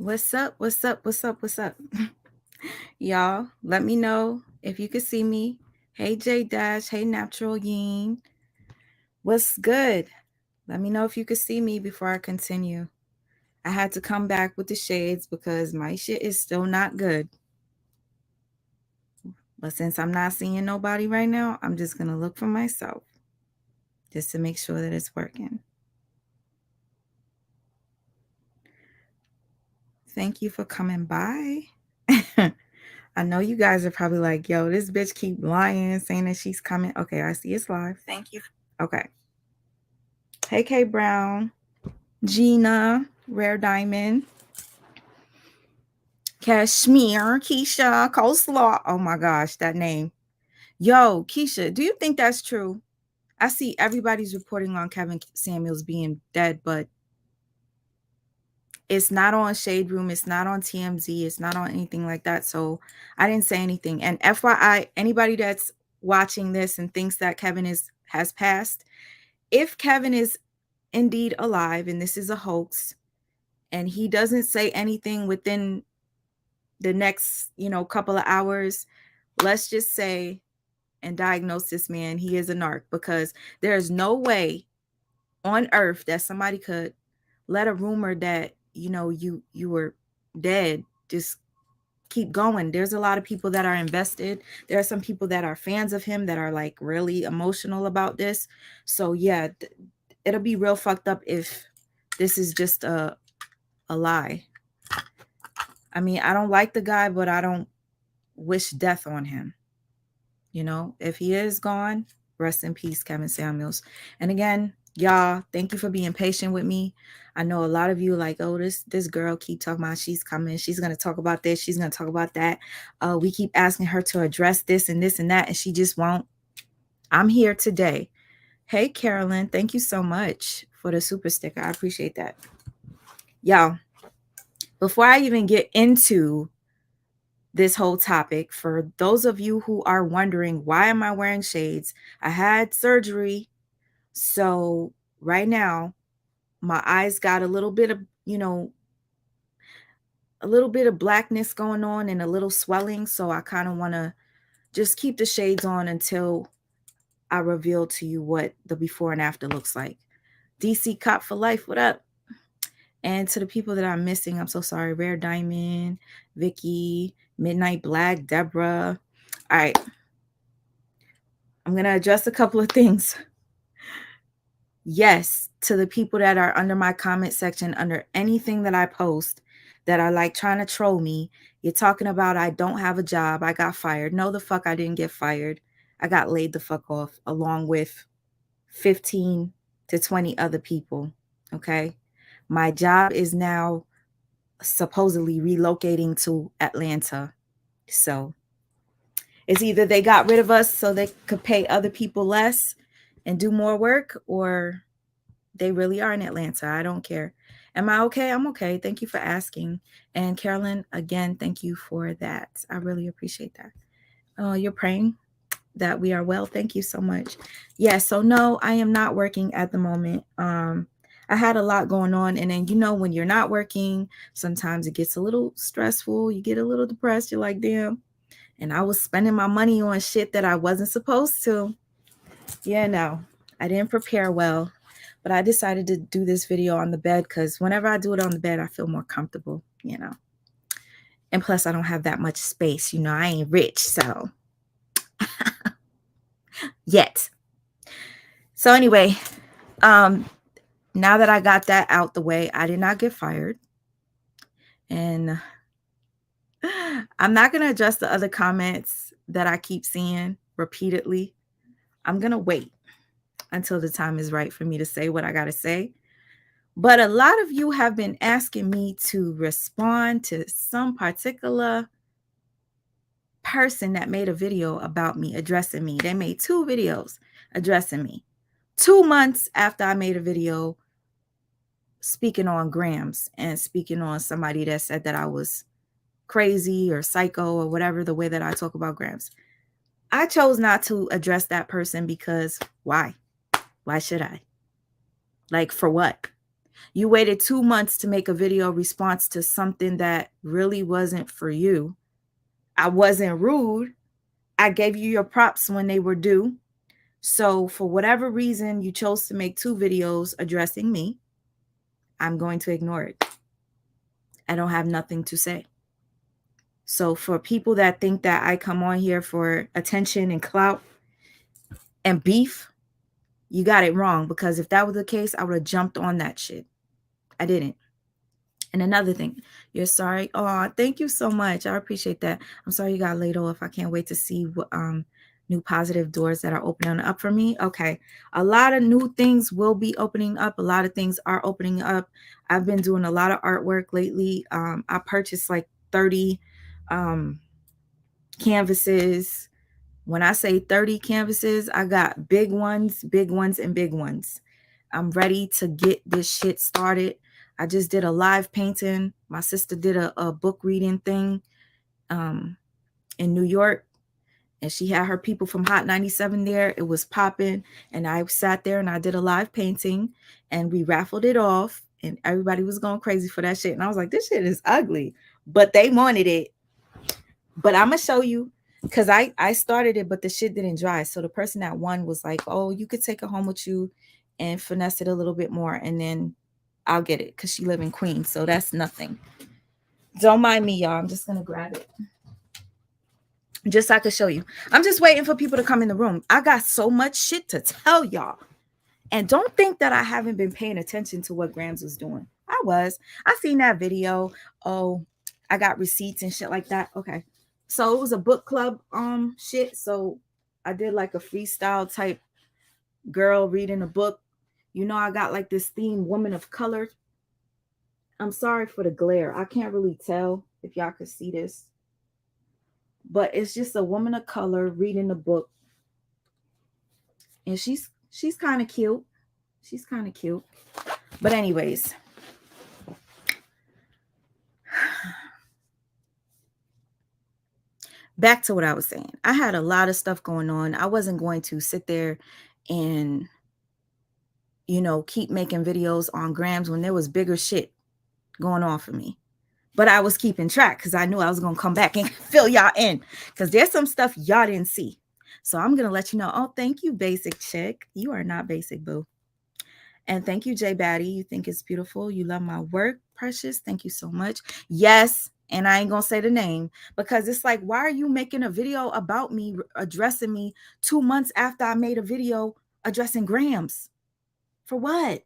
What's up? What's up? What's up? What's up? Y'all, let me know if you could see me. Hey, J Dash. Hey, Natural Yingn. What's good? Let me know if you could see me before I continue. I had to come back with the shades because my shit is still not good. But since I'm not seeing nobody right now, I'm just going to look for myself just to make sure that it's working. Thank you for coming by. I know you guys are probably like, yo, this bitch keep lying, saying that she's coming. Okay, I see it's live. Thank you. Okay. Hey, K Brown, Gina, Rare Diamond, Kashmir, Keisha, Coleslaw. Oh my gosh, that name. Yo, Keisha, do you think that's true? I see everybody's reporting on Kevin Samuels being dead, but it's not on Shade Room. It's not on TMZ. It's not on anything like that. So I didn't say anything. And FYI, anybody that's watching this and thinks that Kevin has passed, if Kevin is indeed alive and this is a hoax, and he doesn't say anything within the next, couple of hours, let's just say and diagnose this man, he is a narc, because there's no way on earth that somebody could let a rumor that, you were dead just keep going. There's a lot of people that are invested. There are some people that are fans of him that are like really emotional about this. So yeah, it'll be real fucked up if this is just a lie. I mean, I don't like the guy, but I don't wish death on him. If he is gone, rest in peace, Kevin Samuels. And again, y'all, thank you for being patient with me. I know a lot of you like, oh, this girl keep talking about she's coming. She's going to talk about this. She's going to talk about that. We keep asking her to address this and this and that, and she just won't. I'm here today. Hey, Carolyn, thank you so much for the super sticker. I appreciate that. Y'all, before I even get into this whole topic, for those of you who are wondering, why am I wearing shades? I had surgery. So right now, my eyes got a little bit of, a little bit of blackness going on and a little swelling. So I kind of want to just keep the shades on until I reveal to you what the before and after looks like. DC Cop for life, what up? And to the people that I'm missing, I'm so sorry. Rare Diamond, Vicky, Midnight Black, Deborah. All right. I'm going to adjust a couple of things. Yes, to the people that are under my comment section, under anything that I post, that are like trying to troll me. You're talking about I don't have a job. I got fired. No, the fuck, I didn't get fired. I got laid the fuck off along with 15 to 20 other people. Okay. My job is now supposedly relocating to Atlanta. So it's either they got rid of us so they could pay other people less and do more work, or they really are in Atlanta. I don't care. Am I okay? I'm okay. Thank you for asking. And Carolyn, again, thank you for that. I really appreciate that. You're praying that we are well. Thank you so much. Yeah, so no, I am not working at the moment. I had a lot going on, and then when you're not working, sometimes it gets a little stressful. You get a little depressed. You're like, damn. And I was spending my money on shit that I wasn't supposed to. Yeah, no, I didn't prepare well, but I decided to do this video on the bed because whenever I do it on the bed, I feel more comfortable, And plus, I don't have that much space. I ain't rich, so yet. So anyway, now that I got that out the way, I did not get fired. And I'm not going to address the other comments that I keep seeing repeatedly. I'm going to wait until the time is right for me to say what I got to say. But a lot of you have been asking me to respond to some particular person that made a video about me, addressing me. They made 2 videos addressing me. 2 months after I made a video speaking on Gramz and speaking on somebody that said that I was crazy or psycho or whatever, the way that I talk about Gramz. I chose not to address that person because why? Why should I? Like, for what? You waited 2 months to make a video response to something that really wasn't for you. I wasn't rude. I gave you your props when they were due. So for whatever reason you chose to make 2 videos addressing me, I'm going to ignore it. I don't have nothing to say. So for people that think that I come on here for attention and clout and beef, you got it wrong, because if that was the case, I would have jumped on that shit. I didn't. And another thing, you're sorry. Oh, thank you so much. I appreciate that. I'm sorry you got laid off. I can't wait to see what new positive doors that are opening up for me. Okay. A lot of new things will be opening up. A lot of things are opening up. I've been doing a lot of artwork lately. I purchased like 30 canvases. When I say 30 canvases, I got big ones, and big ones. I'm ready to get this shit started. I just did a live painting. My sister did a book reading thing in New York, and she had her people from Hot 97 there. It was popping, and I sat there and I did a live painting, and we raffled it off, and everybody was going crazy for that shit. And I was like, this shit is ugly, but they wanted it. But I'm gonna show you, because I started it, but the shit didn't dry. So the person that won was like, oh, you could take it home with you and finesse it a little bit more, and then I'll get it, because she live in Queens. So that's nothing. Don't mind me, y'all. I'm just gonna grab it just so I could show you. I'm just waiting for people to come in the room. I got so much shit to tell y'all. And don't think that I haven't been paying attention to what Gramz was doing. I was. I seen that video. Oh, I got receipts and shit like that. Okay. So it was a book club shit. So I did like a freestyle type girl reading a book. You know, I got like this theme, woman of color. I'm sorry for the glare. I can't really tell if y'all could see this. But it's just a woman of color reading a book. And she's kind of cute. She's kind of cute. But anyways, back to what I was saying. I had a lot of stuff going on. I wasn't going to sit there and, you know, keep making videos on Gramz when there was bigger shit going on for me. But I was keeping track because I knew I was going to come back and fill y'all in, because there's some stuff y'all didn't see. So I'm going to let you know. Oh, thank you, Basic Chick. You are not basic, boo. And thank you, J Batty. You think it's beautiful. You love my work, Precious. Thank you so much. Yes. And I ain't going to say the name, because it's like, why are you making a video about me, addressing me 2 months after I made a video addressing Gramz? For what?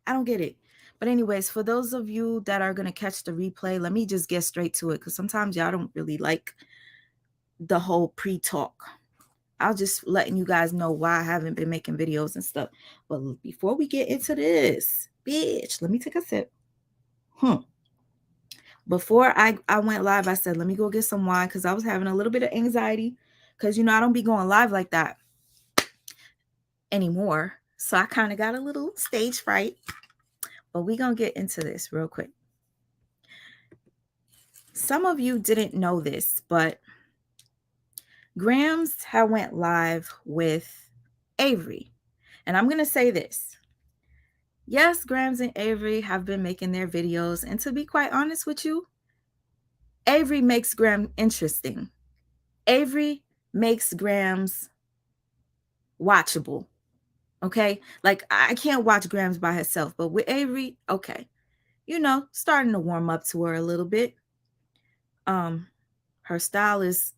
I don't get it. But anyways, for those of you that are going to catch the replay, let me just get straight to it, because sometimes y'all don't really like the whole pre-talk. I'll just letting you guys know why I haven't been making videos and stuff. But before we get into this, bitch, let me take a sip. Before I went live, I said, let me go get some wine, because I was having a little bit of anxiety, because, you know, I don't be going live like that anymore. So I kind of got a little stage fright. But we're going to get into this real quick. Some of you didn't know this, but Gramz had went live with Avery. And I'm going to say this. Yes, Gramz and Avery have been making their videos. And to be quite honest with you, Avery makes Gramz interesting. Avery makes Gramz watchable. Okay? Like, I can't watch Gramz by herself. But with Avery, okay. You know, starting to warm up to her a little bit. Her style is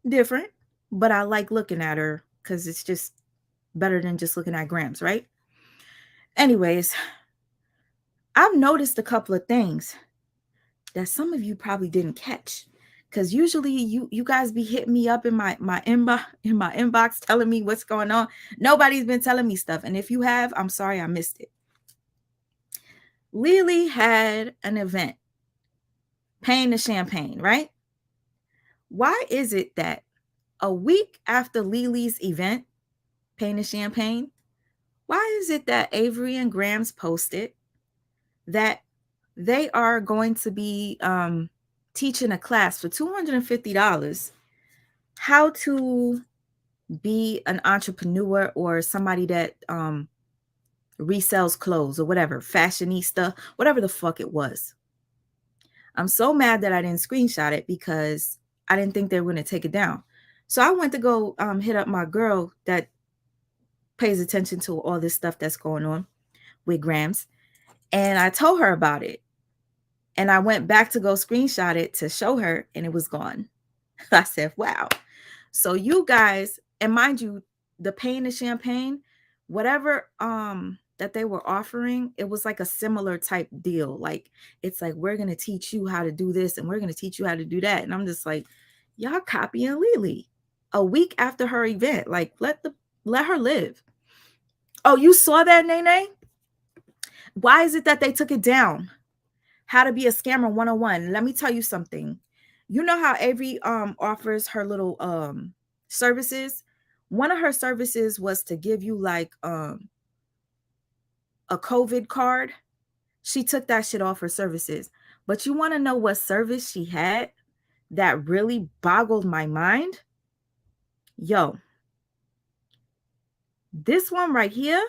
different, but I like looking at her, because it's just better than just looking at Gramz, right? Anyways, I've noticed a couple of things that some of you probably didn't catch, because usually you guys be hitting me up in my inbox telling me what's going on. Nobody's been telling me stuff, and if you have, I'm sorry I missed it. Lily had an event, Pain the Champagne, right? Why is it that a week after Lily's event, Pain the Champagne, why is it that Avery and Gramz posted that they are going to be teaching a class for $250, how to be an entrepreneur or somebody that resells clothes or whatever, fashionista, whatever the fuck it was. I'm so mad that I didn't screenshot it because I didn't think they were going to take it down. So I went to go hit up my girl that pays attention to all this stuff that's going on with Gramz. And I told her about it. And I went back to go screenshot it to show her, and it was gone. I said, wow. So you guys, and mind you, the pain and champagne, whatever that they were offering, it was like a similar type deal. Like, it's like, we're going to teach you how to do this and we're going to teach you how to do that. And I'm just like, y'all copying Lily a week after her event. Like, let her live. Oh, you saw that, Nene? Why is it that they took it down? How to be a scammer 101. Let me tell you something. You know how Avery offers her little services? One of her services was to give you like a COVID card. She took that shit off her services. But you want to know what service she had that really boggled my mind? Yo, this one right here,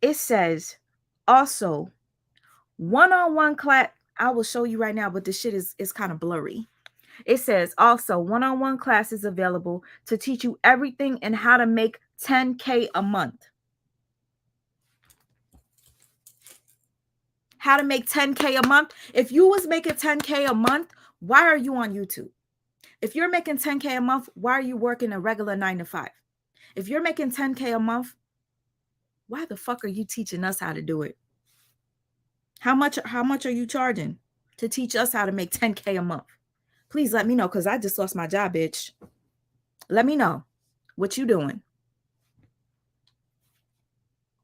it says also one-on-one class. I will show you right now, but this shit is kind of blurry. It says also one-on-one classes available to teach you everything and how to make 10K a month. How to make 10K a month. If you was making 10K a month, why are you on YouTube? If you're making 10K a month, why are you working a regular 9 to 5? If you're making 10K a month, why the fuck are you teaching us how to do it? How much are you charging to teach us how to make 10K a month? Please let me know, because I just lost my job, bitch. Let me know what you doing.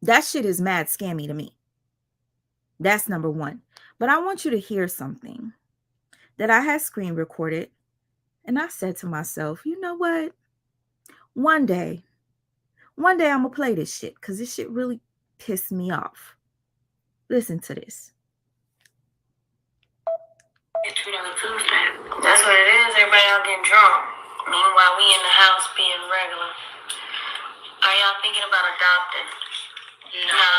That shit is mad scammy to me. That's number one. But I want you to hear something that I had screen recorded. And I said to myself, you know what? One day I'm going to play this shit because this shit really pissed me off. Listen to this. That's what it is. Everybody out getting drunk. Meanwhile, we in the house being regular. Are y'all thinking about adopting? No.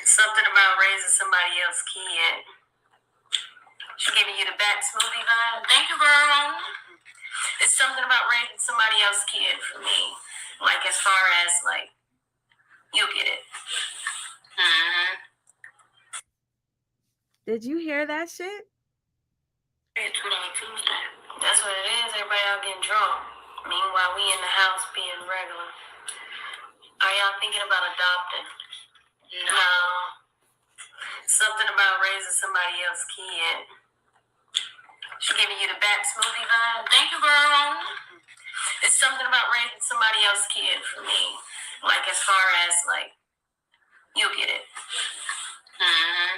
Something about raising somebody else's kid. She giving you the bat smoothie vibe? Thank you, girl. It's something about raising somebody else's kid for me. Like, as far as, like, you'll get it. Mm-hmm. Did you hear that shit? It's really Tuesday. That's what it is. Everybody out getting drunk. Meanwhile, we in the house being regular. Are y'all thinking about adopting? No. Something about raising somebody else's kid. She giving you the bat smoothie vibe? Thank you, girl. It's something about raising somebody else's kid for me. Like, as far as, like, you'll get it. Mm-hmm.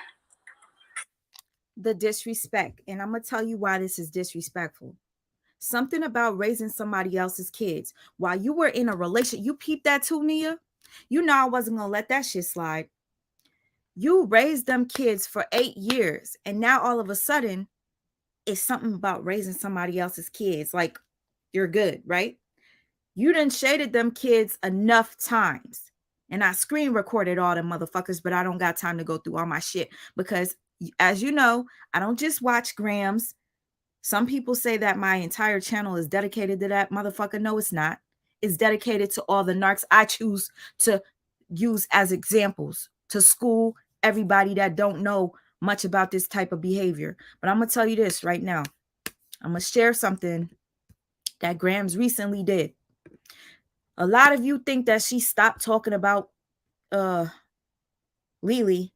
The disrespect. And I'm going to tell you why this is disrespectful. Something about raising somebody else's kids. While you were in a relationship, you peeped that too, Nia? You know I wasn't going to let that shit slide. You raised them kids for 8 years. And now all of a sudden, it's something about raising somebody else's kids. Like, you're good, right? You done shaded them kids enough times. And I screen recorded all them motherfuckers, but I don't got time to go through all my shit. Because, as you know, I don't just watch Gramz. Some people say that my entire channel is dedicated to that motherfucker. No, it's not. It's dedicated to all the narcs I choose to use as examples to school everybody that don't know much about this type of behavior. But I'm going to tell you this right now. I'm going to share something that Gramz recently did. A lot of you think that she stopped talking about Lily.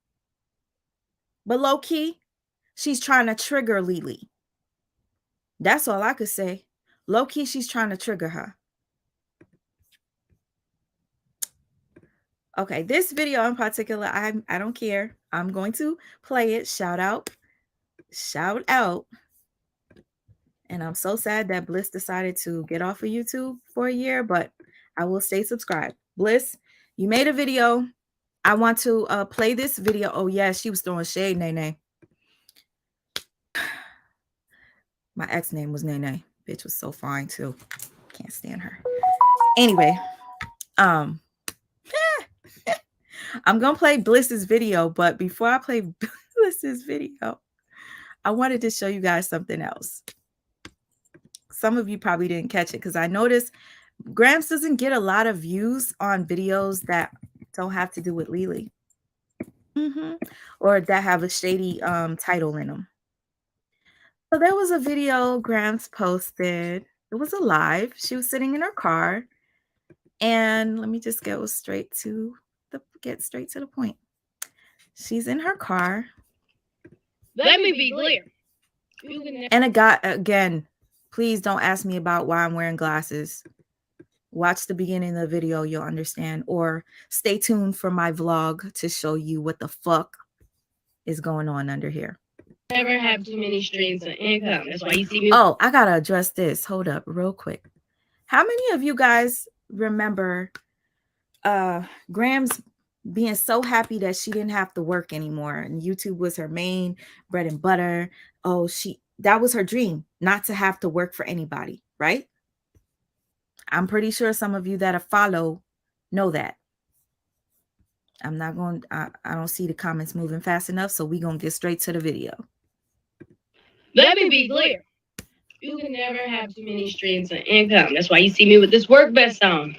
But low key, she's trying to trigger Lily. That's all I could say. Low key, she's trying to trigger her. Okay, this video in particular, I don't care. I'm going to play it. Shout out. Shout out. And I'm so sad that Bliss decided to get off of YouTube for a year, but I will stay subscribed. Bliss, you made a video. I want to play this video. Oh, yeah, she was throwing shade, Nene. My ex name was Nene. Bitch was so fine, too. Can't stand her. Anyway, I'm gonna play Bliss's video, but before I play Bliss's video, I wanted to show you guys something else. Some of you probably didn't catch it because I noticed Gramz doesn't get a lot of views on videos that don't have to do with Lily. Or that have a shady title in them. So there was a video Gramz posted. It was a live. She was sitting in her car. And let me just get straight to the point. She's in her car. Let me be clear. And a guy, again, please don't ask me about why I'm wearing glasses. Watch the beginning of the video, you'll understand. Or stay tuned for my vlog to show you what the fuck is going on under here. Never have too many streams of income. That's why you see me. Oh, I gotta address this. Hold up, real quick. How many of you guys remember Gramz being so happy that she didn't have to work anymore and YouTube was her main bread and butter? Oh, that was her dream, not to have to work for anybody, right? I'm pretty sure some of you that follow know that. I'm not going, I don't see the comments moving fast enough, so we're going to get straight to the video. Let me be clear. You can never have too many streams of income. That's why you see me with this work vest on.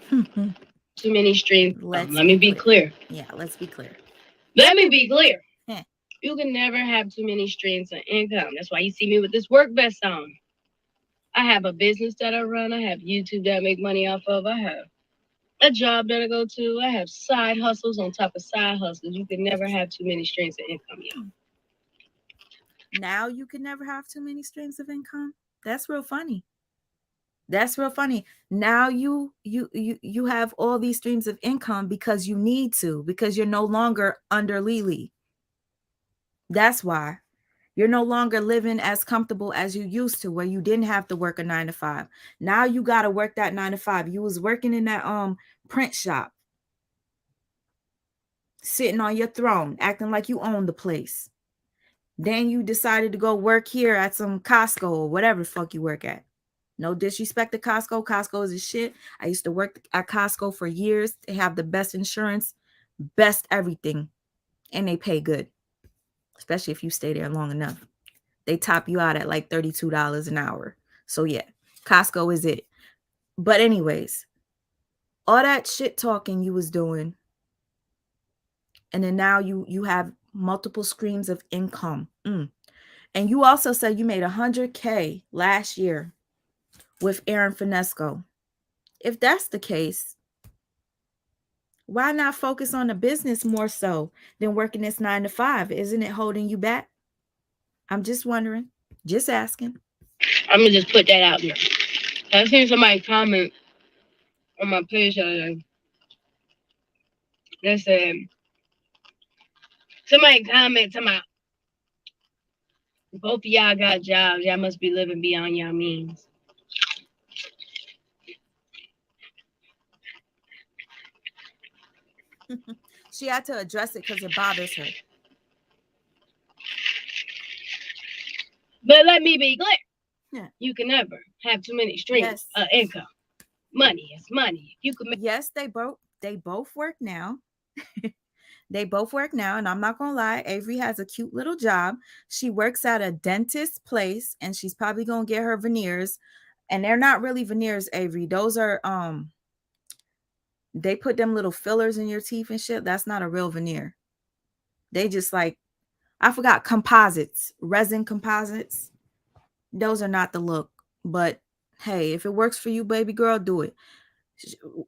Too many streams. Let me be clear. Yeah, let's be clear. Let me be clear. You can never have too many streams of income. That's why you see me with this work vest on. I have a business that I run. I have YouTube that I make money off of. I have a job that I go to. I have side hustles on top of side hustles. You can never have too many streams of income, y'all. Now you can never have too many streams of income. That's real funny. That's real funny. Now you have all these streams of income because you need to, because you're no longer under Lily. That's why. You're no longer living as comfortable as you used to, where you didn't have to work a 9 to 5. Now you got to work that 9 to 5. You was working in that print shop, sitting on your throne, acting like you own the place. Then you decided to go work here at some Costco or whatever the fuck you work at. No disrespect to Costco. Costco is a shit. I used to work at Costco for years. They have the best insurance, best everything, and they pay good, especially if you stay there long enough. They top you out at like $32 an hour. So yeah, Costco is it. But anyways, all that shit talking you was doing, and then now you have multiple streams of income. And you also said you made $100K last year with Aaron Finesco. If that's the case, why not focus on the business more so than working this 9 to 5? Isn't it holding you back? I'm just wondering, just asking. I'm gonna just put that out there. I seen somebody comment on my page that said, somebody comment to my, both of y'all got jobs, y'all must be living beyond y'all means. She had to address it because it bothers her. But let me be clear. Yeah. You can never have too many streams of income. Money is money. You can yes, they both work now. They both work now, and I'm not gonna lie, Avery has a cute little job. She works at a dentist place, and she's probably gonna get her veneers. And they're not really veneers, Avery. Those are they put them little fillers in your teeth and shit. That's not a real veneer. They just like, I forgot, composites, resin composites. Those are not the look. But hey, if it works for you, baby girl, do it.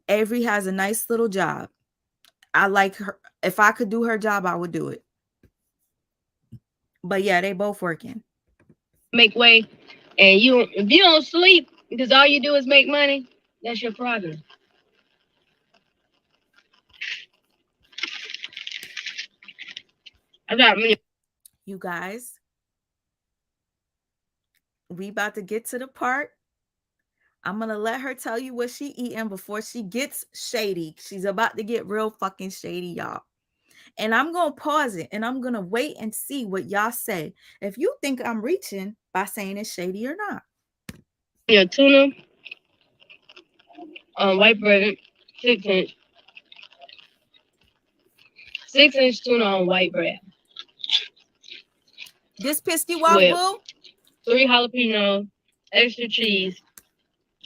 Avery has a nice little job. I like her. If I could do her job, I would do it. But yeah, they both working. Make way. And if you don't sleep because all you do is make money, that's your problem. I got me. You guys, we about to get to the part. I'm going to let her tell you what she eating before she gets shady. She's about to get real fucking shady, y'all. And I'm going to pause it and I'm going to wait and see what y'all say. If you think I'm reaching by saying it's shady or not. Yeah, tuna, white bread, 6 inch. 6-inch tuna on white bread. This pissed you off, With boo? 3 jalapeno, extra cheese,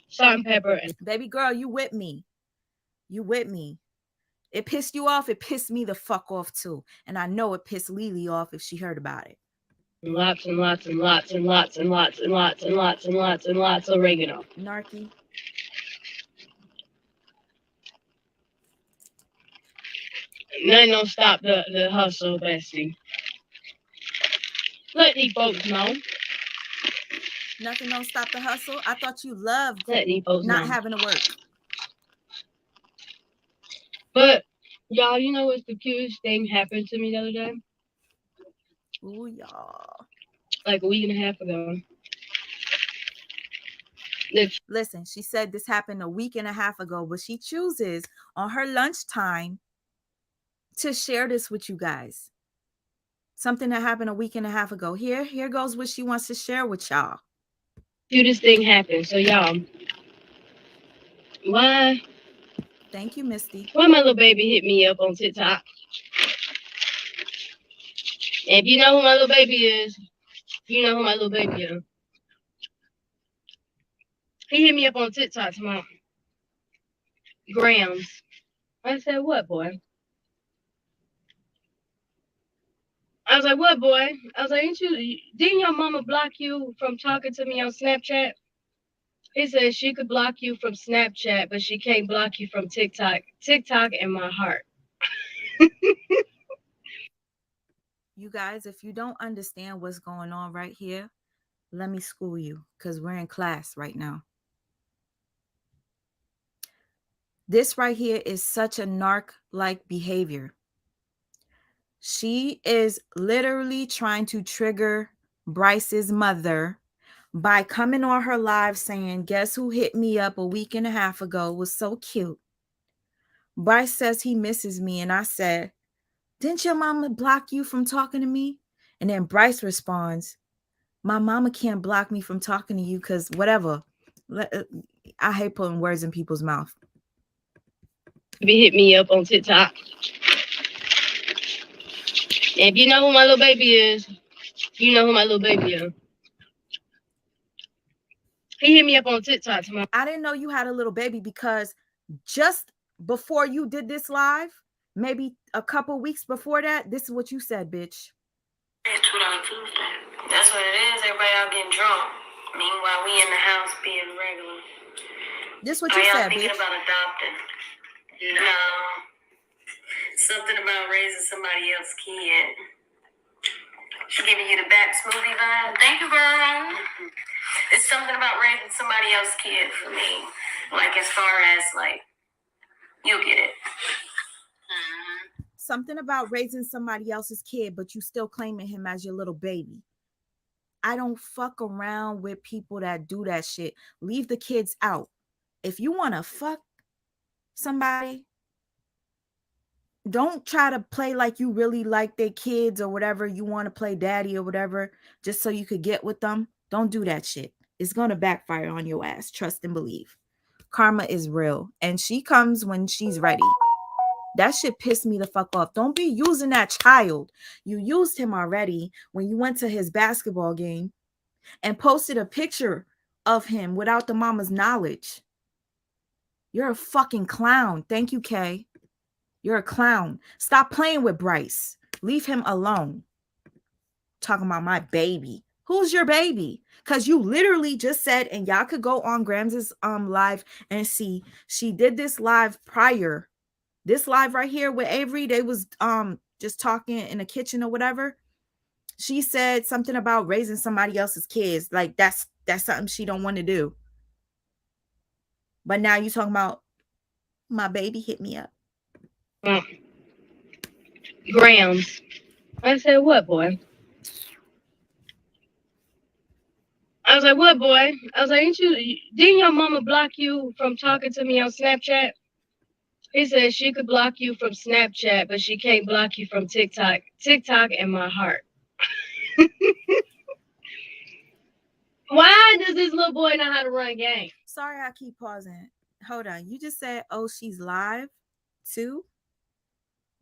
salt and pepper. And baby girl, you with me. You with me. It pissed you off. It pissed me the fuck off too. And I know it pissed Lily off if she heard about it. Lots and lots and lots and lots and lots and lots and lots and lots and lots of oregano. Narky. Nothing don't stop the hustle, bestie. Let these folks know. Nothing don't stop the hustle. I thought you loved not having to work. But y'all, you know what's the cutest thing happened to me the other day? Ooh, y'all. Like a week and a half ago. Listen, she said this happened a week and a half ago, but she chooses on her lunchtime to share this with you guys. Something that happened a week and a half ago. Here goes what she wants to share with y'all. Cutest thing happened. So y'all, why? Thank you, Misty. Why my little baby hit me up on TikTok? And if you know who my little baby is, you know who my little baby is. He hit me up on TikTok tomorrow. Gramz. I said, what, boy? I was like, what, boy? I was like, didn't your mama block you from talking to me on Snapchat? He said she could block you from Snapchat, but she can't block you from TikTok. TikTok in my heart. You guys, if you don't understand what's going on right here, let me school you because we're in class right now. This right here is such a narc-like behavior. She is literally trying to trigger Bryce's mother by coming on her live saying, guess who hit me up a week and a half ago? It was so cute. Bryce says he misses me. And I said, didn't your mama block you from talking to me? And then Bryce responds, my mama can't block me from talking to you because whatever. I hate putting words in people's mouth. He hit me up on TikTok. And if you know who my little baby is, you know who my little baby is. He hit me up on TikTok tomorrow. I didn't know you had a little baby because just before you did this live, maybe a couple weeks before that, this is what you said, bitch. It's on Tuesday. That's what it is. Everybody out getting drunk. Meanwhile, we in the house being regular. This what you said, bitch. Are y'all thinking about adopting? No. Something about raising somebody else's kid. She's giving you the back smoothie vibe. Thank you, girl. Mm-hmm. It's something about raising somebody else's kid for me. Like, as far as, like, you'll get it. Mm-hmm. Something about raising somebody else's kid, but you still claiming him as your little baby. I don't fuck around with people that do that shit. Leave the kids out. If you want to fuck somebody, don't try to play like you really like their kids or whatever. You want to play daddy or whatever just so you could get with them. Don't do that shit. It's going to backfire on your ass. Trust and believe. Karma is real. And she comes when she's ready. That shit pissed me the fuck off. Don't be using that child. You used him already when you went to his basketball game and posted a picture of him without the mama's knowledge. You're a fucking clown. Thank you, Kay. You're a clown. Stop playing with Bryce. Leave him alone. Talking about my baby. Who's your baby? Because you literally just said, and y'all could go on Gramz's live and see, she did this live prior. This live right here with Avery, they was just talking in the kitchen or whatever. She said something about raising somebody else's kids. Like that's something she don't want to do. But now you talking about my baby hit me up. Gramz. I said, what, boy? I was like, what, boy? I was like, didn't your mama block you from talking to me on Snapchat? He said she could block you from Snapchat, but she can't block you from TikTok. TikTok in my heart. Why does this little boy know how to run game? Sorry, I keep pausing. Hold on. You just said, oh, she's live too?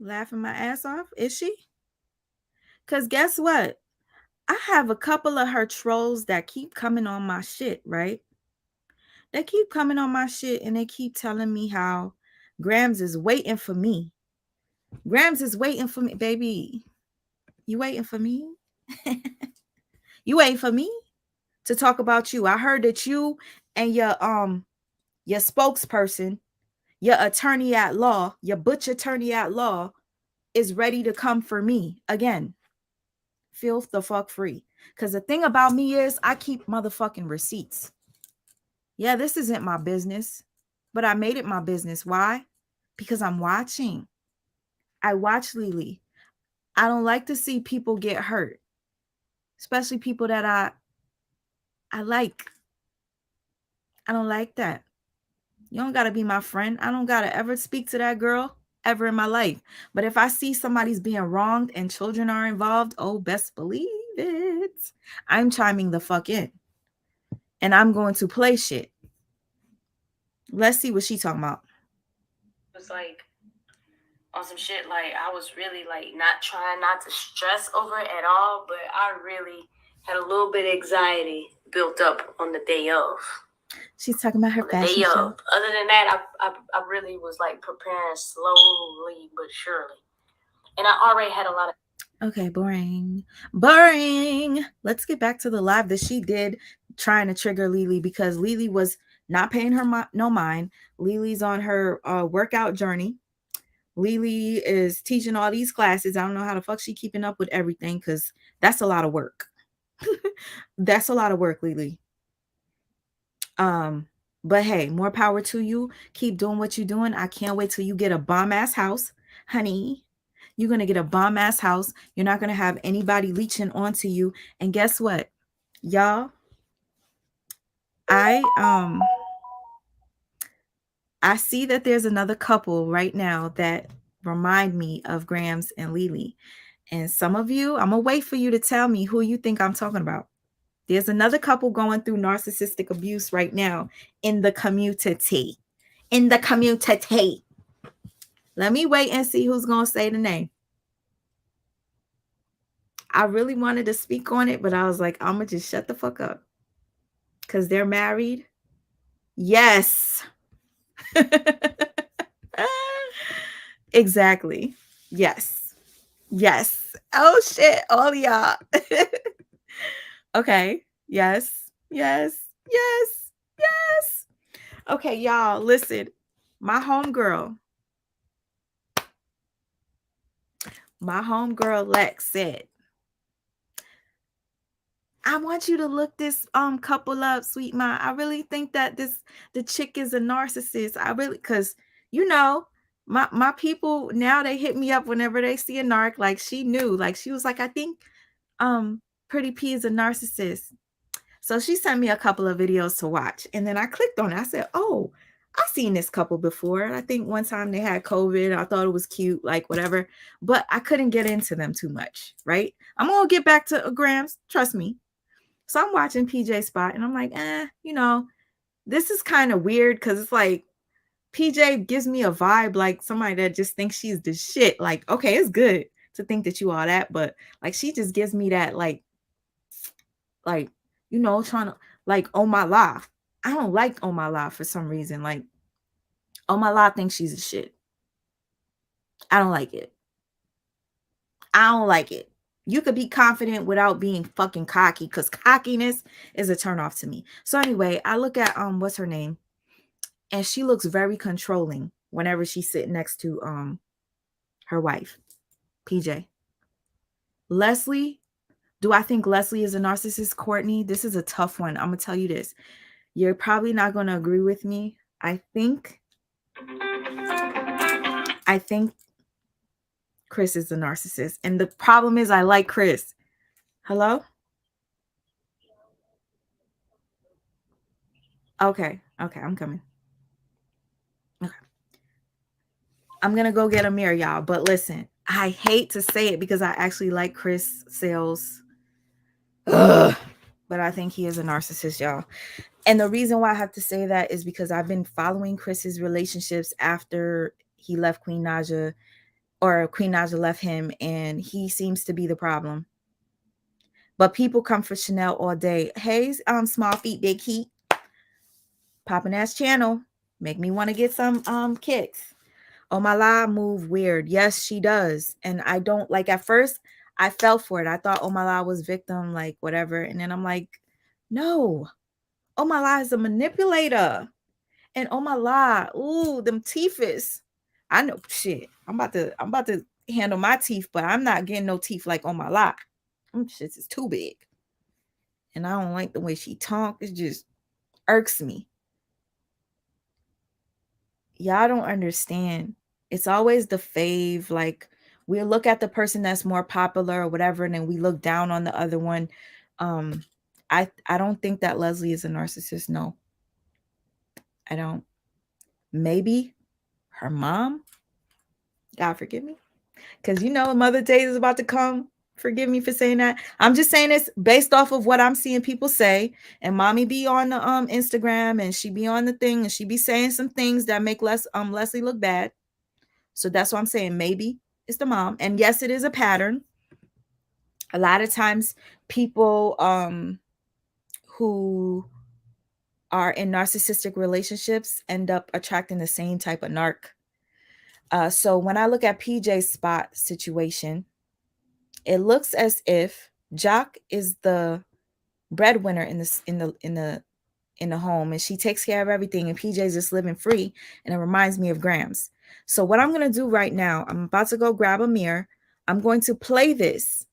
Laughing my ass off? Is she? Because guess what? I have a couple of her trolls that keep coming on my shit, right? They keep coming on my shit and they keep telling me how Gramz is waiting for me. Gramz is waiting for me, baby. You waiting for me? You waiting for me to talk about you. I heard that you and your spokesperson, your attorney at law, your butch attorney at law is ready to come for me again. Feel the fuck free. Cause the thing about me is I keep motherfucking receipts. Yeah, this isn't my business, but I made it my business. Why? Because I'm watching. I watch Lily. I don't like to see people get hurt, especially people that I like. I don't like that. You don't gotta be my friend. I don't gotta ever speak to that girl ever in my life. But if I see somebody's being wronged and children are involved, oh, best believe it. I'm chiming the fuck in. And I'm going to play shit. Let's see what she talking about. It's like on some shit like I was really like not trying not to stress over it at all, but I really had a little bit of anxiety built up on the day of. She's talking about her fashion show. Other than that, I really was like preparing slowly but surely. And I already had a lot of. Okay, boring. Boring. Let's get back to the live that she did trying to trigger Lily because Lily was not paying her no mind. Lily's on her workout journey. Lily is teaching all these classes. I don't know how the fuck she keeping up with everything because that's a lot of work. That's a lot of work, Lily. But hey, more power to you. Keep doing what you're doing. I can't wait till you get a bomb ass house, honey. You're gonna get a bomb ass house. You're not gonna have anybody leeching onto you. And guess what, y'all? I see that there's another couple right now that remind me of Gramz and Lily. And some of you, I'm gonna wait for you to tell me who you think I'm talking about. There's another couple going through narcissistic abuse right now in the community. In the community. Let me wait and see who's going to say the name. I really wanted to speak on it, but I was like, I'm going to just shut the fuck up. Because they're married. Yes. Exactly. Yes. Yes. Oh, shit. All y'all. Okay. Yes. Yes. Yes. Yes. Okay, y'all, listen. My homegirl Lex said, I want you to look this couple up, sweet ma. I really think that the chick is a narcissist. I really, because you know, my people now, they hit me up whenever they see a narc. Like she knew, like she was like, I think Pretty P is a narcissist. So she sent me a couple of videos to watch. And then I clicked on it. I said, oh, I've seen this couple before. I think one time they had COVID. I thought it was cute, like whatever. But I couldn't get into them too much, right? I'm going to get back to Gramz. Trust me. So I'm watching PJ Spot and I'm like, this is kind of weird because it's like PJ gives me a vibe like somebody that just thinks she's the shit. Like, okay, it's good to think that you all that, but like she just gives me that like trying to like on my life. I don't like on my life for some reason. Like on my life thinks she's a shit. I don't like it. I don't like it. You could be confident without being fucking cocky because cockiness is a turnoff to me. So anyway, I look at what's her name? And she looks very controlling whenever she's sitting next to her wife, PJ. Leslie, do I think Leslie is a narcissist, Courtney? This is a tough one. I'm going to tell you this. You're probably not going to agree with me. I think Chris is a narcissist. And the problem is I like Chris. Hello? Okay, I'm coming. Okay. I'm going to go get a mirror, y'all. But listen, I hate to say it because I actually like Chris Sales. Ugh. But I think he is a narcissist, y'all. And the reason why I have to say that is because I've been following Chris's relationships after he left Queen Naja. or Queen Naja left him, and he seems to be the problem. But people come for Chanel all day. Hey, small feet, big heat, popping ass channel, make me want to get some kicks. Oh my la move weird. Yes, she does. And I don't like at first I fell for it. I thought Oh my la was victim, like whatever. And then I'm like, no. Oh my la is a manipulator. And oh my la, ooh, them teeth is. I know shit. I'm about to handle my teeth, but I'm not getting no teeth like Oh my la. Them shits is too big. And I don't like the way she talk. It just irks me. Y'all don't understand. It's always the fave. Like we look at the person that's more popular or whatever, and then we look down on the other one. Um, I don't think that Leslie is a narcissist. No, I don't. Maybe her mom. God forgive me, because you know Mother Day is about to come. Forgive me for saying that. I'm just saying this based off of what I'm seeing people say. And mommy be on the Instagram, and she be on the thing, and she be saying some things that make Leslie look bad. So that's what I'm saying. Maybe it's the mom. And yes, it is a pattern. A lot of times people who are in narcissistic relationships end up attracting the same type of narc. So when I look at PJ's spot situation, it looks as if Jock is the breadwinner in the home, and she takes care of everything, and PJ's just living free, and it reminds me of Gramz. So what I'm gonna do right now, I'm about to go grab a mirror. I'm going to play this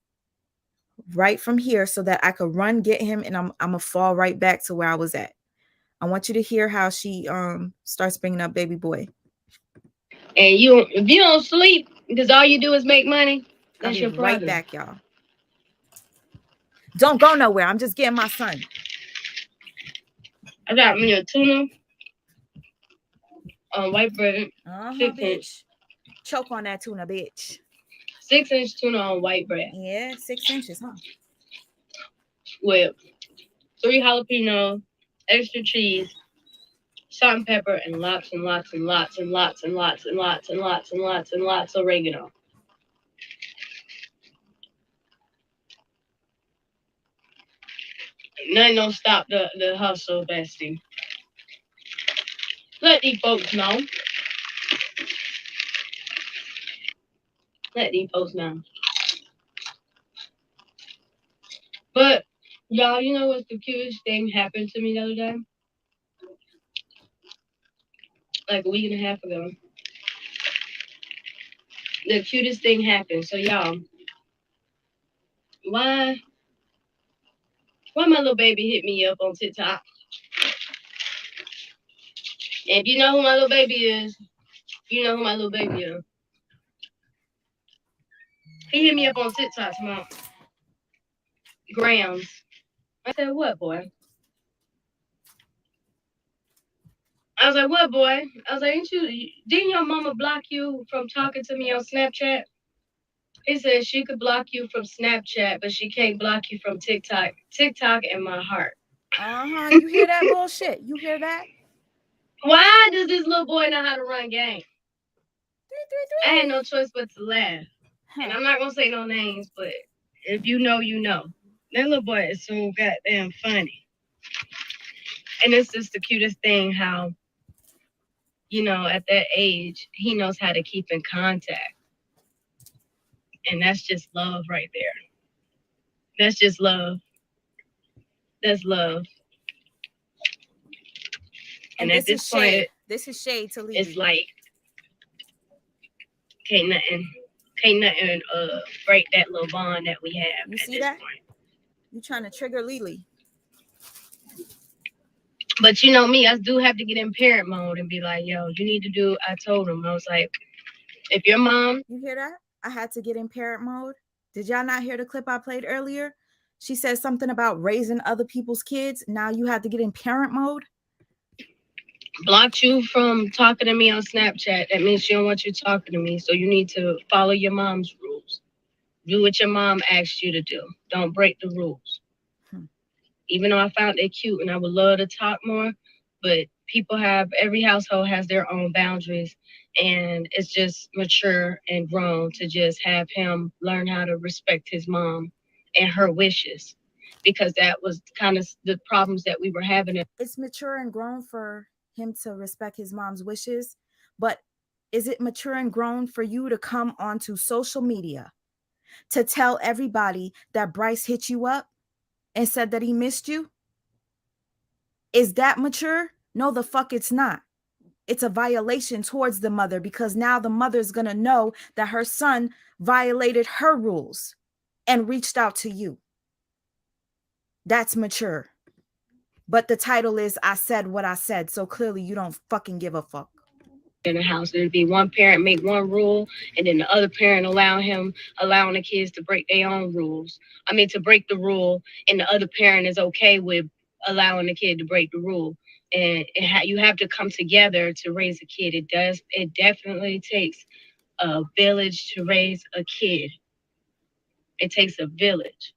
right from here so that I could run get him, and I'm gonna fall right back to where I was at. I want you to hear how she starts bringing up baby boy. And if you don't sleep because all you do is make money, that's your problem. Right back, y'all. Don't go nowhere. I'm just getting my son. I got me a tuna on white bread. 6-inch. Choke on that tuna, bitch. 6-inch tuna on white bread. Yeah, 6 inches, huh? With 3 jalapenos, extra cheese, salt and pepper, and lots and lots and lots and lots and lots and lots and lots and lots and lots of oregano. Nothing don't stop the hustle, bestie. Let these folks know. Let these folks know. But y'all, you know what's the cutest thing happened to me the other day? Like a week and a half ago. The cutest thing happened. So y'all, why my little baby hit me up on TikTok? And if you know who my little baby is, you know who my little baby is. He hit me up on TikTok tomorrow. Gramz. I said, what, boy? I was like, what, boy? I was like, didn't your mama block you from talking to me on Snapchat? He said she could block you from Snapchat, but she can't block you from TikTok. TikTok in my heart. You hear that bullshit? You hear that? Why does this little boy know how to run game? I had no choice but to laugh. And I'm not going to say no names, but if you know, you know. That little boy is so goddamn funny. And it's just the cutest thing how, you know, at that age, he knows how to keep in contact. And that's just love right there. That's just love. That's love. And at this point, this is shade to leave. It's like, can't nothing break that little bond that we have. You see that? Point. You trying to trigger Lily. But you know me, I do have to get in parent mode and be like, yo, you need to do, I told him, I was like, if your mom. You hear that? I had to get in parent mode. Did y'all not hear the clip I played earlier? She said something about raising other people's kids. Now you have to get in parent mode. Blocked you from talking to me on Snapchat. That means she don't want you talking to me. So you need to follow your mom's rules. Do what your mom asked you to do. Don't break the rules. Even though I found it cute and I would love to talk more, but every household has their own boundaries. And it's just mature and grown to just have him learn how to respect his mom and her wishes, because that was kind of the problems that we were having. It's mature and grown for him to respect his mom's wishes, but is it mature and grown for you to come onto social media to tell everybody that Bryce hit you up and said that he missed you? Is that mature? No, the fuck it's not. It's a violation towards the mother, because now the mother's going to know that her son violated her rules and reached out to you. That's mature. But the title is I Said What I Said, so clearly you don't fucking give a fuck. In the house, there'd be one parent make one rule, and then the other parent allowing the kids to break their own rules. I mean, to break the rule, and the other parent is okay with allowing the kid to break the rule. And you have to come together to raise a kid. It definitely takes a village to raise a kid. It takes a village.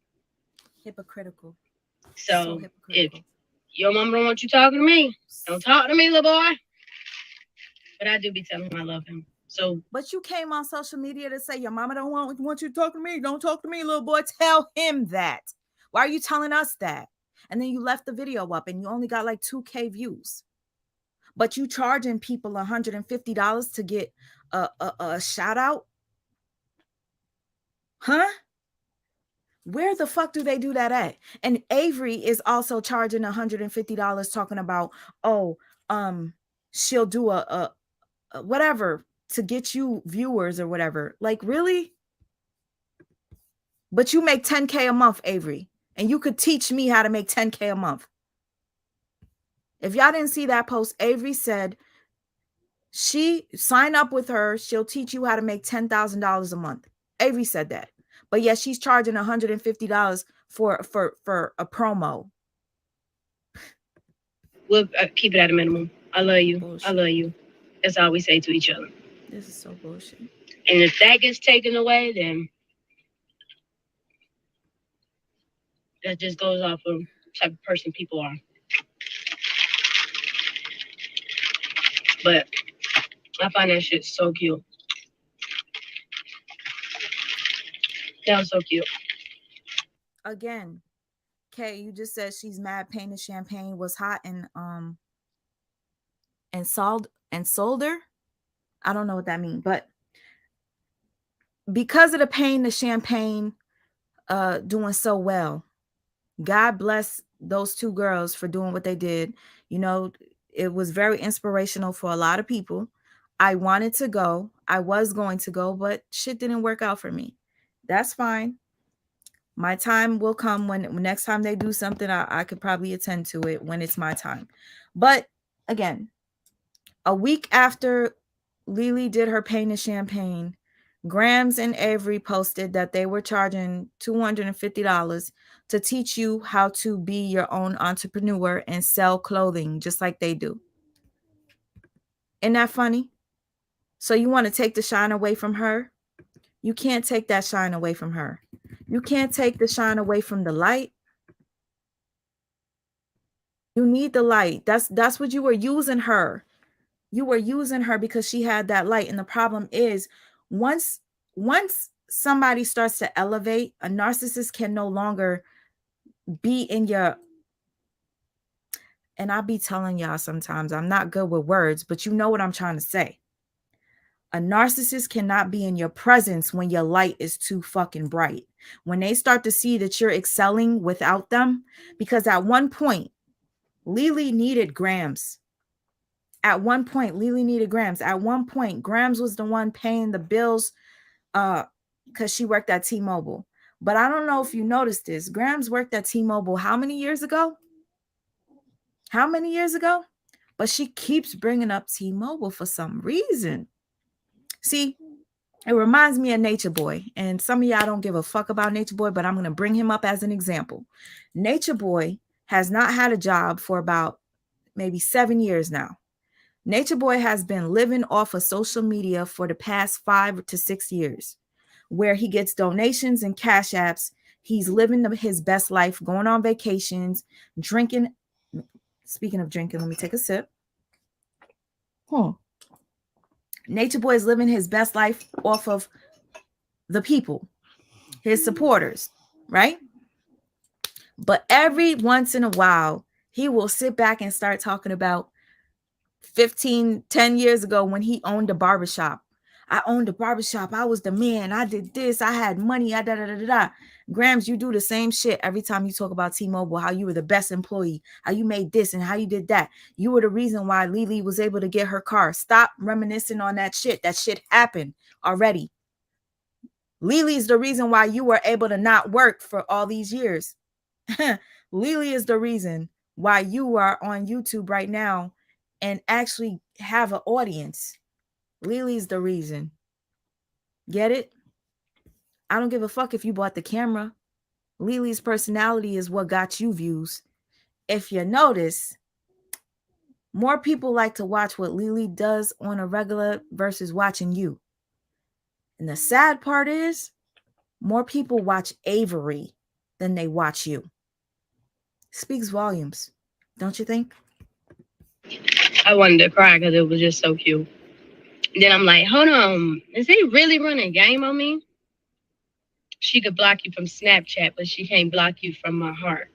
Hypocritical. So hypocritical. If your mom don't want you talking to me, don't talk to me, little boy. But I do be telling him I love him. So, but you came on social media to say your mama don't want you to talk to me. Don't talk to me, little boy. Tell him that. Why are you telling us that? And then you left the video up and you only got like 2K views. But you charging people $150 to get a shout out? Huh? Where the fuck do they do that at? And Avery is also charging $150 talking about, she'll do a whatever to get you viewers or whatever. Like, really? But you make 10K a month, Avery, and you could teach me how to make 10K a month. If y'all didn't see that post, Avery said she sign up with her, she'll teach you how to make $10,000 a month. Avery said that. But yes, she's charging $150 for a promo. We'll keep it at a minimum. I love you. Bullshit. I love you. That's all we say to each other. This is so bullshit. And if that gets taken away, then that just goes off of the type of person people are. But I find that shit so cute. That was so cute. Again, Kay, you just said she's mad pain and champagne was hot and sold her. I don't know what that means, but because of the pain, the champagne doing so well. God bless those two girls for doing what they did. You know, it was very inspirational for a lot of people. I wanted to go. I was going to go, but shit didn't work out for me. That's fine. My time will come when next time they do something, I could probably attend to it when it's my time. But again, a week after Lily did her pain and champagne, Gramz and Avery posted that they were charging $250 to teach you how to be your own entrepreneur and sell clothing just like they do. Isn't that funny? So you want to take the shine away from her? You can't take that shine away from her. You can't take the shine away from the light. You need the light. That's what you were using her. You were using her because she had that light. And the problem is once somebody starts to elevate, a narcissist can no longer be in your, and I'll be telling y'all sometimes I'm not good with words, but you know what I'm trying to say. A narcissist cannot be in your presence when your light is too fucking bright. When they start to see that you're excelling without them, because at one point, Lily needed Gramz. At one point, Lily needed Gramz. At one point, Gramz was the one paying the bills because she worked at T-Mobile. But I don't know if you noticed this. Gramz worked at T-Mobile how many years ago? How many years ago? But she keeps bringing up T-Mobile for some reason. See, it reminds me of Nature Boy. And some of y'all don't give a fuck about Nature Boy, but I'm going to bring him up as an example. Nature Boy has not had a job for about maybe 7 years now. Nature Boy has been living off of social media for the past 5 to 6 years, where he gets donations and cash apps. He's living his best life, going on vacations, drinking. Speaking of drinking, let me take a sip. Nature Boy is living his best life off of the people, his supporters, right? But every once in a while, he will sit back and start talking about 10 years ago when he owned a barbershop. I owned a barbershop. I was the man. I did this. I had money. I da da da da da. Gramz, you do the same shit every time you talk about T-Mobile, how you were the best employee, how you made this and how you did that. You were the reason why Lily was able to get her car. Stop reminiscing on that shit. That shit happened already. Lily is the reason why you were able to not work for all these years. Lily is the reason why you are on YouTube right now and actually have an audience. Lily's the reason. Get it? I don't give a fuck if you bought the camera. Lily's personality is what got you views. If you notice, more people like to watch what Lily does on a regular versus watching you. And the sad part is, more people watch Avery than they watch you. Speaks volumes, don't you think? I wanted to cry because it was just so cute. Then I'm like, hold on, is he really running game on me? She could block you from Snapchat, but she can't block you from my heart.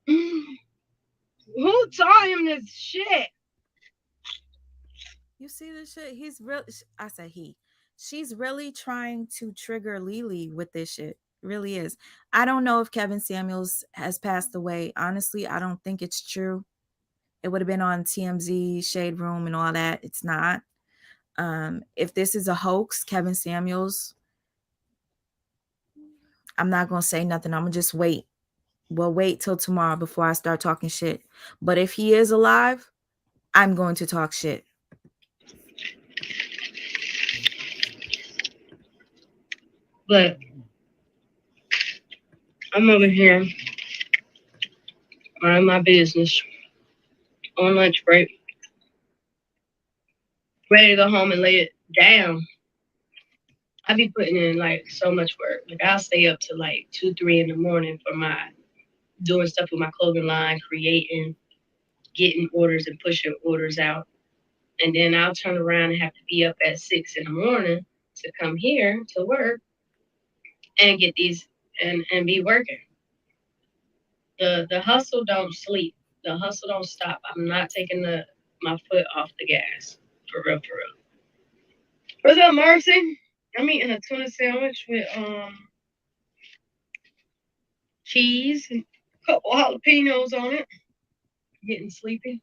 Who taught him this shit? You see this shit? He's real. I said he. She's really trying to trigger Lily with this shit. Really is. I don't know if Kevin Samuels has passed away. Honestly, I don't think it's true. It would have been on TMZ, Shade Room, and all that. It's not. If this is a hoax, Kevin Samuels, I'm not gonna say nothing. I'm gonna just wait. We'll wait till tomorrow before I start talking shit. But if he is alive, I'm going to talk shit. But I'm over here mind my business on lunch break, ready to go home and lay it down. I be putting in like so much work. Like I'll stay up to like 2, 3 in the morning for my doing stuff with my clothing line, creating, getting orders and pushing orders out. And then I'll turn around and have to be up at 6 in the morning to come here to work and get these and be working. The hustle don't sleep. The hustle don't stop. I'm not taking my foot off the gas. For real, for real. What's up, Mercy? I'm eating a tuna sandwich with cheese and a couple jalapenos on it. Getting sleepy.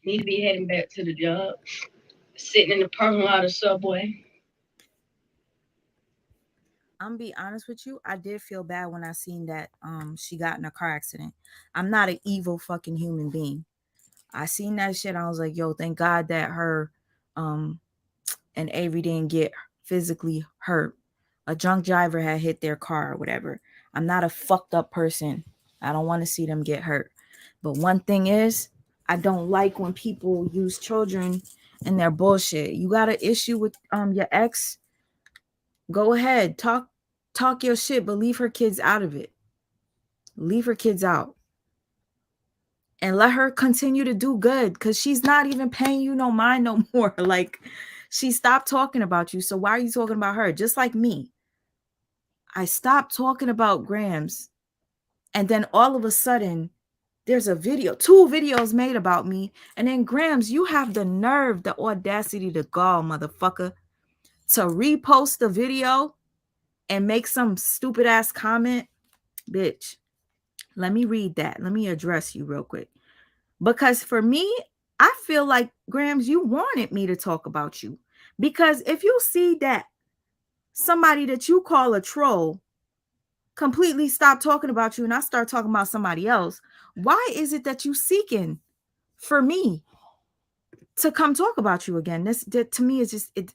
Need to be heading back to the job. Sitting in the parking lot of Subway. I'm gonna be honest with you. I did feel bad when I seen that she got in a car accident. I'm not an evil fucking human being. I seen that shit. I was like, yo, thank God that her um and Avery didn't get physically hurt. A drunk driver had hit their car or whatever. I'm not a fucked up person. I don't want to see them get hurt. But one thing is, I don't like when people use children in their bullshit. You got an issue with your ex, go ahead, talk your shit, but leave her kids out of it. Leave her kids out. And let her continue to do good because she's not even paying you no mind no more. Like, she stopped talking about you. So why are you talking about her? Just like me. I stopped talking about Gramz. And then all of a sudden, there's a video, 2 videos made about me. And then Gramz, you have the nerve, the audacity, the gall, motherfucker, to repost the video and make some stupid ass comment. Bitch, let me read that. Let me address you real quick. Because for me, I feel like, Gramz, you wanted me to talk about you. Because if you see that somebody that you call a troll completely stop talking about you and I start talking about somebody else, why is it that you seeking for me to come talk about you again? This to me is just it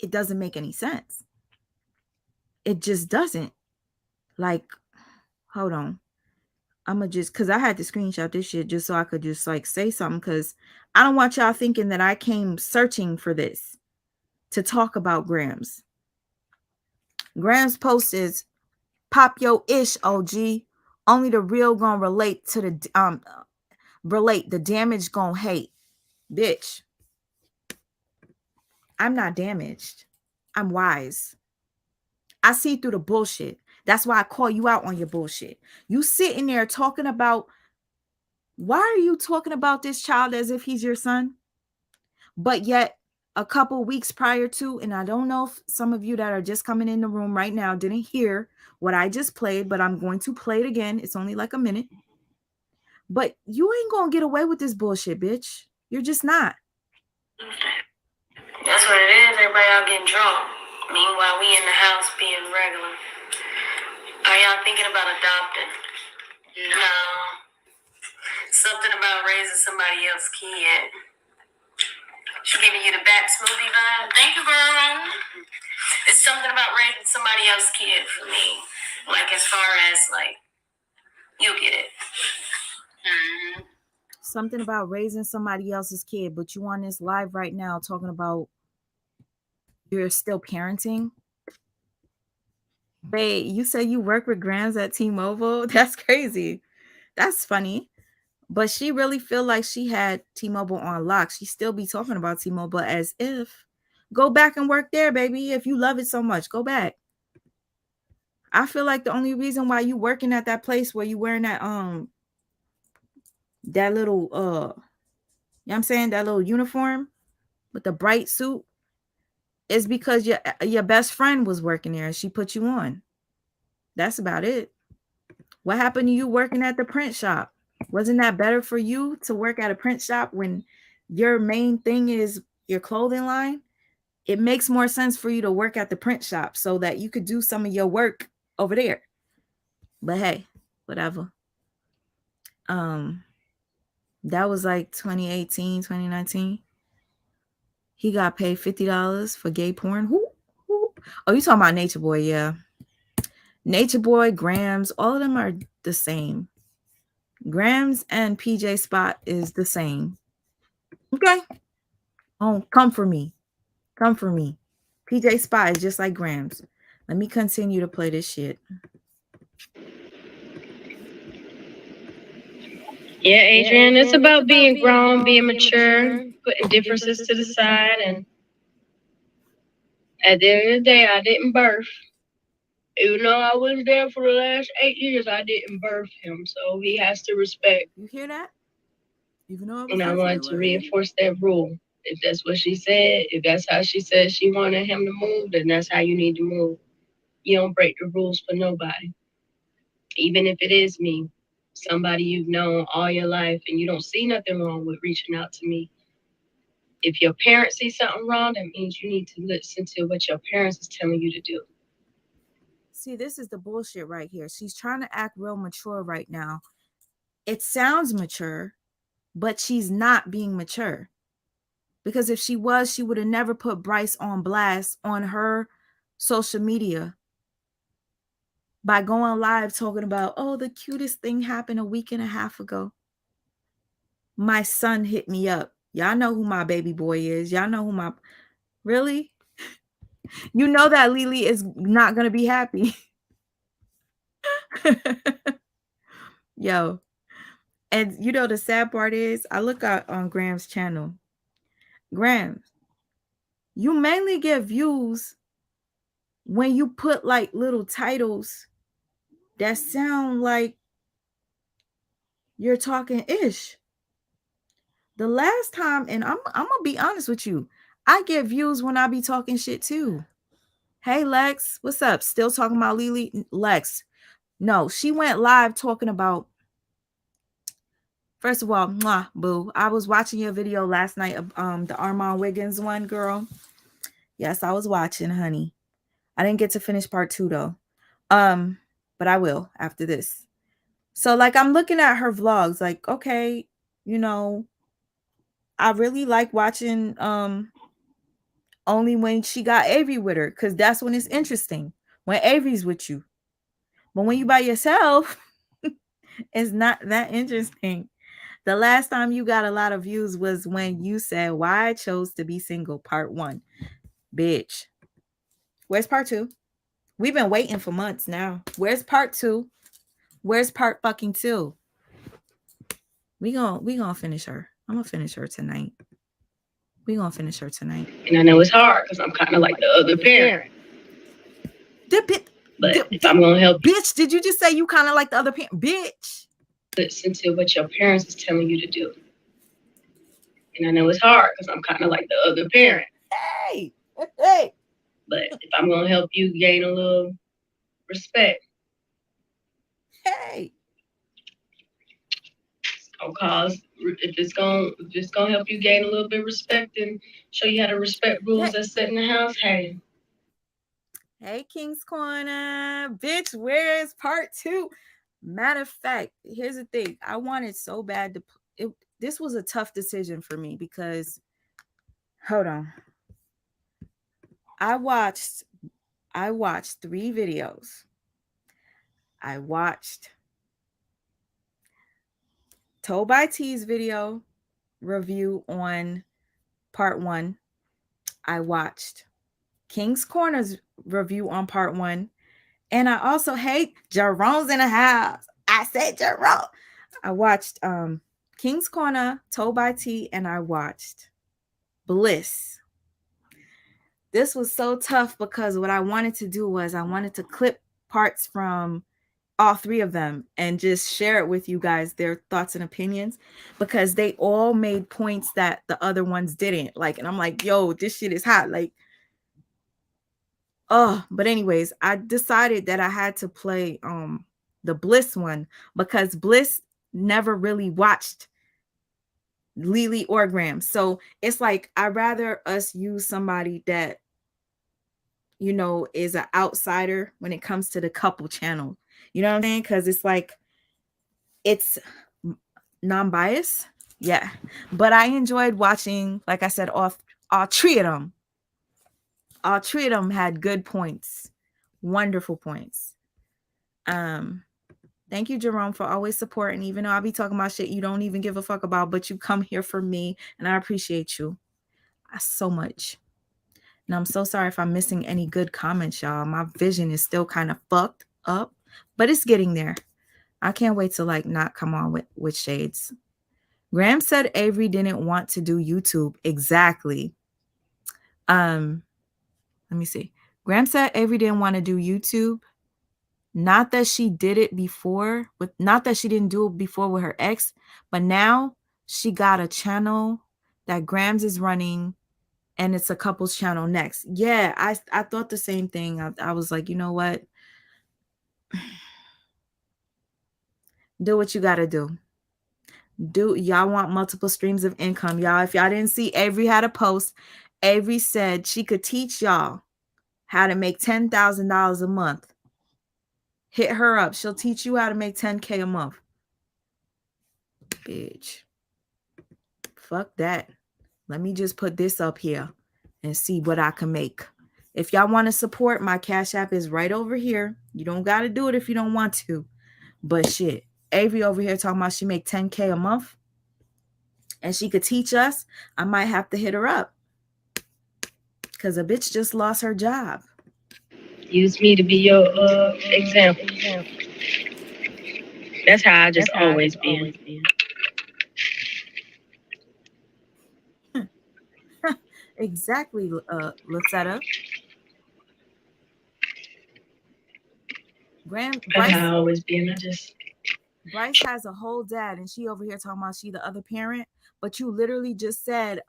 doesn't make any sense. It just doesn't. Like, hold on. I'ma just because I had to screenshot this shit just so I could just like say something because I don't want y'all thinking that I came searching for this to talk about Gramz. Gramz post is pop yo ish OG. Only the real gonna relate to the relate the damage gonna hate. Bitch, I'm not damaged. I'm wise. I see through the bullshit. That's why I call you out on your bullshit. You sitting there talking about, why are you talking about this child as if he's your son? But yet, a couple weeks prior to, and I don't know if some of you that are just coming in the room right now didn't hear what I just played, but I'm going to play it again. It's only like a minute. But you ain't gonna get away with this bullshit, bitch. You're just not. That's what it is. Everybody out getting drunk. Meanwhile, we in the house being regular. Are y'all thinking about adopting? No. Something about raising somebody else's kid. She giving you the back smoothie vibe? Thank you, girl. It's something about raising somebody else's kid for me. Like, as far as, like, you get it. Mm-hmm. Something about raising somebody else's kid, but you on this live right now talking about you're still parenting. Wait, you say you work with Gramz at T-Mobile? That's crazy. That's funny. But she really feel like she had T-Mobile on lock. She still be talking about T-Mobile as if. Go back and work there, baby. If you love it so much, go back. I feel like the only reason why you working at that place where you wearing that little you know what I'm saying, that little uniform with the bright suit is because your best friend was working there and she put you on. That's about it. What happened to you working at the print shop? Wasn't that better for you to work at a print shop when your main thing is your clothing line? It makes more sense for you to work at the print shop so that you could do some of your work over there. But hey, whatever. That was like 2018, 2019. He got paid $50 for gay porn. Who? Oh, you talking about Nature Boy? Yeah. Nature Boy, Gramz, all of them are the same. Gramz and PJ Spot is the same. Okay. Oh, come for me. Come for me. PJ Spot is just like Gramz. Let me continue to play this shit. Yeah, Adrian, it's about being grown, being mature, putting differences to the side. And at the end of the day, I didn't birth. Even though I was there for the last 8 years, I didn't birth him. So he has to respect. You hear that? Even though and I wanted to reinforce that rule. If that's what she said, if that's how she said she wanted him to move, then that's how you need to move. You don't break the rules for nobody. Even if it is me, somebody you've known all your life, and you don't see nothing wrong with reaching out to me. If your parents see something wrong, that means you need to listen to what your parents is telling you to do. See, this is the bullshit right here. She's trying to act real mature right now. It sounds mature, but she's not being mature. Because if she was, she would have never put Bryce on blast on her social media by going live talking about, oh, the cutest thing happened a week and a half ago. My son hit me up. Y'all know who my baby boy is. Y'all know who my... Really? You know that Lily is not going to be happy. Yo. And you know the sad part is, I look out on Gram's channel. Gramz, you mainly get views when you put like little titles that sound like you're talking ish. The last time, and I'm gonna be honest with you, I get views when I be talking shit too. Hey Lex, what's up? Still talking about Lily? Lex, no, she went live talking about, first of all, mwah, boo. I was watching your video last night of the Armand Wiggins one, girl. Yes, I was watching, honey. I didn't get to finish part 2 though. But I will after this. So like I'm looking at her vlogs, like, okay, you know, I really like watching only when she got Avery with her, because that's when it's interesting. When Avery's with you. But when you by yourself, it's not that interesting. The last time you got a lot of views was when you said why I chose to be single, part 1. Bitch. Where's part 2? We've been waiting for months now. Where's part 2? Where's part fucking 2? We gonna finish her. I'm gonna finish her tonight. We gonna finish her tonight. And I know it's hard because I'm kind of like the other parent. But if I'm gonna help you, bitch, did you just say you kind of like the other parent? Bitch. Listen to what your parents is telling you to do. And I know it's hard because I'm kind of like the other parent. Hey. But if I'm gonna help you gain a little respect, hey. If it's gonna help you gain a little bit of respect and show you how to respect rules that's set in the house, hey. Hey, King's Corner. Bitch, where is part 2? Matter of fact, here's the thing. I wanted so bad to... This was a tough decision for me because... Hold on. I watched 3 videos. I watched Told by T's video review on part 1. I watched King's Corner's review on part 1. And I also hate Jerome's in the house. I said Jerome. I watched King's Corner, Told by T, and I watched Bliss. This was so tough because what I wanted to do was I wanted to clip parts from all 3 of them and just share it with you guys, their thoughts and opinions, because they all made points that the other ones didn't. Like, and I'm like, yo, this shit is hot. Like, but anyways, I decided that I had to play the Bliss one because Bliss never really watched Lily or Gramz. So it's like I'd rather us use somebody that, you know, is an outsider when it comes to the couple channel. You know what I'm saying? Because it's like it's non-biased. Yeah. But I enjoyed watching, like I said, all 3 of them. All 3 of them had good points. Wonderful points. Thank you, Jerome, for always supporting, even though I be talking about shit you don't even give a fuck about, but you come here for me, and I appreciate you so much. And I'm so sorry if I'm missing any good comments, y'all. My vision is still kind of fucked up, but it's getting there. I can't wait to like not come on with shades. Graham said Avery didn't want to do YouTube. Exactly. Let me see. Graham said Avery didn't want to do YouTube. Not that she did it before, not that she didn't do it before with her ex, but now she got a channel that Gramz is running, and it's a couples channel next. Yeah, I thought the same thing. I was like, you know what? Do what you got to do. Y'all want multiple streams of income, y'all. If y'all didn't see, Avery had a post. Avery said she could teach y'all how to make $10,000 a month. Hit her up. She'll teach you how to make $10K a month. Bitch. Fuck that. Let me just put this up here and see what I can make. If y'all want to support, my Cash App is right over here. You don't got to do it if you don't want to. But shit, Avery over here talking about she make $10K a month and she could teach us. I might have to hit her up because a bitch just lost her job. Use me to be your example. That's how I just always been. Exactly, Lucetta. That's how I always been. Bryce has a whole dad, and she over here talking about she the other parent. But you literally just said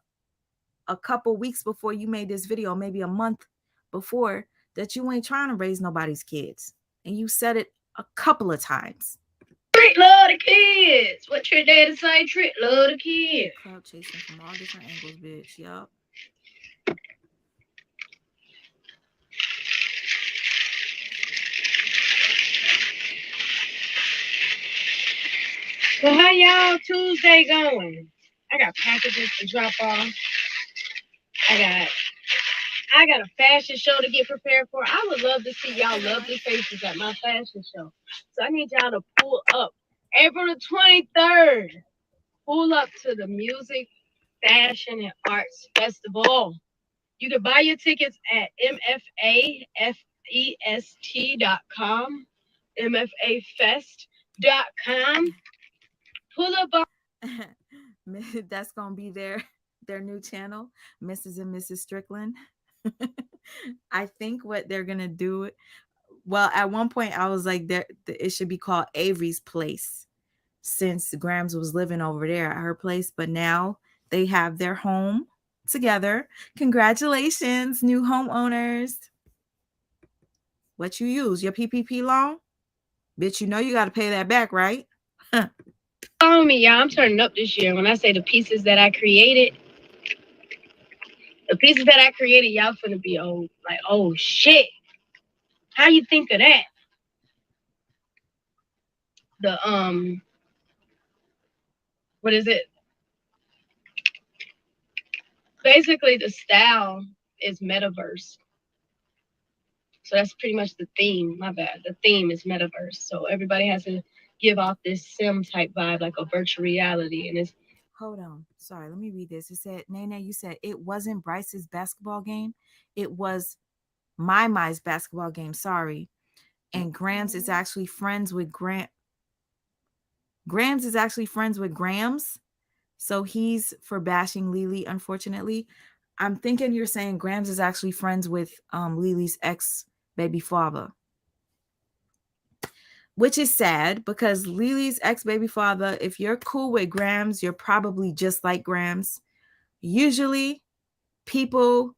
a couple weeks before you made this video, maybe a month before, that you ain't trying to raise nobody's kids, and you said it a couple of times. Trick love the kids. What Trick daddy say? Trick love the kids. Cloud chasing from all different angles, bitch. Yup. So how y'all Tuesday going? I got packages to drop off. I got a fashion show to get prepared for. I would love to see y'all lovely faces at my fashion show. So I need y'all to pull up. April the 23rd. Pull up to the Music, Fashion, and Arts Festival. You can buy your tickets at mfafest.com. mfafest.com. Pull up. That's gonna be there. their new channel, Mrs. and Mrs. Strickland. I think what they're gonna do. Well, at one point I was like, it should be called Avery's Place, since Gramz was living over there at her place. But now they have their home together. Congratulations, new homeowners. What you use? Your PPP loan? Bitch, you know you got to pay that back, right? Follow me, y'all. I'm turning up this year. When I say the pieces that I created, y'all finna be like, oh shit. How you think of that? The what is it? Basically, the style is metaverse. So that's pretty much the theme. My bad. The theme is metaverse. So everybody has to give off this sim type vibe, like a virtual reality, and it's. Hold on. Sorry, let me read this. It said, Nene, you said it wasn't Bryce's basketball game. It was Mai's basketball game. Sorry. And Gramz is actually friends with Gramz is actually friends with Gramz. So he's for bashing Lily, unfortunately. I'm thinking you're saying Gramz is actually friends with Lily's ex baby father. Which is sad because Lily's ex baby father, if you're cool with Gramz, you're probably just like Gramz. Usually, people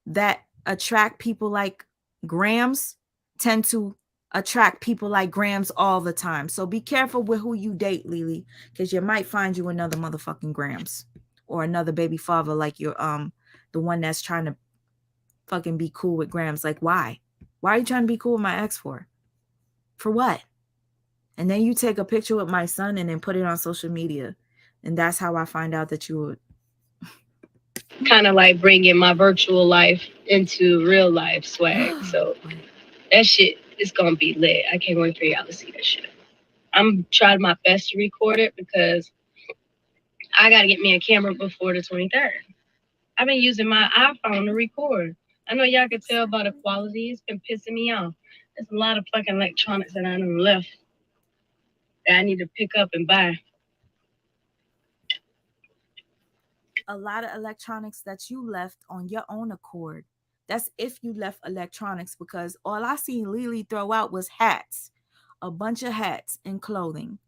that attract people like Gramz tend to attract people like Gramz all the time. So be careful with who you date, Lily, because you might find you another motherfucking Gramz or another baby father like your the one that's trying to fucking be cool with Gramz. Like, why? Why are you trying to be cool with my ex for? For what? And then you take a picture with my son and then put it on social media. And that's how I find out that you would kind of like bringing my virtual life into real life swag. So that shit is gonna be lit. I can't wait for y'all to see that shit. I'm trying my best to record it because I gotta get me a camera before the 23rd. I've been using my iPhone to record. I know y'all can tell by the quality. It's been pissing me off. There's a lot of fucking electronics that I done left that I need to pick up and buy. A lot of electronics that you left on your own accord. That's if you left electronics, because all I seen Lily throw out was hats, a bunch of hats and clothing.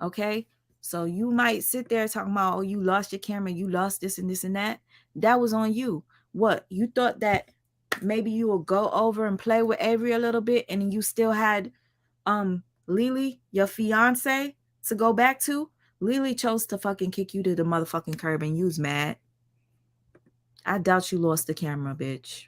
Okay? So you might sit there talking about, oh, you lost your camera, you lost this and this and that. That was on you. What? You thought that maybe you will go over and play with Avery a little bit and you still had Lily, your fiance, to go back to? Lily chose to fucking kick you to the motherfucking curb and you was mad. I doubt you lost the camera, bitch.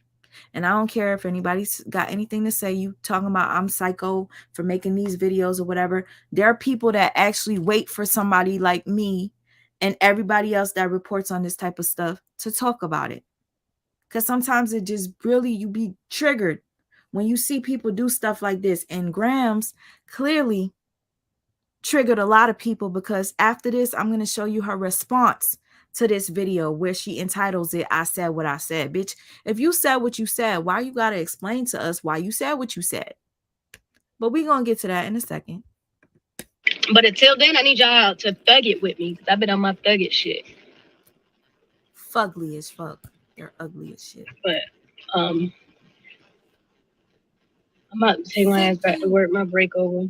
And I don't care if anybody's got anything to say. You talking about I'm psycho for making these videos or whatever. There are people that actually wait for somebody like me and everybody else that reports on this type of stuff to talk about it. Because sometimes it just really, you be triggered when you see people do stuff like this. And Gramz clearly triggered a lot of people, because after this, I'm going to show you her response to this video where she entitles it, I said what I said. Bitch, if you said what you said, why you got to explain to us why you said what you said? But we're going to get to that in a second. But until then, I need y'all to thug it with me, because I've been on my thug it shit. Fugly as fuck. They're ugly as shit. But I'm about to take my ass back to work. My break over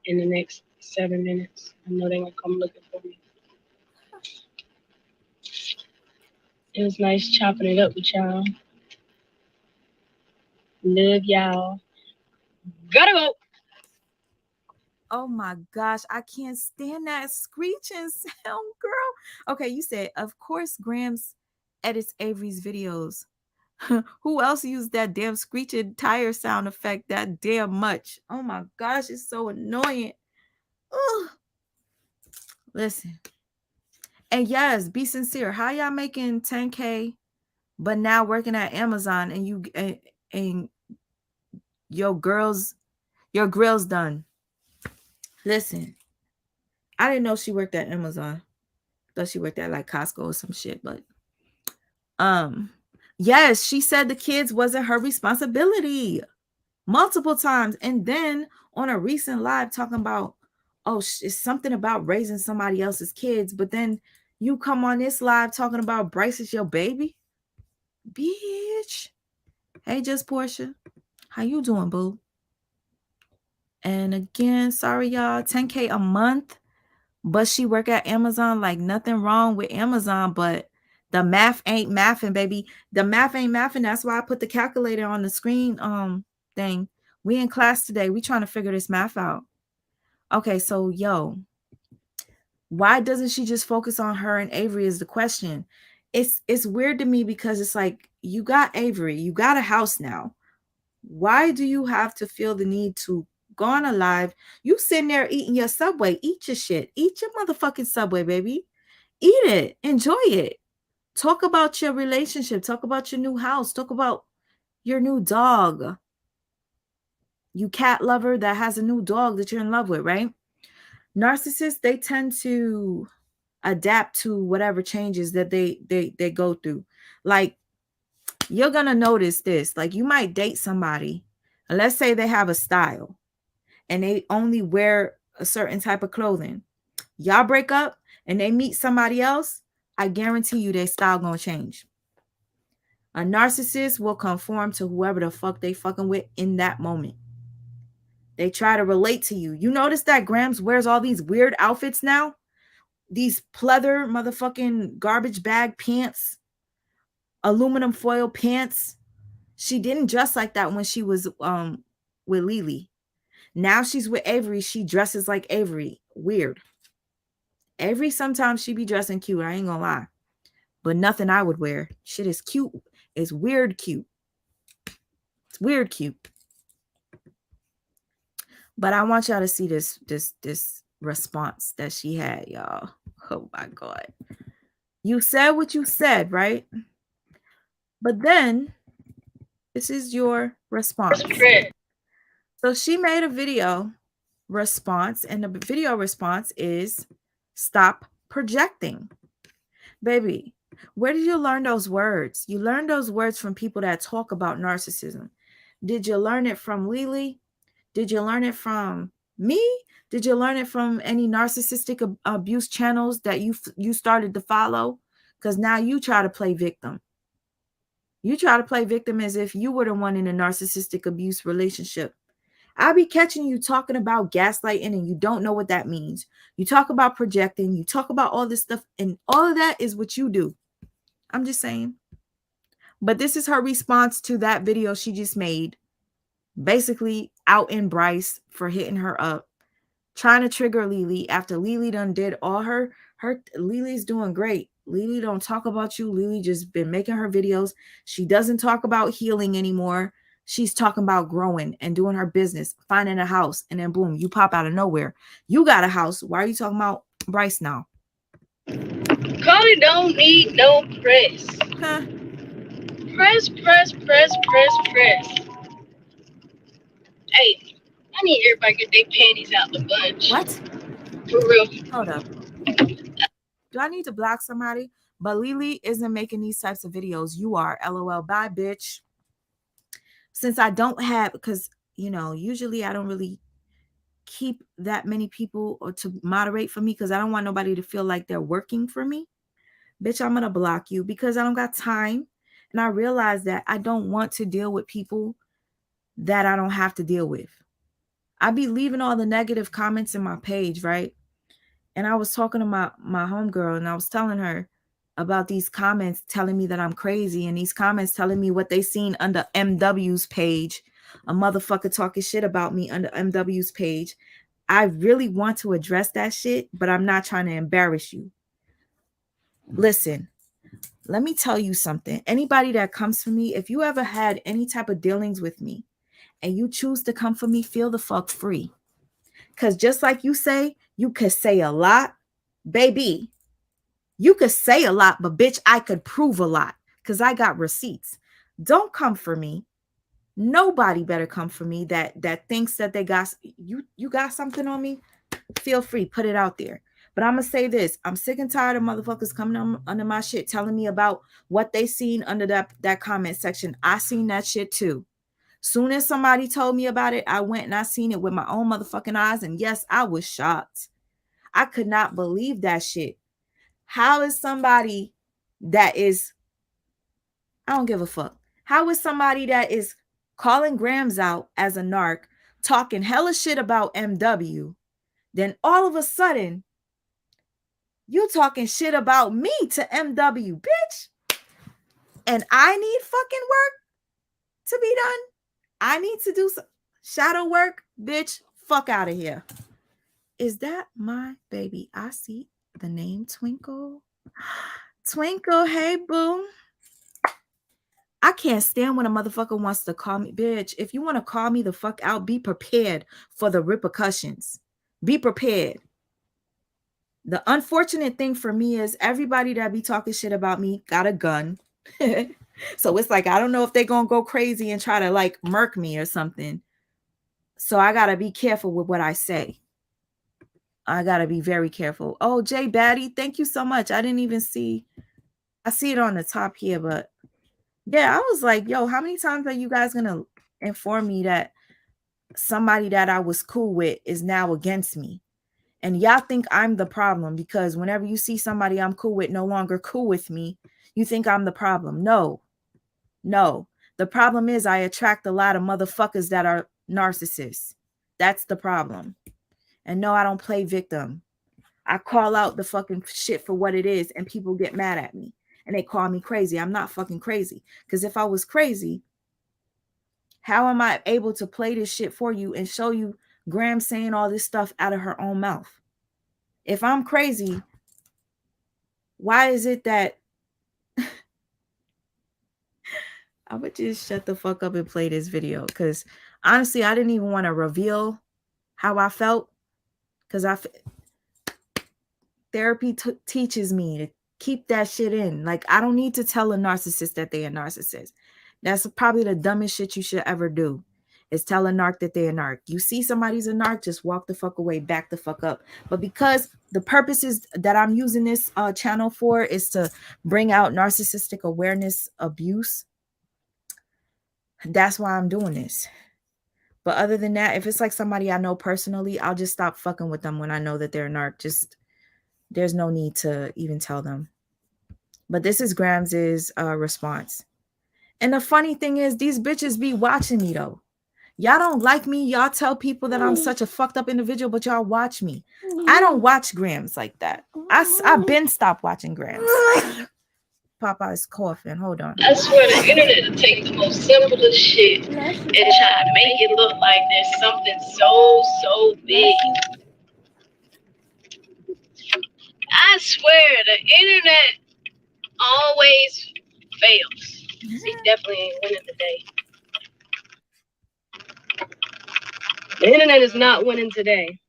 in the next 7 minutes. I know they're going to come looking for me. It was nice chopping it up with y'all. Love y'all. Gotta go. Oh my gosh, I can't stand that screeching sound, girl. Okay, you said, of course, Gramz edits Avery's videos. Who else used that damn screeching tire sound effect that damn much? Oh my gosh, it's so annoying. Ugh. Listen. And yes, be sincere. How y'all making 10K, but now working at Amazon and you and your grill's done? Listen, I didn't know she worked at Amazon. Thought she worked at like Costco or some shit, but yes, she said the kids wasn't her responsibility multiple times. And then on a recent live talking about, oh, it's something about raising somebody else's kids. But then You come on this live talking about Bryce is your baby? Bitch. Hey, just Portia. How you doing, boo? And again, sorry, y'all. 10K a month. But she work at Amazon. Like, nothing wrong with Amazon, but the math ain't mathing, baby. The math ain't mathing. That's why I put the calculator on the screen thing. We in class today. We trying to figure this math out. Okay, so yo, why doesn't she just focus on her and Avery is the question. It's weird to me because it's like, you got Avery, you got a house now. Why do you have to feel the need to go on a live? You sitting there eating your Subway. Eat your shit. Eat your motherfucking Subway, baby. Eat it. Enjoy it. Talk about your relationship. Talk about your new house. Talk about your new dog. You cat lover that has a new dog that you're in love with, right? Narcissists, they tend to adapt to whatever changes that they go through. Like, you're gonna notice this. Like, you might date somebody, and let's say they have a style and they only wear a certain type of clothing. Y'all break up and they meet somebody else, I guarantee you their style gonna change. A narcissist will conform to whoever the fuck they fucking with in that moment. They try to relate to you. You notice that Gramz wears all these weird outfits now? These pleather motherfucking garbage bag pants, aluminum foil pants. She didn't dress like that when she was with Lily. Now she's with Avery. She dresses like Avery. Weird. Avery, sometimes she be dressing cute. I ain't gonna lie. But nothing I would wear. Shit is cute. It's weird cute. It's weird cute. But I want y'all to see this response that she had, y'all. Oh my God. You said what you said, right? But then this is your response. So she made a video response, and the video response is stop projecting. Baby, where did you learn those words? You learned those words from people that talk about narcissism. Did you learn it from Lily? Did you learn it from me? Did you learn it from any narcissistic abuse channels that you started to follow? Because now you try to play victim. You try to play victim as if you were the one in a narcissistic abuse relationship. I'll be catching you talking about gaslighting and you don't know what that means. You talk about projecting, you talk about all this stuff, and all of that is what you do. I'm just saying. But this is her response to that video she just made. Basically out in Bryce for hitting her up, trying to trigger Lily after Lily done did all her Lily's doing great. Lily don't talk about you. Lily just been making her videos. She doesn't talk about healing anymore. She's talking about growing and doing her business, finding a house, and then boom, you pop out of nowhere. You got a house. Why are you talking about Bryce now? Carly don't need no press. Huh? Press. Hey, I need everybody to get their panties out the bunch. What? For real. Hold up. Do I need to block somebody? But Lily isn't making these types of videos. You are. LOL. Bye, bitch. Since I don't have, because, you know, usually I don't really keep that many people or to moderate for me because I don't want nobody to feel like they're working for me. Bitch, I'm going to block you because I don't got time. And I realize that I don't want to deal with people that I don't have to deal with. I be leaving all the negative comments in my page, right? And I was talking to my homegirl and I was telling her about these comments telling me that I'm crazy and these comments telling me what they seen under MW's page. A motherfucker talking shit about me under MW's page. I really want to address that shit, but I'm not trying to embarrass you. Listen, let me tell you something. Anybody that comes for me, if you ever had any type of dealings with me and you choose to come for me, feel the fuck free. Because just like you say, you could say a lot. Baby, you could say a lot, but bitch, I could prove a lot because I got receipts. Don't come for me. Nobody better come for me that thinks that they got you got something on me. Feel free, put it out there. But I'm gonna say this: I'm sick and tired of motherfuckers coming under my shit, telling me about what they seen under that comment section. I seen that shit too. Soon as somebody told me about it, I went and I seen it with my own motherfucking eyes. And yes, I was shocked. I could not believe that shit. How is somebody that is, I don't give a fuck. How is somebody that is calling Gramz out as a narc, talking hella shit about MW, then all of a sudden, you talking shit about me to MW, bitch? And I need fucking work to be done? I need to do some shadow work? Bitch, fuck out of here. Is that my baby? I see the name Twinkle. Twinkle, hey boo. I can't stand when a motherfucker wants to call me. Bitch, if you want to call me the fuck out, be prepared for the repercussions. Be prepared. The unfortunate thing for me is everybody that be talking shit about me got a gun. So it's like, I don't know if they're going to go crazy and try to like murk me or something. So I got to be careful with what I say. I got to be very careful. Oh, Jay Batty, thank you so much. I didn't even see. I see it on the top here, but yeah, I was like, yo, how many times are you guys going to inform me that somebody that I was cool with is now against me? And y'all think I'm the problem because whenever you see somebody I'm cool with no longer cool with me, you think I'm the problem. No. The problem is I attract a lot of motherfuckers that are narcissists. That's the problem. And no, I don't play victim. I call out the fucking shit for what it is and people get mad at me and they call me crazy. I'm not fucking crazy. Because if I was crazy, how am I able to play this shit for you and show you Gramz saying all this stuff out of her own mouth? If I'm crazy, why is it that I would just shut the fuck up and play this video? Because honestly, I didn't even want to reveal how I felt because therapy teaches me to keep that shit in. Like, I don't need to tell a narcissist that they're a narcissist. That's probably the dumbest shit you should ever do, is tell a narc that they're a narc. You see somebody's a narc, just walk the fuck away, back the fuck up. But because the purposes that I'm using this channel for is to bring out narcissistic awareness abuse, that's why I'm doing this. But other than that, if it's like somebody I know personally, I'll just stop fucking with them when I know that they're a narc. Just, there's no need to even tell them. But this is Gramz's response. And the funny thing is, these bitches be watching me though. Y'all don't like me. Y'all tell people that I'm such a fucked up individual, but y'all watch me. I don't watch Gramz like that. I've been stopped watching Gramz. Popeye's coughing. Hold on. I swear the internet will take the most simplest shit and try to make it look like there's something so big. I swear the internet always fails. It definitely ain't winning today. The internet is not winning today.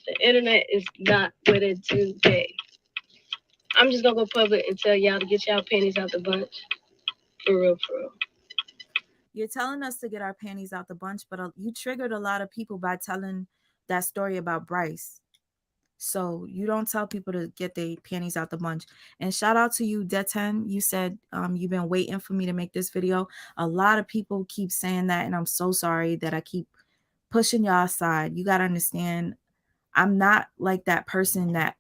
The internet is not winning today. I'm just gonna go public and tell y'all to get y'all panties out the bunch. For real, for real. You're telling us to get our panties out the bunch, but you triggered a lot of people by telling that story about Bryce. So you don't tell people to get their panties out the bunch. And shout out to you, Deten. You said you've been waiting for me to make this video. A lot of people keep saying that, and I'm so sorry that I keep pushing y'all aside. You got to understand, I'm not like that person that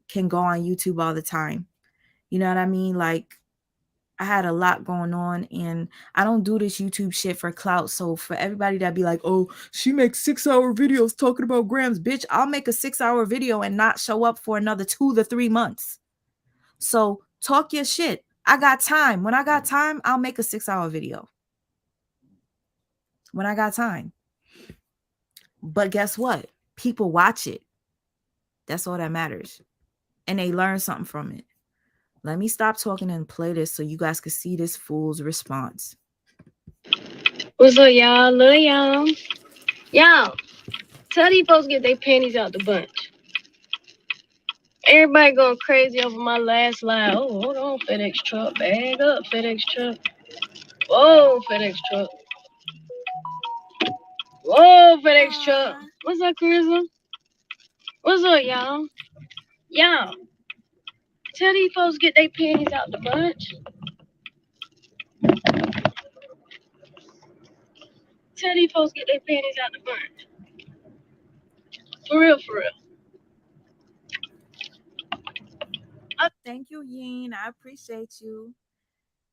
can go on YouTube all the time. You know what I mean? Like, I had a lot going on and I don't do this YouTube shit for clout. So for everybody that be like, oh, she makes 6-hour videos talking about Gramz, bitch, I'll make a 6-hour video and not show up for another 2 to 3 months. So talk your shit. I got time. When I got time, I'll make a 6-hour video. When I got time. But guess what? People watch it. That's all that matters. And they learn something from it. Let me stop talking and play this so you guys can see this fool's response. What's up, y'all? Love y'all. Y'all, tell these folks get their panties out the bunch. Everybody going crazy over my last line. Oh, hold on, FedEx truck. Bag up, FedEx truck. Whoa, FedEx truck. Whoa, FedEx truck. What's up, Carissa? What's up, y'all? Y'all, tell these folks get their panties out the bunch. Tell these folks get their panties out the bunch. For real, for real. Thank you, Yungn. I appreciate you.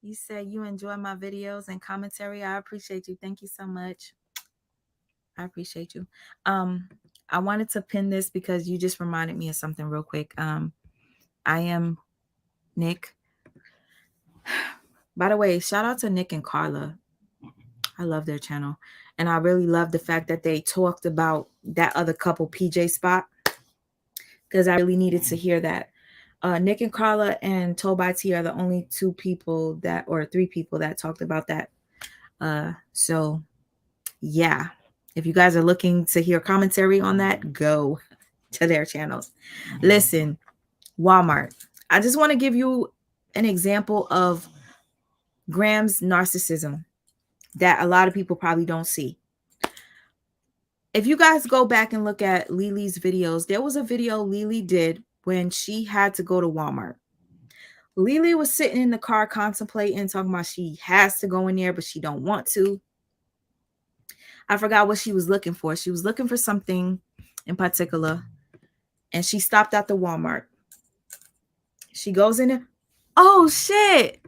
You said you enjoy my videos and commentary. I appreciate you. Thank you so much. I appreciate you. I wanted to pin this because you just reminded me of something real quick. I am Nick. By the way, shout out to Nick and Carla. I love their channel. And I really love the fact that they talked about that other couple, PJ Spot, because I really needed to hear that. Nick and Carla and Toby T are the only two people that, or three people that talked about that. So yeah, if you guys are looking to hear commentary on that, go to their channels. Listen, Walmart. I just want to give you an example of Gramz narcissism that a lot of people probably don't see. If you guys go back and look at Lily's videos, there was a video Lily did when she had to go to Walmart. Lily was sitting in the car contemplating, talking about she has to go in there, but she don't want to. I forgot what she was looking for. She was looking for something in particular, and she stopped at the Walmart. She goes in there. Oh, shit.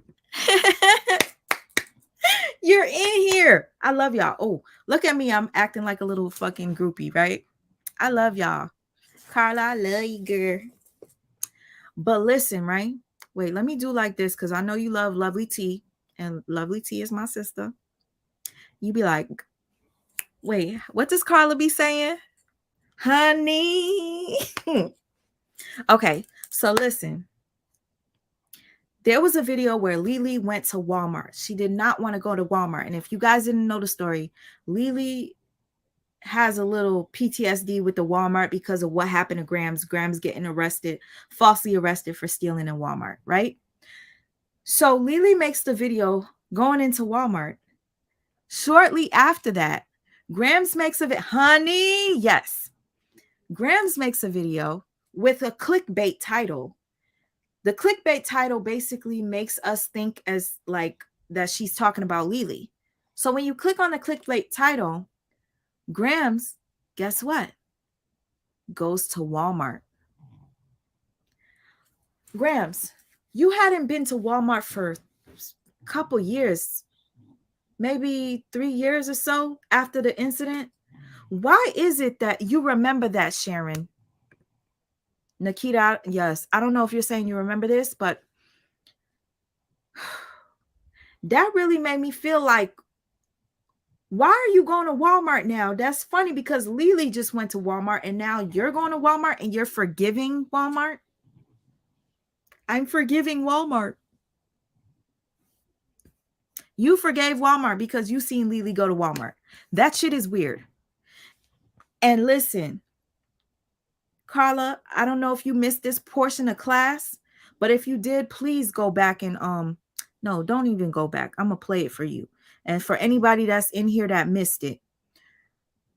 You're in here. I love y'all. Oh, look at me. I'm acting like a little fucking groupie, right? I love y'all. Carla, I love you, girl. But listen, right? Wait, let me do like this because I know you love Lovely T, and Lovely T is my sister. You be like, wait, what does Carla be saying? Honey. Okay, so listen. There was a video where Lily went to Walmart. She did not want to go to Walmart. And if you guys didn't know the story, Lily has a little PTSD with the Walmart because of what happened to Gramz. Gramz getting arrested, falsely arrested for stealing in Walmart, right? So Lily makes the video going into Walmart. Shortly after that, Gramz makes a video. Honey, yes. Gramz makes a video with a clickbait title. The clickbait title basically makes us think as like that she's talking about Lily. So when you click on the clickbait title, Gramz, guess what? Goes to Walmart. Gramz, you hadn't been to Walmart for a couple years, maybe 3 years or so after the incident. Why is it that you remember that, Sharon? Nikita, yes. I don't know if you're saying you remember this, but that really made me feel like, why are you going to Walmart now? That's funny because Lily just went to Walmart and now you're going to Walmart and you're forgiving Walmart. I'm forgiving Walmart. You forgave Walmart because you seen Lily go to Walmart. That shit is weird. And listen, Carla, I don't know if you missed this portion of class, but if you did, please go back and no, don't even go back. I'm gonna play it for you. And for anybody that's in here that missed it,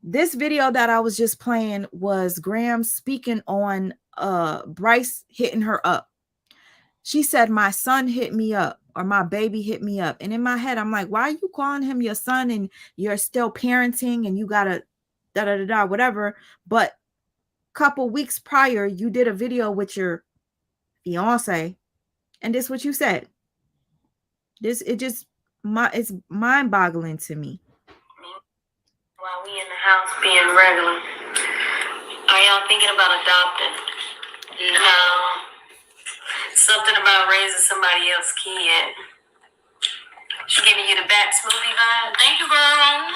this video that I was just playing was Gramz speaking on Bryce hitting her up. She said, my son hit me up, or my baby hit me up. And in my head, I'm like, why are you calling him your son and you're still parenting and you gotta da-da-da-da, whatever. But couple weeks prior, you did a video with your fiance, and this is what you said. It's mind-boggling to me. While we in the house being regular, are y'all thinking about adopting? No. Something about raising somebody else's kid. She giving you the back smoothie vibe? Thank you, girl.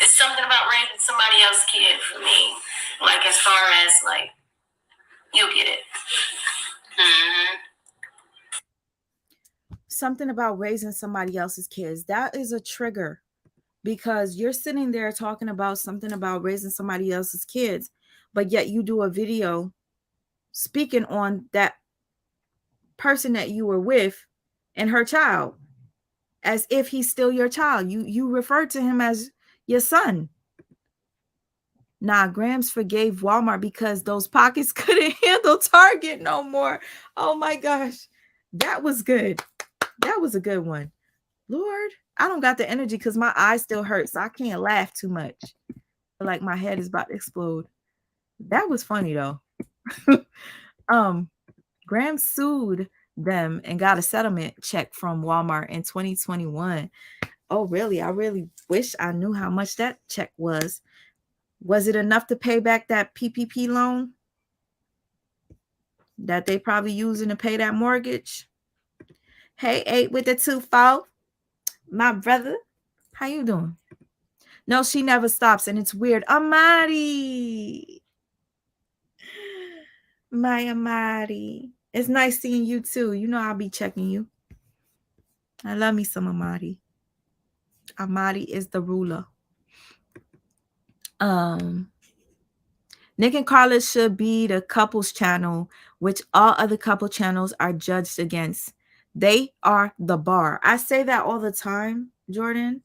It's something about raising somebody else's kid for me. Like, as far as, like, you'll get it. Mm-hmm. Something about raising somebody else's kids. That is a trigger because you're sitting there talking about something about raising somebody else's kids, but yet you do a video speaking on that person that you were with and her child as if he's still your child. You refer to him as your son. Nah, Gramz forgave Walmart because those pockets couldn't handle Target no more. Oh my gosh. That was good. That was a good one. Lord, I don't got the energy because my eyes still hurt, so I can't laugh too much. Like my head is about to explode. That was funny though. Gramz sued them and got a settlement check from Walmart in 2021. Oh, really? I really wish I knew how much that check was. Was it enough to pay back that PPP loan that they probably using to pay that mortgage? Hey, 8 with the 2-4, my brother. How you doing? No, she never stops, and it's weird. Amari. My Amari. It's nice seeing you too. You know I'll be checking you. I love me some Amari. Amari is the ruler. Nick and Carla should be the couples channel, which all other couple channels are judged against. They are the bar. I say that all the time, Jordan.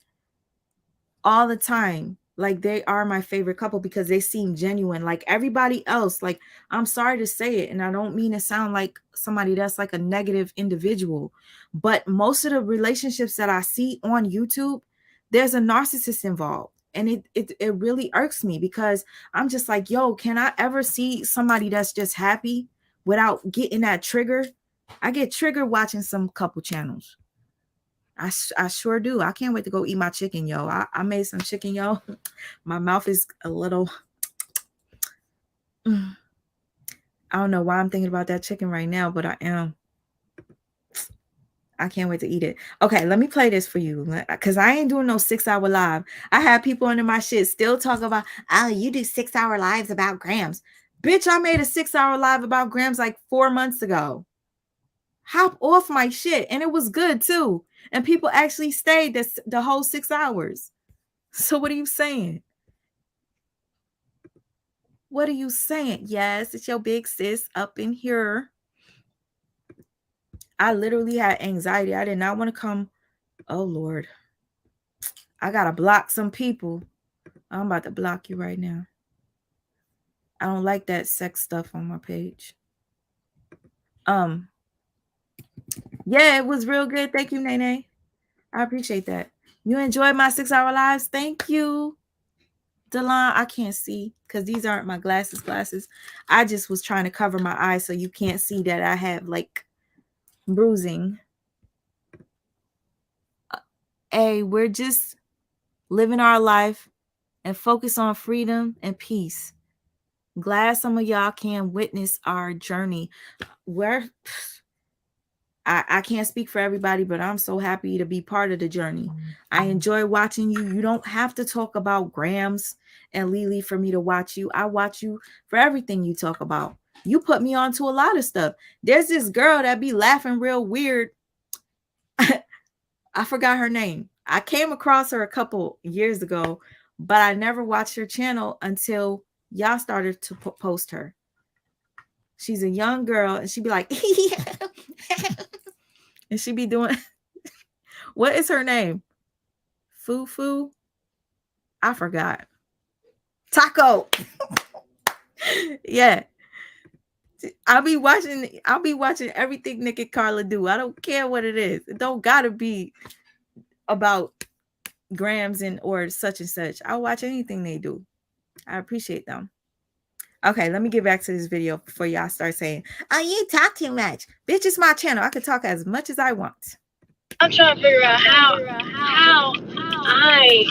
All the time. Like, they are my favorite couple because they seem genuine. Like everybody else, like, I'm sorry to say it, and I don't mean to sound like somebody that's like a negative individual, but most of the relationships that I see on YouTube, there's a narcissist involved. And it really irks me because I'm just like, yo, can I ever see somebody that's just happy without getting that trigger? I get triggered watching some couple channels. I sure do. I can't wait to go eat my chicken, yo. I made some chicken, yo. My mouth is a little... I don't know why I'm thinking about that chicken right now, but I am. I can't wait to eat it. Okay, let me play this for you because I ain't doing no 6-hour live. I have people under my shit still talk about, oh, you do 6-hour lives about Gramz. Bitch, I made a 6-hour live about Gramz like 4 months ago. Hop off my shit. And it was good too. And people actually stayed the whole 6 hours. So what are you saying? What are you saying? Yes, it's your big sis up in here. I literally had anxiety. I did not want to come. Oh, Lord. I got to block some people. I'm about to block you right now. I don't like that sex stuff on my page. Yeah, it was real good. Thank you, Nene. I appreciate that. You enjoyed my 6-hour lives? Thank you. Delon, I can't see because these aren't my glasses. I just was trying to cover my eyes so you can't see that I have like bruising. Hey, we're just living our life and focus on freedom and peace. Glad some of y'all can witness our journey. I can't speak for everybody, but I'm so happy to be part of the journey. I enjoy watching you. You don't have to talk about Gramz and Lily for me to watch you. I watch you for everything you talk about. You put me on to a lot of stuff. There's this girl that be laughing real weird. I forgot her name. I came across her a couple years ago, but I never watched her channel until y'all started to post her. She's a young girl, and she be like, and she be doing, what is her name? Fufu? I forgot. Taco. Yeah. I'll be watching everything Nick and Carla do. I don't care what it is. It don't gotta be about Gramz and or such and such. I'll watch anything they do. I appreciate them. Okay, let me get back to this video before y'all start saying, oh, you talk too much. Bitch, it's my channel. I can talk as much as I want. I'm trying to figure out how I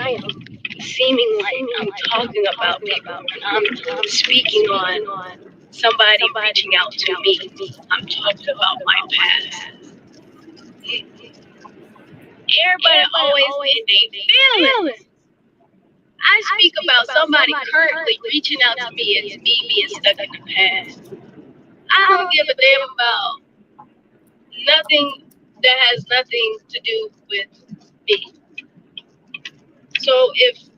am seeming like I'm talking about people. I'm speaking on somebody reaching out to me. I'm talking about my past. Everybody always in their feelings. I speak about somebody currently reaching out to me as me being stuck in the past. I don't give a damn about nothing that has nothing to do with me. So if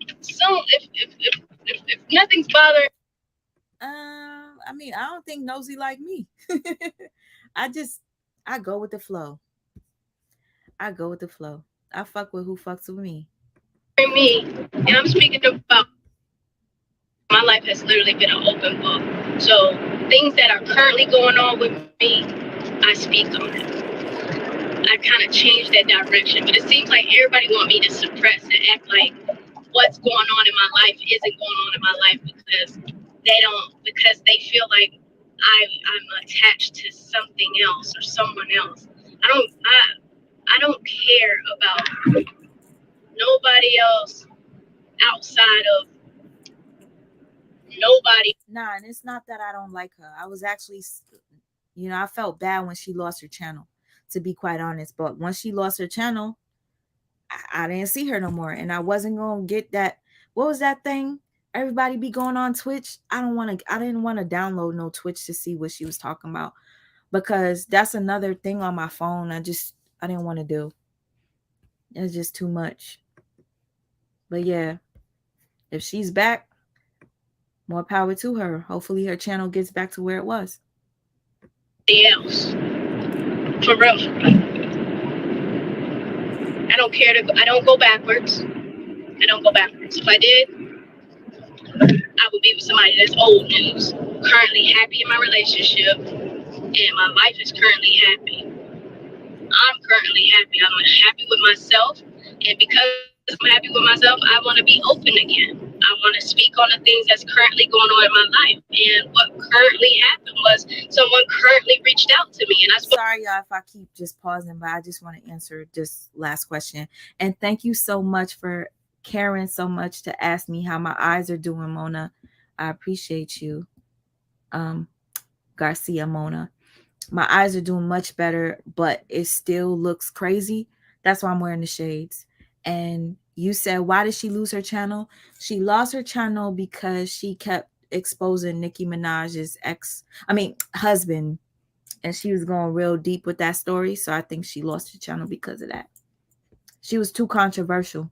nothing's bothering, I mean, I don't think Nosy like me. I go with the flow. I go with the flow. I fuck with who fucks with me. And I'm speaking about my life has literally been an open book. So things that are currently going on with me, I speak on it. I kind of changed that direction, but it seems like everybody want me to suppress and act like what's going on in my life isn't going on in my life because they don't, because they feel like I'm attached to something else or someone else. I don't care about nobody else outside of nobody. Nah, and it's not that I don't like her. I was actually, I felt bad when she lost her channel, to be quite honest. But once she lost her channel, I didn't see her no more. And I wasn't going to get that. What was that thing? Everybody be going on Twitch. I didn't want to download no Twitch to see what she was talking about, because that's another thing on my phone. I didn't want to do. It's just too much. But yeah, if she's back, more power to her. Hopefully her channel gets back to where it was. Else. For real. I don't care I don't go backwards. If I did, I would be with somebody that's old news. Currently happy in my relationship, and my life is currently happy. I'm currently happy. I'm happy with myself, and because I'm happy with myself, I want to be open again. I want to speak on the things that's currently going on in my life. And what currently happened was someone currently reached out to me, and I spoke. Sorry, y'all, if I keep just pausing, but I just want to answer this last question. And thank you so much for caring so much to ask me how my eyes are doing, Mona. I appreciate you, Garcia Mona. My eyes are doing much better, but it still looks crazy. That's why I'm wearing the shades. And you said, why did she lose her channel? She lost her channel because she kept exposing Nicki Minaj's husband. And she was going real deep with that story. So I think she lost her channel because of that. She was too controversial.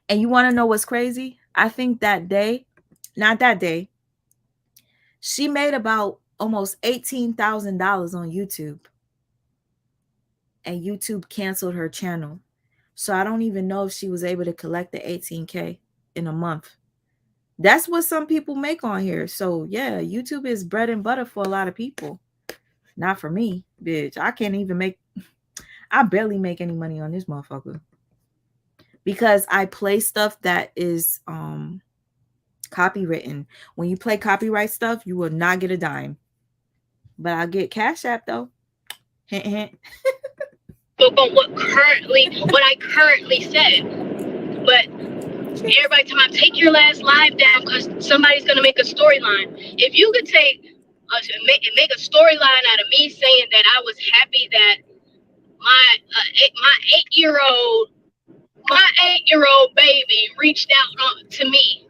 And you want to know what's crazy? I think not that day, she made about almost $18,000 on YouTube. And YouTube canceled her channel. So I don't even know if she was able to collect the 18K in a month. That's what some people make on here. So yeah, YouTube is bread and butter for a lot of people. Not for me, bitch. I barely make any money on this motherfucker. Because I play stuff that is copywritten. When you play copyright stuff, you will not get a dime. But I'll get Cash App though. Hint, hint. On what I currently said. But everybody tell me, take your last live down because somebody's gonna make a storyline. If you could make a storyline out of me saying that I was happy that my 8-year-old baby reached out to me.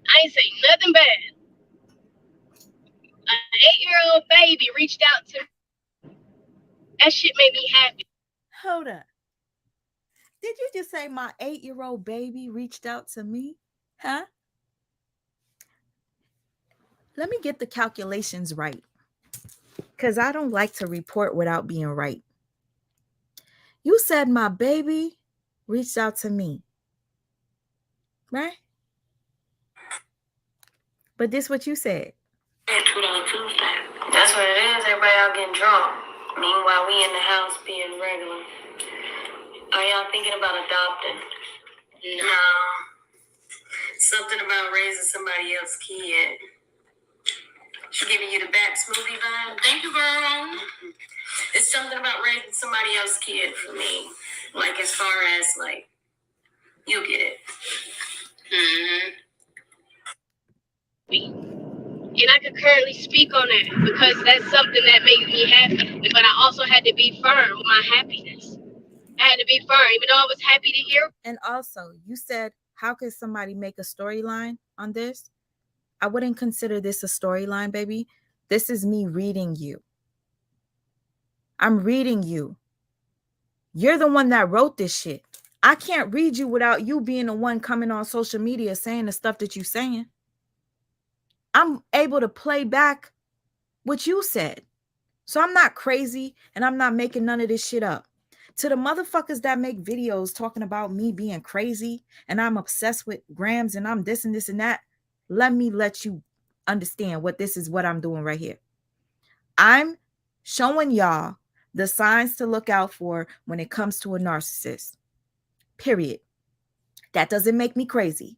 I ain't say nothing bad. An 8-year-old baby reached out to me. That shit made me happy. Hold up. Did you just say my 8-year-old baby reached out to me? Huh? Let me get the calculations right. Because I don't like to report without being right. You said my baby reached out to me. Right? But this what you said. Tuesday. That's what it is. Everybody out getting drunk. Meanwhile, we in the house being regular. Are y'all thinking about adopting? No. Something about raising somebody else's kid. She giving you the back smoothie vibe? Thank you, girl. It's something about raising somebody else's kid for me. Like, as far as, like, you'll get it. And I could currently speak on that because that's something that made me happy. But I also had to be firm with my happiness. I had to be firm, even though I was happy to hear. And also, you said, how could somebody make a storyline on this? I wouldn't consider this a storyline, baby. This is me reading you. I'm reading you. You're the one that wrote this shit. I can't read you without you being the one coming on social media saying the stuff that you're saying. I'm able to play back what you said. So I'm not crazy and I'm not making none of this shit up. To the motherfuckers that make videos talking about me being crazy and I'm obsessed with Gramz and I'm this and this and that, let you understand what I'm doing right here. I'm showing y'all the signs to look out for when it comes to a narcissist. Period. That doesn't make me crazy.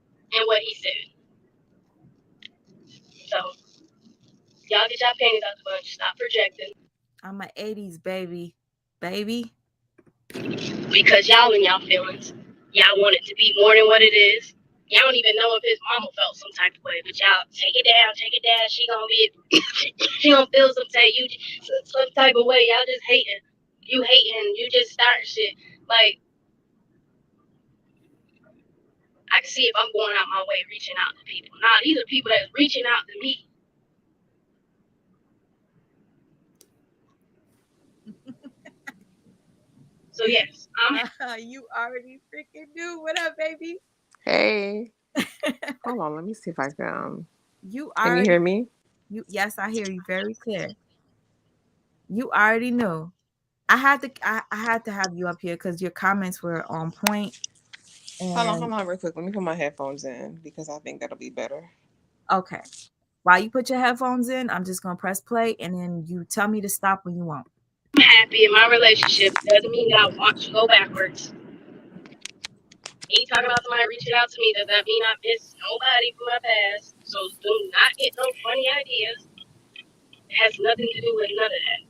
and what he said. So y'all get y'all panties out the bunch. Stop projecting. I'm a 80s baby. Baby. Because y'all in y'all feelings. Y'all want it to be more than what it is. Y'all don't even know if his mama felt some type of way, but y'all take it down. She gonna be, she gonna feel some type of way. Y'all just hating. You hating. You just starting shit. Like I can see if I'm going out my way reaching out to people. Nah, these are people that's reaching out to me. So yes, You already freaking knew. What up, baby? Hey. Hold on, let me see if I can. You Can you already hear me? yes, I hear you very clear. You already knew. I had to have you up here because your comments were on point. Hold And on, real quick. Let me put my headphones in because I think that'll be better. okay, while you put your headphones in, I'm just gonna press play, and then you tell me to stop when you want. I'm happy in my relationship. Doesn't mean that I want to go backwards. Ain't talking about somebody reaching out to me. Does that mean I miss nobody from my past? So do not get no funny ideas. It has nothing to do with none of that.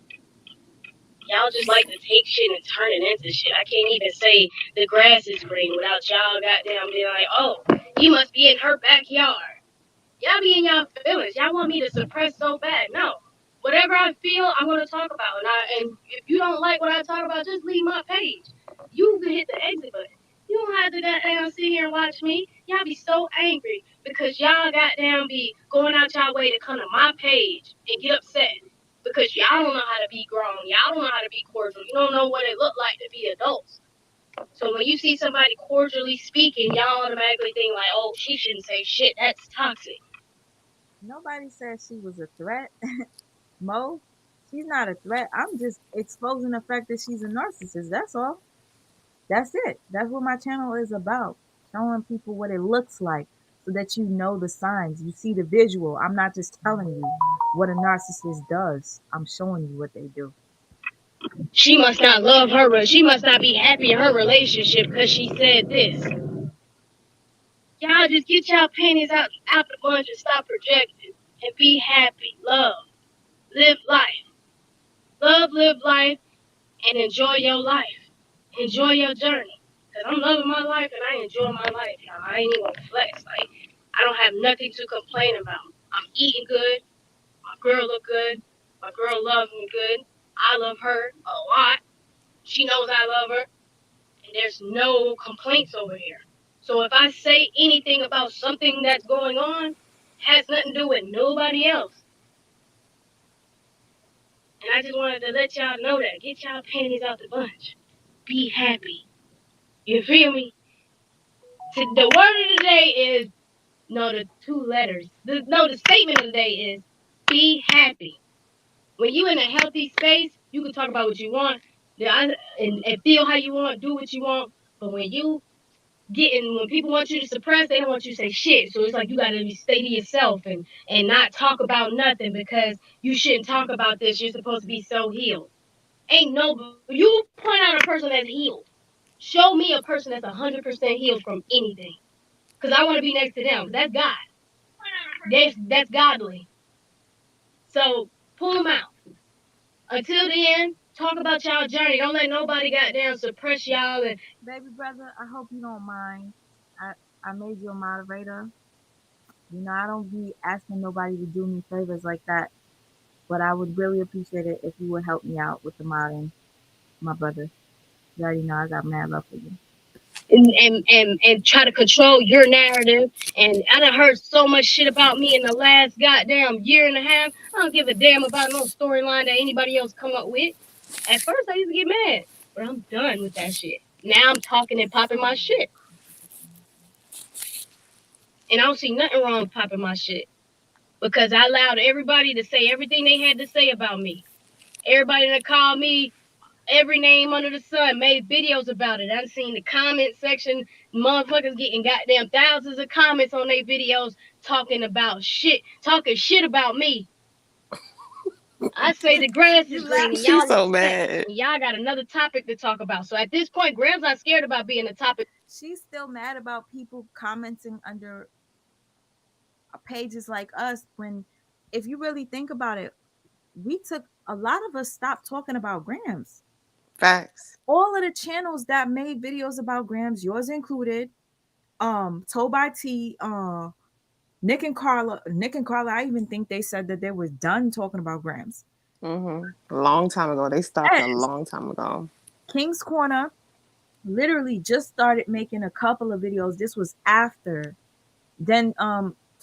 Y'all just like to take shit and turn it into shit. I can't even say the grass is green without y'all goddamn being like, oh, he must be in her backyard. Y'all be in y'all feelings. Y'all want me to suppress so bad. No. Whatever I feel, I'm gonna talk about. And if you don't like what I talk about, just leave my page. You can hit the exit button. You don't have to goddamn sit here and watch me. Y'all be so angry because y'all goddamn be going out y'all way to come to my page and get upset because y'all don't know how to be grown. Y'all don't know how to be cordial. You don't know what it looked like to be adults. So when you see somebody cordially speaking, y'all automatically think like, oh, she shouldn't say shit. That's toxic. Nobody said she was a threat. Mo, she's not a threat. I'm just exposing the fact that she's a narcissist. That's all. That's it. That's what my channel is about. Showing people what it looks like so that you know the signs. You see the visual. I'm not just telling you what a narcissist does. I'm showing you what they do. She must not love her. She must not be happy in her relationship because she said this. Y'all just get y'all panties out the bunch and stop projecting and be happy. Love. Live life. Live life, and enjoy your life. Enjoy your journey. Because I'm loving my life and I enjoy my life, y'all. I ain't even gonna flex. Like, I don't have nothing to complain about. I'm eating good. My girl look good. My girl loves me good. I love her a lot. She knows I love her. And there's no complaints over here. So if I say anything about something that's going on, has nothing to do with nobody else. And I just wanted to let y'all know that. Get y'all panties out the bunch. Be happy. You feel me? The word of the day is the two letters. The statement of the day is be happy. When you in a healthy space, you can talk about what you want, and feel how you want, do what you want. But when people want you to suppress, they don't want you to say shit. So it's like you gotta stay to yourself and not talk about nothing because you shouldn't talk about this. You're supposed to be so healed. Ain't no you point out a person that's healed. Show me a person that's 100% healed from anything. Cause I want to be next to them. That's God. That's godly. So pull them out. Until then, talk about y'all journey. Don't let nobody goddamn suppress y'all and Baby brother, I hope you don't mind. I made you a moderator. I don't be asking nobody to do me favors like that. But I would really appreciate it if you would help me out with the modding, my brother. You already know I got mad love for you. and try to control your narrative. And I done heard so much shit about me in the last goddamn year and a half. I don't give a damn about no storyline that anybody else come up with. At first, I used to get mad, but I'm done with that shit. Now I'm talking and popping my shit. And I don't see nothing wrong with popping my shit because I allowed everybody to say everything they had to say about me. Everybody that called me every name under the sun, made videos about it. I've seen the comment section, motherfuckers getting goddamn thousands of comments on their videos talking shit about me. I say the grass is green and She's y'all so upset. mad. And y'all got another topic to talk about. So at this point, Gramz not scared about being a topic. she's still mad about people commenting under pages like us when, if you really think about it, we took a lot of us stopped talking about Grams. Facts. All of the channels that made videos about Grams, yours included, Told by T, Nick and Carla, I even think they said that they were done talking about Grams. Long time ago. They stopped a Yes. long time ago. King's Corner literally just started making a couple of videos. This was after. Then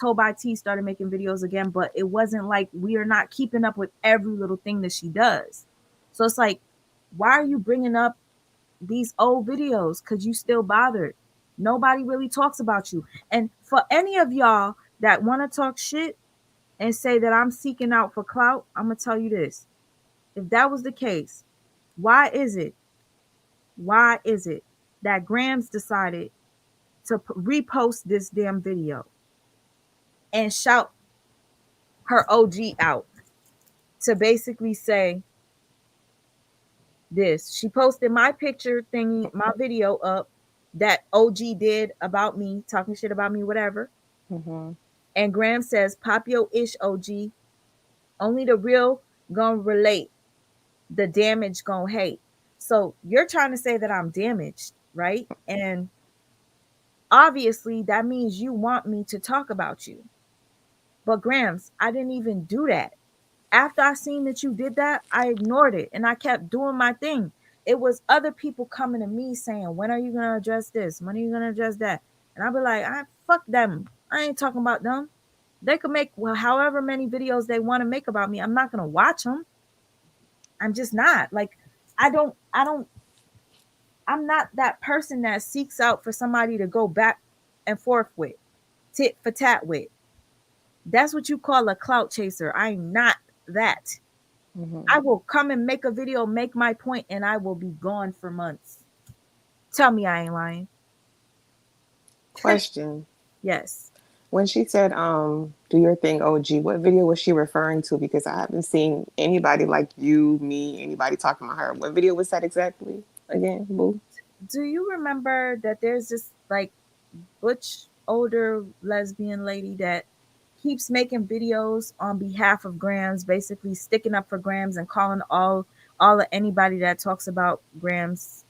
Told by T started making videos again, but it wasn't like we are not keeping up with every little thing that she does. So it's like, why are you bringing up these old videos? Because you still bothered. Nobody really talks about you. And for any of y'all that want to talk shit and say that I'm seeking out for clout, I'm going to tell you this. If that was the case, why is it? Why is it that Gramz decided to repost this damn video and shout her OG out to basically say this? She posted my picture thingy, my video up that OG did about me, talking shit about me, whatever. And Graham says, "Pop your ish, OG. Only the real gonna relate. The damage gonna hate." So you're trying to say that I'm damaged, right? And obviously that means you want me to talk about you. But Grams, I didn't even do that. After I seen that you did that, I ignored it and I kept doing my thing. It was other people coming to me saying, "When are you gonna address this? When are you gonna address that?" And I'll be like, "I fuck them. I ain't talking about them. They could make however many videos they want to make about me. I'm not gonna watch them. I'm just not. Like, I don't I'm not that person that seeks out for somebody to go back and forth with, tit for tat with. That's what you call a clout chaser. I'm not that. I will come and make a video, make my point, and I will be gone for months. Tell me I ain't lying. Question. Yes. When she said, do your thing, OG, what video was she referring to? Because I haven't seen anybody like you, me, anybody talking about her. What video was that exactly? Again, boo. Do you remember that there's this like butch older lesbian lady that keeps making videos on behalf of Grams, basically sticking up for Grams and calling all of anybody that talks about Grams,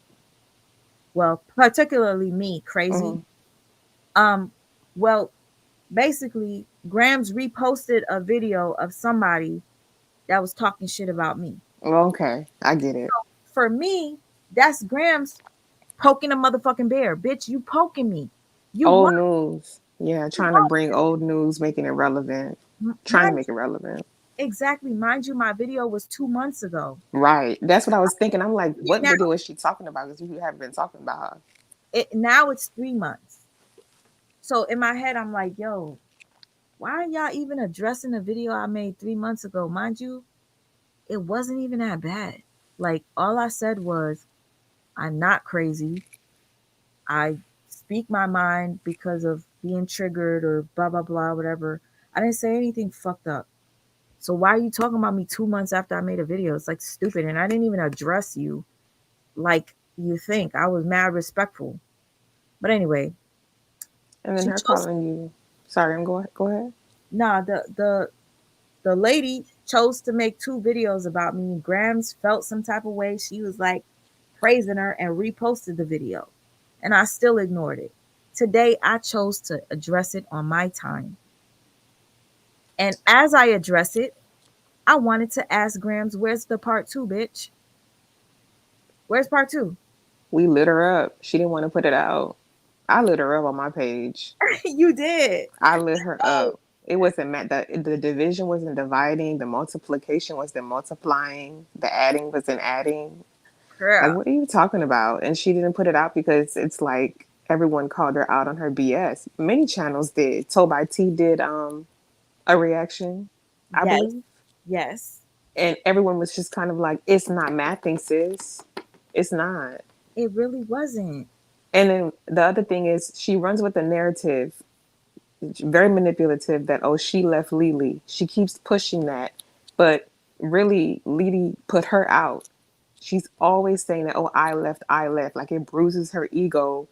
well, particularly me, crazy. Well, basically Grams reposted a video of somebody that was talking shit about me. Okay, I get it. So for me, that's Grams poking a motherfucking bear. Bitch, you poking me. You Old want news. Yeah, you trying to want bring old news, making it relevant. Trying to mind make it relevant. exactly. Mind you, my video was 2 months ago. Right. That's what I was thinking. I'm like, what Now video is she talking about? Because you haven't been talking about her. now it's 3 months. So in my head, I'm like, yo, why are y'all even addressing the video I made 3 months ago? Mind you, it wasn't even that bad. Like all I said was, I'm not crazy. I speak my mind because of being triggered or blah blah blah, whatever. I didn't say anything fucked up. So why are you talking about me 2 months after I made a video? It's like stupid. And I didn't even address you like you think. I was mad respectful. But anyway, And then she her chose calling you. Sorry, go ahead. nah the lady chose to make 2 videos about me. Grams felt some type of way. She was like praising her and reposted the video. And I still ignored it. Today I chose to address it on my time. And as I address it, I wanted to ask Grams, where's the part 2, bitch? Where's part 2? We lit her up. She didn't want to put it out. I lit her up on my page. You did. I lit her Oh, up. It wasn't the division wasn't dividing. The multiplication wasn't multiplying. The adding wasn't adding. Like, girl. what are you talking about? And she didn't put it out because it's like everyone called her out on her BS. Many channels did. Told by T did a reaction, I Yes. believe. Yes. And everyone was just kind of like, it's not mathing, sis. It's not. It really wasn't. And then the other thing is she runs with the narrative, very manipulative, that, oh, she left Lily. She keeps pushing that. But really, Lily put her out. She's always saying that, oh, I left. Like, it bruises her ego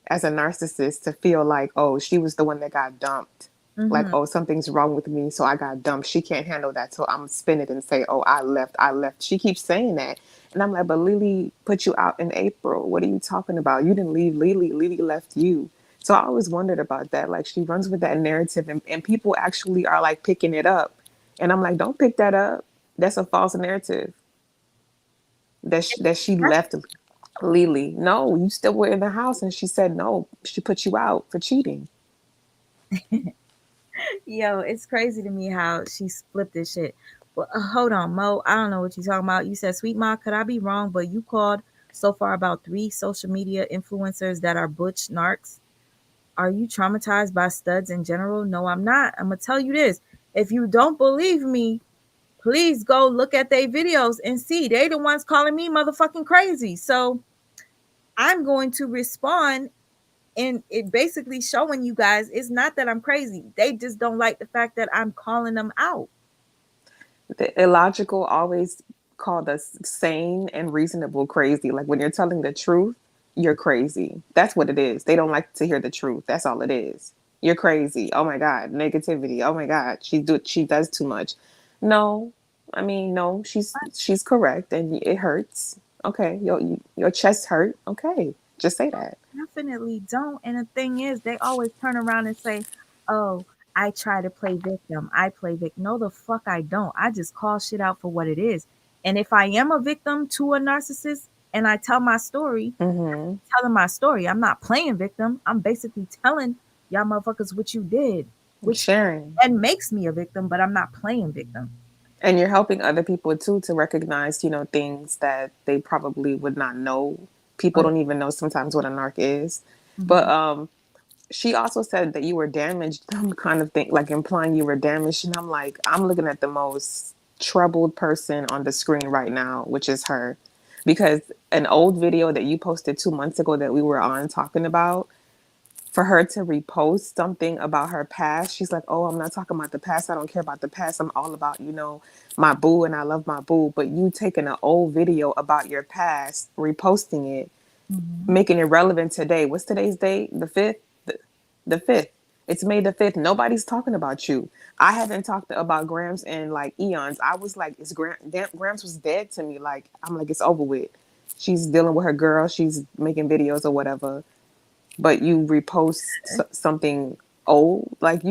as a narcissist to feel like, oh, she was the one that got dumped. Like, Mhm. oh, something's wrong with me, so I got dumped. She can't handle that, so I'm spin it and say, oh, I left, I left. She keeps saying that. And I'm like, but Lily put you out in April. What are you talking about? You didn't leave Lily. Lily left you. So I always wondered about that. Like, she runs with that narrative, and people actually are like picking it up. And I'm like, don't pick that up. That's a false narrative that she left Lily. No, you still were in the house, and she said no. She put you out for cheating. Yo, it's crazy to me how she flipped this shit. Well, hold on, Mo. I don't know what you're talking about. You said, "Sweet Ma, could I be wrong?" But you called so far about 3 social media influencers that are butch narcs. Are you traumatized by studs in general? No, I'm not. I'm gonna tell you this. If you don't believe me, please go look at their videos and see. They the ones calling me motherfucking crazy. So I'm going to respond, and it basically showing you guys it's not that I'm crazy. They just don't like the fact that I'm calling them out. The illogical always called us sane and reasonable crazy. Like when you're telling the truth, you're crazy. That's what it is. They don't like to hear the truth. That's all it is. You're crazy. Oh my God, negativity. Oh my God, she does too much. No, I mean no. She's correct, and it hurts. Okay, your chest hurt. Okay, just say that. Definitely don't. And the thing is, they always turn around and say, "Oh, I try to play victim. I play victim." No, the fuck I don't. I just call shit out for what it is. And if I am a victim to a narcissist and I tell my story, Mm-hmm. telling my story, I'm not playing victim. I'm basically telling y'all motherfuckers what you did, which Sharing. that makes me a victim, but I'm not playing victim. And you're helping other people too to recognize, things that they probably would not know. People Oh, don't even know sometimes what a narc is. But mhm. she also said that you were damaged, kind of thing, like implying you were damaged. And I'm like, I'm looking at the most troubled person on the screen right now, which is her. Because an old video that you posted 2 months ago that we were on talking about, for her to repost something about her past, she's like, oh, I'm not talking about the past. I don't care about the past. I'm all about, my boo, and I love my boo. But you taking an old video about your past, reposting it, Mhm. making it relevant today. What's today's date? The 5th? The 5th. It's May the 5th. Nobody's talking about you. I haven't talked about Gramz in like eons. I was like, Gramz was dead to me. Like, I'm like, it's over with. She's dealing with her girl. She's making videos or whatever, but you repost something old. Like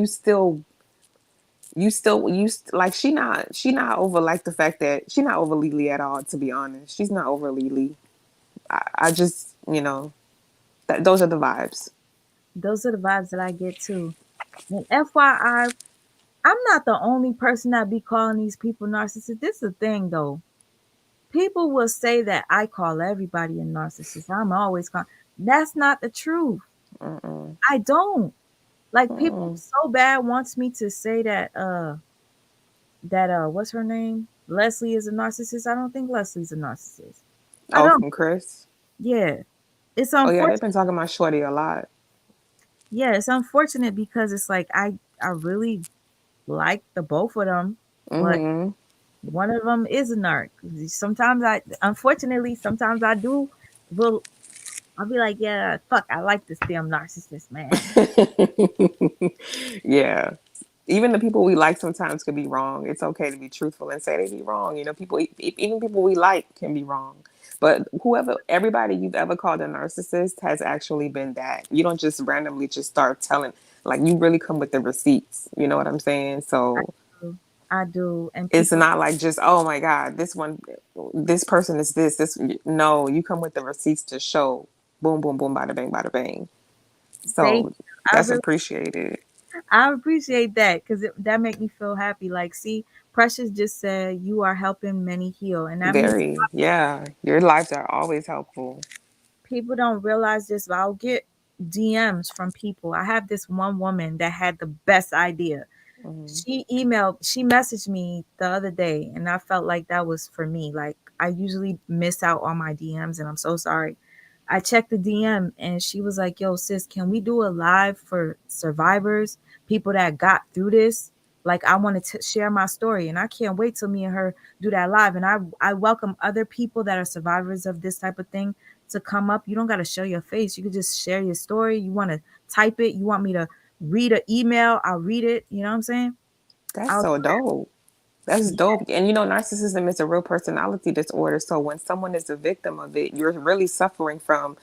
like she not over, like the fact that she not over Lily at all, to be honest. She's not over Lily. I just, those are the vibes. Those are the vibes that I get too. And FYI, I'm not the only person that be calling these people narcissists. This is the thing though. People will say that I call everybody a narcissist. I'm always calling. That's not the truth. Mm-mm. I don't. Like people Mm-mm. so bad wants me to say that what's her name? Leslie is a narcissist. I don't think Leslie's a narcissist. I Oh, don't. from Chris. Yeah. It's Oh yeah, they've unfortunate. been talking about Shorty a lot. Yeah, it's unfortunate because it's like I really like the both of them, but Mm-hmm. one of them is a narc. Sometimes unfortunately, sometimes I do will I'll be like, yeah, fuck, I like this damn narcissist, man. Yeah. Even the people we like sometimes could be wrong. It's okay to be truthful and say they be wrong. People, even people we like can be wrong. But everybody you've ever called a narcissist has actually been that. You don't just randomly just start telling, like you really come with the receipts. You know what I'm saying? I So do, I do, and it's people not like just, oh my God, this person is this. No, you come with the receipts to show. Boom, boom, boom, bada bang, bada bang. thank So you. that's appreciated. I appreciate that because that make me feel happy. Like, see, Precious just said you are helping many heal, and that means Very, yeah. Your lives are always helpful. people don't realize this, but I'll get DMs from people. I have this one woman that had the best idea. Hmm. She messaged me the other day, and I felt like that was for me. Like, I usually miss out on my DMs, and I'm so sorry. I checked the DM, and she was like, "Yo, sis, can we do a live for survivors, people that got through this? Like, I wanted to share my story, and I can't wait till me and her do that live. And I welcome other people that are survivors of this type of thing to come up. You don't got to show your face. You could just share your story. You want to type it. You want me to read an email? I'll read it. You know what I'm saying? That's I'll so dope. That's do dope. And narcissism is a real personality disorder. So when someone is a victim of it, you're really suffering from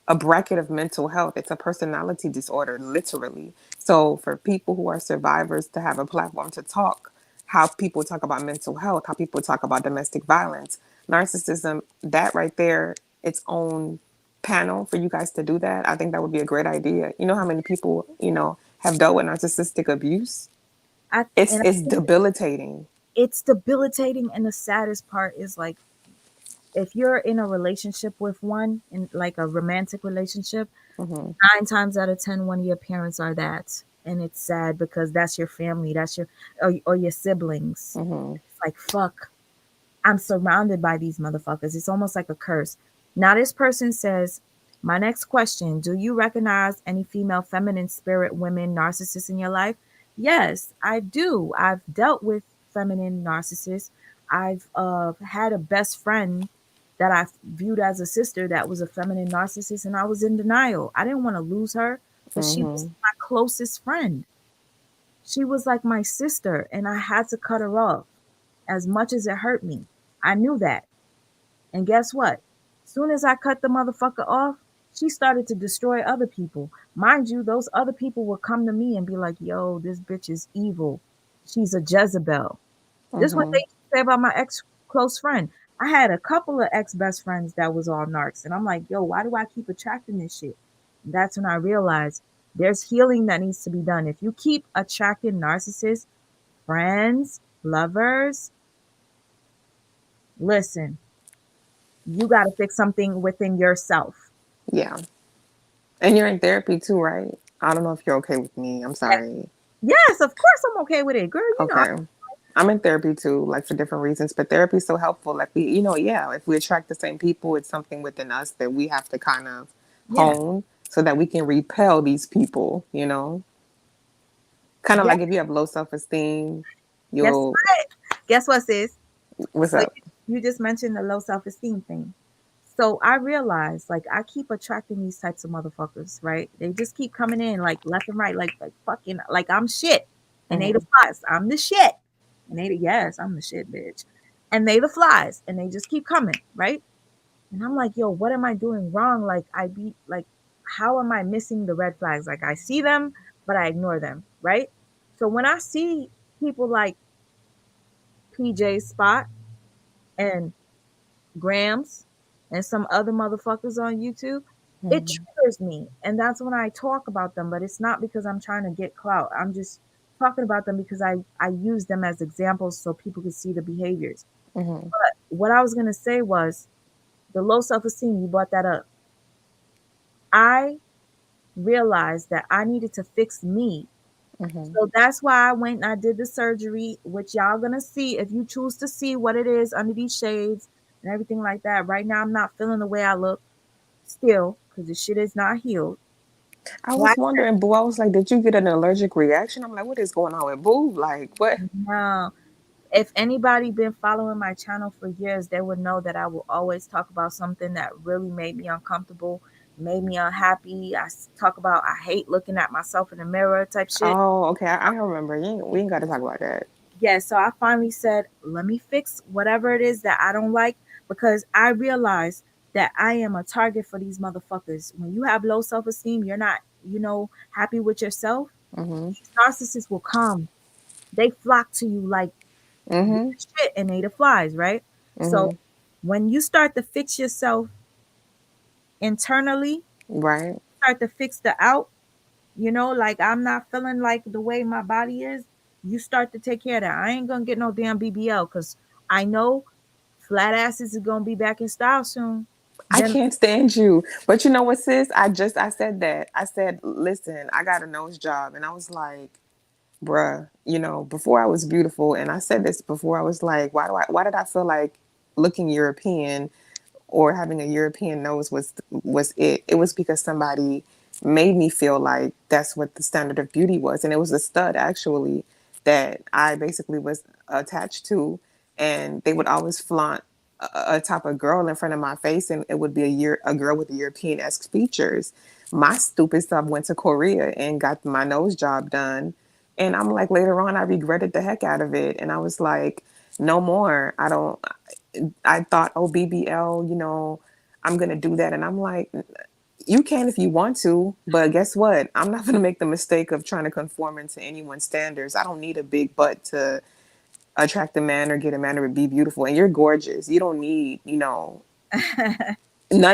a bracket of mental health. It's a personality disorder, literally. So for people who are survivors to have a platform to talk, how people talk about mental health, how people talk about domestic violence, narcissism, that right there, its own panel for you guys to do that. I think that would be a great idea. You know how many people, have dealt with narcissistic abuse? I It's and I it's think debilitating. it's debilitating, and the saddest part is like if you're in a relationship with one, in like a romantic relationship, Hmm. 9 times out of 10, one of your parents are that. And it's sad because that's your family, that's your or your siblings. Hmm. It's like fuck. I'm surrounded by these motherfuckers. It's almost like a curse. Now, this person says, my next question, do you recognize any female feminine spirit women narcissists in your life? Yes, I do. I've dealt with feminine narcissists. I've had a best friend that I viewed as a sister that was a feminine narcissist, and I was in denial. I didn't want to lose her, but she was Hmm. my closest friend. She was like my sister, and I had to cut her off as much as it hurt me. I knew that. And guess what? Soon as I cut the motherfucker off, she started to destroy other people. Mind you, those other people would come to me and be like, yo, this bitch is evil. She's a Jezebel. This is what they Hmm. used to say about my ex close friend. I had a couple of ex best friends that was all narcs. And I'm like, yo, why do I keep attracting this shit? And that's when I realized there's healing that needs to be done. If you keep attracting narcissists, friends, lovers, listen, you got to fix something within yourself. Yeah. And you're in therapy too, right? I don't know if you're okay with me. I'm sorry. Yes, of course I'm okay with it, girl. You know, Okay. I'm in therapy too, like for different reasons, but therapy is so helpful. Like yeah, if we attract the same people, it's something within us that we have to kind of yeah. hone so that we can repel these people. Kind of Guess, like if you have low self-esteem, guess you'll, what? Guess what, sis? what's So up? you just mentioned the low self esteem thing. So I realized, like, I keep attracting these types of motherfuckers, right? They just keep coming in, like left and right, like fucking, like I'm shit, and they the Hmm. flies. I'm the shit, and they the yes, I'm the shit, bitch, and they the flies, and they just keep coming, right? And I'm like, yo, what am I doing wrong? Like, I be like, how am I missing the red flags? Like, I see them, but I ignore them, right? So when I see people like PJ Spot and Gramz and some other motherfuckers on YouTube, it Hmm. triggers me. And that's when I talk about them, but it's not because I'm trying to get clout. I'm just talking about them because I use them as examples so people can see the behaviors. Hmm. But what I was going to say was the low self esteem, you brought that up. I realized that I needed to fix me. Hmm. So that's why I went and I did the surgery, which y'all gonna see if you choose to see what it is under these shades and everything like that. Right now, I'm not feeling the way I look still because the shit is not healed. I Why was wondering, Boo, I was like, did you get an allergic reaction? I'm like, what is going on with Boo? Like, what? now? If anybody been following my channel for years, they would know that I will always talk about something that really made me uncomfortable, made me unhappy. Talk about I hate looking at myself in the mirror type shit. Oh, okay. I remember. We ain't got to talk about that. Yeah, so I finally said, let me fix whatever it is that I don't like because I realize that I am a target for these motherfuckers. When you have low self esteem, you're not, happy with yourself. Hmm. These narcissists will come. They flock to you like you Hmm. the shit and they the flies, right? So Hmm. when you start to fix yourself internally, Right. start to fix the out, like I'm not feeling like the way my body is, you start to take care of that. I ain't gonna get no damn BBL because I know flat asses is gonna be back in style soon. I Then can't stand you. But you know what, sis? I said that. I said, listen, I got a nose job. And I was like, bruh, before I was beautiful. And I said this before, I was like, why did I feel like looking European or having a European nose was it? It was because somebody made me feel like that's what the standard of beauty was, and it was a stud actually that I basically was attached to, and they would always flaunt a type of girl in front of my face, and it would be a girl with European-esque features. My stupid stuff went to Korea and got my nose job done, and I'm like, later on, I regretted the heck out of it, and I was like, no more. I don't. I thought, oh, BBL, I'm gonna do that, and I'm like, you can if you want to, but guess what? I'm not gonna make the mistake of trying to conform into anyone's standards. I don't need a big butt to attract a man or get a man or be beautiful. And you're gorgeous. You don't need, none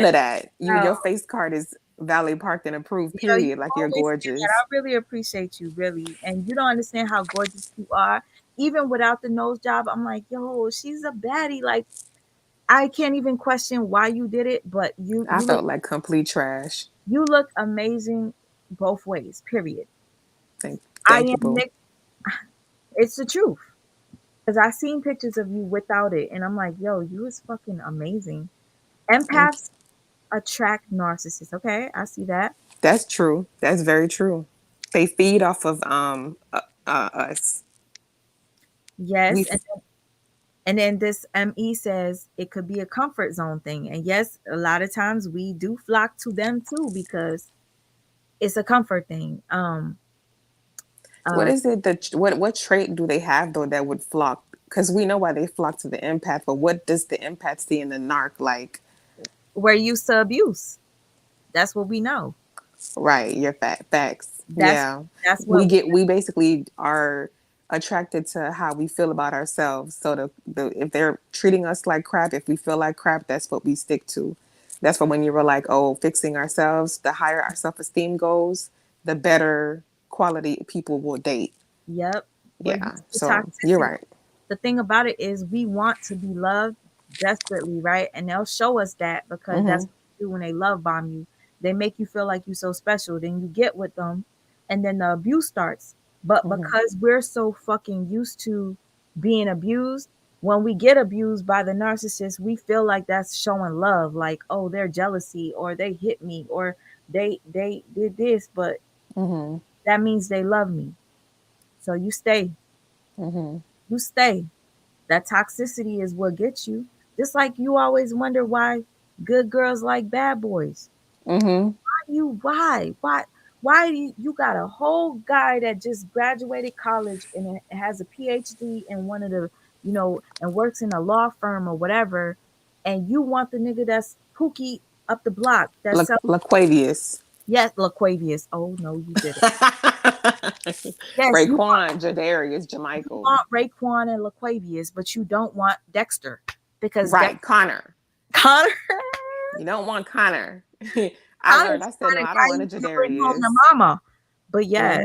of that. Your No, face card is valet parked and approved, you period. Like, you're always say that. gorgeous. I really appreciate you, really. And you don't understand how gorgeous you are. Even without the nose job, I'm like, yo, she's a baddie. Like, I can't even question why you did it, but you I you look felt like complete trash. you look amazing both ways. Period. I Thank am you, boo. Nick. It's the truth. Because I seen pictures of you without it, and I'm like, yo, you is fucking amazing. Thank you. Empaths attract narcissists. Okay, I see that. That's true. That's very true. They feed off of us. We Yes, and then this ME says it could be a comfort zone thing. And yes, a lot of times we do flock to them too because it's a comfort thing. What Uh is it that what trait do they have though that would flock? Because we know why they flock to the empath, but what does the empath see in the narc like? we're used to abuse. That's what we know. Right, your facts. That's Yeah, that's what we basically are attracted to how we feel about ourselves. So the if they're treating us like crap, if we feel like crap, that's what we stick to. That's why when you were like, oh, fixing ourselves, the higher our self esteem goes, the better quality people will date. yep. We're Yeah, used to so you're toxicity. right. The thing about it is we want to be loved desperately, right? And they'll show us that because that's Mm-hmm. what they do when they love bomb you. They make you feel like you're so special. Then you get with them, and then the abuse starts. But Mm-hmm. because we're so fucking used to being abused, when we get abused by the narcissist, we feel like that's showing love. Like, oh, they're jealousy, or they hit me, or they did this, but Mm-hmm. that means they love me. So you stay. Mm-hmm. You stay. That toxicity is what gets you. Just like you always wonder why good girls like bad boys. Mm-hmm. Why you got a whole guy that just graduated college and has a PhD in one of the, and works in a law firm or whatever, and you want the nigga that's pookie up the block that sells. Laquavius. Yes, LaQuavius. Oh no, you didn't. Yes, Raekwon, Jadarius, Jamichael. want Raekwon and LaQuavius, but you don't want Dexter because Right, Connor. Connor You don't want Connor. I learned. Connor's I said no. trying to I don't guy want a you to bring home to Jadarius. mama. But yeah,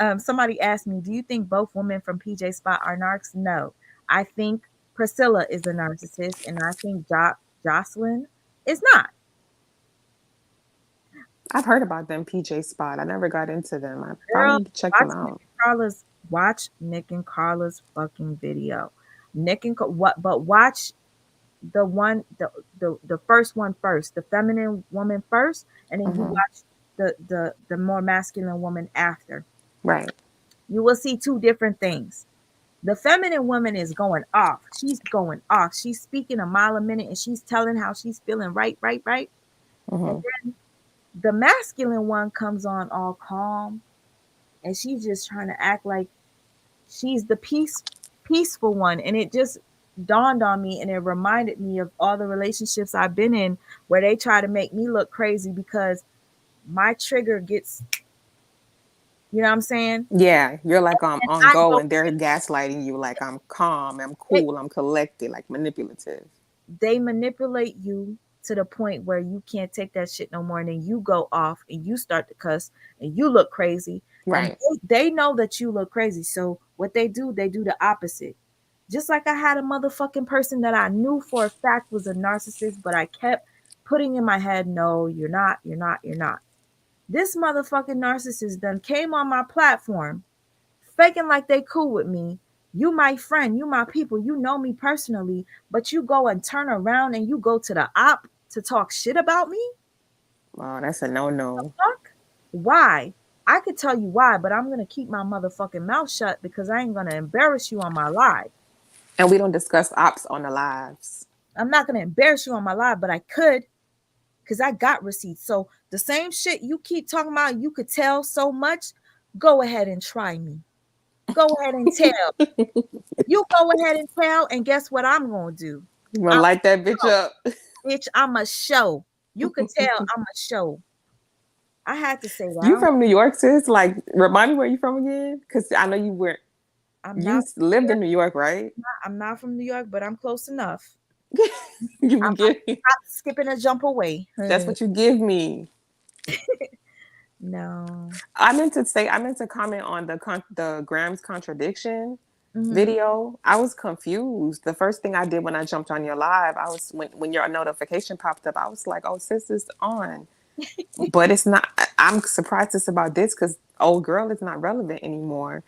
Mm-hmm. somebody asked me, do you think both women from PJ Spot are narcs? No. I think Priscilla is a narcissist, and I think Jocelyn is not. I've heard about them PJ Spot. I never got into them. I probably Girl, need to check them watch Nick out. and Carla's watch Nick and Carla's fucking video. Nick and what? But watch the one, the first one first, the feminine woman first, and then you Mm-hmm. watch the more masculine woman after. Right. You will see two different things. The feminine woman is going off. She's going off. She's speaking a mile a minute, and she's telling how she's feeling, right, right, right. And Mm-hmm. then the masculine one comes on all calm, and she's just trying to act like she's the peaceful one. And it just dawned on me, and it reminded me of all the relationships I've been in where they try to make me look crazy because my trigger gets, you know what I'm saying? Yeah, you're like And on I go, go, and they're gaslighting you like I'm calm, I'm they, cool, I'm collected, like manipulative. they manipulate you to the point where you can't take that shit no more, and then you go off and you start to cuss and you look crazy, and Right. they know that you look crazy. So what they do the opposite. Just like I had a motherfucking person that I knew for a fact was a narcissist, but I kept putting in my head, no, you're not, you're not, you're not. This motherfucking narcissist then came on my platform faking like they cool with me. You my friend, you my people, you know me personally, but you go and turn around and you go to the op to talk shit about me? Oh, that's a no no. Fuck? Why? I could tell you why, but I'm gonna keep my motherfucking mouth shut because I ain't gonna embarrass you on my live. And we don't discuss ops on the lives. I'm not going to embarrass you on my live, but I could because I got receipts. So the same shit you keep talking about, you could tell so much. Go ahead and try me. Go ahead and tell. You go ahead and tell, and guess what I'm going to do? You gonna I'm light that bitch up. bitch, I'm a show. You could tell I'm a show. I had to say You that. from New York, sis? Like, remind me where you from again? Because I know you were. I'm You not lived in New York, right? I'm not from New York, but I'm close enough. You I'm be giving. not skipping a jump away. That's what you give me. No. I meant to comment on the Gramz contradiction Mhm. video. I was confused. The first thing I did when I jumped on your live, I was when your notification popped up, I was like, "Oh, sis is on," but it's not. I'm surprised it's about this because old girl is not relevant anymore.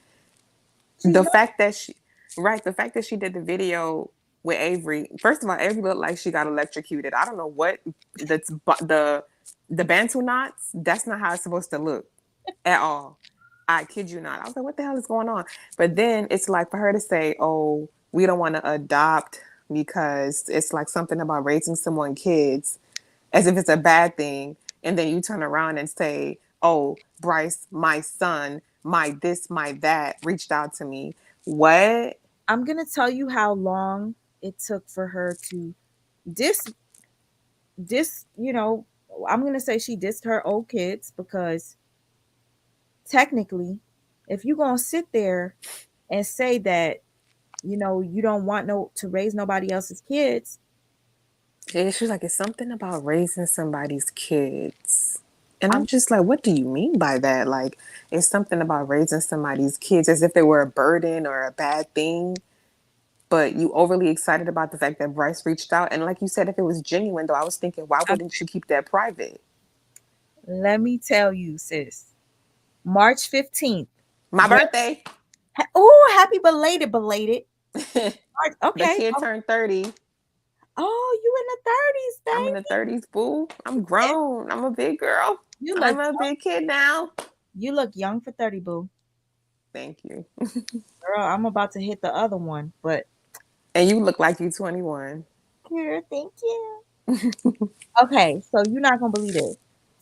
She's The not. fact that she, right, the fact that she did the video with Avery. First of all, Avery looked like she got electrocuted. I don't know what the Bantu knots. That's not how it's supposed to look at all. I kid you not. I was like, what the hell is going on? But then it's like for her to say, oh, we don't want to adopt because it's like something about raising someone kids as if it's a bad thing. And then you turn around and say, oh, Bryce, my son, my this, my that reached out to me. What? I'm gonna tell you how long it took for her to dis you know, I'm gonna say she dissed her old kids because technically, if you're gonna sit there and say that, you don't want to raise nobody else's kids, Yeah, she's like, it's something about raising somebody's kids. And I'm I'm just like, what do you mean by that? Like, it's something about raising somebody's kids as if they were a burden or a bad thing. But you overly excited about the fact that Bryce reached out. And like you said, if it was genuine, though, I was thinking, why I, wouldn't you keep that private? let me tell you, sis. March 15th. My birthday. Oh, happy belated. The Okay. kid turned 30. Oh, you in the 30s, I'm in baby. the 30s, boo. I'm grown. I'm a big girl. You look I'm a big kid now. you look young for 30, boo. Thank you. Girl, I'm about to hit the other one, but And you look like you 21. girl, thank you. Okay, so you're not gonna believe this.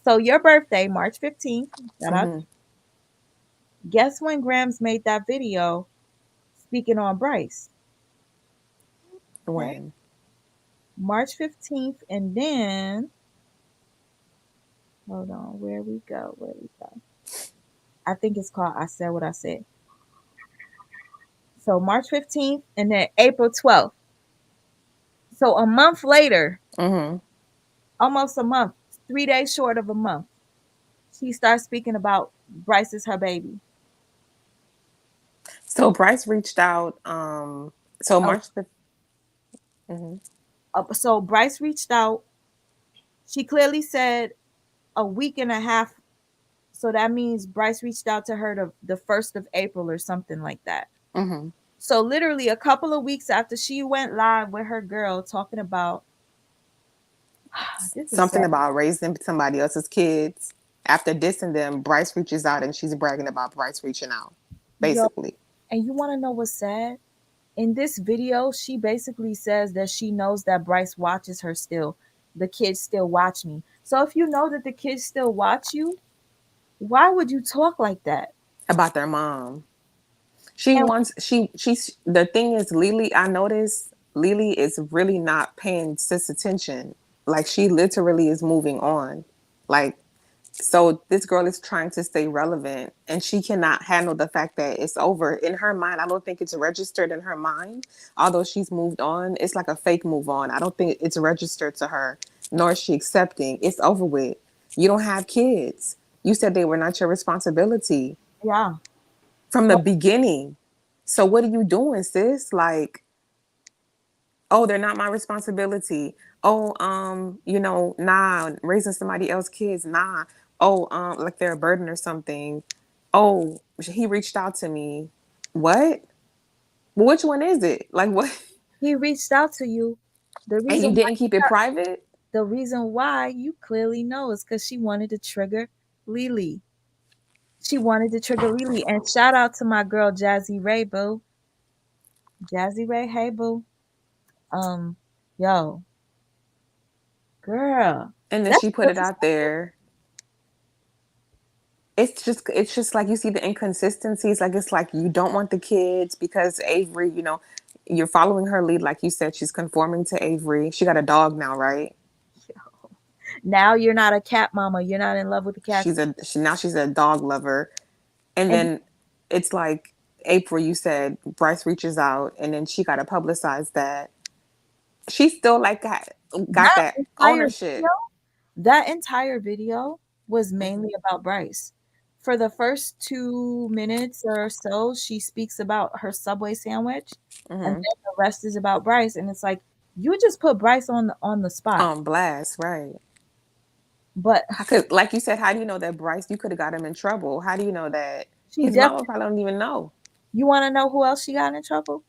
So your birthday, March 15th, shout out. Hmm. Guess when Gramz made that video speaking on Bryce? Okay. When? March 15th, and then hold on, where we go? Where we go? I think it's called I Said What I Said. So March 15th and then April 12th. So a month later, Hmm. almost a month, 3 days short of a month, she starts speaking about Bryce is her baby. So Bryce reached out. So Oh, March the. Hmm. so Bryce reached out. She clearly said a week and a half. So that means Bryce reached out to her the 1st of April or something like that. Hmm. So literally a couple of weeks after she went live with her girl talking about this is Something sad. about raising somebody else's kids. After dissing them, Bryce reaches out and she's bragging about Bryce reaching out, Yo, basically. and you want to know what's sad? In this video, she basically says that she knows that Bryce watches her still. The kids still watch me. So if you know that the kids still watch you, why would you talk like that? About their mom. She And wants she's the thing is Lily, I noticed Lily is really not paying sis attention. Like she literally is moving on. Like so this girl is trying to stay relevant and she cannot handle the fact that it's over. In her mind, I don't think it's registered in her mind. Although she's moved on, it's like a fake move on. I don't think it's registered to her, nor is she accepting. It's over with. You don't have kids. You said they were not your responsibility yeah, from the beginning. So what are you doing, sis? Like, oh, they're not my responsibility. Oh, nah, raising somebody else's kids, nah. Oh, like they're a burden or something. Oh, he reached out to me. What? Well, which one is it? Like what? he reached out to you. The And you reason didn't keep it private? the reason why you clearly know is because she wanted to trigger Lily. She wanted to trigger Lily. And shout out to my girl Jazzy Ray, boo. Jazzy Ray, hey boo. Um, yo, girl, And then that's she put it really out there. It's just like you see the inconsistencies. Like it's like you don't want the kids because Avery, you're following her lead. Like you said, she's conforming to Avery. She got a dog now, right? now you're not a cat mama. You're not in love with the cats. Now she's a dog lover. And And then it's like April, you said Bryce reaches out, and then she got to publicize that she still like got that that entire video, ownership. that entire video was mainly about Bryce. For the first 2 minutes or so, she speaks about her Subway sandwich, and Hmm. then the rest is about Bryce. And it's like you just put Bryce on the spot, On blast, right? but Because, like you said, how do you know that Bryce? You could have got him in trouble. How do you know that she his definitely. mama probably don't even know? You want to know who else she got in trouble?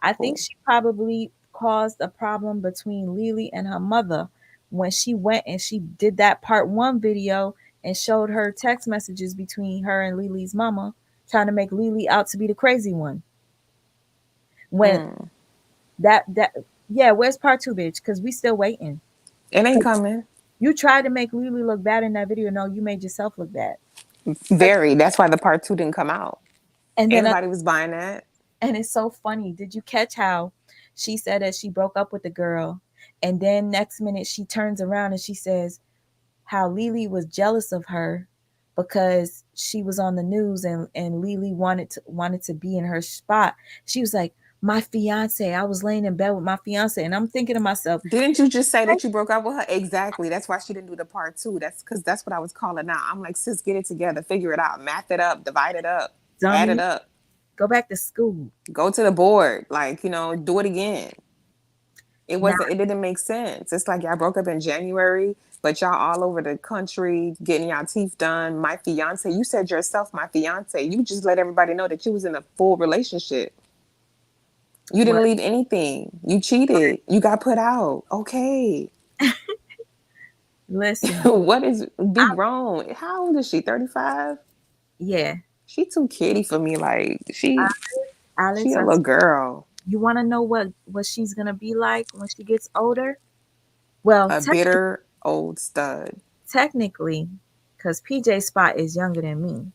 I think Who? she probably caused a problem between Lily and her mother when she went and she did that part one video and showed her text messages between her and Lily's mama, trying to make Lily out to be the crazy one. When Mm. that yeah, where's part two, bitch? Because we still waiting. It ain't coming. You tried to make Lily look bad in that video. No, you made yourself look bad. Very. That's why the part two didn't come out. And Ain't then nobody was buying that. and it's so funny. Did you catch how she said that she broke up with the girl, and then next minute she turns around and she says how Lily was jealous of her because she was on the news and Lily wanted to be in her spot. She was like, "My fiance, I was laying in bed with my fiance," and I'm thinking to myself, Didn't you just say that you broke up with her? Exactly. That's why she didn't do the part two. That's because that's what I was calling out. I'm like, sis, get it together, figure it out, math it up, divide it up, add it "Dummy, up, go back to school." go to the board, like, do it again. Now, It didn't make sense. It's like y'all broke up in January, but y'all all over the country getting y'all teeth done. My fiance, you said yourself, my fiance, you just let everybody know that you was in a full relationship. You what? didn't leave anything. You cheated. You got put out. Okay. Listen, What is be I, grown? How old is she? 35? yeah, She too kitty for me. Like she Alex, a little girl. you want to know what she's gonna be like when she gets older? Well, A bitter old stud. technically, because PJ Spot is younger than me,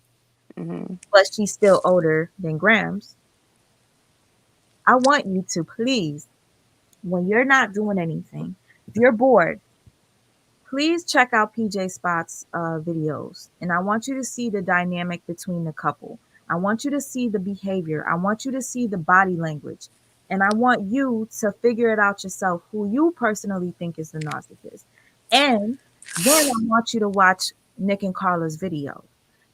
Hmm. but she's still older than Gramz. I want you to please, when you're not doing anything, if you're bored, please check out PJ Spot's videos. And I want you to see the dynamic between the couple. I want you to see the behavior. I want you to see the body language. And I want you to figure it out yourself who you personally think is the narcissist. And then I want you to watch Nick and Carla's video.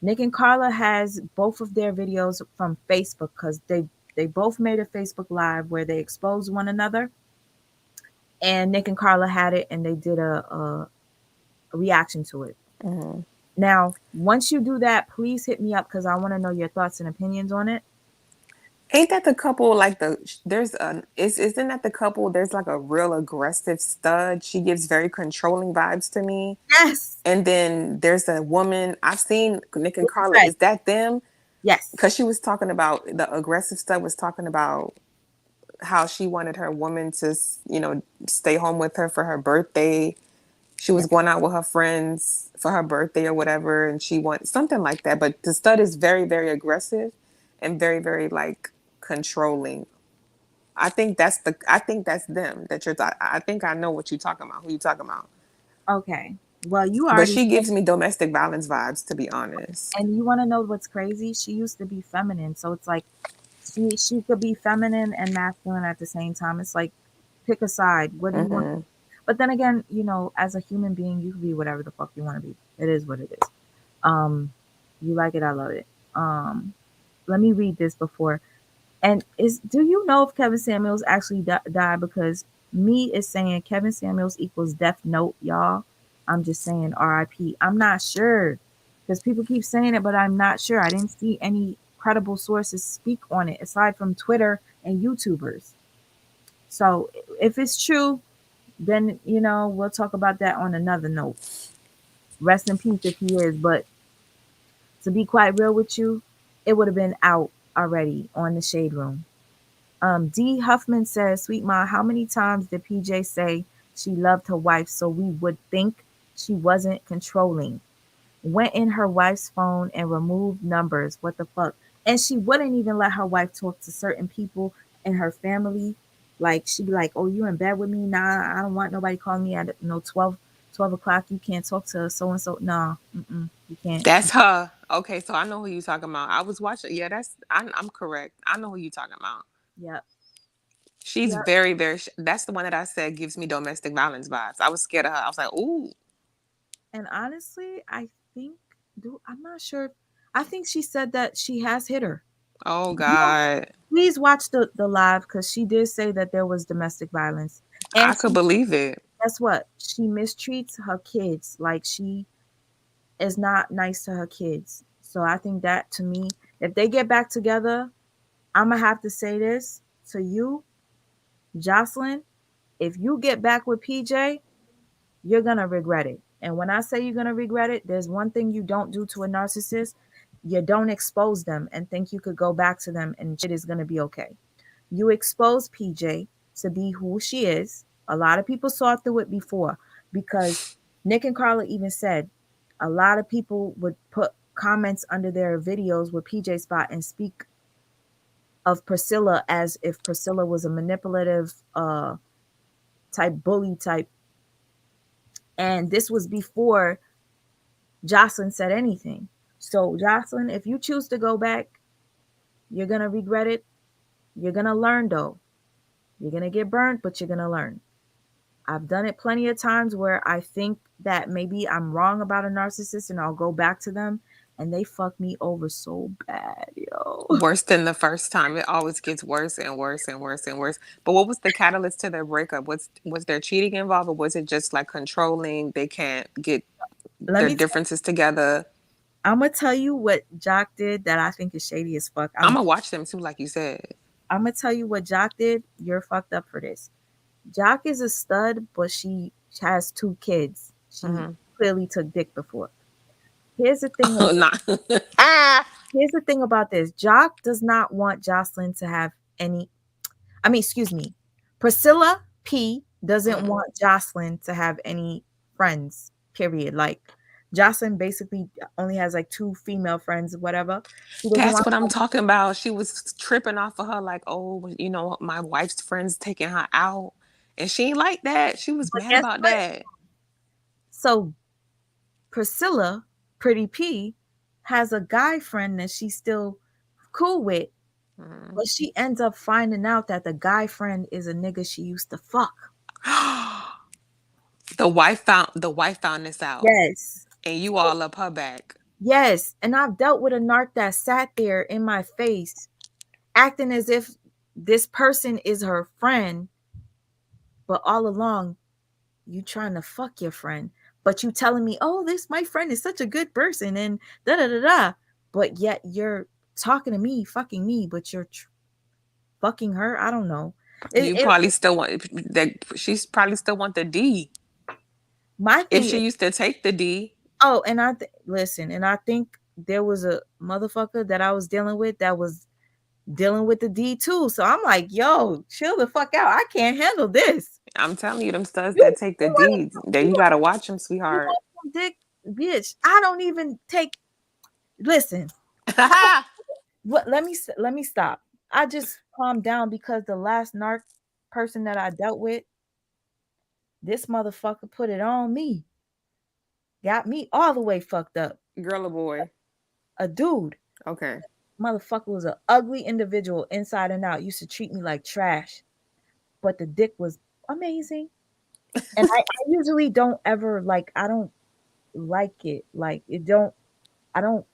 Nick and Carla has both of their videos from Facebook because they both made a Facebook Live where they exposed one another. And Nick and Carla had it and they did a reaction to it. Hmm. Now, once you do that, please hit me up because I want to know your thoughts and opinions on it. Ain't that the couple like isn't that the couple there's like a real aggressive stud. She gives very controlling vibes to me. Yes. And then there's a woman I've seen Nick and What you Carla. say? Is that them? Yes. Because she was talking about the aggressive stuff was talking about how she wanted her woman to stay home with her for her birthday. She was Yes. going out with her friends for her birthday or whatever, and she wants something like that. But the stud is very, very aggressive and very, very like controlling. I think that's them that I think I know what you're talking about, who you talking about. Okay. Well, you But already she gives me domestic violence vibes, to be honest. and you want to know what's crazy? She used to be feminine, so it's like she could be feminine and masculine at the same time. It's like pick a side. What do you want? Hmm. But then again, as a human being, you can be whatever the fuck you want to be. It is what it is. Um, you like it, I love it. Let me read this before. And do you know if Kevin Samuels actually died? Because me is saying Kevin Samuels equals Death Note, y'all. I'm just saying RIP. I'm not sure because people keep saying it, but I'm not sure. I didn't see any credible sources speak on it aside from Twitter and YouTubers. So if it's true, then we'll talk about that on another note. Rest in peace if he is. But to be quite real with you, it would have been out already on the Shade Room. D. Huffman says, Sweet Ma, how many times did PJ say she loved her wife so we would think she wasn't controlling? Went in her wife's phone and removed numbers. What the fuck? And she wouldn't even let her wife talk to certain people in her family. Like, she'd be like, oh, you in bed with me? Nah, I don't want nobody calling me at 12 o'clock. You can't talk to so and so. Nah, you can't. That's her. Okay, so I know who you talking about. I was watching. Yeah, I'm correct. I know who you talking about. Yep. She's Yep. very, very. That's the one that I said gives me domestic violence vibes. I was scared of her. I was like, ooh, And honestly, I think, I'm not sure. I think she said that she has hit her. oh God. Please watch the live because she did say that there was domestic violence. And I could she, believe it. guess what? She mistreats her kids. Like, she is not nice to her kids. So I think that, to me, if they get back together, I'm gonna have to say this to you, Jocelyn. If you get back with PJ, you're gonna regret it. And when I say you're gonna regret it, there's one thing you don't do to a narcissist. You don't expose them and think you could go back to them and shit is gonna be okay. You expose PJ to be who she is. A lot of people saw through it before because Nick and Carla even said a lot of people would put comments under their videos with PJ spot and speak of Priscilla as if Priscilla was a manipulative type bully type. And this was before Jocelyn said anything. So Jocelyn, if you choose to go back, you're gonna regret it. You're gonna learn though. You're gonna get burned, but you're gonna learn. I've done it plenty of times where I think that maybe I'm wrong about a narcissist and I'll go back to them and they fuck me over so bad, yo. Worse than the first time. It always gets worse and worse and worse and worse. But what was the catalyst to their breakup? Was there cheating involved, or was it just like controlling? They can't get Let their me, differences together. I'm gonna tell you what Jock did that I think is shady as fuck. I'm gonna watch them too, like you said. I'm gonna tell you what Jock did. You're fucked up for this. Jock is a stud, but she has two kids. She Mm-hmm. clearly took dick before. Here's the thing. Not. Here's the thing about this. Jock does not want Jocelyn to have any. I mean, excuse me. Priscilla P doesn't Mm. want Jocelyn to have any friends. Period. Like, Jocelyn basically only has like two female friends, whatever. She doesn't That's want. what I'm talking about. She was tripping off of her, like, oh, my wife's friends taking her out. And she ain't like that. She was But mad guess about what? that. So Priscilla, Pretty P, has a guy friend that she's still cool with, Mm. but she ends up finding out that the guy friend is a nigga she used to fuck. The wife found this out. Yes. And you So, all up her back. yes. And I've dealt with a narc that sat there in my face, acting as if this person is her friend, but all along you trying to fuck your friend. But you telling me, oh, this my friend is such a good person and da da da da. But yet you're talking to me, fucking me, but you're fucking her. I don't know. You probably still want that. She's probably still want the D. My If thing she is, used to take the D. oh, and listen, and I think there was a motherfucker that I was dealing with that was dealing with the D too. So I'm like, yo, chill the fuck out. I can't handle this. I'm telling you, them studs You, that take the you want, D, that you you want, gotta watch them, you sweetheart. want some dick, bitch. I don't even take. Listen, what? Let me stop. I just calmed down because the last narc person that I dealt with, this motherfucker put it on me, got me all the way fucked up. Girl or boy? A dude. Okay. Motherfucker was an ugly individual inside and out. Used to treat me like trash, but the dick was amazing. And I usually don't ever like. I don't like it. Like it don't. I don't.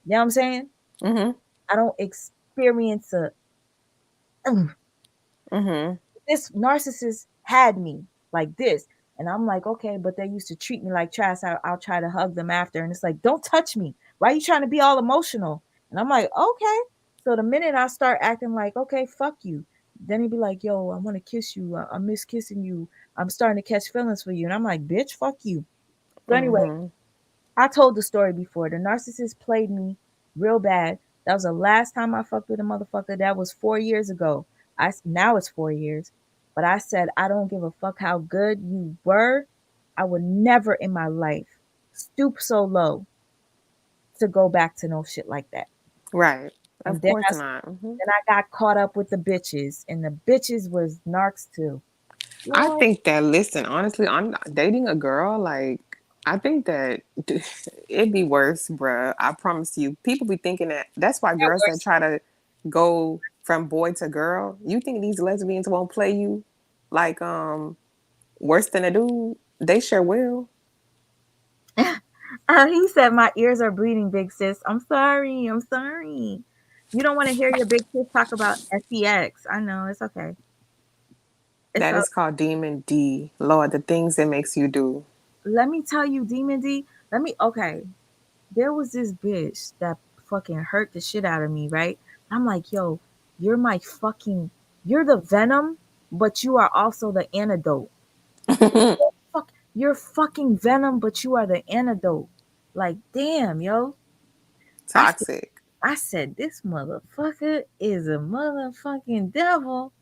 You know what I'm saying? Mm-hmm. I don't experience a. "Mm." Mm-hmm. This narcissist had me like this, and I'm like, okay, but they used to treat me like trash. I'll try to hug them after, and it's like, don't touch me. Why are you trying to be all emotional? And I'm like, okay. So the minute I start acting like, okay, fuck you, then he'd be like, yo, I want to kiss you. I miss kissing you. I'm starting to catch feelings for you. And I'm like, bitch, fuck you. So anyway, Mm-hmm. I told the story before. The narcissist played me real bad. That was the last time I fucked with a motherfucker. That was 4 years ago. Now it's 4 years, but I said I don't give a fuck how good you were. I would never in my life stoop so low to go back to no shit like that. Right. And Of then course I not. Hmm. then I got caught up with the bitches, and the bitches was narcs too. I Lord, think that, listen, honestly, I'm dating a girl, like, I think that it'd be worse, bruh. I promise you. People be thinking that that's why that girls that worse. try to go from boy to girl, you think these lesbians won't play you like worse than a dude? They sure will. He said my ears are bleeding, big sis. I'm sorry. I'm sorry. You don't want to hear your big sis talk about sex. I know it's okay. It's That so. is called Demon D. Lord, the things it makes you do. Let me tell you, Demon D. Let me. Okay, there was this bitch that fucking hurt the shit out of me, right? I'm like, yo, you're my fucking, you're the venom, but you are also the antidote. Fuck, you're fucking venom, but you are the antidote. Like, damn, yo. I said, Toxic. I said, this motherfucker is a motherfucking devil,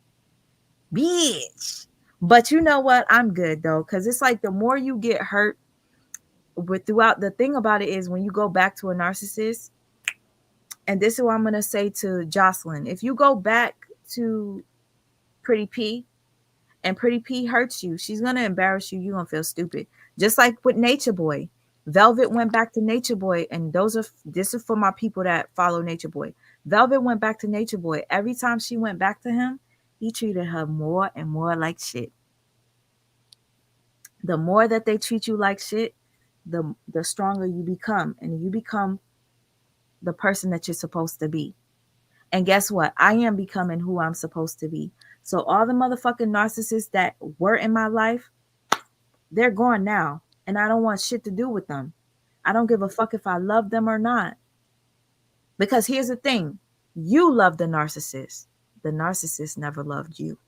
bitch. But you know what? I'm good though, because it's like the more you get hurt with throughout, the thing about it is when you go back to a narcissist, and this is what I'm gonna say to Jocelyn. If you go back to Pretty P and Pretty P hurts you, she's gonna embarrass you. You're gonna feel stupid. Just like with Nature Boy. Velvet went back to Nature Boy, and this is for my people that follow Nature Boy. Velvet went back to Nature Boy. Every time she went back to him, he treated her more and more like shit. The more that they treat you like shit, the stronger you become, and you become the person that you're supposed to be. And guess what? I am becoming who I'm supposed to be. So all the motherfucking narcissists that were in my life, they're gone now. And I don't want shit to do with them. I don't give a fuck if I love them or not. Because here's the thing. You love the narcissist. The narcissist never loved you.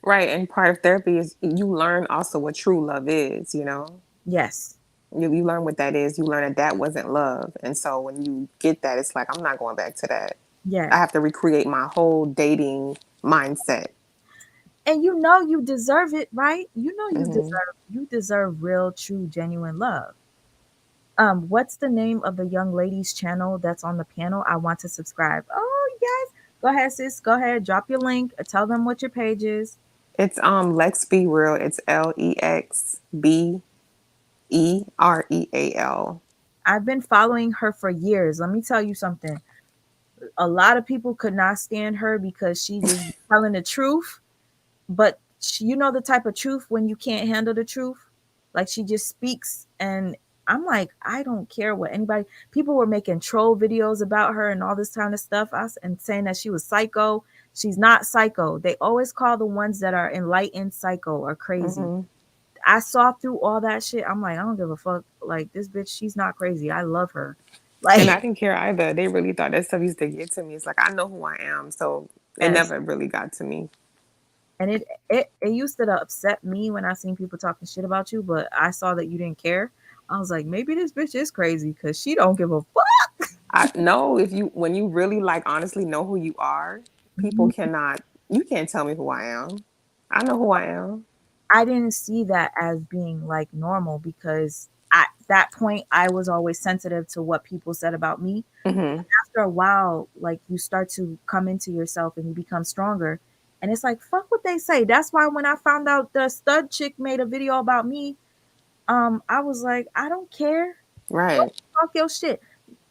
Right. And part of therapy is you learn also what true love is, you know? Yes. You learn what that is. You learn that that wasn't love. And so when you get that, it's like, I'm not going back to that. Yeah. I have to recreate my whole dating mindset. And you know you deserve it, right? You know Hmm. you deserve real, true, genuine love. What's the name of the young lady's channel that's on the panel? I want to subscribe. Oh, yes. Go ahead, sis. Go ahead. Drop your link. Tell them what your page is. It's Lex Be Real. It's LEXBEREAL. I've been following her for years. Let me tell you something. A lot of people could not stand her because she just telling the truth, but you know the type of truth when you can't handle the truth. Like she just speaks, and I'm like, I don't care what anybody. People were making troll videos about her and all this kind of stuff, and saying that she was psycho. She's not psycho. They always call the ones that are enlightened psycho or crazy. Hmm. I saw through all that shit. I'm like, I don't give a fuck. Like this bitch, she's not crazy. I love her. And I Like, didn't care either. They really thought that stuff used to get to me. It's like, I know who I am. So it yes. never really got to me. And it used to upset me when I seen people talking shit about you, but I saw that you didn't care. I was like, maybe this bitch is crazy because she don't give a fuck. I know if you, when you really like honestly know who you are, people cannot, you can't tell me who I am. I know who I am. I didn't see that as being like normal because at that point I was always sensitive to what people said about me. Hmm. After a while, like you start to come into yourself and you become stronger. And it's like, fuck what they say. That's why when I found out the stud chick made a video about me, I was like, I don't care. Go Right. talk your shit.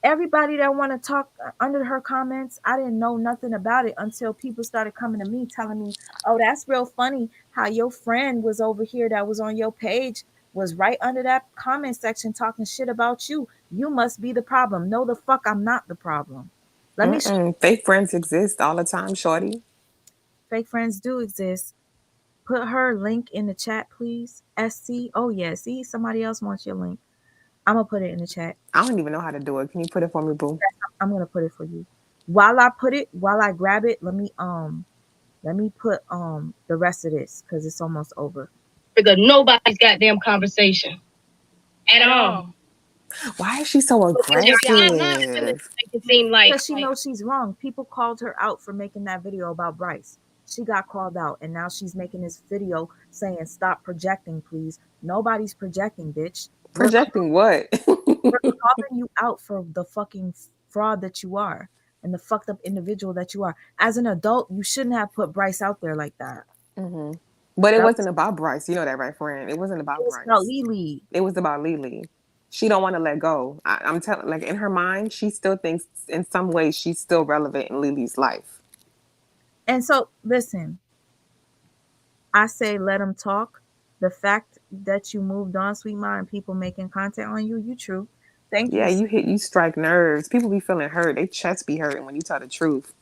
Everybody that want to talk under her comments, I didn't know nothing about it until people started coming to me telling me, oh, that's real funny how your friend was over here that was on your page was right under that comment section talking shit about you. You must be the problem. No, the fuck, I'm not the problem. Let me show Mm-mm. Fake friends exist all the time, shorty. fake friends do exist. Put her link in the chat, please. SC. Oh, yeah. See, somebody else wants your link. I'm going to put it in the chat. I don't even know how to do it. Can you put it for me, boo? I'm gonna put it for you. While I grab it, let me put the rest of this because it's almost over. Because nobody's goddamn conversation at all. Why is she so Make aggressive? it seem like Because she knows she's wrong. People called her out for making that video about Bryce. She got called out, and now she's making this video saying, "Stop projecting, please." Nobody's projecting, bitch. Projecting what? We're calling you out for the fucking fraud that you are and the fucked up individual that you are. As an adult, you shouldn't have put Bryce out there like that. Hmm. But it That wasn't was, about Bryce. You know that, right, friend? It wasn't it about was about Bryce. Lily. It was about Lily. She don't want to let go. I'm telling, like in her mind, she still thinks in some way she's still relevant in Lily's life. And so, listen, I say let them talk. The fact that you moved on, sweet mind, people making content on you, you true. Thank you. Yeah, you strike nerves. People be feeling hurt. They chest be hurting when you tell the truth.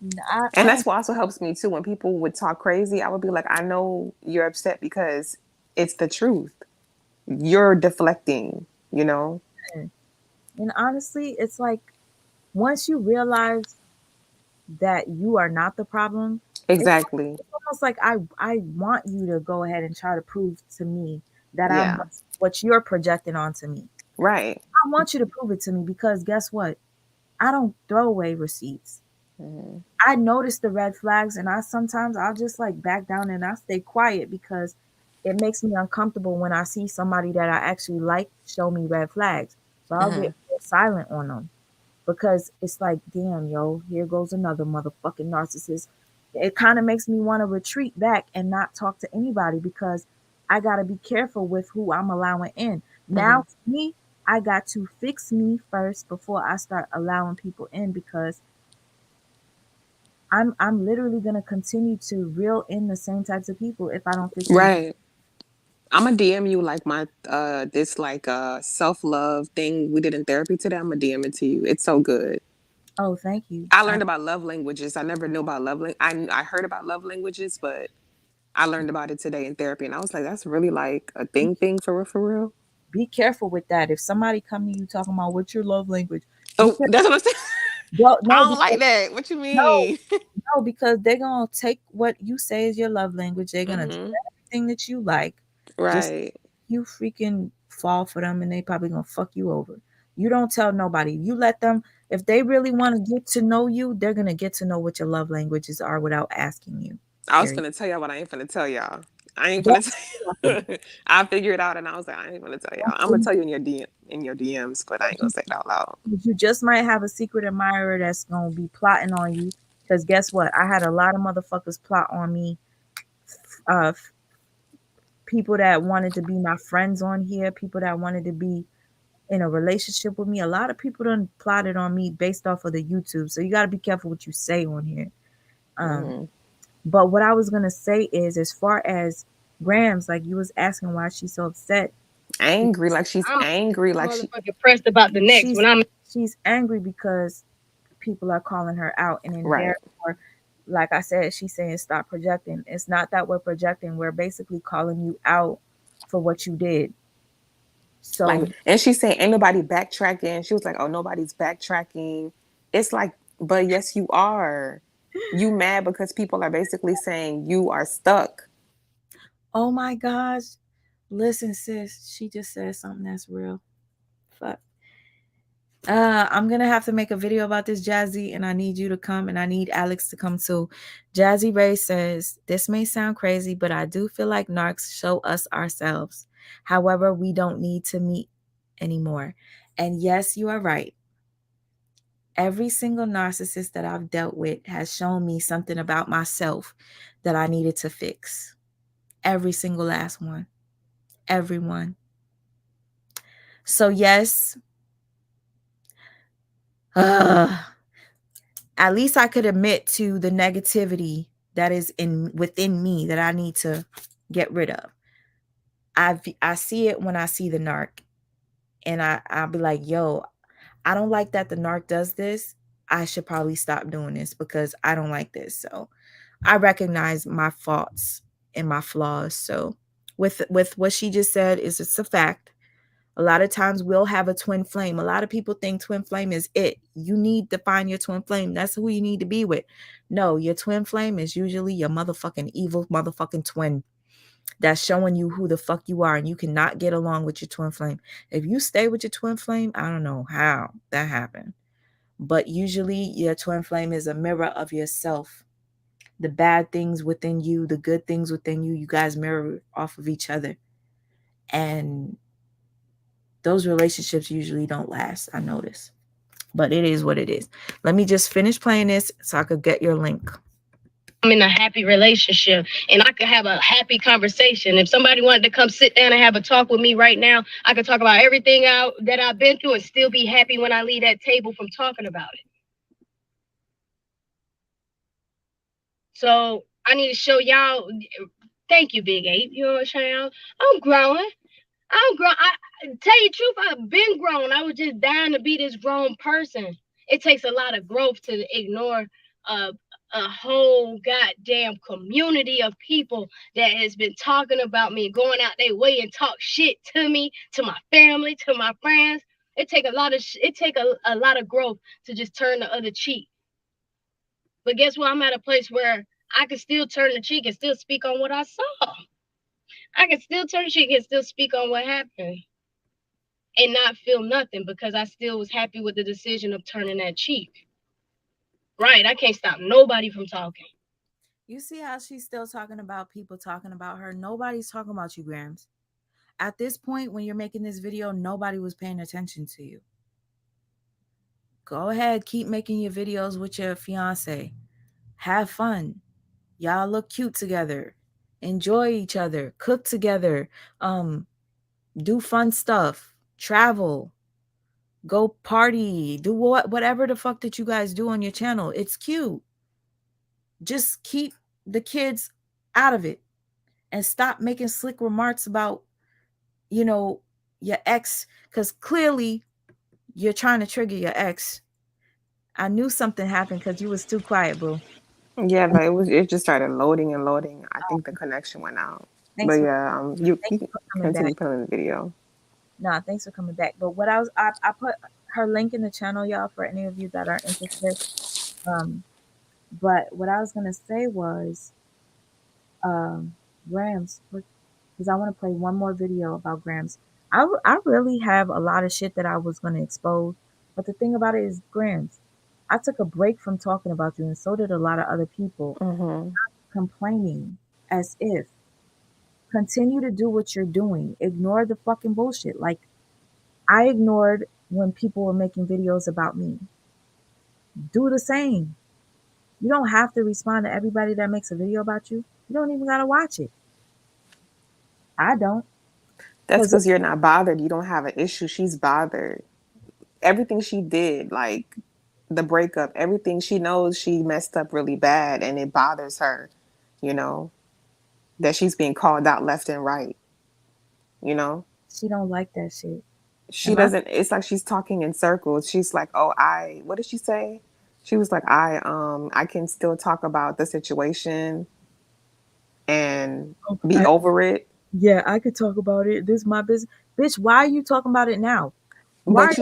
And I that's what also helps me too. When people would talk crazy, I would be like, I know you're upset because it's the truth. You're deflecting, you know? understand. And honestly, it's like once you realize that you are not the problem, it's Exactly. almost like I want you to go ahead and try to prove to me that I'm Yeah. what you're projecting onto me. Right. I want you to prove it to me because guess what? I don't throw away receipts. Mm-hmm. I notice the red flags and I sometimes I'll just like back down and I stay quiet because it makes me uncomfortable when I see somebody that I actually like show me red flags. So I'll Mm-hmm. get silent on them because it's like, damn, yo, here goes another motherfucking narcissist. It kind of makes me want to retreat back and not talk to anybody because I got to be careful with who I'm allowing in. Mm-hmm. Now, for me, I got to fix me first before I start allowing people in because I'm literally gonna continue to reel in the same types of people if I don't fix me. Right. I'm gonna DM you like my this like self love thing we did in therapy today. I'm gonna DM it to you. It's so good. Oh, thank you. I learned about love languages. I never knew about I heard about love languages, but I learned about it today in therapy, and I was like, that's really like a thing for real, for real. Be careful with that. If somebody come to you talking about what's your love language, be Oh, careful. that's what I'm saying. Well, I no, don't like because that. What you no, mean? no, because they're gonna take what you say is your love language. They're gonna do Hmm. everything that you like. Just Right. you freaking fall for them, and they probably gonna fuck you over. You don't tell nobody. You let them. If they really want to get to know you, they're gonna get to know what your love languages are without asking you. I was Period. finna tell y'all what I ain't finna tell y'all. I ain't finna Don't tell say nothing. you. I figured it out and I was like, I ain't finna tell y'all. I'm gonna tell you in your DMs, but I ain't gonna say it out loud. You just might have a secret admirer that's gonna be plotting on you. Because guess what? I had a lot of motherfuckers plot on me. Uh, People that wanted to be my friends on here, people that wanted to be in a relationship with me. A lot of people done plotted on me based off of the YouTube. So you got to be careful what you say on here. Um, Hmm. but what I was gonna say is, as far as Gramz, like you was asking why she's so upset. Angry, like she's I'm angry, like she. motherfucking pressed about the next She's when I'm she's angry because people are calling her out, and then Right. therefore, like I said, she's saying stop projecting. It's not that we're projecting; we're basically calling you out for what you did. So, Like, and she's saying, ain't nobody backtracking. She was like, oh, nobody's backtracking. It's like, but yes, you are. You mad because people are basically saying you are stuck. oh my gosh, listen, sis, she just said something that's real. Fuck. I'm gonna have to make a video about this, Jazzy, and I need you to come, and I need Alex to come too. Jazzy Ray says, "This may sound crazy, but I do feel like narcs show us ourselves. However, we don't need to meet anymore." And yes, you are right. Every single narcissist that I've dealt with has shown me something about myself that I needed to fix. Every single last one. Everyone. So yes, uh, at least I could admit to the negativity that is in within me that I need to get rid of. I see it when I see the narc, and I'll be like, yo, I don't like that the narc does this. I should probably stop doing this because I don't like this. So I recognize my faults and my flaws. So with what she just said is it's a fact. A lot of times we'll have a twin flame. A lot of people think twin flame is it. You need to find your twin flame. That's who you need to be with. No, your twin flame is usually your motherfucking evil motherfucking twin that's showing you who the fuck you are, and you cannot get along with your twin flame. If you stay with your twin flame, I don't know how that happened. But usually your twin flame is a mirror of yourself. the bad things within you, the good things within you. You guys mirror off of each other. And those relationships usually don't last, I notice. But it is what it is. Let me just finish playing this so I could get your link. I'm in a happy relationship and I could have a happy conversation. If somebody wanted to come sit down and have a talk with me right now, I could talk about everything out that I've been through and still be happy when I leave that table from talking about it. So I need to show y'all. Thank you, Big Ape. You know what I'm saying? I'm growing. I'm grown. I tell you the truth, I've been grown. I was just dying to be this grown person. It takes a lot of growth to ignore a, a whole goddamn community of people that has been talking about me, going out their way and talk shit to me, to my family, to my friends. It take a lot of growth to just turn the other cheek. But guess what? I'm at a place where I can still turn the cheek and still speak on what I saw. I can still turn the cheek and still speak on what happened and not feel nothing because I still was happy with the decision of turning that cheek. Right. I can't stop nobody from talking. You see how she's still talking about people talking about her? Nobody's talking about you, Gramz. At this point, when you're making this video, nobody was paying attention to you. Go ahead, keep making your videos with your fiance. Have fun. Y'all look cute together. Enjoy each other. Cook together. Do fun stuff. Travel. Go party. Do whatever the fuck that you guys do on your channel. It's cute. Just keep the kids out of it and stop making slick remarks about, your ex, because clearly you're trying to trigger your ex. I knew something happened because you was too quiet, boo. Yeah, but it just started loading and loading. I think the connection went out. But Thanks for yeah, you thanks can for coming back. continue playing the video. Nah, thanks for coming back. But what I put her link in the channel, y'all, for any of you that are interested. But what I was gonna say was, Gramz, because I want to play one more video about Gramz. I really have a lot of shit that I was gonna expose, but the thing about it is, Gramz, I took a break from talking about you, and so did a lot of other people. Complaining as if. Continue to do what you're doing. Ignore the fucking bullshit. Like, I ignored when people were making videos about me. Do the same. You don't have to respond to everybody that makes a video about you. You don't even gotta watch it. I don't. That's Because because you're not bothered. You don't have an issue. She's bothered. Everything she did, like the breakup, everything, she knows she messed up really bad and it bothers her, you know, that she's being called out left and right, you know? she don't like that shit. She And my doesn't, it's like she's talking in circles. She's like, oh, what did she say? She was like, I can still talk about the situation and be over it. yeah, I could talk about it. This is my business. Bitch, why are you talking about it now? Why But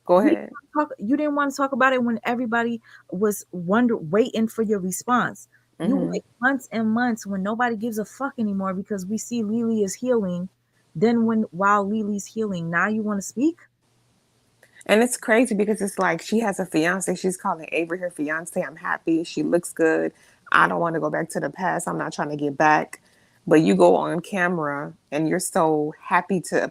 go you ahead. you didn't want to talk about it when everybody was waiting for your response. You wait months and months when nobody gives a fuck anymore because we see Lily is healing. Then while Lily's healing, now you want to speak? And it's crazy because it's like she has a fiance. She's calling Avery her fiance. I'm happy. She looks good. I don't want to go back to the past. I'm not trying to get back. But you go on camera and you're so happy to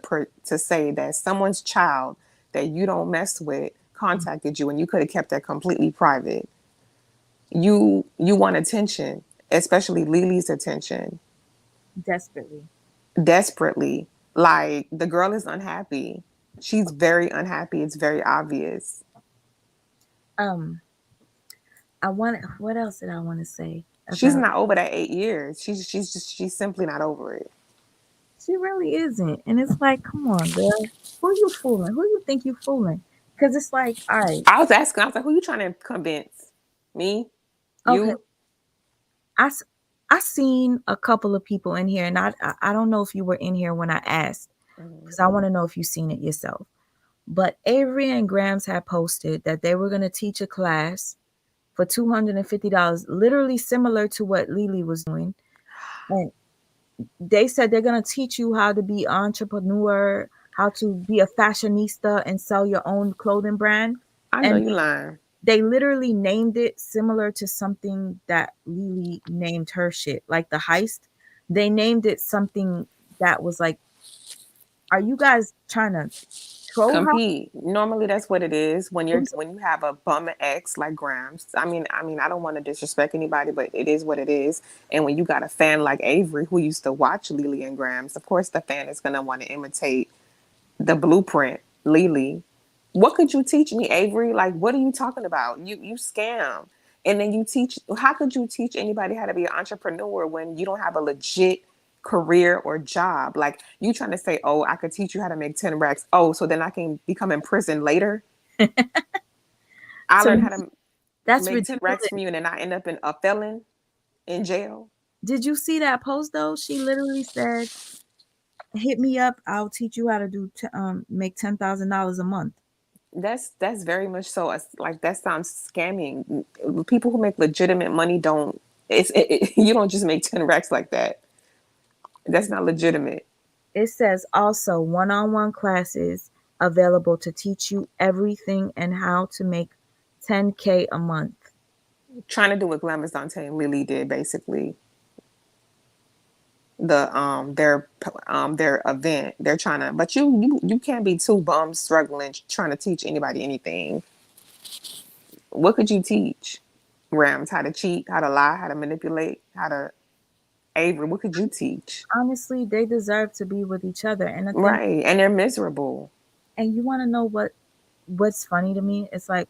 say that someone's child that you don't mess with contacted you and you could have kept that completely private. You want attention, especially Lily's attention. Desperately. Desperately. Like the girl is unhappy. She's very unhappy. It's very obvious. What else did I want to say She's about? not over that 8 years. She's simply not over it. She really isn't. And it's like, come on, girl. Who you fooling? Who you think you fooling? Because it's like, all right, I was asking, I was like, who you trying to convince? Me? okay. You? I seen a couple of people in here, and I don't know if you were in here when I asked, because I want to know if you've seen it yourself. But Avery and Gramz had posted that they were going to teach a class for $250, literally similar to what Lily was doing. And they said they're going to teach you how to be entrepreneur, how to be a fashionista and sell your own clothing brand. I know And you lying. They literally named it similar to something that Lily named her shit, like the heist. They named it something that was like, are you guys trying to troll her? Compete. Normally, that's what it is when you have a bum ex like Gramz. I mean, I don't want to disrespect anybody, but it is what it is. And when you got a fan like Avery who used to watch Lily and Gramz, of course, the fan is gonna want to imitate the blueprint. Lily, what could you teach me, Avery? Like, what are you talking about? You scam, and then you teach. How could you teach anybody how to be an entrepreneur when you don't have a legit career or job? Like, you trying to say, oh, I could teach you how to make 10 racks. Oh, so then I can become in prison later. I So learned how to that's make 10 racks ridiculous. from you, and then I end up in a felon in jail. Did you see that post though? She literally said, "Hit me up. I'll teach you how to make $10,000 a month." That's very much so. Like, that sounds scamming. People who make legitimate money don't. You don't just make 10 racks like that. That's not legitimate. It says also one-on-one classes available to teach you everything and how to make 10K a month. Trying to do what Glamazante and Lily did, basically. Their event. They're trying to, but you can't be two bums struggling trying to teach anybody anything. What could you teach? Rams, how to cheat, how to lie, how to manipulate, how to Avery, what could you teach? Honestly, they deserve to be with each other. And the thing, Right. And they're miserable. and you want to know what's funny to me? It's like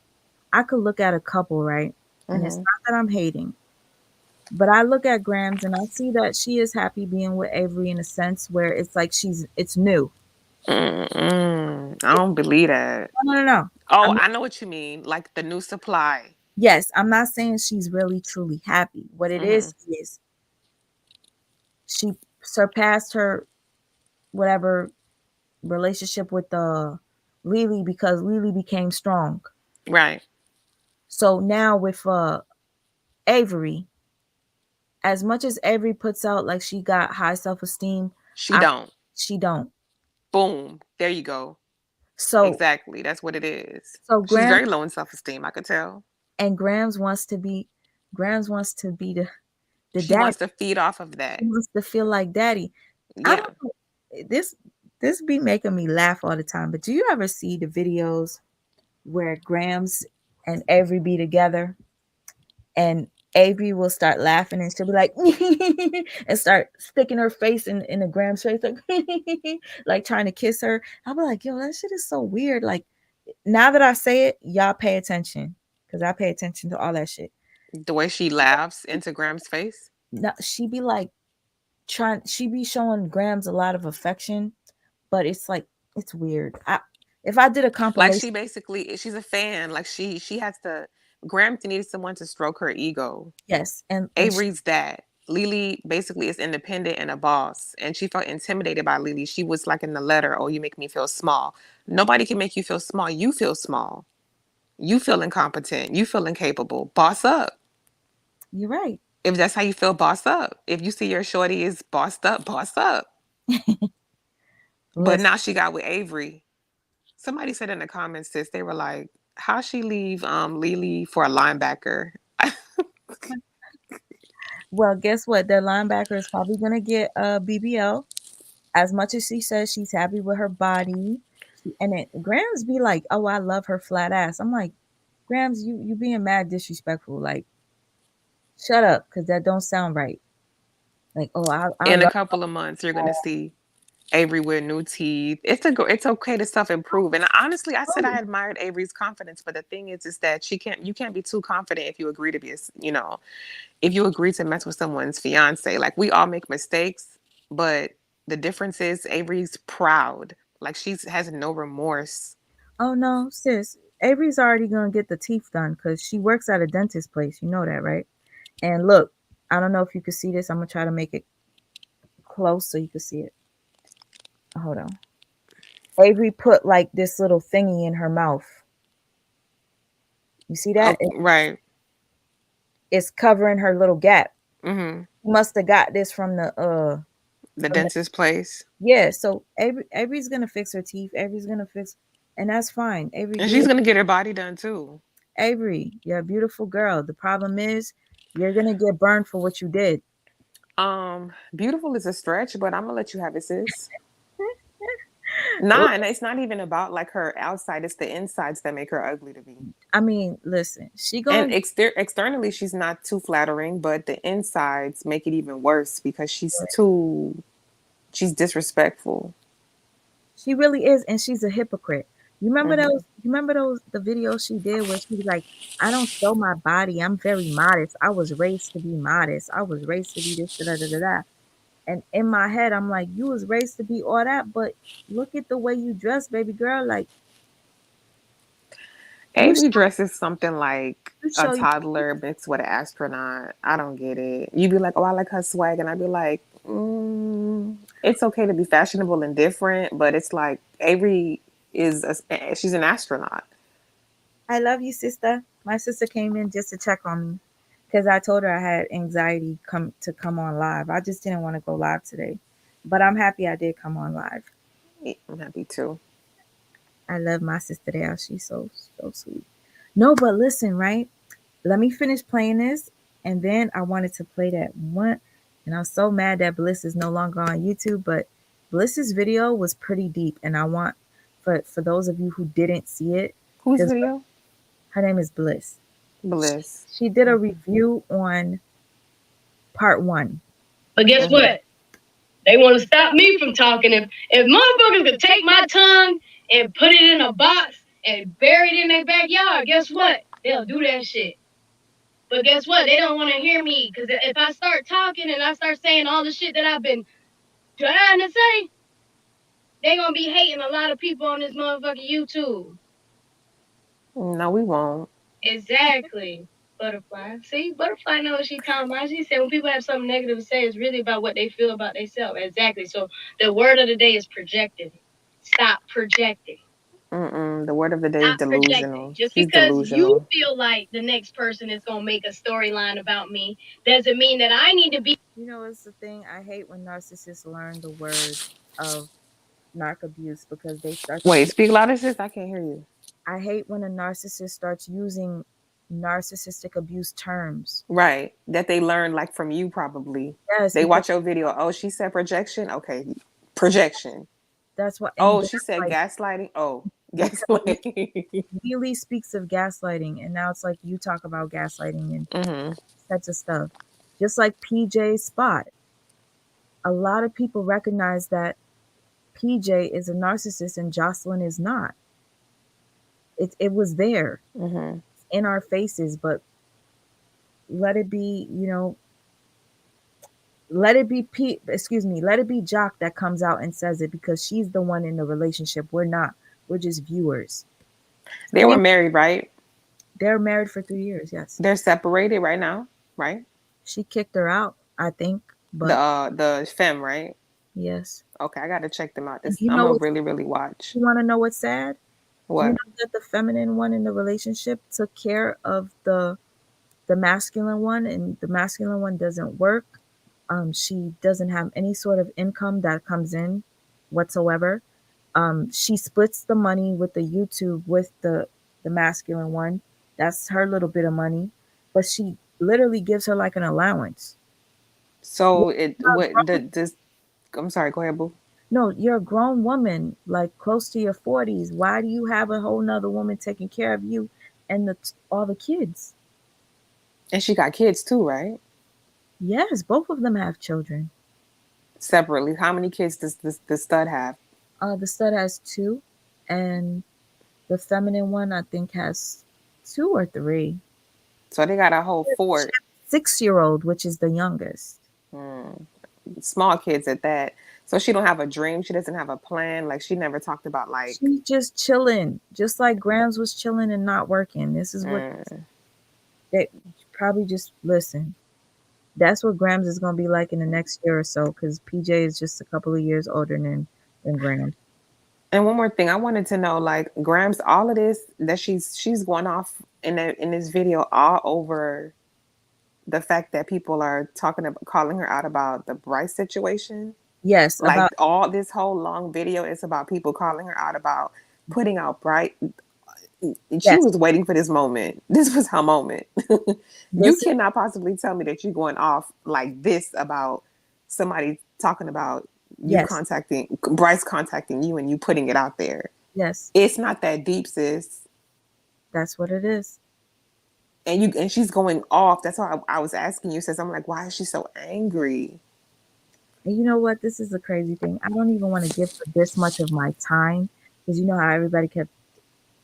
I could look at a couple, right? And it's Mm-hmm. not that I'm hating, but I look at Grams and I see that she is happy being with Avery in a sense where it's like it's new. I don't believe that. No, no, no, no. Oh, I'm I know what you mean. Like the new supply. Yes, I'm not saying she's really truly happy. What it Mm-hmm. is she surpassed her whatever relationship with the Lily because Lily became strong. Right. So now with Avery, as much as Avery puts out like she got high self-esteem, She I don't. she don't. Boom. There you go. So Exactly. That's what it is. so She's Graham very low in self-esteem. I could tell. and Grams wants to be the She dad. wants to feed off of He that. wants to feel like daddy. I Yeah. don't know. This be making me laugh all the time. But do you ever see the videos where Grams and Avery be together and Avery will start laughing and she'll be like and start sticking her face in the Grams face like like trying to kiss her. I'll be like, yo, that shit is so weird. Like now that I say it, y'all pay attention. Cause I pay attention to all that shit. The way she laughs into Graham's face. No, she be like she be showing Grams a lot of affection, but it's like it's weird. If I did a Like, compilation, she basically, she's a fan. Like, she has to. Graham needs someone to stroke her ego. yes, and Avery's that. Lily basically is independent and a boss, and she felt intimidated by Lily. She was like in the letter, "Oh, you make me feel small." Nobody can make you feel small. You feel small. You feel incompetent. You feel incapable. Boss up. you're right. If that's how you feel, boss up. If you see your shorty is bossed up, boss up. But Listen, now she got with Avery. Somebody said in the comments, sis, they were like, "How she leave Lily for a linebacker?" well, guess what? Their linebacker is probably gonna get a BBL. As much as she says she's happy with her body, and then Grams be like, "Oh, I love her flat ass." I'm like, Grams, you being mad disrespectful. Like, shut up, because that don't sound right. Like, oh, I In a love. couple of months, you're gonna see Avery with new teeth. It's okay to self improve. And honestly, I said I admired Avery's confidence, but the thing is that you can't be too confident if you agree to be if you agree to mess with someone's fiance. Like, we all make mistakes, but the difference is Avery's proud. Like, she has no remorse. Oh no, sis. Avery's already gonna get the teeth done because she works at a dentist place. You know that, right? And look, I don't know if you can see this. I'm gonna try to make it close so you can see it. Hold on. Avery put like this little thingy in her mouth. You see that? Oh, right. It's covering her little gap. Mm-hmm. Must have got this from The dentist place. yeah. So Avery's gonna fix her teeth. Avery's gonna fix, and that's fine. Avery And she's good. gonna get her body done too. Avery, you're a beautiful girl. The problem is you're gonna get burned for what you did. Beautiful is a stretch, but I'm gonna let you have it, sis. Nah, and it's not even about like her outside, it's the insides that make her ugly to me. I mean, listen, she And going externally, she's not too flattering, but the insides make it even worse because she's disrespectful. she really is, and she's a hypocrite. You remember Hmm. those? You remember those the videos she did where she was like, "I don't show my body. I'm very modest. I was raised to be modest. I was raised to be this, da da da da da." And in my head, I'm like, "You was raised to be all that, but look at the way you dress, baby girl. Like you Avery show, dresses something like you a show you." toddler mixed with an astronaut. I don't get it. You'd be like, oh, I like her swag. And I'd be like, it's okay to be fashionable and different, but it's like Avery she's an astronaut. I love you, sister. My sister came in just to check on me because I told her I had anxiety come on live. I just didn't want to go live today, but I'm happy I did come on live. I'm happy too. I love my sister there. She's so sweet. No, but listen, right? Let me finish playing this, and then I wanted to play that one. And I'm so mad that Bliss is no longer on YouTube, but Bliss's video was pretty deep, and I want for those of you who didn't see it, Whose because video? her name is Bliss. Bliss. She did a review on part one. But guess what? They want to stop me from talking. If motherfuckers could take my tongue and put it in a box and bury it in their backyard, guess what? They'll do that shit. But guess what? They don't want to hear me because if I start talking and I start saying all the shit that I've been trying to say, they gonna be hating a lot of people on this motherfucking YouTube. No, we won't. Exactly. Butterfly. See, Butterfly knows what she's talking about. She said when people have something negative to say, it's really about what they feel about themselves. Exactly. So the word of the day is projecting. Stop projecting. The word of the day is Stop projecting. delusional. Just She's because you delusional. feel like the next person is gonna make a storyline about me doesn't mean that I need to be. You know, it's the thing I hate when narcissists learn the word of narc abuse because they start to Wait, speak louder, sis. I can't hear you. I hate when a narcissist starts using narcissistic abuse terms. Right. That they learn like from you probably. Yes, They because watch your video. Oh, she said projection. Okay. Projection. that's what and Oh, she said gaslighting gaslighting. Oh, because it gaslighting. really speaks of gaslighting, and now it's like you talk about gaslighting and Hmm. types of stuff. Just like PJ Spot, a lot of people recognize that PJ is a narcissist and Jocelyn is not. It was there Hmm. in our faces, but let it be, let it be let it be Jock that comes out and says it because she's the one in the relationship. We're not. We're just viewers. They were married, right? They're married for 3 years. Yes, They're separated right now, right? she kicked her out, I think, but The femme, right? yes. Okay, I gotta check them out. And This I'm gonna really, really watch. you want to know what's sad? You What? know that the feminine one in the relationship took care of the masculine one, and the masculine one doesn't work. She doesn't have any sort of income that comes in whatsoever. She splits the money with the YouTube with the masculine one. That's her little bit of money, but she literally gives her like an allowance. So it what the this I'm sorry, go ahead, boo. No, you're a grown woman, like close to your 40s. Why do you have a whole nother woman taking care of you and all the kids? And she got kids too, right? Yes, both of them have children. Separately. How many kids does the stud have? The stud has two, and the feminine one I think has two or three. So they got a whole fort. 6-year-old, which is the youngest. Mm, small kids at that. So she don't have a dream. She doesn't have a plan. Like she never talked about like. She's just chilling, just like Gramz was chilling and not working. This is what Mm. they probably just listen. That's what Gramz is gonna be like in the next year or so, because PJ is just a couple of years older than Gramz. And one more thing, I wanted to know, like Gramz, all of this that she's going off in this video all over the fact that people are talking about calling her out about the Bryce situation. Yes, Like about all this whole long video is about people calling her out about putting out she Yes. was waiting for this moment. This was her moment. You Listen. cannot possibly tell me that you're going off like this about somebody talking about you Yes. contacting Bryce contacting you and you putting it out there. Yes. It's not that deep, sis. That's what it is. And she's going off. That's why I was asking you, sis. I'm like, why is she so angry? And you know what? This is a crazy thing. I don't even want to give her this much of my time because you know how everybody kept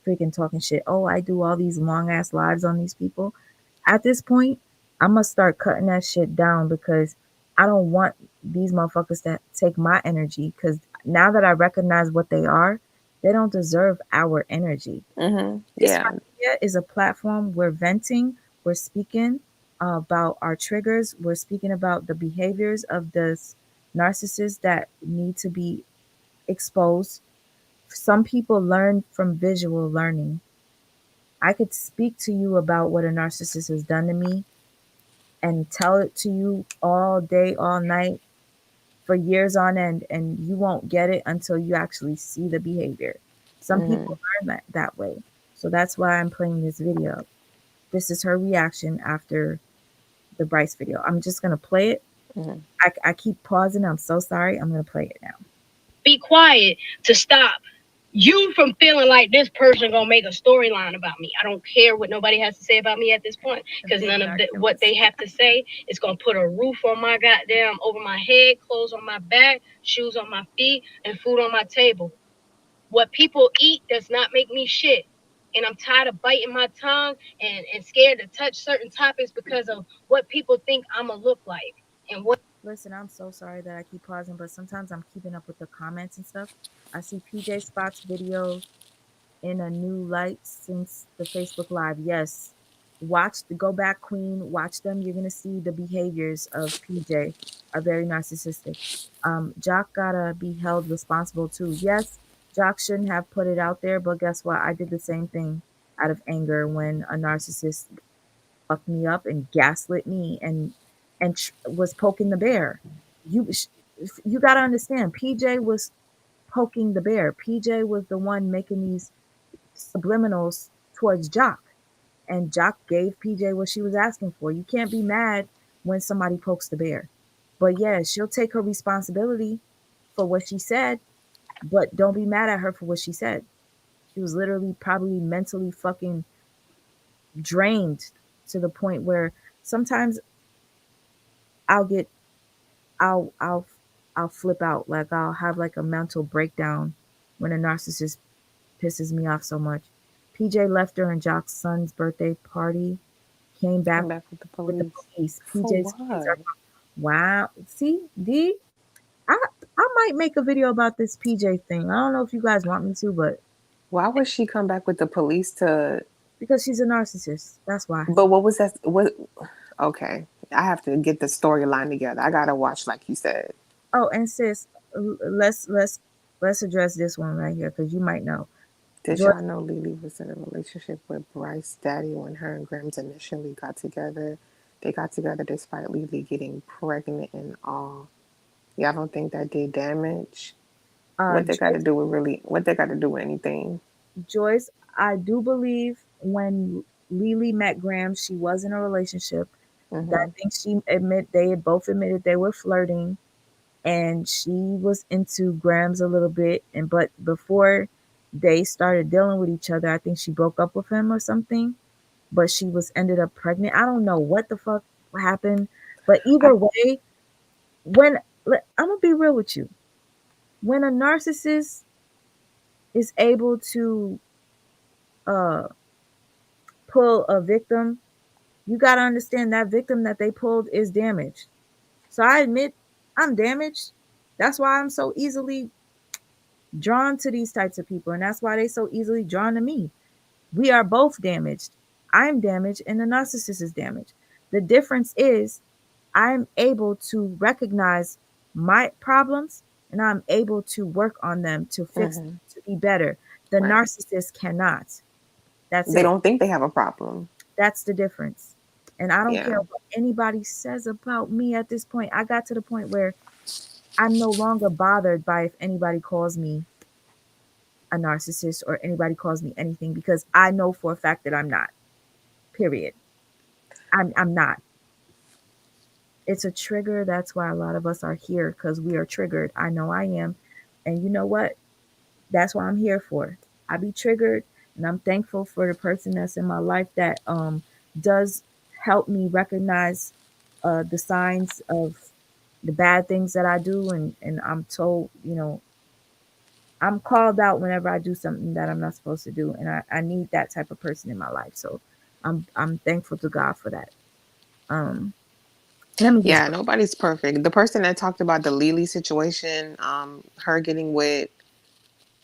freaking talking shit. Oh, I do all these long ass lives on these people. At this point, I must start cutting that shit down because I don't want these motherfuckers to take my energy. Because now that I recognize what they don't deserve our energy. This Yeah. right here is a platform. We're venting, we're speaking about our triggers, we're speaking about the behaviors of this narcissists that need to be exposed. Some people learn from visual learning. I could speak to you about what a narcissist has done to me and tell it to you all day, all night, for years on end, and you won't get it until you actually see the behavior. Some people learn that way. So that's why I'm playing this video. This is her reaction after the Bryce video. I'm just going to play it. I keep pausing. I'm so sorry. I'm going to play it now. Be quiet to stop you from feeling like this person gonna make a storyline about me. I don't care what nobody has to say about me at this point, because none of what they have to say is gonna put a roof on my goddamn over my head, clothes on my back, shoes on my feet, and food on my table. What people eat does not make me shit. And I'm tired of biting my tongue and scared to touch certain topics because of what people think I'ma look like. And what Listen, I'm so sorry that I keep pausing, but sometimes I'm keeping up with the comments and stuff. I see PJ Spot's videos in a new light since the Facebook Live. Yes. Go back, Queen. Watch them. You're gonna see the behaviors of PJ are very narcissistic. Jock gotta be held responsible too. Yes, Jock shouldn't have put it out there, but guess what? I did the same thing out of anger when a narcissist fucked me up and gaslit me and was poking the bear. You gotta understand. PJ was poking the bear. PJ was the one making these subliminals towards Jock, and Jock gave PJ what she was asking for. You can't be mad when somebody pokes the bear. But yeah, she'll take her responsibility for what she said, but don't be mad at her for what she said. She was literally probably mentally fucking drained to the point where sometimes I'll get I'll I'll I'll flip out. Like I'll have like a mental breakdown when a narcissist pisses me off so much. PJ left during Jock's son's birthday party, came back Came back with the with the police. police. For PJ's kids are what? wow. See, D, I I might make a video about this PJ thing. I don't know if you guys want me to, but Why would she come back with the police to? because she's a narcissist. That's why. But what was that? What? Okay, I have to get the storyline together. I gotta watch, like you said. Oh, and sis, let's address this one right here because you might know. Did Joy, y'all know Lily was in a relationship with Bryce Daddy when her and Gramz initially got together? They got together despite Lily getting pregnant and all. Y'all don't think that did damage? What they got to Joyce, do with really? What they got to do with anything? Joyce, I do believe when Lily met Graham, she was in a relationship. I Mm-hmm. think they had both admitted they were flirting, and she was into Grams a little bit. And but before they started dealing with each other, I think she broke up with him or something. But she was ended up pregnant. I don't know what the fuck happened, but I either way, when I'm gonna be real with you, when a narcissist is able to uh pull a victim, you gotta understand that victim that they pulled is damaged. So I admit I'm damaged. That's why I'm so easily drawn to these types of people, and that's why they so easily drawn to me. We are both damaged. I'm damaged, and the narcissist is damaged. The difference is I'm able to recognize my problems and I'm able to work on them to fix mm-hmm. to be better. The Right. narcissist cannot. That's They it. don't think they have a problem. That's the difference. And I don't care Yeah. what anybody says about me at this point. I got to the point where I'm no longer bothered by if anybody calls me a narcissist or anybody calls me anything, because I know for a fact that I'm not. Period. I'm not. It's a trigger. That's why a lot of us are here, because we are triggered. I know I am. And you know what? That's what I'm here for. I be triggered, and I'm thankful for the person that's in my life that does help me recognize the signs of the bad things that I do, and I'm told, I'm called out whenever I do something that I'm not supposed to do, and I need that type of person in my life. So I'm thankful to God for that. Um, let me just Yeah, nobody's perfect. The person that talked about the Lily situation, her getting with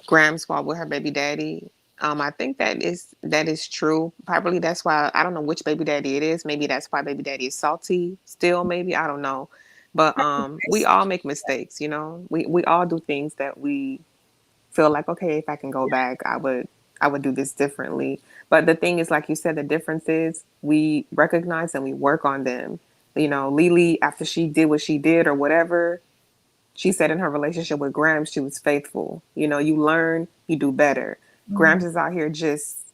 Gramz while with her baby daddy. I think that is true. Probably that's why I don't know which baby daddy it is. Maybe that's why baby daddy is salty still. Maybe I don't know, but we all make mistakes. We all do things that we feel like, okay, if I can go back, I would do this differently. But the thing is, like you said, the difference is we recognize and we work on them. Lily, after she did what she did or whatever, she said in her relationship with Gramz, she was faithful. You learn, you do better. mm, Gramz is out here just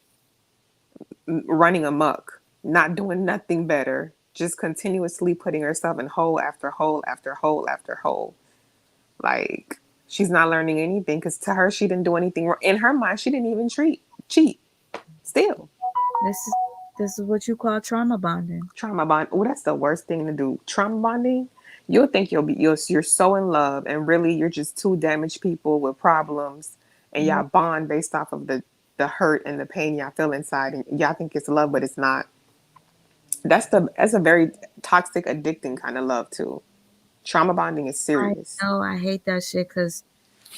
running amok, not doing nothing better, just continuously putting herself in hole after hole after hole after hole. Like, she's not learning anything because to her, she didn't do anything wrong. In her mind, she didn't even cheat. Still, this is this is what you call trauma bonding. trauma bond. Oh, that's the worst thing to do. Trauma bonding. You'll think you're so in love, and really you're just two damaged people with problems, and Yeah, y'all bond based off of the hurt and the pain y'all feel inside, and y'all think it's love, but it's not. That's a very toxic, addicting kind of love too. Trauma bonding is I serious. know. I hate that shit because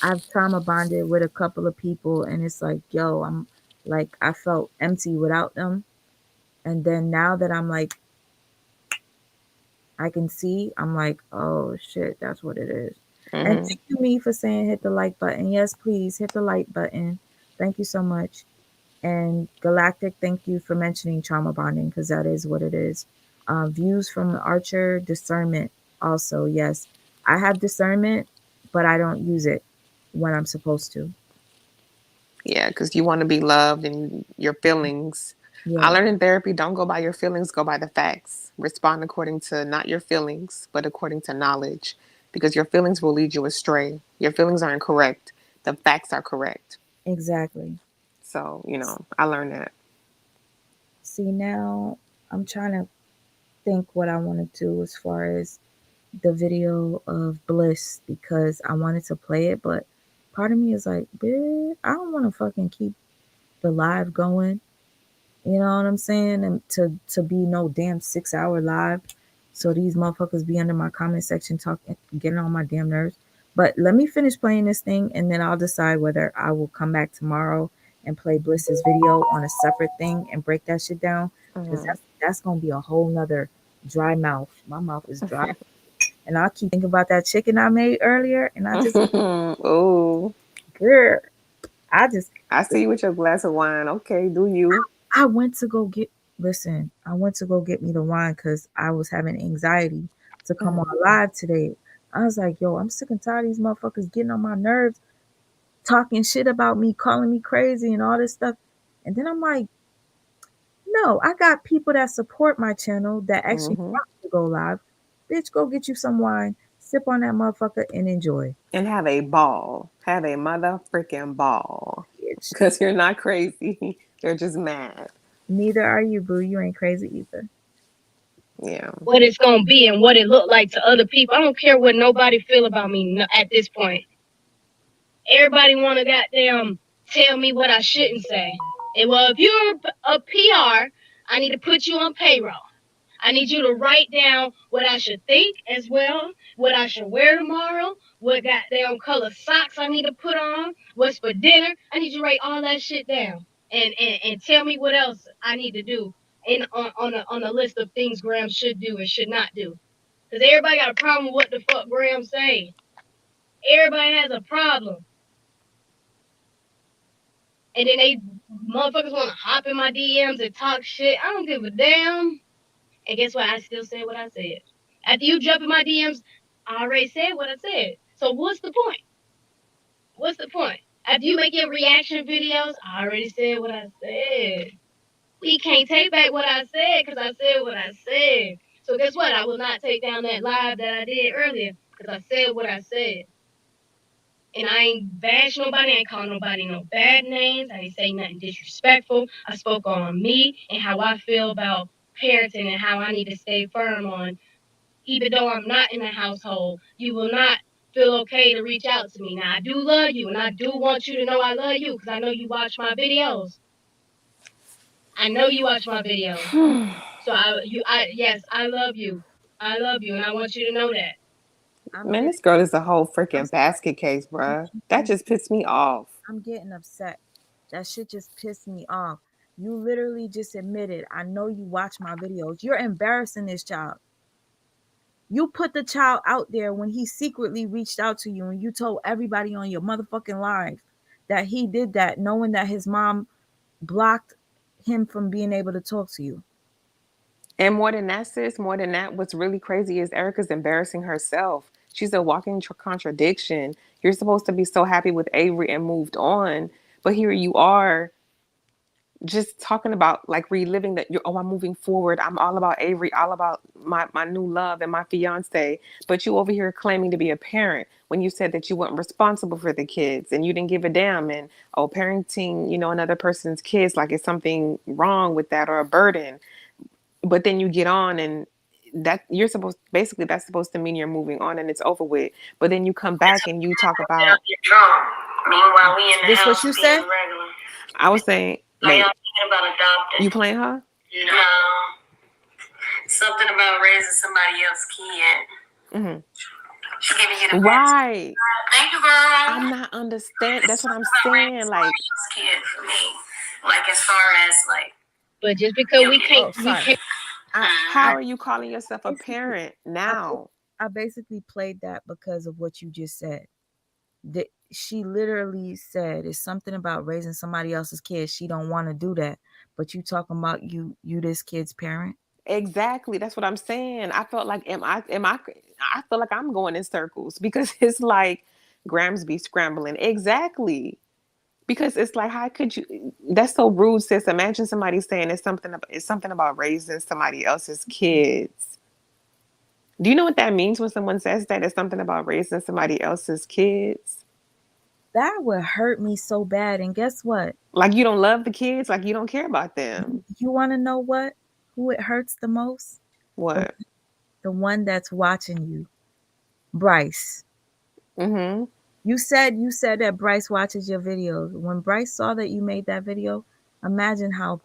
I've trauma bonded with a couple of people, and it's like, yo, I'm like, I felt empty without them. And then now that I'm like, I can see, I'm like, oh shit, that's what it is. And Hmm. thank you, me, for saying hit the like button. Yes, please hit the like button. Thank you so much. And Galactic, thank you for mentioning trauma bonding, because that is what it is. Views from Archer, discernment. Also, yes, I have discernment, but I don't use it when I'm supposed to. Yeah, because you want to be loved and your feelings. I Yeah, learned in therapy, don't go by your feelings, go by the facts. Respond according to not your feelings, but according to knowledge, because your feelings will lead you astray. Your feelings aren't correct. The facts are correct. exactly. So, I learned that. See, now I'm trying to think what I want to do as far as the video of Bliss, because I wanted to play it, but part of me is like, bitch, I don't want to fucking keep the live going. You know what I'm saying? And to be no damn 6 hour live. So these motherfuckers be under my comment section talking, getting on my damn nerves. But let me finish playing this thing, and then I'll decide whether I will come back tomorrow and play Bliss's video on a separate thing and break that shit down. Because Hmm. that's gonna be a whole nother dry mouth. My mouth is dry. And I keep thinking about that chicken I made earlier, and I just, Oh, girl, I just, I see you with your glass of wine. Okay, do you? I went to go get, listen, I went to go get me the wine because I was having anxiety to come on Hmm. live today. I was like, yo, I'm sick and tired of these motherfuckers getting on my nerves, talking shit about me, calling me crazy and all this stuff. And then I'm like, no, I got people that support my channel that actually Hmm. want to go live. Bitch, go get you some wine, sip on that motherfucker, and enjoy. And have a ball. Have a mother freaking ball. Bitch. Because you're not crazy. You're just mad. Neither are you, boo. You ain't crazy either. Yeah. What it's gonna be and what it looked like to other people. I don't care what nobody feel about me at this point. Everybody want to goddamn tell me what I shouldn't say. And well, if you're a PR, I need to put you on payroll. I need you to write down what I should think as well, what I should wear tomorrow, what goddamn color socks I need to put on, what's for dinner. I need you to write all that shit down and tell me what else I need to do in on a list of things Graham should do and should not do. Because everybody got a problem with what the fuck Graham say. Everybody has a problem. And then they motherfuckers want to hop in my DMs and talk shit. I don't give a damn. And guess what? I still said what I said. After you jump in my DMs, I already said what I said. So what's the point? What's the point? After you make your reaction videos, I already said what I said. We can't take back what I said because I said what I said. So guess what? I will not take down that live that I did earlier because I said what I said. And I ain't bash nobody. I ain't call nobody no bad names. I ain't say nothing disrespectful. I spoke on me and how I feel about parenting and how I need to stay firm on. Even though I'm not in the household, you will not feel okay to reach out to me. Now, I do love you, and I do want you to know I love you because I know you watch my videos. I know you watch my videos. So yes, I love you. I love you, and I want you to know that. I'm Man, getting this girl is a whole I'm freaking sorry. basket case, bruh. That I'm just pissed me off. I'm getting upset. That shit just pissed me off. You literally just admitted, I know you watch my videos. You're embarrassing this child. You put the child out there when he secretly reached out to you and you told everybody on your motherfucking live that he did that, knowing that his mom blocked him from being able to talk to you. And more than that, sis, more than that, what's really crazy is Erica's embarrassing herself. She's a walking contradiction. You're supposed to be so happy with Avery and moved on, but here you are just talking about like reliving that you're, oh, I'm moving forward. I'm all about Avery, all about my new love and my fiance. But you over here claiming to be a parent when you said that you weren't responsible for the kids and you didn't give a damn. And oh, parenting, another person's kids, like it's something wrong with that or a burden. But then you get on and that you're supposed basically that's supposed to mean you're moving on and it's over with. But then you come back and you talk about Get drunk. Meanwhile, we in the This what house you being said? regular. I was saying, Are y'all wait, thinking about adopting? you playing her? No. Something about raising somebody else's kid. Mm-hmm. She giving you the best. Right. Thank you, girl. I'm not understand. That's what I'm Something about raising saying. somebody Like, else's kid for me. Like as far as like. But just because we Oh, sorry. how I are you calling yourself a basically parent I, now? I basically played that because of what you just said. That she literally said it's something about raising somebody else's kids. She don't want to do that. But you talking about you this kid's parent? Exactly. That's what I'm saying. I felt like, I feel like I'm going in circles because it's like Gramz be scrambling. Exactly. Because it's like, how could you? That's so rude, sis. Imagine somebody saying it's something about raising somebody else's kids. Do you know what that means when someone says that? It's something about raising somebody else's kids. That would hurt me so bad. And guess what? Like you don't love the kids, like you don't care about them. You want to know what? Who it hurts the most? The What? the one that's watching you, Bryce. Mm-hmm. You said that Bryce watches your videos. When Bryce saw that you made that video, imagine how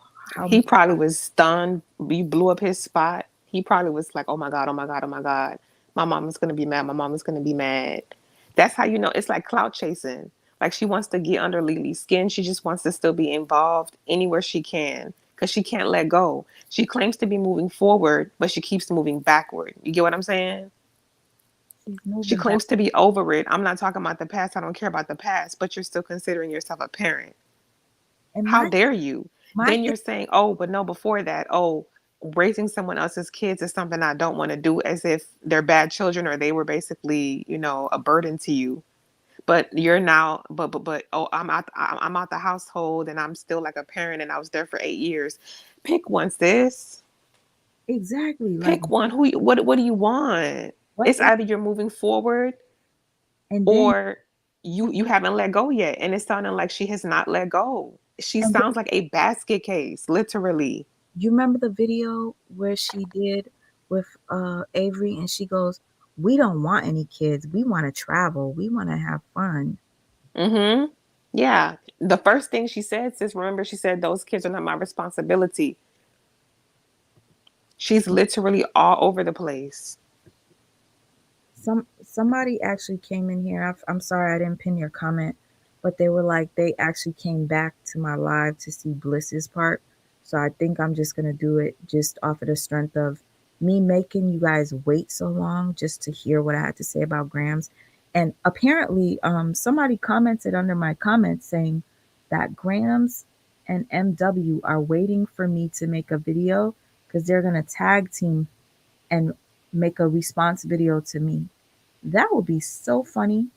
He probably was stunned. You blew up his spot. He probably was like, "Oh my god! Oh my god! Oh my god! My mom is gonna be mad. My mom is gonna be mad." That's how you know it's like clout chasing. Like she wants to get under Lily's skin. She just wants to still be involved anywhere she can because she can't let go. She claims to be moving forward, but she keeps moving backward. You get what I'm saying? she's She moving back. claims to be over it. I'm not talking about the past. I don't care about the past, but you're still considering yourself a parent. And How my dare you? my Then thing you're saying, oh, but no, before that, oh, raising someone else's kids is something I don't want to do, as if they're bad children or they were basically, a burden to you. But you're now, but oh, I'm out the household and I'm still like a parent and I was there for 8 years. Pick one, sis. exactly like Pick one. What do you want? what It's is either you're moving forward and then or you haven't let go yet, and it's sounding like she has not let go. She and then sounds like a basket case, literally. you remember the video where she did with Avery and she goes, "We don't want any kids. We want to travel. We want to have fun." Mm-hmm. Yeah, the first thing she said, sis, remember she said those kids are not my responsibility. She's literally all over the place. Somebody actually came in here. I'm sorry I didn't pin your comment, but they were like they actually came back to my live to see Bliss's part. So I think I'm just gonna do it just off of the strength of me making you guys wait so long just to hear what I had to say about Gramz. And apparently, somebody commented under my comments saying that Gramz and MW are waiting for me to make a video because they're gonna tag team and make a response video to me. That would be so funny.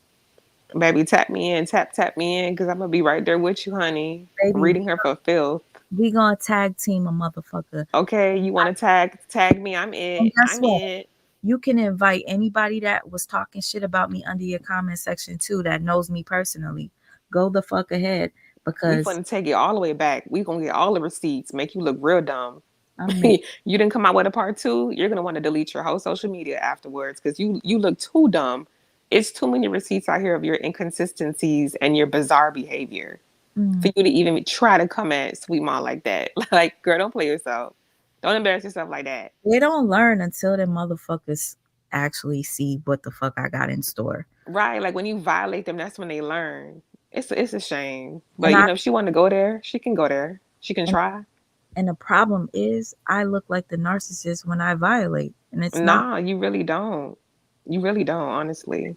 Baby, tap me in, tap me in, because I'm gonna be right there with you, honey. Baby, Reading her for filth. we gonna tag team a motherfucker. Okay, you want to tag me? I'm And it. guess I'm what? it. You can invite anybody that was talking shit about me under your comment section too that knows me personally. Go the fuck ahead We because finna take it all the way back. We gonna get all the receipts, make you look real dumb. I'm mad. You didn't come out with a part two. You're gonna want to delete your whole social media afterwards because you look too dumb. It's too many receipts out here of your inconsistencies and your bizarre behavior Mm. for you to even try to come at Sweet Mom like that. Like, girl, don't play yourself. Don't embarrass yourself like that. They don't learn until the motherfuckers actually see what the fuck I got in store. Right? Like when you violate them, that's when they learn. It's a shame. And But if she wanted to go there, she can go there. She can and, try. and the problem is I look like the narcissist when I violate. And it's not. Nah, you really don't. You really don't, honestly.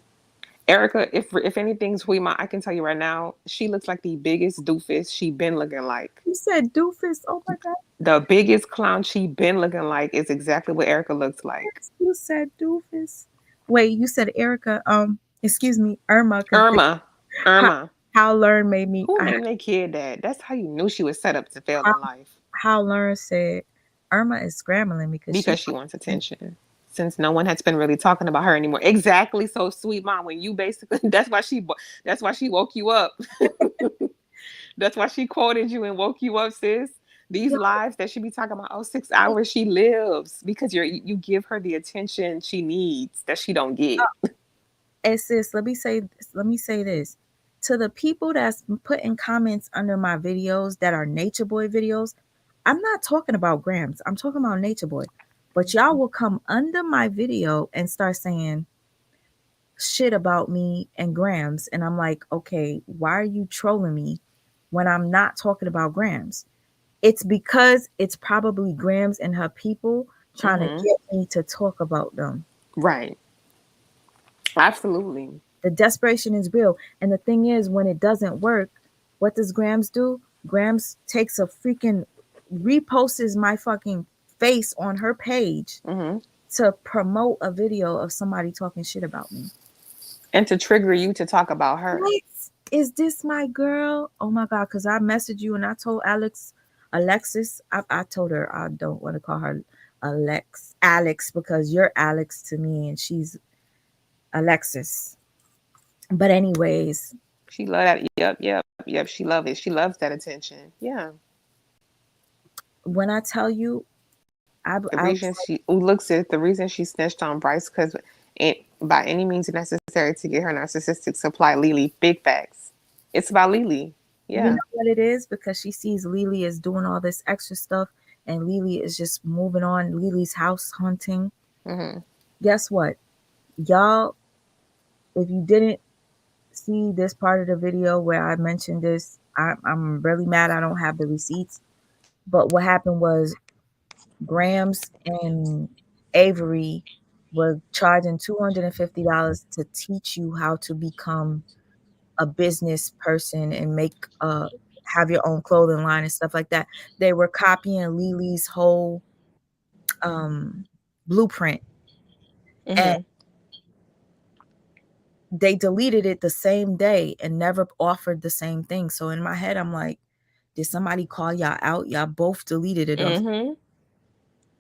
Erica, if anything, Sweet Mom, I can tell you right now, she looks like the biggest doofus she been looking like. You said doofus. Oh my god. The biggest clown she been looking like is exactly what Erica looks like. You said doofus. Wait, you said Erica. Excuse me, Irma. Because Irma. how, Irma. how Learn made me. Who named their kid that? That's how you knew she was set up to fail How, in life. how Learn said Irma is scrambling because Because she wants attention. Since no one has been really talking about her anymore. Exactly. So Sweet Mom, when you basically that's why she woke you up. That's why she quoted you and woke you up, sis. These lives that she be talking about, 6 hours she lives because you give her the attention she needs that she don't get. And sis, let me say this. To the people that's putting comments under my videos that are Nature Boy videos, I'm not talking about Gramz. I'm talking about Nature Boy. But y'all will come under my video and start saying shit about me and Gramz. And I'm like, okay, why are you trolling me when I'm not talking about Gramz? It's because it's probably Gramz and her people trying to get me to talk about them. Right. Absolutely. The desperation is real. And the thing is, when it doesn't work, what does Gramz do? Gramz takes a freaking reposts my fucking face on her page to promote a video of somebody talking shit about me. And to trigger you to talk about her. What? Is this my girl? Oh my God. Because I messaged you and I told Alexis, I told her I don't want to call her Alex because you're Alex to me and she's Alexis. But anyways, she love that. Yep. She love it. She loves that attention. Yeah. When I tell you, the reason she snitched on Bryce because by any means necessary to get her narcissistic supply. Lily, big facts. It's about Lily. Yeah. You know what it is? Because she sees Lily is doing all this extra stuff and Lily is just moving on. Lily's house hunting. Guess what? Y'all, if you didn't see this part of the video where I mentioned this, I'm really mad I don't have the receipts. But what happened was Gramz and Avery were charging $250 to teach you how to become a business person and make have your own clothing line and stuff like that. They were copying Lily's whole blueprint. And they deleted it the same day and never offered the same thing. So in my head, I'm like, did somebody call y'all out? Y'all both deleted it.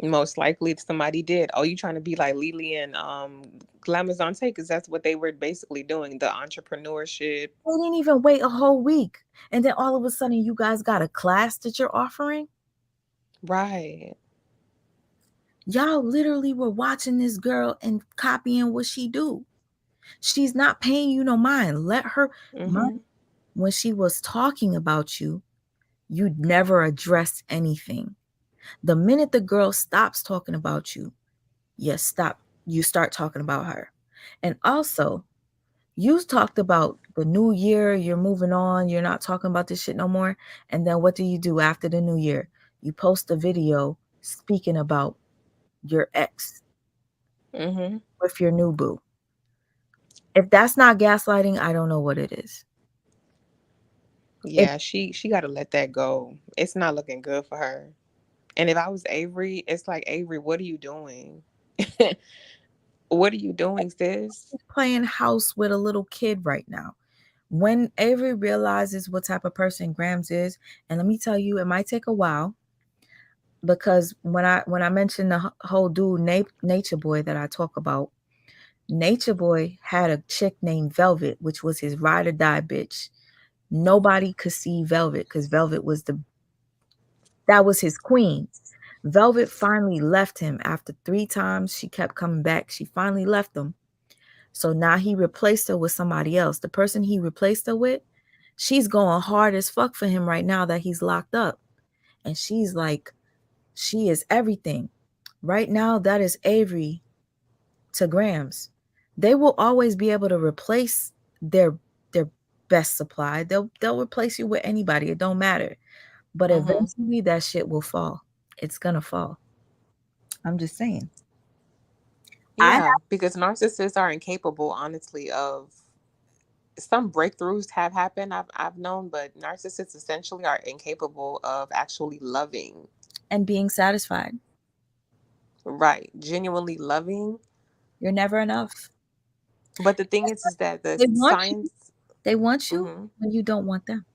Most likely somebody did. Oh, you trying to be like Lily and Glamazon Take? Because that's what they were basically doing, the entrepreneurship. They didn't even wait a whole week. And then all of a sudden you guys got a class that you're offering? Right. Y'all literally were watching this girl and copying what she do. She's not paying you no mind. Let her mind. When she was talking about you, you'd never address anything. The minute the girl stops talking about you, you start talking about her. And also, you talked about the new year, you're moving on, you're not talking about this shit no more. And then what do you do after the new year? You post a video speaking about your ex with your new boo. If that's not gaslighting, I don't know what it is. Yeah, she got to let that go. It's not looking good for her. And if I was Avery, it's like, Avery, what are you doing? What are you doing, sis? She's playing house with a little kid right now. When Avery realizes what type of person Grams is, and let me tell you, it might take a while because when I mentioned the whole dude Nature Boy that I talk about, Nature Boy had a chick named Velvet, which was his ride or die bitch. Nobody could see Velvet because Velvet was that was his queen. Velvet finally left him after 3 times. She kept coming back. She finally left him. So now he replaced her with somebody else. The person he replaced her with, she's going hard as fuck for him right now that he's locked up. And she's like, she is everything. Right now, that is Avery to Grams. They will always be able to replace their best supply. They'll replace you with anybody. It don't matter. But eventually that shit will fall. It's gonna fall. I'm just saying. I Yeah, because narcissists are incapable, honestly, of some breakthroughs have happened. I've known, but narcissists essentially are incapable of actually loving. and being satisfied. Right, genuinely loving. You're never enough. But the thing is that the They want you. science. They want you Hmm. when you don't want them.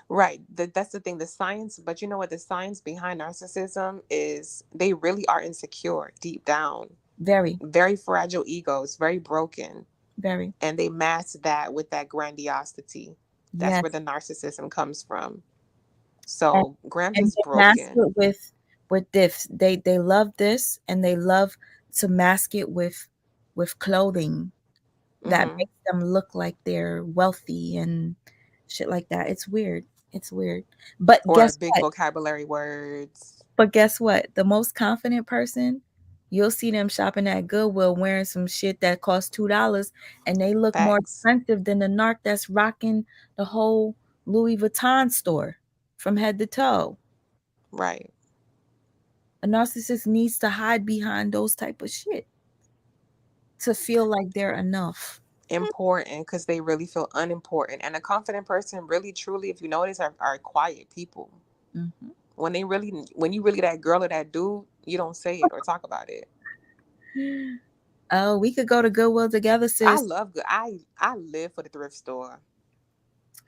Right, that's the thing. The science, but you know what? The science behind narcissism is they really are insecure deep down, Very, very fragile egos, very broken, very. and they mask that with that grandiosity. That's Yes. where the narcissism comes from. And, So Grams and is they mask broken. it with this. They love this and they love to mask it with clothing that Hmm. makes them look like they're wealthy and shit like that. It's weird. It's weird. But Or guess big what? vocabulary words. But guess what? The most confident person, you'll see them shopping at Goodwill wearing some shit that costs $2 and they look more Facts. expensive than the narc that's rocking the whole Louis Vuitton store from head to toe. Right. A narcissist needs to hide behind those type of shit to feel like they're enough. Important because they really feel unimportant. And a confident person, really, truly, if you notice, are quiet people. Mhm. When you really that girl or that dude, you don't say it or talk about it. Oh, we could go to Goodwill together, I sis. love good. I live for the thrift store.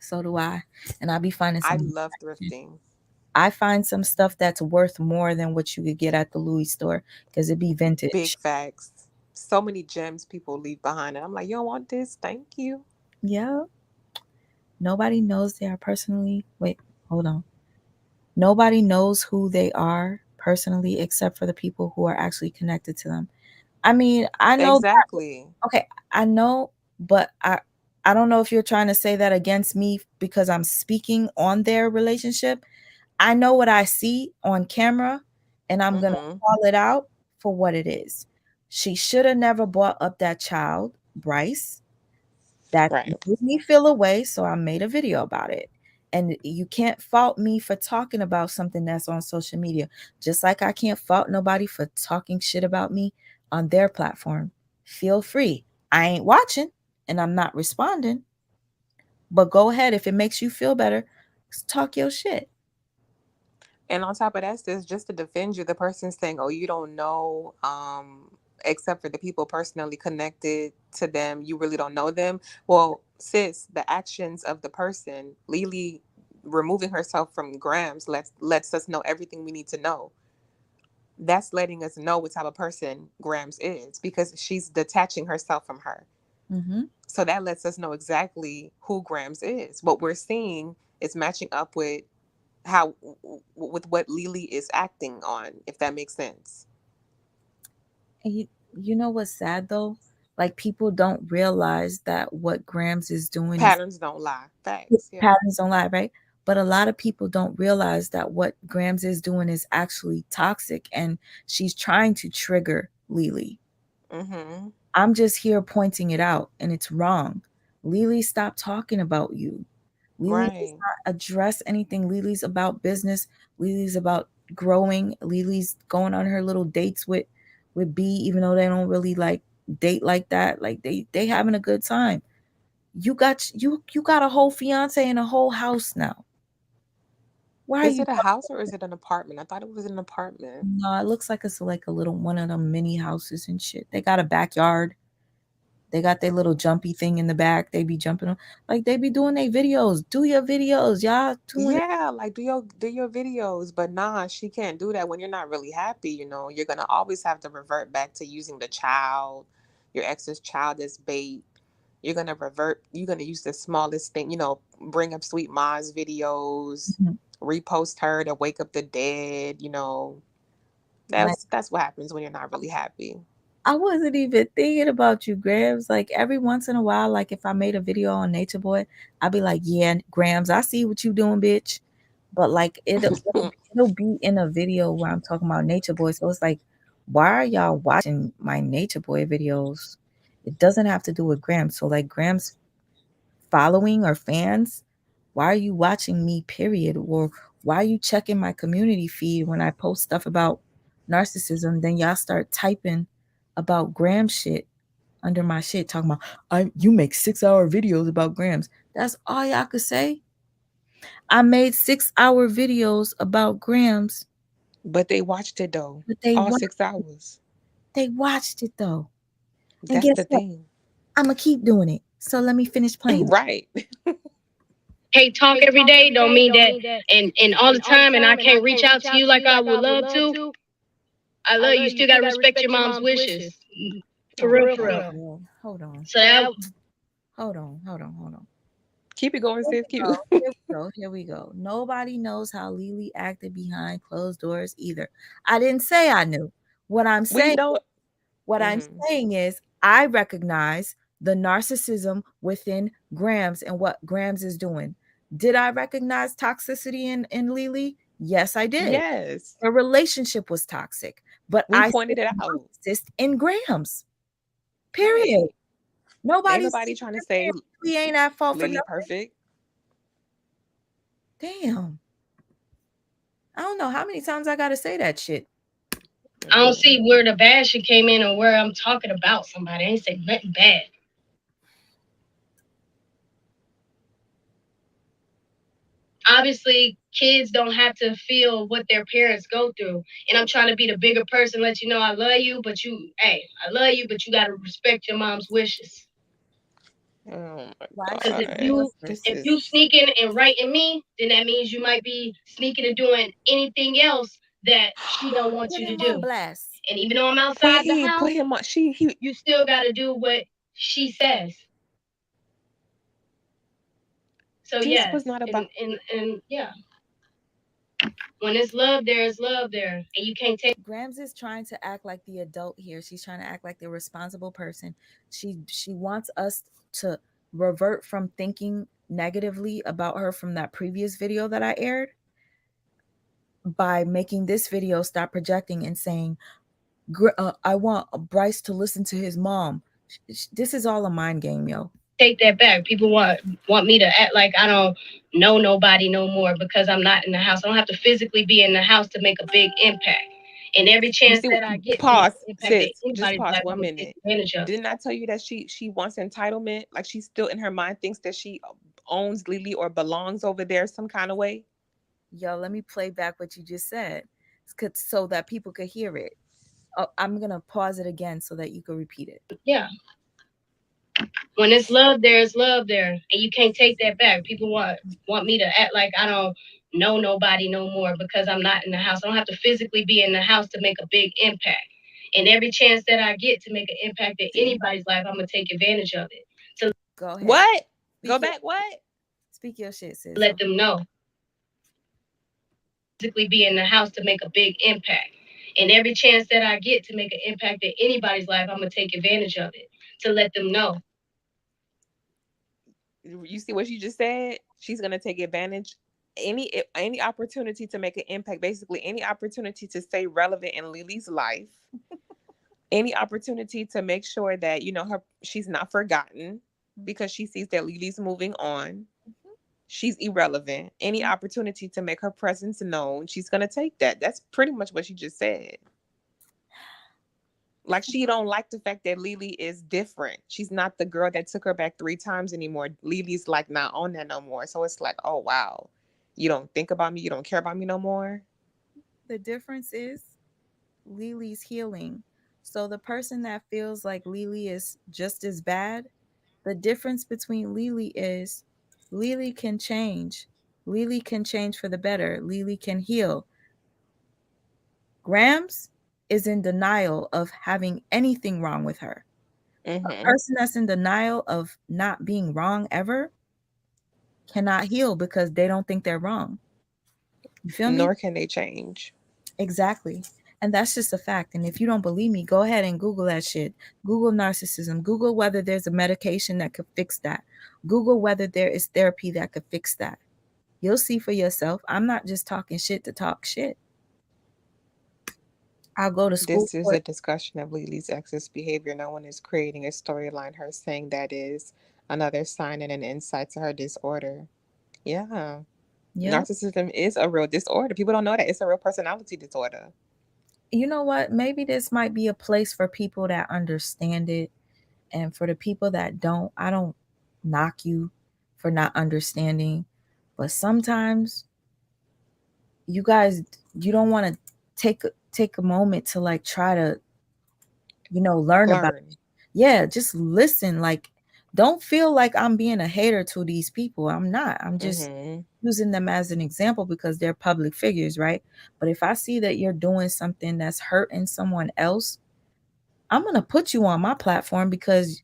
So do I. And I'll be finding I some. love thrifting. I find some stuff that's worth more than what you could get at the Louis store because it be Big vintage. facts. So many gems people leave behind, and I'm like, you don't want this? Thank you. Yeah. Nobody knows they are personally. Wait, hold on. Nobody knows who they are personally except for the people who are actually connected to them. I mean, I know that. Exactly. Okay, I know, but I don't know if you're trying to say that against me because I'm speaking on their relationship. I know what I see on camera and I'm going to Mm-hmm. call it out for what it is. She should have never brought up that child, Bryce. That Right. made me feel away, so I made a video about it. And you can't fault me for talking about something that's on social media, just like I can't fault nobody for talking shit about me on their platform. Feel free. I ain't watching and I'm not responding, but go ahead if it makes you feel better. Talk your shit. And on top of that, sis, just to defend you, the person saying, "Oh, you don't know," except for the people personally connected to them, you really don't know them. Well, sis, the actions of the person, Lily, removing herself from Grams, lets us know everything we need to know. That's letting us know what type of person Grams is because she's detaching herself from her. Hmm. So that lets us know exactly who Grams is. What we're seeing is matching up how with what Lily is acting on, if that makes sense. And you know what's sad though? Like people don't realize that what Grams is doing is Patterns don't lie. Facts. Yeah. patterns don't lie, right? But a lot of people don't realize that what Grams is doing is actually toxic and she's trying to trigger Lily. Mm-hmm. I'm just here pointing it out and it's wrong. Lily, stop talking about you. Lily does Right. not address anything. Lily's about business. Lily's about growing. Lily's going on her little dates with B, even though they don't really like date like that. Like they having a good time. You got a whole fiance and a whole house now. Why are Is you it a talking? house or is it an apartment? I thought it was an apartment. No, it looks like it's like a little one of them mini houses and shit. They got a backyard. They got their little jumpy thing in the back. They be jumping on, like they be doing their videos. Do your videos, y'all. Doing Yeah, like do your videos, but nah, she can't do that when you're not really happy. You're gonna always have to revert back to using the child, your ex's child as bait. You're gonna use the smallest thing, bring up Sweet Ma's videos, Mhm. repost her to wake up the dead. Like That's what happens when you're not really happy. I wasn't even thinking about you, Grams. Like every once in a while, like if I made a video on Nature Boy, I'd be like, "Yeah, Grams, I see what you doing, bitch." But like it'll be in a video where I'm talking about Nature Boy. So it's like, why are y'all watching my Nature Boy videos? It doesn't have to do with Grams. So like Grams following or fans, why are you watching me, period? Or why are you checking my community feed when I post stuff about narcissism? Then y'all start typing about Gram shit under my shit, talking about you make 6-hour videos about Grams. That's all y'all could say. I made 6-hour videos about Grams, But they watched it though, but all 6 hours. they watched it though. And That's guess the what? thing. I'm gonna keep doing it. So let me finish playing. Right. Can't talk every day don't mean that and all the time and I can't reach out to you like I would love to. I love you. You still gotta respect your mom's wishes. For real, for real. Girl, hold on. So that Hold on. Hold on. Hold on. Keep it going, sis. Keep Oh, it. here we go. Here we go. Nobody knows how Lily acted behind closed doors either. I didn't say I knew. What I'm We saying, don't. what I'm Mm-hmm. saying is I recognize the narcissism within Grams and what Grams is doing. Did I recognize toxicity in Lily? Yes, I did. Yes. Her relationship was toxic, but We I pointed see it the out. narcissist in Grams. Period. Right. Ain't Nobody's nobody trying to say we ain't at fault for Lily nothing. perfect. Damn. I don't know how many times I gotta say that shit. I don't Mm-hmm. see where the bad shit came in or where I'm talking about somebody. I ain't say nothing bad. Obviously, kids don't have to feel what their parents go through. And I'm trying to be the bigger person, let you know I love you, but I love you, but you gotta respect your mom's wishes. Oh my Why Because she if God. you This if you is. sneaking and writing me, then that means you might be sneaking and doing anything else that she don't want put you to him on do. blast? And even though I'm outside the Wait, put house, him on. He. you still gotta do what she says. So This yes, was not about. and yeah, when it's love, there is love there, and you can't take. Grams is trying to act like the adult here. She's trying to act like the responsible person. She wants us to revert from thinking negatively about her from that previous video that I aired by making this video stop projecting and saying, I want Bryce to listen to his mom. This is all a mind game, yo. Take that back. People want me to act like I don't know nobody no more because I'm not in the house. I don't have to physically be in the house to make a big impact. And every You chance see, that I get to make pause, an impact in sis. Just anybody's pause life, I'm one gonna take minute. advantage of it. Didn't I tell you that she wants entitlement? Like she's still in her mind thinks that she owns Lily or belongs over there some kind of way. Yo, let me play back what you just said so that people could hear it. Oh, I'm going to pause it again so that you can repeat it. Yeah. When it's love, there's love there, and you can't take that back. People want me to act like I don't know nobody no more because I'm not in the house. I don't have to physically be in the house to make a big impact. And every chance that I get to make an impact in See? anybody's life, I'm gonna take advantage of it to Go ahead. What? Go Speak your, back. What? speak your shit, sis. let them know. Physically be in the house to make a big impact. And every chance that I get to make an impact in anybody's life, I'm gonna take advantage of it to let them know. You see what you just said? She's gonna take advantage any opportunity to make an impact. Basically, any opportunity to stay relevant in Lily's life. Any opportunity to make sure that she's not forgotten because she sees that Lily's moving on. She's irrelevant. Any opportunity to make her presence known, she's gonna take that. That's pretty much what you just said. Like she don't like the fact that Lily is different. She's not the girl that took her back 3 times anymore. Lily's like not on that no more. So it's like, oh wow, you don't think about me. You don't care about me no more. The difference is Lily's healing So the person that feels like Lily is just as bad, the difference between Lily is Lily can change. Lily can change for the better. Lily can heal. Gramz is in denial of having anything wrong with her. A Mm-hmm. person that's in denial of not being wrong ever cannot heal because they don't think they're wrong. You feel me? Nor can they change. Exactly. And that's just a fact. And if you don't believe me, go ahead and Google that shit. Google narcissism. Google whether there's a medication that could fix that. Google whether there is therapy that could fix that. You'll see for yourself. I'm not just talking shit to talk shit. I'll go to school This is for a it. discussion of Lily's ex's behavior. No one is creating a storyline. Her saying that is another sign and an insight to her disorder. Yeah. Yep. Narcissism is a real disorder. People don't know that. It's a real personality disorder. You know what? Maybe this might be a place for people that understand it. And for the people that don't, I don't knock you for not understanding. But sometimes you guys, you don't want to take a moment to like try to, learn about it. Learn. Yeah, just listen. Like, don't feel like I'm being a hater to these people. I'm not. I'm just Mm-hmm. using them as an example because they're public figures, right? But if I see that you're doing something that's hurting someone else, I'm gonna put you on my platform because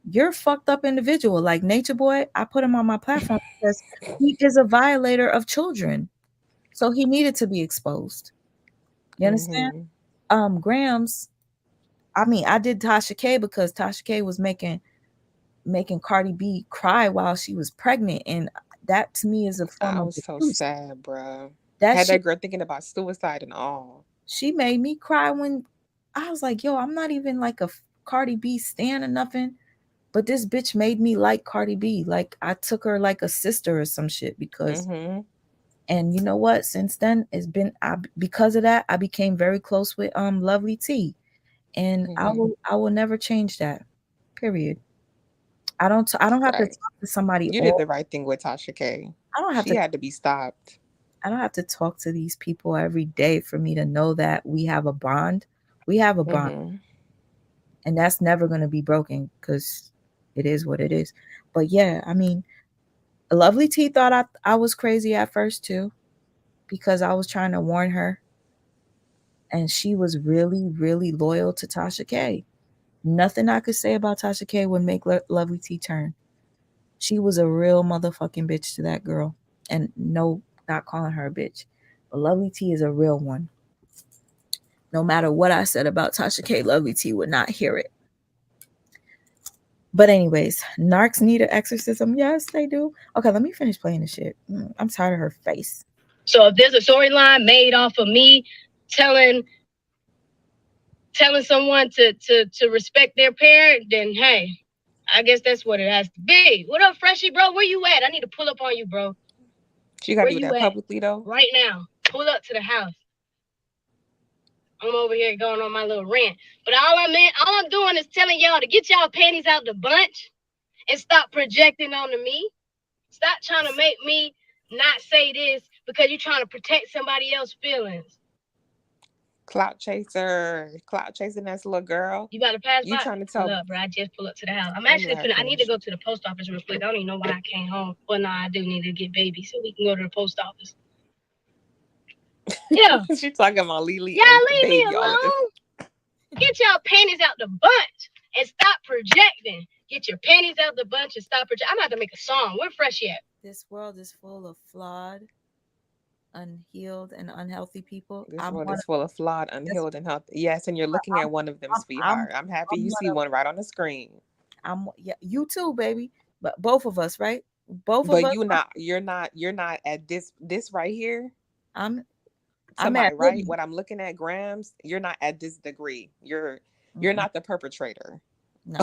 you're a fucked up individual. Like Nature Boy, I put him on my platform because he is a violator of children. So he needed to be exposed. You understand? Mm-hmm. Grams, I mean, I did Tasha K because Tasha K was making Cardi B cry while she was pregnant. And that to me is a form I of was so abuse. sad, bruh. That Had shit, that girl thinking about suicide and all. she made me cry when I was like, yo, I'm not even like a Cardi B stan or nothing. But this bitch made me like Cardi B. Like I took her like a sister or some shit because Mm-hmm. and you know what? Since then it's been because of that I became very close with Lovely T. And Mm-hmm. I will never change that. Period. I don't have to Right. talk to somebody You did all the right thing with Tasha K. I don't have She to had to be stopped. I don't have to talk to these people every day for me to know that we have a bond. We have a bond Mm-hmm. and that's never going to be broken cuz it is what it is. But yeah, I mean, Lovely T thought I was crazy at first too because I was trying to warn her and she was really really loyal to Tasha K. Nothing I could say about Tasha K would make Lovely T turn. She was a real motherfucking bitch to that girl. And no, not calling her a bitch. But Lovely T is a real one. No matter what I said about Tasha K, Lovely T would not hear it. But anyways, narcs need an exorcism. Yes, they do. Okay, let me finish playing the shit. I'm tired of her face. So if there's a storyline made off of me telling someone to respect their parent, then hey, I guess that's what it has to be. What up, Freshie, bro? Where you at? I need to pull up on you, bro. She got Where to do you that at? publicly though. Right now. Pull up to the house. I'm over here going on my little rant. But all I'm doing is telling y'all to get y'all panties out the bunch and stop projecting onto me. Stop trying to make me not say this because you're trying to protect somebody else's feelings. Clout chasing that little girl. You got to pass You by? trying to Pull tell? up, bro. I just pull up to the house. I'm Let me actually let her I need to finish. go to the post office real quick. I don't even know why I came home. Well, no, I do need to get baby so we can go to the post office. Yeah. She talking about Lily Y'all and leave me baby all at this. alone. Get y'all panties out the bunch and stop projecting. Get your panties out the bunch and stop projecting. I'm about to make a song. Where Fresh at? This world is full of flawed, unhealed, and unhealthy people. This I'm world one of is full of flawed, this. unhealed, and healthy. Yes, and you're looking I'm at one of them, I'm sweetheart. I'm happy I'm you one see of one right on the screen. yeah, you too, baby. But both of us, right? Both of But us. you're not at this right here. I'm To I'm my at right, hidden. what I'm looking at, Grams, you're not at this degree. You're Mm-mm, not the perpetrator. no,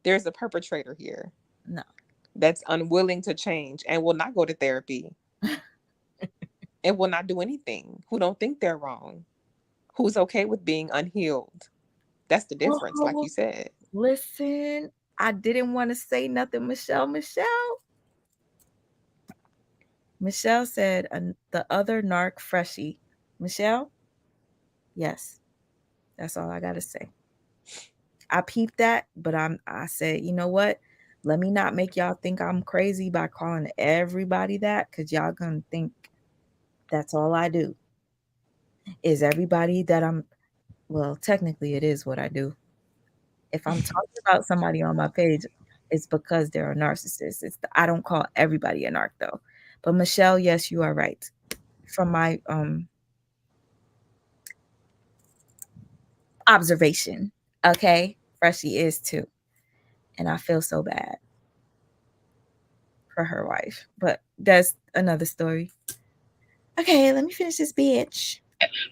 There's a perpetrator here no. that's unwilling to change and will not go to therapy and will not do anything, who don't think they're wrong, who's okay with being unhealed. That's the difference, like Oh, you said. listen, I didn't want to say nothing, Michelle. Michelle said the other narc freshie. Michelle, yes. That's all I gotta say. I peeped that, but I said, you know what? Let me not make y'all think I'm crazy by calling everybody that, because y'all gonna think that's all I do. Is everybody that I'm, well, technically it is what I do. If I'm talking about somebody on my page, it's because they're a narcissist. I don't call everybody a narc though. But Michelle, yes, you are right. From my observation, okay, Freshie is too, and I feel so bad for her wife. But that's another story. Okay, let me finish this bitch.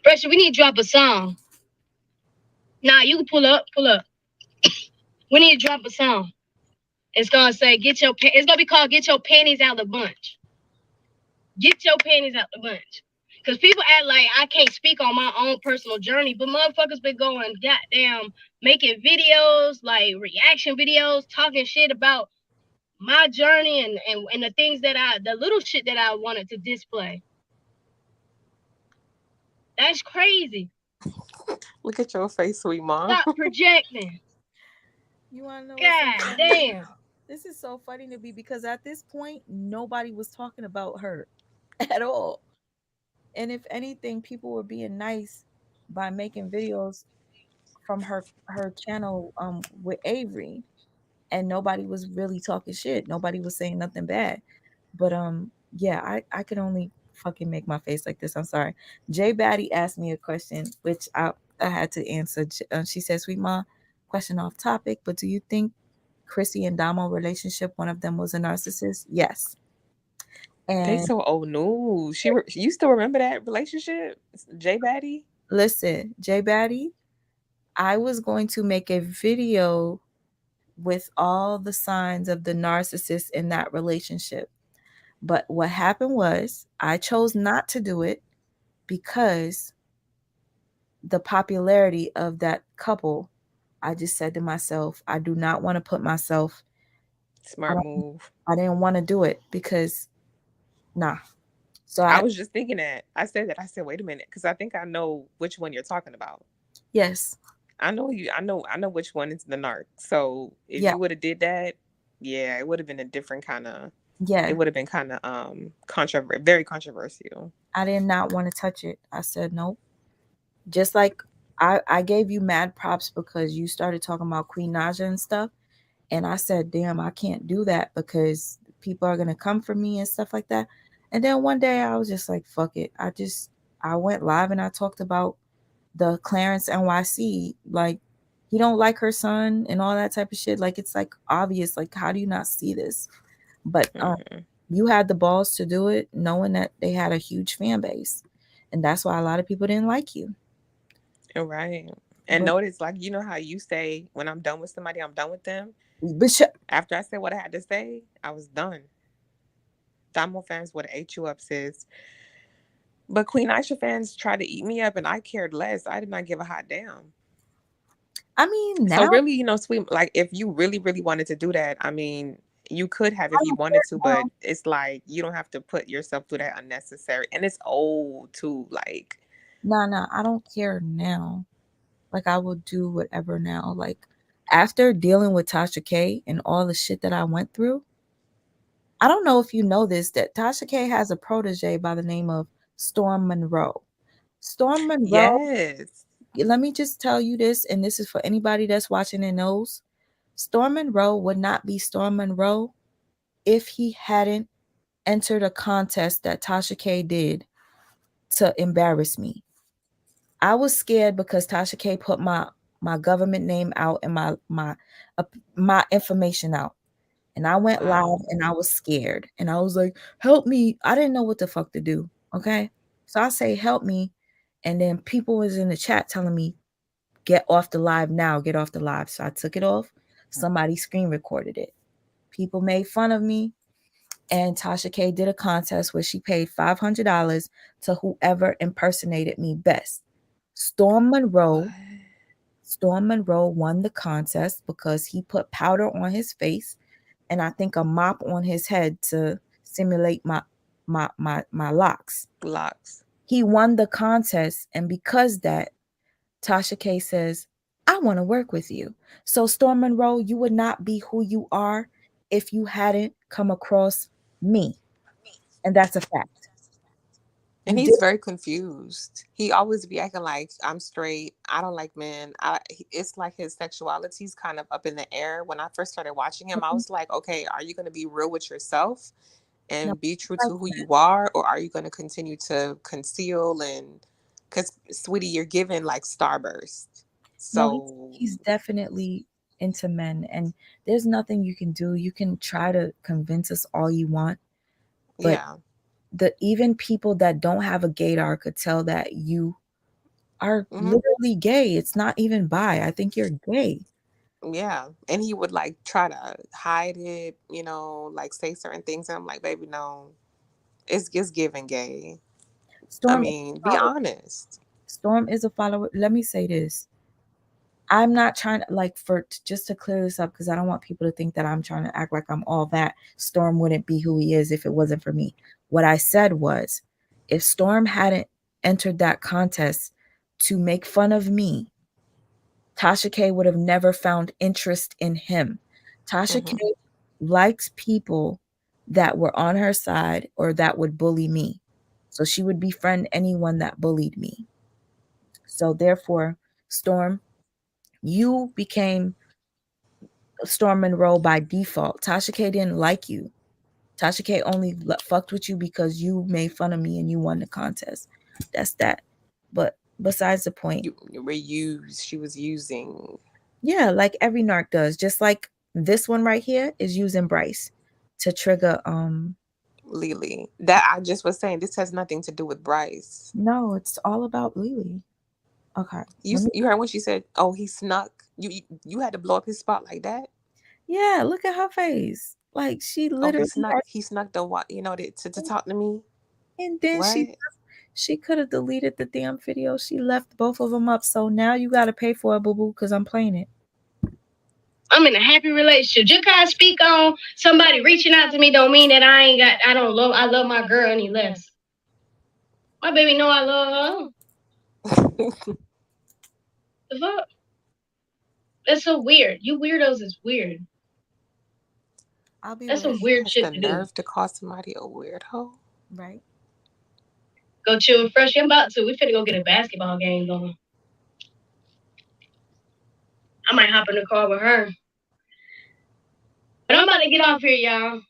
Pressure, we need to drop a song. Nah, you can pull up. We need to drop a song. It's gonna say it's gonna be called "Get Your Panties Out the Bunch." Get your panties out the bunch. Cause people act like I can't speak on my own personal journey, but motherfuckers been going goddamn making videos, like reaction videos, talking shit about my journey and the things the little shit that I wanted to display. That's crazy. Look at your face, sweet mom. Stop projecting. You want to know God what's so damn. This is so funny to me because at this point, nobody was talking about her at all. And if anything, people were being nice by making videos from her channel with Avery, and nobody was really talking shit. Nobody was saying nothing bad. But yeah, I could only fucking make my face like this. I'm sorry. Jay Batty asked me a question which I had to answer. She said, "Sweet Ma, question off topic, but do you think Chrissy and Damo relationship, one of them was a narcissist?" Yes. They And so old news. You still remember that relationship, J Batty? listen, Jay Batty, I was going to make a video with all the signs of the narcissist in that relationship. But what happened was I chose not to do it because the popularity of that couple, I just said to myself, I do not want to put myself, Smart move. I didn't want to do it because, nah. So I was just thinking that. I said that. I said, wait a minute, because I think I know which one you're talking about. yes. I know you. I know which one is the narc. So if Yeah. you would have did that, yeah, it would have been a different kind of. Yeah. It would have been kind of very controversial. I did not want to touch it. I said nope. Just like I gave you mad props because you started talking about Queen Naja and stuff. And I said, damn, I can't do that because people are gonna come for me and stuff like that. And then one day I was just like, fuck it. I went live and I talked about the Clarence NYC, like he don't like her son and all that type of shit. Like it's like obvious. Like how do you not see this? But you had the balls to do it, knowing that they had a huge fan base, and that's why a lot of people didn't like you. Right. And But, notice, like, you know how you say, when I'm done with somebody, I'm done with them? but After I said what I had to say, I was done. Damo fans would have ate you up, sis. But Queen Aisha fans tried to eat me up, and I cared less. I did not give a hot damn. I mean, So now really, sweet, like, if you really, really wanted to do that, I mean, you could have I if you don't care wanted to, now. but it's like you don't have to put yourself through that unnecessary. And it's old too. Like, Nah, I don't care now. Like I will do whatever now. Like after dealing with Tasha K and all the shit that I went through, I don't know if you know this, that Tasha K has a protege by the name of Storm Monroe. Storm Monroe, yes, let me just tell you this, and this is for anybody that's watching and knows. Storm Monroe would not be Storm Monroe if he hadn't entered a contest that Tasha K did to embarrass me. I was scared because Tasha K put my government name out and my information out. And I went live wow, and I was scared. And I was like, help me. I didn't know what the fuck to do. Okay. So I say, help me. And then people was in the chat telling me, get off the live now, get off the live. So I took it off. Somebody screen recorded it. People made fun of me. And Tasha K did a contest where she paid $500 to whoever impersonated me best. Storm Monroe. what? Storm Monroe won the contest because he put powder on his face and I think a mop on his head to simulate my locks. Locks. He won the contest, and because that, Tasha K says, I want to work with you. So, Storm Monroe, you would not be who you are if you hadn't come across me. And that's a fact. And You did he's very confused. He always be acting like I'm straight. I don't like men. It's like his sexuality's kind of up in the air. When I first started watching him, I was like, okay, are you going to be real with yourself no, and be true like to who that. you are, or are you going to continue to conceal and? Because sweetie, you're given like starburst. No, So he's definitely into men, and there's nothing you can do. You can try to convince us all you want, but yeah, the even people that don't have a gaydar could tell that you are hmm, literally gay. It's not even bi. I think you're gay. yeah. And he would like try to hide it, like say certain things. And I'm like, baby, no, it's giving gay. I Storm is mean, a be follower. honest. Storm is a follower. Let me say this. I'm not trying to like just to clear this up because I don't want people to think that I'm trying to act like I'm all that. Storm wouldn't be who he is if it wasn't for me. What I said was, if Storm hadn't entered that contest to make fun of me, Tasha K would have never found interest in him. Tasha K Hmm. likes people that were on her side or that would bully me. So she would befriend anyone that bullied me. So therefore, Storm, you became Storm Monroe by default. Tasha K didn't like you. Tasha K only fucked with you because you made fun of me and you won the contest. That's that. But besides the point, You were used. She was using yeah, like every narc does. Just like this one right here is using Bryce to trigger. Lily. That I just was saying. This has nothing to do with Bryce. No, it's all about Lily. Okay, You let me. you heard when she said, "Oh, he snuck." You had to blow up his spot like that. Yeah, look at her face. Like she Oh, he literally snuck. had, He snuck the what? to talk to me. and then What? she could have deleted the damn video. She left both of them up. So now you got to pay for it, boo boo, because I'm playing it. I'm in a happy relationship. Just 'cause I speak on somebody reaching out to me don't mean that I love my girl any less. My baby know I love her. The fuck? That's so weird. You weirdos is weird. I'll be That's some weird, He weird has shit the to do. nerve to call somebody a weirdo. right? Go chill with Fresh. I'm about to. We finna go get a basketball game going. I might hop in the car with her. But I'm about to get off here, y'all.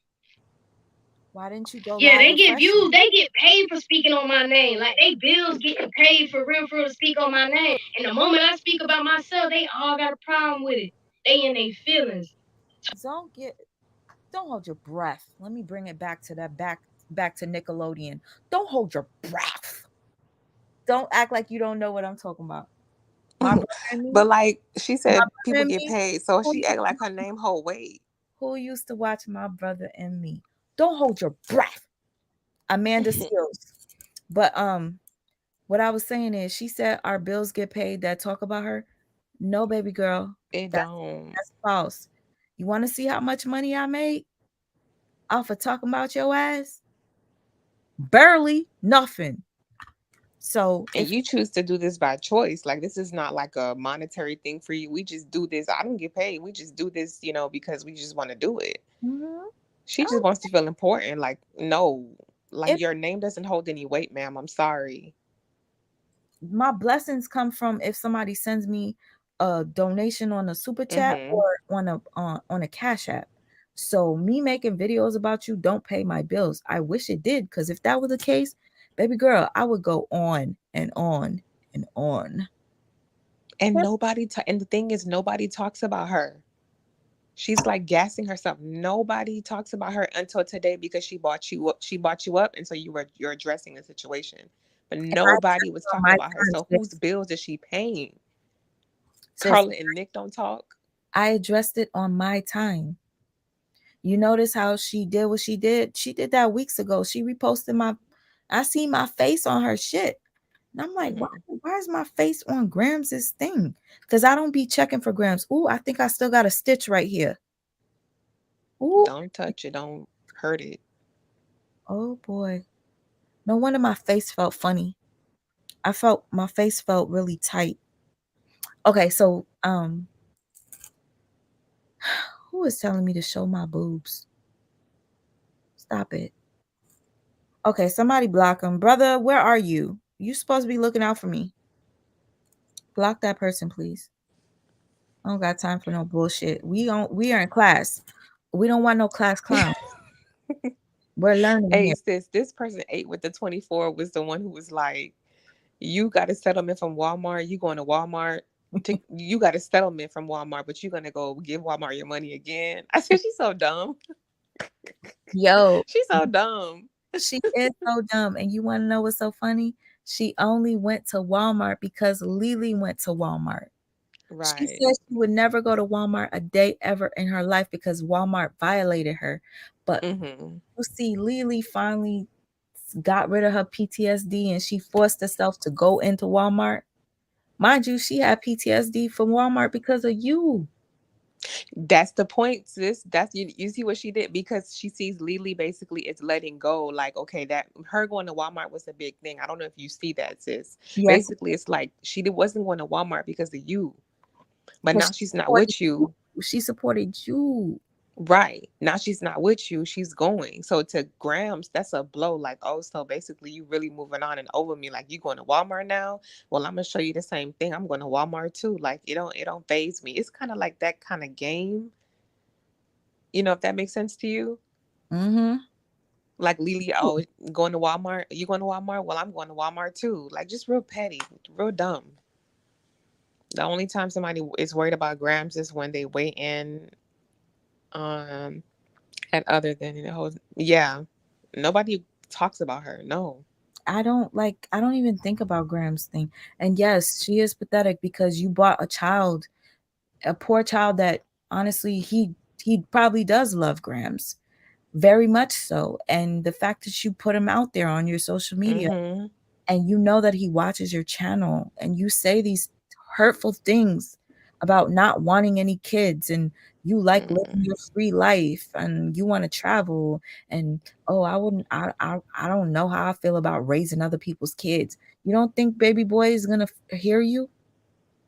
Why didn't you go Yeah, live they with get Fresh? views. They get paid for speaking on my name. Like they bills getting paid for real to speak on my name. And the moment I speak about myself, they all got a problem with it. They in their feelings. Don't get don't hold your breath. Let me bring it back to that back to Nickelodeon. Don't hold your breath. Don't act like you don't know what I'm talking about. My brother and me, But like she my said, brother people and get me, paid, so who, she act like her name hold weight. who used to watch My Brother and Me. Don't hold your breath. Amanda Seals. But what I was saying is she said our bills get paid that talk about her. No, baby girl. It That's don't. that's false. You want to see how much money I made off of talking about your ass? Barely nothing. So And if you choose to do this by choice. Like this is not like a monetary thing for you. We just do this. I don't get paid. We just do this, because we just want to do it. Mhm. She just wants to feel important. Like, no, like if your name doesn't hold any weight, ma'am. I'm sorry. my blessings come from if somebody sends me a donation on a super chat Mm-hmm. or on a cash app. So me making videos about you don't pay my bills. I wish it did, because if that was the case, baby girl, I would go on and on and on. And the thing is, nobody talks about her. She's like gassing herself. Nobody talks about her until today because she bought you up. She bought you up, and so you're addressing the situation. But And I nobody was addressed it on talking my about her. time, So whose sis. bills is she paying? Sis, Carla and Nick don't talk. I addressed it on my time. You notice how she did what she did? She did that weeks ago. She reposted I see my face on her shit. And I'm like, Hmm. why is my face on Gramz's thing? Because I don't be checking for Grams. Ooh, I think I still got a stitch right here. Ooh, Don't touch it. Don't hurt it. oh boy. No wonder my face felt funny. My face felt really tight. Okay, so who is telling me to show my boobs? Stop it. Okay, somebody block him. Brother, where are you? You supposed to be looking out for me. Block that person, please. I don't got time for no bullshit. We are in class. We don't want no class clown. We're learning Hey here. sis, this person 8 with the 24 was the one who was like, you got a settlement from Walmart. You going to Walmart you got a settlement from Walmart, but you're gonna go give Walmart your money again. I said she's so dumb. Yo, She's so dumb. she is so dumb. And you want to know what's so funny? She only went to Walmart because Lily went to Walmart. She Right. said she would never go to Walmart a day ever in her life because Walmart violated her. But Mm-hmm. you see, Lily finally got rid of her PTSD and she forced herself to go into Walmart. Mind you, she had PTSD from Walmart because of you. That's the point, sis. That's you see what she did because she sees Lily basically is letting go. Like, okay, that her going to Walmart was a big thing. I don't know if you see that, sis. Yes, Basically, it's like wasn't going to Walmart because of you, but but now she's not with you. she supported you. Right. Now she's not with you. She's going. So to Gramz, that's a blow. Like, oh, so basically you really moving on and over me. Like, you going to Walmart now? Well, I'm gonna show you the same thing. I'm going to Walmart too. Like, it don't phase me. It's kind of like that kind of game. If that makes sense to you. Mm-hmm. Like Lily, oh, going to Walmart. You going to Walmart? Well, I'm going to Walmart too. Like, just real petty, real dumb. The only time somebody is worried about Gramz is when they weigh in. Um, and other than yeah, nobody talks about her. No. I don't even think about Graham's thing. And yes, she is pathetic because you bought a child, a poor child that honestly he probably does love Grams. Very much so. And the fact that you put him out there on your social media Mm-hmm. and you know that he watches your channel and you say these hurtful things about not wanting any kids and you like living Mm. your free life and you want to travel and oh I don't know how I feel about raising other people's kids. You don't think baby boy is gonna hear you?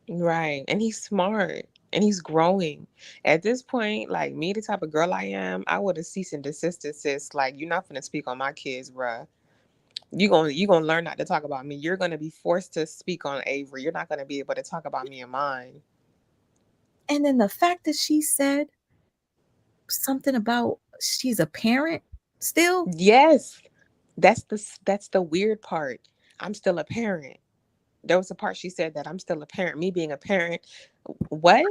Right. And he's smart and he's growing. At this point, like me, the type of girl I am, I would have cease and desisted, sis. Like, you're not gonna speak on my kids, bruh. You gonna learn not to talk about me. You're gonna be forced to speak on Avery. You're not gonna be able to talk about me and mine. And then the fact that she said something about she's a parent still. Yes. That's the weird part. I'm still a parent. There was a part she said that I'm still a parent. Me being a parent, what?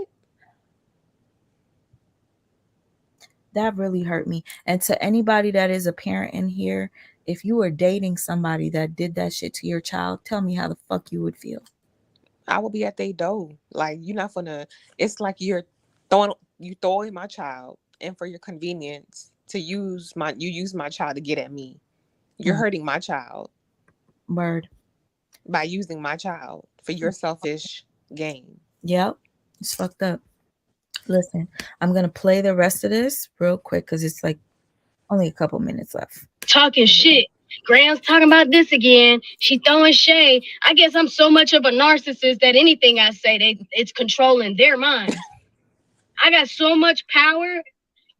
That really hurt me. And to anybody that is a parent in here, if you were dating somebody that did that shit to your child, tell me how the fuck you would feel. I will be at their door. Like, you're not gonna. It's like you throwing my child, and for your convenience to use my child to get at me. You're Mm, hurting my child word. by using my child for your selfish gain. Yep. It's fucked up. Listen, I'm gonna play the rest of this real quick because it's like only a couple minutes left. Talking shit. Graham's talking about this again. She throwing shade. I guess I'm so much of a narcissist that anything I say, it's controlling their minds. I got so much power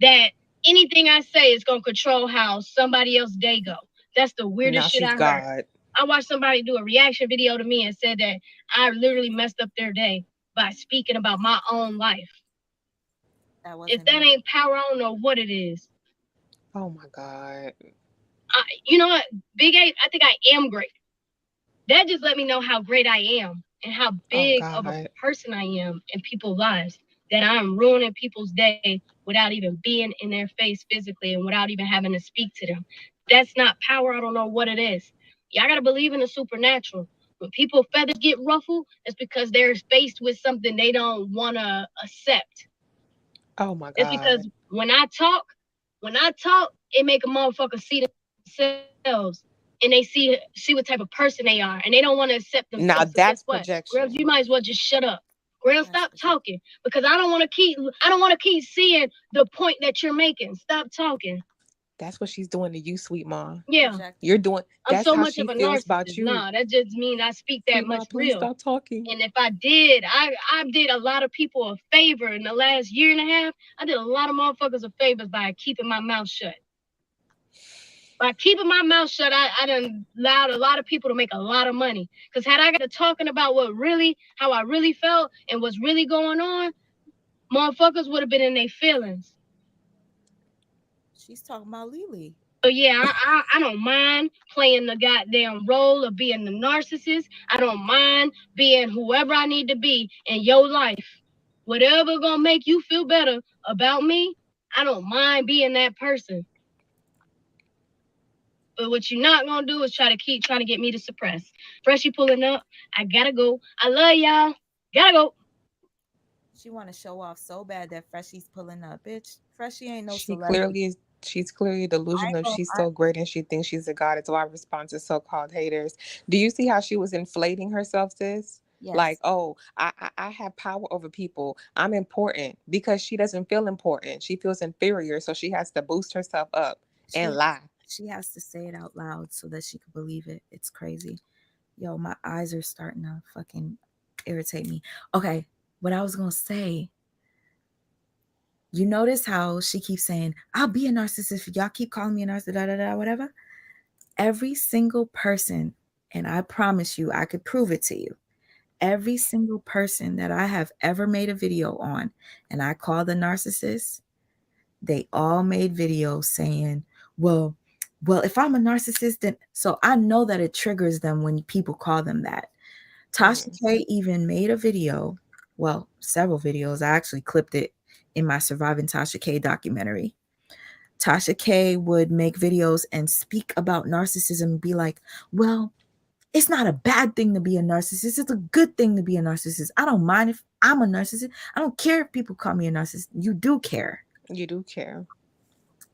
that anything I say is gonna control how somebody else day go. That's the Now weirdest shit she's I heard. God. I watched somebody do a reaction video to me and said that I literally messed up their day by speaking about my own life. That If wasn't that me. ain't power, I don't know what it is. Oh my God. You know what, Big A, I think I am great. That just let me know how great I am and how Oh big of a God. person I am in people's lives. That I'm ruining people's day without even being in their face physically and without even having to speak to them. That's not power. I don't know what it is. Y'all gotta believe in the supernatural. When people feathers get ruffled, it's because they're faced with something they don't wanna accept. Oh my It's God. because when I talk, it make a motherfucker see themselves and they see what type of person they are and they don't want to accept Now themselves. So guess that's what? Girls, you projection. might as well just shut up. Girl, That's stop projection. talking because I don't want to keep seeing the point that you're making. Stop talking. That's what she's doing to you, sweet mom. Yeah. You're doing. I'm That's so how much of she a feels about narcissist. you. Nah, that just means I speak that Sweet much mom, please real. stop talking. And if I did, I did a lot of people a favor in the last year and a half. I did a lot of motherfuckers a favor by keeping my mouth shut. By keeping my mouth shut, I done allowed a lot of people to make a lot of money. Because had I got to talking about how I really felt and what's really going on, motherfuckers would have been in their feelings. She's talking about Lily. So yeah, I don't mind playing the goddamn role of being the narcissist. I don't mind being whoever I need to be in your life. Whatever gonna make you feel better about me, I don't mind being that person. But what you're not gonna do is try to keep trying to get me to suppress. Freshie pulling up. I gotta go. I love y'all. Gotta go. She want to show off so bad that Freshie's pulling up. Bitch, Freshie ain't no She celebrity. clearly is. She's clearly delusional. She's so great and she thinks she's a god. It's why I respond to so-called haters. Do you see how she was inflating herself, sis? Yes. Like, oh, I have power over people. I'm important because she doesn't feel important. She feels inferior, so she has to boost herself up and lie. She has to say it out loud so that she can believe it. It's crazy. Yo, my eyes are starting to fucking irritate me. Okay, what I was gonna say. You notice how she keeps saying, I'll be a narcissist. Y'all keep calling me a narcissist, da da da, whatever. Every single person, and I promise you, I could prove it to you. Every single person that I have ever made a video on, and I call the narcissist, they all made videos saying, well, if I'm a narcissist, then so I know that it triggers them when people call them that. Tasha K even made a video, well, several videos. I actually clipped it in my Surviving Tasha K documentary. Tasha K would make videos and speak about narcissism and be like, well, it's not a bad thing to be a narcissist. It's a good thing to be a narcissist. I don't mind if I'm a narcissist. I don't care if people call me a narcissist. You do care. You do care.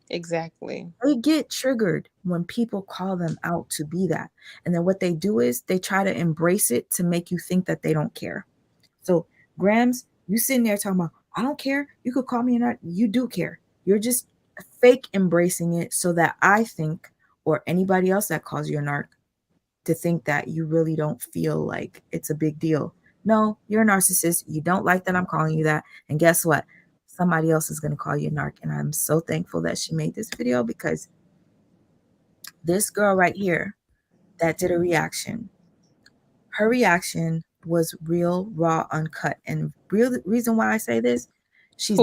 Exactly. They get triggered when people call them out to be that. And then what they do is they try to embrace it to make you think that they don't care. So, Gramz, you sitting there talking about, I don't care. You could call me a narc. You do care. You're just fake embracing it so that I think, or anybody else that calls you a narc, to think that you really don't feel like it's a big deal. No, you're a narcissist. You don't like that I'm calling you that. And guess what? Somebody else is going to call you a narc. And I'm so thankful that she made this video because this girl right here that did a reaction, her reaction was real, raw, uncut. And real reason why I say this, she's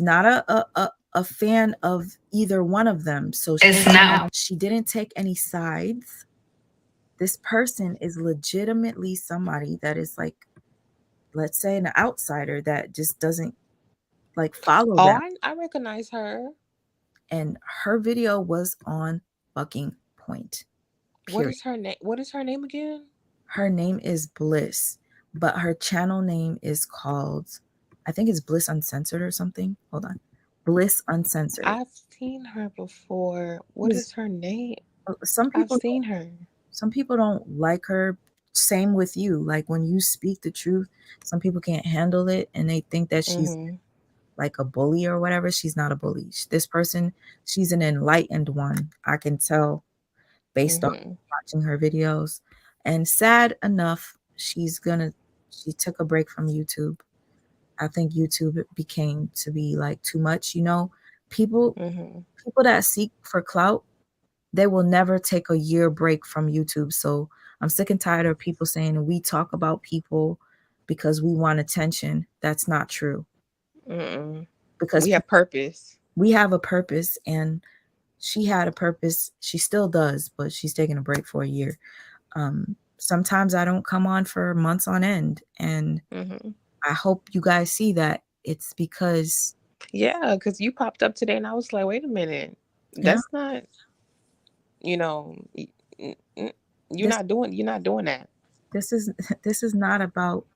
not a fan of either one of them. So she didn't take any sides. This person is legitimately somebody that is like, let's say, an outsider that just doesn't like follow them. I recognize her. And her video was on fucking point. Period. What is her name again? Her name is Bliss, but her channel name is called, I think it's Bliss Uncensored or something. Hold on. Bliss Uncensored. I've seen her before. What is her name? Some people I've seen her. Some people don't like her. Same with you. Like when you speak the truth, some people can't handle it and they think that she's like a bully or whatever. She's not a bully. This person, she's an enlightened one. I can tell based on watching her videos. And sad enough, she took a break from YouTube. I think YouTube became to be like too much. You know, people that seek for clout, they will never take a year break from YouTube. So I'm sick and tired of people saying we talk about people because we want attention. That's not true. Because we have purpose. We have a purpose, and she had a purpose. She still does, but she's taking a break for a year. Sometimes I don't come on for months on end, and I hope you guys see that it's because because you popped up today, and I was like, wait a minute, that's not, you're not doing that. This is not about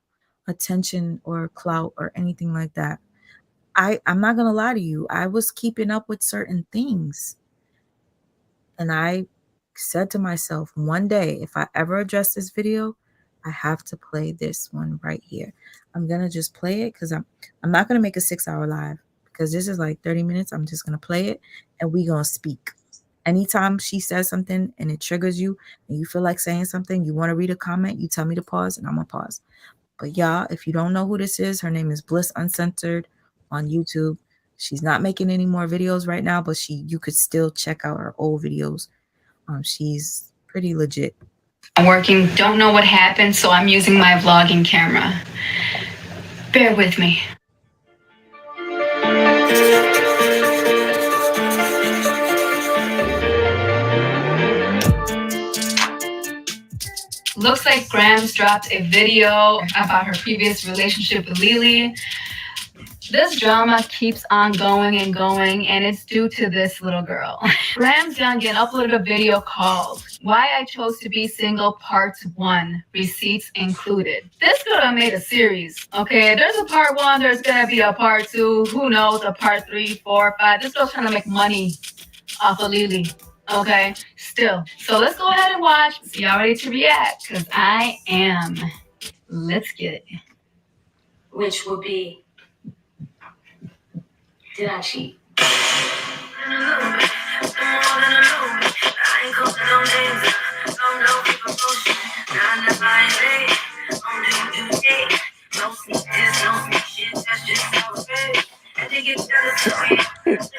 attention or clout or anything like that. I'm not gonna lie to you. I was keeping up with certain things, and I said to myself, one day, if I ever address this video, I have to play this one right here. I'm gonna just play it because I'm not gonna make a 6-hour live because this is like 30 minutes. I'm just going to play it and we going to speak. Anytime she says something and it triggers you and you feel like saying something, you want to read a comment, you tell me to pause and I'm going to pause. But y'all, if you don't know who this is, her name is Bliss Uncensored on YouTube. She's not making any more videos right now, but you could still check out her old videos. She's pretty legit. I'm working, don't know what happened, so I'm using my vlogging camera. Bear with me. Looks like Gramz dropped a video about her previous relationship with Lily. This drama keeps on going and going, and it's due to this little girl. Gramz Yungn uploaded a video called Why I Chose to Be Single Part 1, Receipts Included. This could have made a series, okay? There's a part 1, there's gonna be a part 2, who knows, a part 3, 4, 5. This girl's trying to make money off of Lily, okay? Still. So let's go ahead and watch, see y'all ready to react, because I am. Let's get it. Which would be, did I cheat?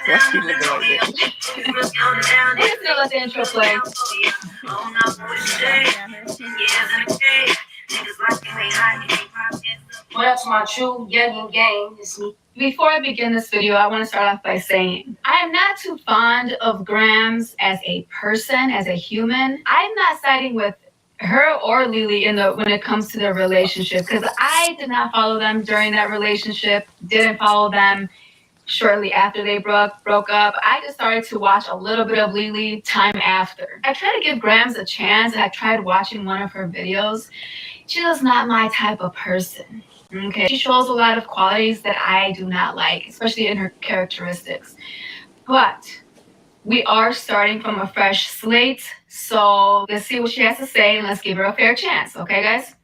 Why she looking like that? Let's still let the intro play. What up to my true Yungn gang? It's me. Before I begin this video, I want to start off by saying I am not too fond of Gramz as a person, as a human. I'm not siding with her or Lily when it comes to their relationship, because I did not follow them during that relationship, didn't follow them shortly after they broke up. I just started to watch a little bit of Lily time after. I tried to give Gramz a chance. I tried watching one of her videos. She's just not my type of person. Okay, she shows a lot of qualities that I do not like, especially in her characteristics. But we are starting from a fresh slate, so let's see what she has to say and let's give her a fair chance. Okay, guys?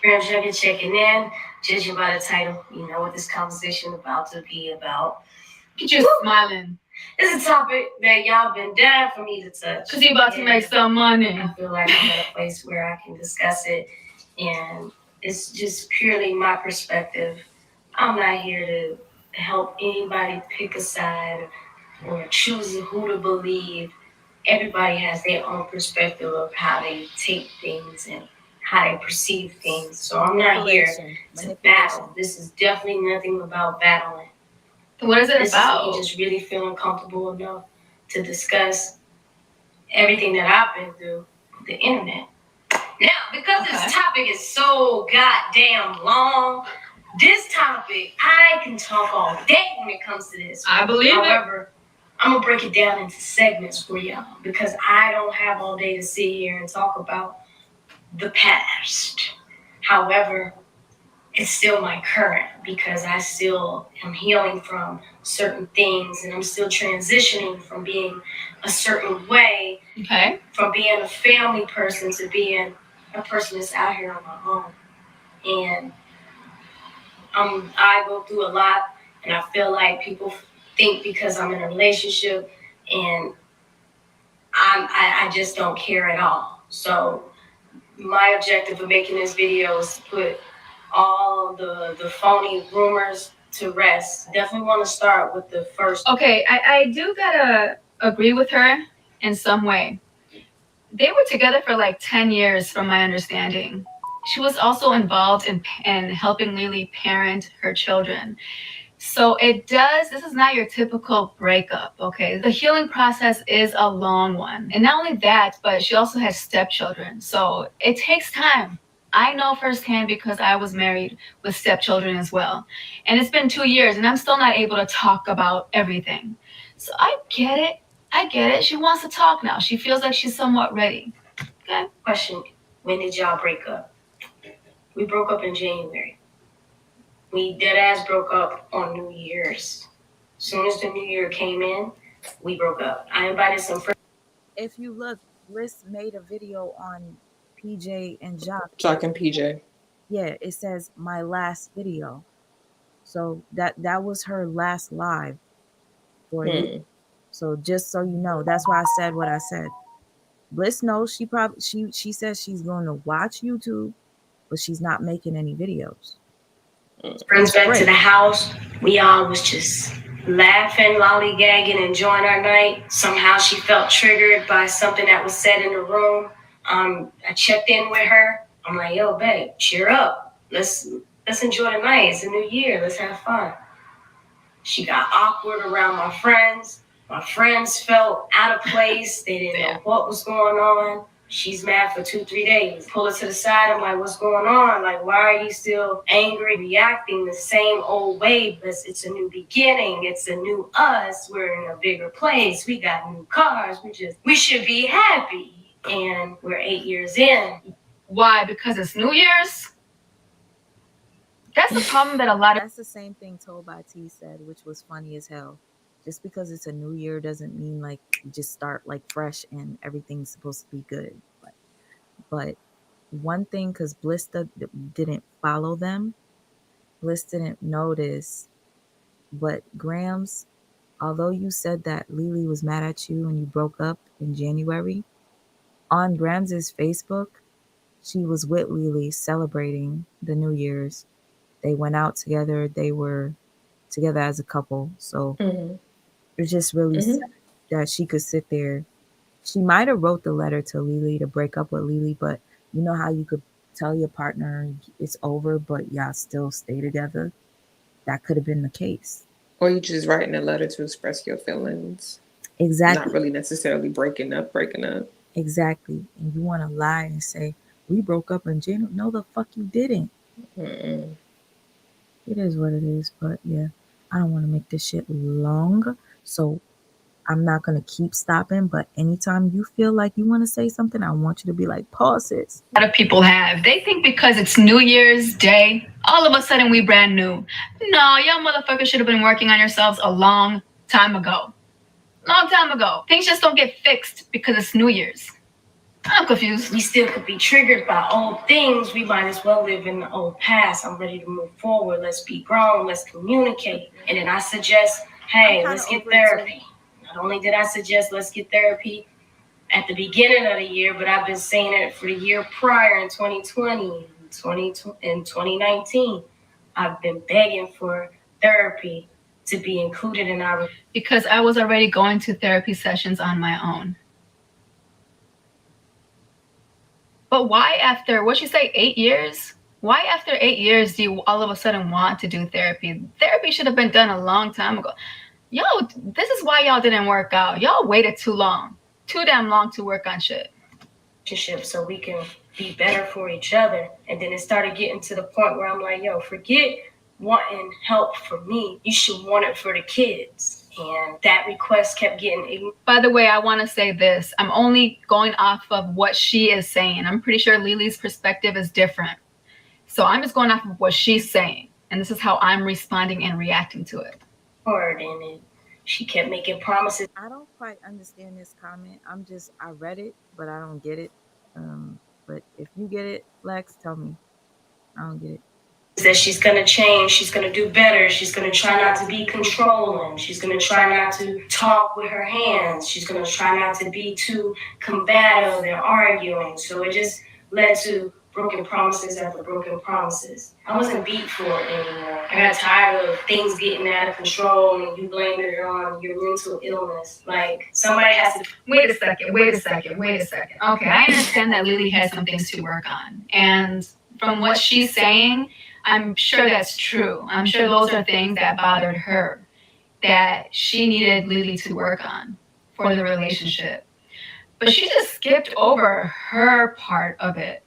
Gramz Yungn checking in. Judging by the title, you know what this conversation about to be about. Get you smiling. It's a topic that y'all been dying for me to touch. Because you about to make some money. I feel like I'm at a place where I can discuss it, and it's just purely my perspective. I'm not here to help anybody pick a side or choose who to believe. Everybody has their own perspective of how they take things and how they perceive things. So I'm not here to battle. This is definitely nothing about battling. What is it about? This is me just really feeling comfortable enough to discuss everything that I've been through with the internet. Now, because this topic is so goddamn long, this topic, I can talk all day when it comes to this. I believe it. However, I'm gonna break it down into segments for y'all because I don't have all day to sit here and talk about the past. However, it's still my current because I still am healing from certain things and I'm still transitioning from being a certain way, from being a family person to being a person that's out here on my own. And I go through a lot, and I feel like people think because I'm in a relationship and I just don't care at all. So my objective of making this video is to put all the phony rumors to rest. Definitely want to start with the first. Okay, I do gotta agree with her in some way. They were together for like 10 years from my understanding. She was also involved in helping Lily parent her children. So this is not your typical breakup, okay? The healing process is a long one. And not only that, but she also has stepchildren. So it takes time. I know firsthand because I was married with stepchildren as well. And it's been 2 years and I'm still not able to talk about everything. So I get it. She wants to talk now. She feels like she's somewhat ready. Okay. Question, when did y'all break up? We broke up in January. We deadass broke up on New Year's. As soon as the New Year came in, we broke up. I invited some friends. If you look, Bliss made a video on PJ and Jock. Jock and PJ. Yeah, it says my last video. So that was her last live. for you. So just so you know, that's why I said what I said. Bliss knows she says she's going to watch YouTube, but she's not making any videos. Friends back to the house. We all was just laughing, lollygagging, enjoying our night. Somehow she felt triggered by something that was said in the room. I checked in with her. I'm like, yo, babe, cheer up. Let's enjoy the night. It's a new year. Let's have fun. She got awkward around my friends. My friends felt out of place. They didn't know what was going on. She's mad for 2-3 days. Pull her to the side. I'm like, what's going on? Like, why are you still angry, reacting the same old way? Because it's a new beginning. It's a new us. We're in a bigger place. We got new cars. We should be happy. And we're 8 years in. Why? Because it's New Year's? That's the problem that a lot of... That's the same thing Told by T said, which was funny as hell. Just because it's a new year doesn't mean like you just start like fresh and everything's supposed to be good. But one thing, because Bliss didn't follow them, Bliss didn't notice, but Gramz, although you said that Lily was mad at you and you broke up in January, on Gramz's Facebook, she was with Lily celebrating the New Year's. They went out together. They were together as a couple. So it's just really sad that she could sit there. She might have wrote the letter to Lily to break up with Lily, but you know how you could tell your partner it's over, but y'all still stay together? That could have been the case. Or you just writing a letter to express your feelings. Exactly. Not really necessarily breaking up. Exactly. And you want to lie and say, we broke up in January. No, the fuck you didn't. It is what it is, but yeah, I don't want to make this shit long, so I'm not going to keep stopping, but anytime you feel like you want to say something, I want you to be like, pause it. A lot of people have. They think because it's New Year's Day, all of a sudden we brand new. No, y'all motherfuckers should have been working on yourselves a long time ago. Things just don't get fixed because it's New Year's. I'm confused. We still could be triggered by old things. We might as well live in the old past. I'm ready to move forward. Let's be grown. Let's communicate. And then I suggest, hey, let's get therapy. Not only did I suggest let's get therapy at the beginning of the year, but I've been saying it for the year prior in 2020, in 2019. I've been begging for therapy to be included in our... Because I was already going to therapy sessions on my own. But why after, what'd you say, 8 years? Why after 8 years do you all of a sudden want to do therapy? Therapy should have been done a long time ago. Yo, this is why y'all didn't work out. Y'all waited too long. Too damn long to work on shit. So we can be better for each other. And then it started getting to the point where I'm like, yo, forget wanting help for me. You should want it for the kids. And that request kept getting ignored. By the way, I want to say this. I'm only going off of what she is saying. I'm pretty sure Lily's perspective is different. So I'm just going off of what she's saying. And this is how I'm responding and reacting to it. And she kept making promises. I don't quite understand this comment. I read it, but I don't get it. But if you get it, Lex, tell me. I don't get it. That she's going to change, she's going to do better, she's going to try not to be controlling, she's going to try not to talk with her hands, she's going to try not to be too combative and arguing. So it just led to broken promises after broken promises. I wasn't beat for it anymore. I got tired of things getting out of control and you blaming it on your mental illness. Like, somebody has to... Wait a second. Okay, I understand that Lily has some things to work on. And from what she's saying, I'm sure that's true. I'm sure those are things that bothered her, that she needed Lily to work on for the relationship. But she just skipped over her part of it.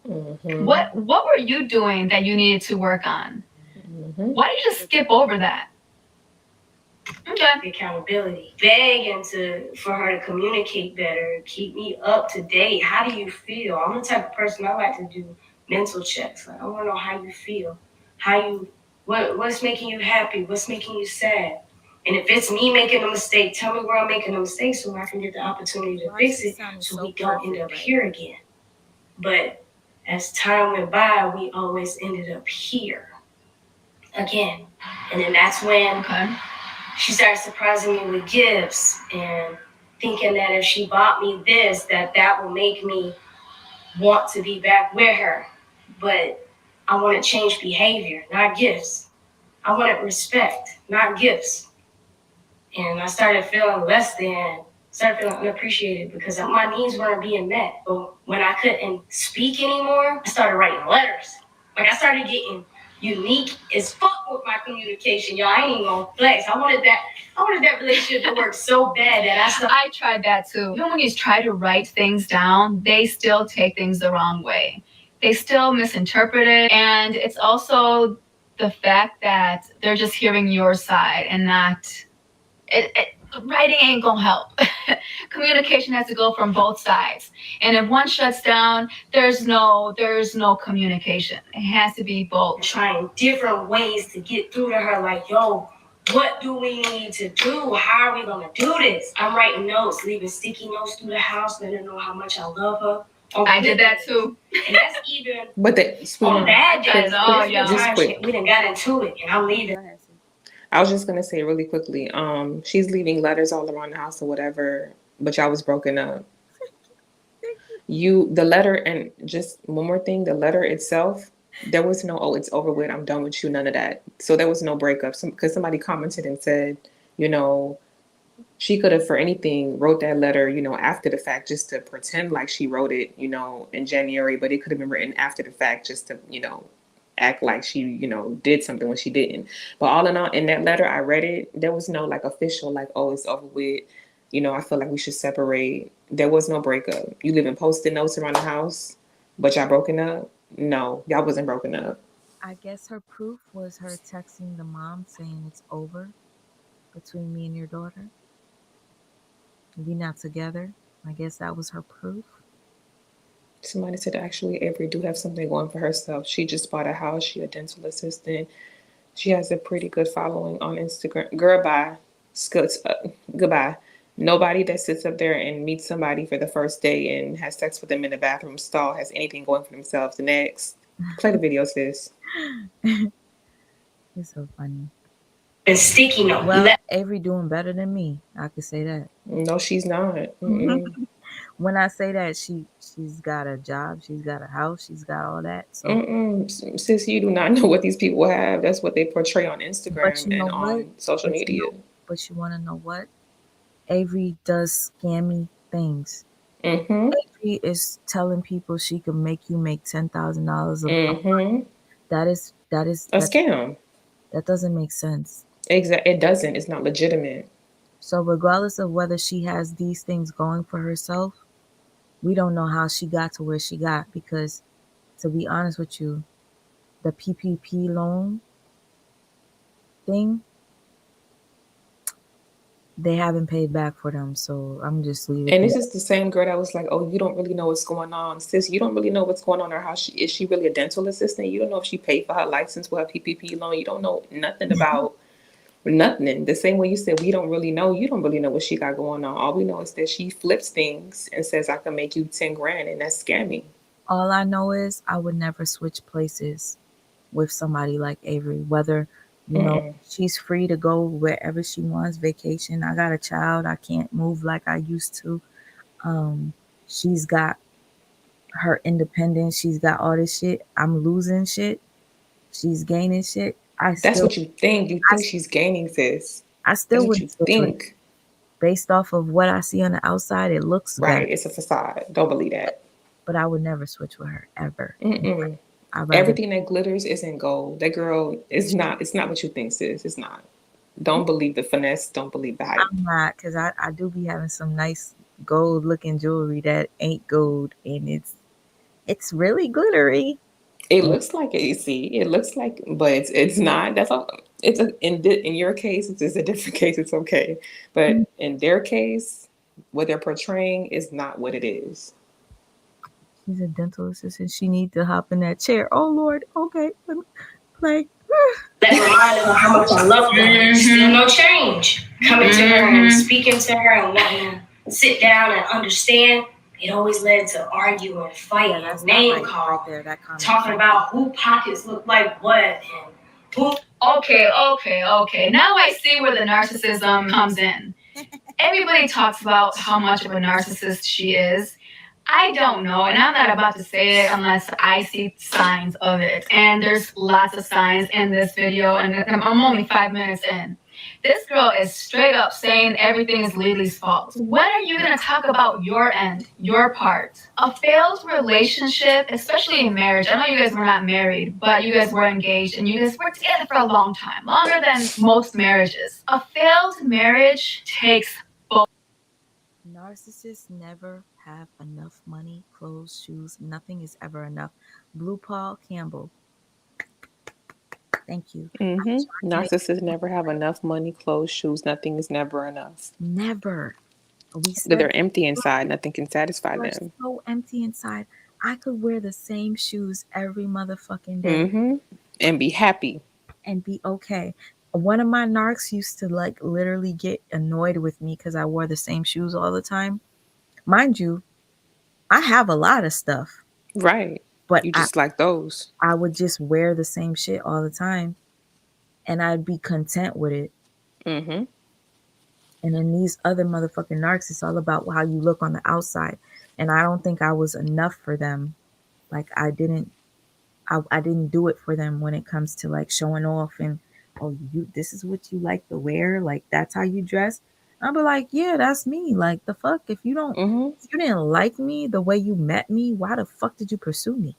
What were you doing that you needed to work on? Why did you just skip over that? Okay. Accountability. Begging for her to communicate better, keep me up to date. How do you feel? I'm the type of person I like to do mental checks. Like, I want to know how you feel, what's making you happy, what's making you sad. And if it's me making a mistake, tell me where I'm making a mistake so I can get the opportunity to fix it so we don't end up here again. But as time went by, we always ended up here again. And then that's when she started surprising me with gifts and thinking that if she bought me this, that will make me want to be back with her. But I want to change behavior, not gifts. I wanted respect, not gifts. And I started feeling less than, started feeling unappreciated because my needs weren't being met. But when I couldn't speak anymore, I started writing letters. Like I started getting unique as fuck with my communication. Y'all, I ain't even gonna flex. I wanted that relationship to work so bad that I tried that too. Even when you try to write things down, they still take things the wrong way. They still misinterpret it. And it's also the fact that they're just hearing your side and not writing ain't gonna help. Communication has to go from both sides. And if one shuts down, there's no communication. It has to be both. Trying different ways to get through to her, like, yo, what do we need to do? How are we gonna do this? I'm writing notes, leaving sticky notes through the house, letting her know how much I love her. I did that too. And that's even But on bad days. Oh, yeah. Just quick. We done got into it, and I'm leaving. I was just gonna say really quickly, she's leaving letters all around the house or whatever, but y'all was broken up. The letter, and just one more thing, the letter itself, there was no, oh, it's over with, I'm done with you, none of that. So there was no breakup. Because somebody commented and said, she could have, for anything, wrote that letter, after the fact, just to pretend like she wrote it, in January, but it could have been written after the fact, just to, act like she, did something when she didn't. But all in all, in that letter, I read it. There was no official, oh, it's over with. I feel like we should separate. There was no breakup. You live in Post-it notes around the house, but y'all broken up? No, y'all wasn't broken up. I guess her proof was her texting the mom saying it's over between me and your daughter. We not together. I guess that was her proof. Somebody said actually Avery do have something going for herself. She just bought a house. She a dental assistant. She has a pretty good following on Instagram. Girl, bye. Goodbye. Nobody that sits up there and meets somebody for the first day and has sex with them in the bathroom stall has anything going for themselves. Next. Play the video, sis. It's so funny. And sticky note. Well, Avery doing better than me. I could say that. No, she's not. When I say that, she's got a job, she's got a house, she's got all that. So. Sis, you do not know what these people have. That's what they portray on Instagram and on social media. But you want to know what? Avery does scammy things. Mm-hmm. Avery is telling people she can make you make $10,000 a month. That is a scam. That doesn't make sense. Exactly, it doesn't. It's not legitimate. So regardless of whether she has these things going for herself, we don't know how she got to where she got, because to be honest with you, the PPP loan thing, they haven't paid back for them. So I'm just leaving. And this is the same girl that was like, oh, you don't really know what's going on. Sis, you don't really know what's going on, or how is she really a dental assistant? You don't know if she paid for her license with her PPP loan. You don't know nothing about nothing. The same way you said we don't really know. You don't really know what she got going on. All we know is that she flips things and says I can make you 10 grand, and that's scammy. All I know is I would never switch places with somebody like Avery. Whether she's free to go wherever she wants, vacation. I got a child. I can't move like I used to. She's got her independence. She's got all this shit. I'm losing shit. She's gaining shit. That's what you think. You think she's gaining, sis. I still would think. Based off of what I see on the outside, it looks right. better. It's a facade. Don't believe that. But I would never switch with her ever. Everything that glitters isn't gold. That girl is not. It's not what you think, sis. It's not. Don't believe the finesse. Don't believe the hype. I'm not, because I do be having some nice gold looking jewelry that ain't gold, and it's really glittery. It looks like it. You see, it looks like, but it's not. That's all. In your case, it's a different case. It's okay, but in their case, what they're portraying is not what it is. She's a dental assistant. She needs to hop in that chair. Oh Lord. Okay. Like. That reminded her how much I love her. Still no change. Coming to her and speaking to her and wanting to sit down and understand. It always led to arguing and fighting, name calling, talking about who pockets look like what, and Okay. Now I see where the narcissism comes in. Everybody talks about how much of a narcissist she is. I don't know, and I'm not about to say it unless I see signs of it. And there's lots of signs in this video, and I'm only 5 minutes in. This girl is straight up saying everything is Lily's fault. When are you going to talk about your end, your part? A failed relationship, especially in marriage. I know you guys were not married, but you guys were engaged and you guys were together for a long time, longer than most marriages. A failed marriage takes Narcissists never have enough money, clothes, shoes. Nothing is ever enough. Blue Paul Campbell. Thank you. Narcissists never have enough money, clothes, shoes. Nothing is never enough. Never. We That said they're empty inside. Nothing can satisfy we're them. so empty inside. I could wear the same shoes every motherfucking day And be happy. and be okay. One of my narcs used to like literally get annoyed with me because I wore the same shoes all the time. Mind you, I have a lot of stuff, Right. but You just like those. I would just wear the same shit all the time and I'd be content with it. Mm-hmm. And then these other motherfucking narcs, it's all about how you look on the outside. And I don't think I was enough for them. Like I didn't do it for them when it comes to like showing off and this is what you like to wear, like that's how you dress. I'll be like, yeah, that's me. Like the fuck, if you didn't like me the way you met me, why the fuck did you pursue me?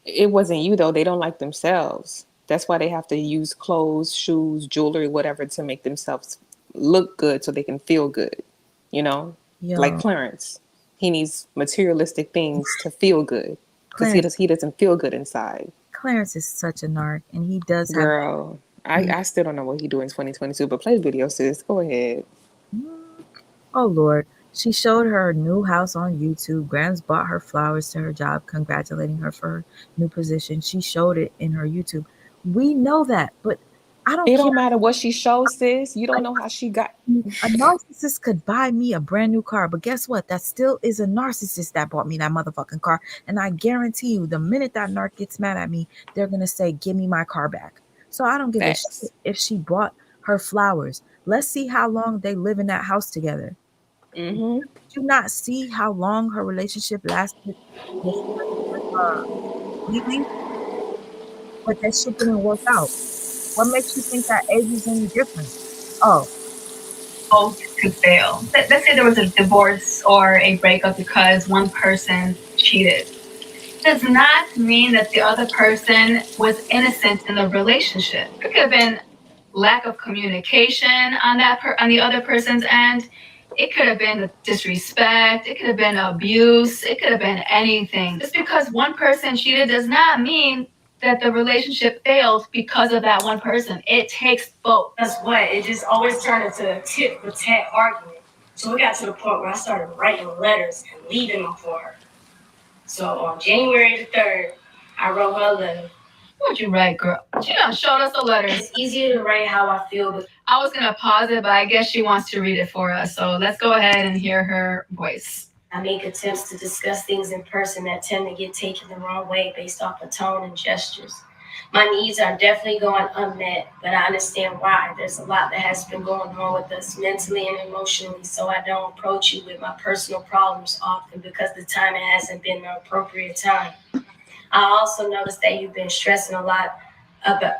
It wasn't you though. They don't like themselves. That's why they have to use clothes, shoes, jewelry, whatever to make themselves look good so they can feel good. You know? Like Yo, Clarence. He needs materialistic things to feel good. Because Clarence, he doesn't feel good inside. Clarence is such a narc, and he does have. Girl, I still don't know what he do in 2022, but play the video, sis. Go ahead. Oh Lord. She showed her new house on YouTube. Gramz bought her flowers to her job, congratulating her for her new position. She showed it in her YouTube. We know that, but I don't It care. don't matter what she shows, sis. You don't know how she got. A narcissist could buy me a brand new car, but guess what? That still is a narcissist that bought me that motherfucking car. And I guarantee you, the minute that narc gets mad at me, they're gonna say, "Give me my car back." So I don't give a Facts. shit if she bought her flowers. Let's see how long they live in that house together. Mm-hmm. Did you not see how long her relationship lasted with Lily? But that shit didn't work out. What makes you think that age is any different? Oh, both to fail. Let's say there was a divorce or a breakup because one person cheated. Does not mean that the other person was innocent in the relationship. It could have been lack of communication on the other person's end. It could have been disrespect. It could have been abuse. It could have been anything. Just because one person cheated does not mean that the relationship failed because of that one person. It takes both. That's what it just always turned into a tit for tat argument. So we got to the point where I started writing letters and leaving them for her. So on January the 3rd, I wrote her a letter. What'd you write, girl? She done showed us the letters. It's easier to write how I feel, but I was gonna pause it, but I guess she wants to read it for us. So let's go ahead and hear her voice. I make attempts to discuss things in person that tend to get taken the wrong way based off of tone and gestures. My needs are definitely going unmet, but I understand why. There's a lot that has been going on with us mentally and emotionally, so I don't approach you with my personal problems often because the timing hasn't been the appropriate time. I also noticed that you've been stressing a lot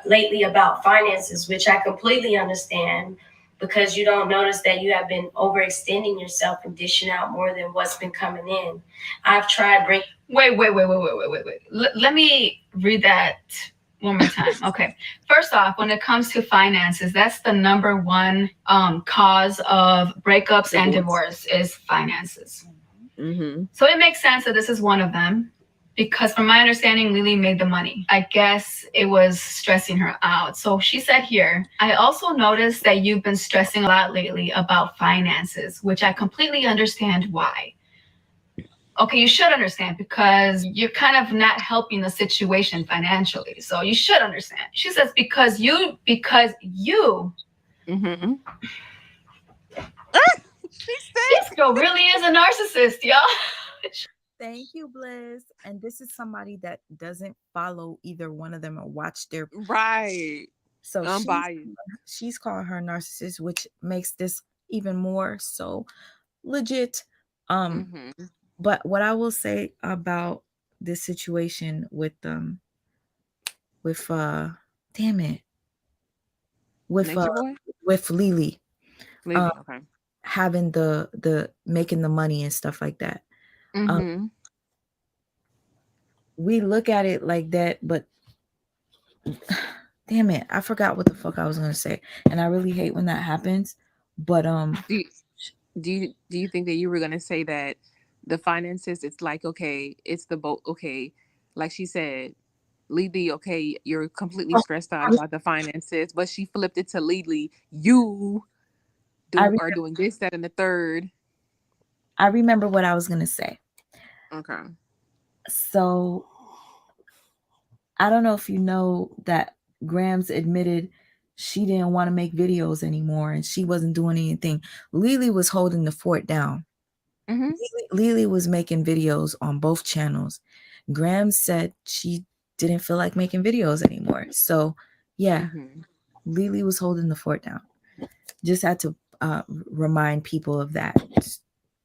lately about finances, which I completely understand because you don't notice that you have been overextending yourself and dishing out more than what's been coming in. I've tried bringing. Wait. Let me read that one more time. Okay. First off, when it comes to finances, that's the number one cause of breakups and divorce is finances. Mm-hmm. So it makes sense that this is one of them. Because from my understanding, Lily made the money. I guess it was stressing her out. So she said here, I also noticed that you've been stressing a lot lately about finances, which I completely understand why. Okay, you should understand because you're kind of not helping the situation financially. So you should understand. She says, because you. Mm-hmm. This girl really is a narcissist, y'all. Thank you, Bliss. And this is somebody that doesn't follow either one of them or watch their. Right. So Unbiased. she's calling her narcissist, which makes this even more so legit. Mm-hmm. But what I will say about this situation with damn it, with Nature Boy? with Lily, Lily, okay. having the making the money and stuff like that. Mm-hmm. We look at it like that, but damn it, I forgot what the fuck I was gonna say, and I really hate when that happens. But Do you think that you were gonna say that the finances, it's like, okay, it's the boat, okay, like she said, Lily, okay, you're completely stressed out about the finances, but she flipped it to Lily, you are doing this, that, and the third. I remember what I was gonna say. Okay. So I don't know if you know that Gramz admitted she didn't want to make videos anymore and she wasn't doing anything. Lily was holding the fort down. Mm-hmm. Lily was making videos on both channels. Graham said she didn't feel like making videos anymore. So, yeah, Mm-hmm. Lily was holding the fort down. Just had to remind people of that.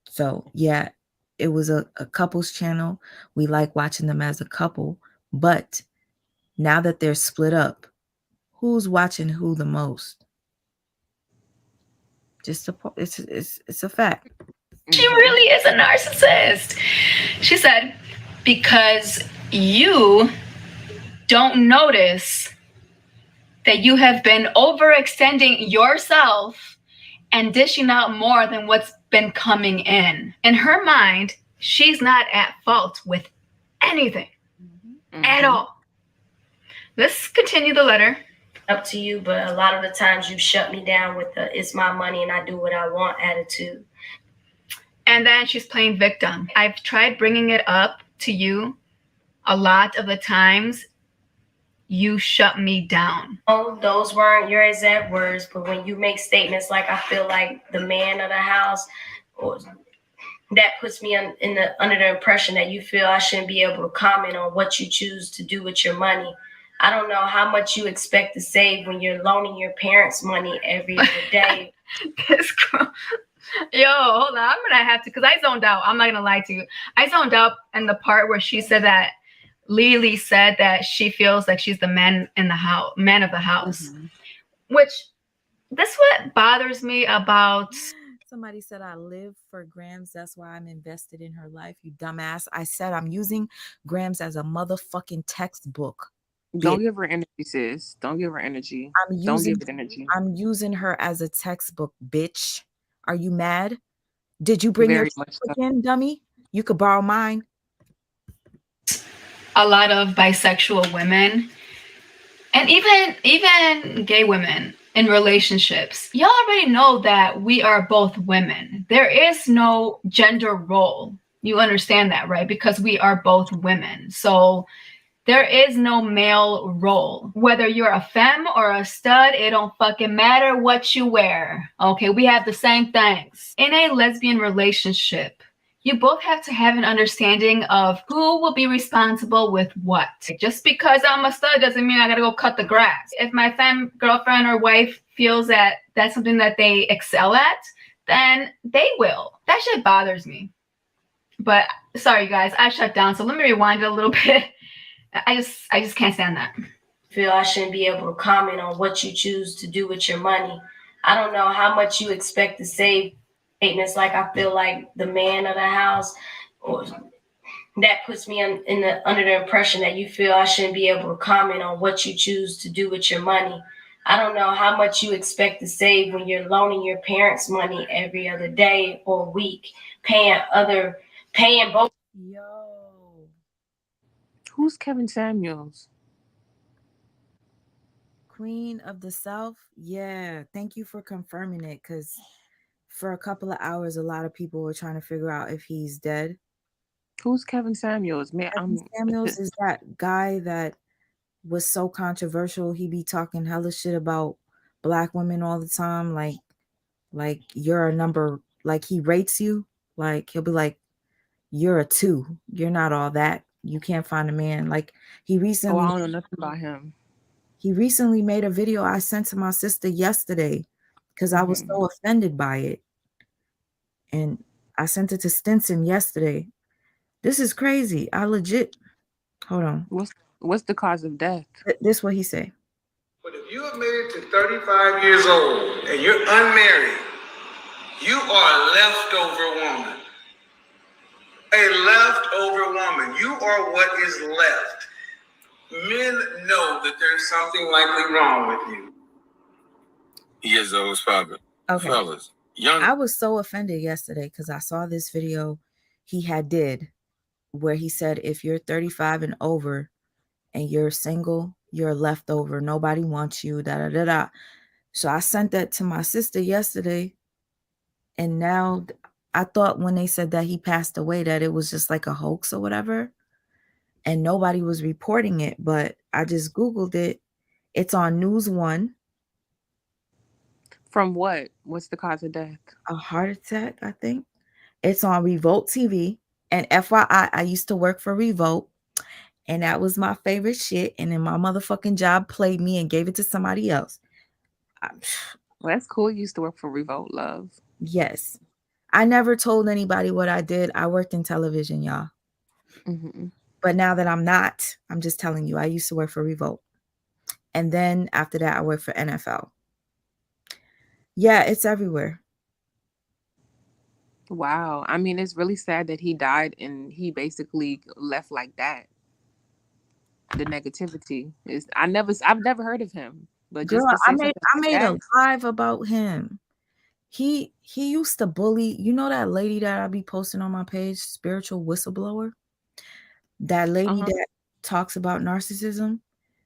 So, yeah, it was a couples channel. We like watching them as a couple. But now that they're split up, who's watching who the most? Just it's a fact. She really is a narcissist. She said, because you don't notice that you have been overextending yourself and dishing out more than what's been coming in. In her mind, she's not at fault with anything at all. Let's continue the letter. Up to you, but a lot of the times you shut me down with the "it's my money and I do what I want" attitude. And then she's playing victim. I've tried bringing it up to you a lot of the times. You shut me down. Oh, those weren't your exact words, but when you make statements like "I feel like the man of the house," or that puts me under the impression that you feel I shouldn't be able to comment on what you choose to do with your money. I don't know how much you expect to save when you're loaning your parents money every other day. This girl. Yo, hold on. I'm gonna have to, because I zoned out. I'm not gonna lie to you. I zoned out in the part where she said that Lily said that she feels like she's the man of the house. Which, that's what bothers me about. Somebody said I live for Gramz. That's why I'm invested in her life. You dumbass. I said I'm using Gramz as a motherfucking textbook. Don't give her energy, sis. Don't give her energy. Don't give it energy. I'm using her as a textbook, bitch. Are you mad? Did you bring your book in, dummy? You could borrow mine. A lot of bisexual women and even gay women in relationships, y'all already know that we are both women. There is no gender role. You understand that, right? Because we are both women. So there is no male role. Whether you're a femme or a stud, it don't fucking matter what you wear. Okay, we have the same things. In a lesbian relationship, you both have to have an understanding of who will be responsible with what. Just because I'm a stud doesn't mean I gotta go cut the grass. If my femme girlfriend or wife feels that that's something that they excel at, then they will. That shit bothers me. But sorry guys, I shut down. So let me rewind it a little bit. I just can't stand that. Feel I shouldn't be able to comment on what you choose to do with your money. I don't know how much you expect to save. Statements like "I feel like the man of the house," or that puts me under the impression that you feel I shouldn't be able to comment on what you choose to do with your money. I don't know how much you expect to save when you're loaning your parents money every other day or week, paying both. Yo. Who's Kevin Samuels? Queen of the South? Yeah. Thank you for confirming it, because for a couple of hours, a lot of people were trying to figure out if he's dead. Who's Kevin Samuels? Man, Kevin Samuels is that guy that was so controversial. He be talking hella shit about black women all the time. Like you're a number, like he rates you. Like he'll be like, you're a 2. You're not all that. You can't find a man. Like he Oh, I recently don't know nothing about him. he recently made a video I sent to my sister yesterday because I was Mm-hmm. so offended by it. And I sent it to Stinson yesterday. This is crazy. I legit hold on. What's the cause of death? This what he say. But if you are married to 35 years old and you're unmarried, you are a leftover woman. A leftover woman. You are what is left. Men know that there's something likely wrong with you. He is those Okay. fellas. Young. I was so offended yesterday because I saw this video he had did where he said if you're 35 and over and you're single, you're a leftover. Nobody wants you. Da da da da. So I sent that to my sister yesterday, and now I thought when they said that he passed away that it was just like a hoax or whatever, and nobody was reporting it. But I just Googled it. It's on News One. From what? What's the cause of death? A heart attack, I think. It's on Revolt TV. And FYI, I used to work for Revolt, and that was my favorite shit. And then my motherfucking job played me and gave it to somebody else. Well, that's cool. You used to work for Revolt, love. Yes. I never told anybody what I did. I worked in television, y'all. Mm-hmm. But now that I'm not, I'm just telling you, I used to work for Revolt. And then after that, I worked for NFL. Yeah, it's everywhere. Wow. I mean, it's really sad that he died and he basically left like that. The negativity is I've never heard of him. But Girl, just to I say made something I like made that, a live about him. He used to bully, you know that lady that I be posting on my page, spiritual whistleblower? That lady that talks about narcissism?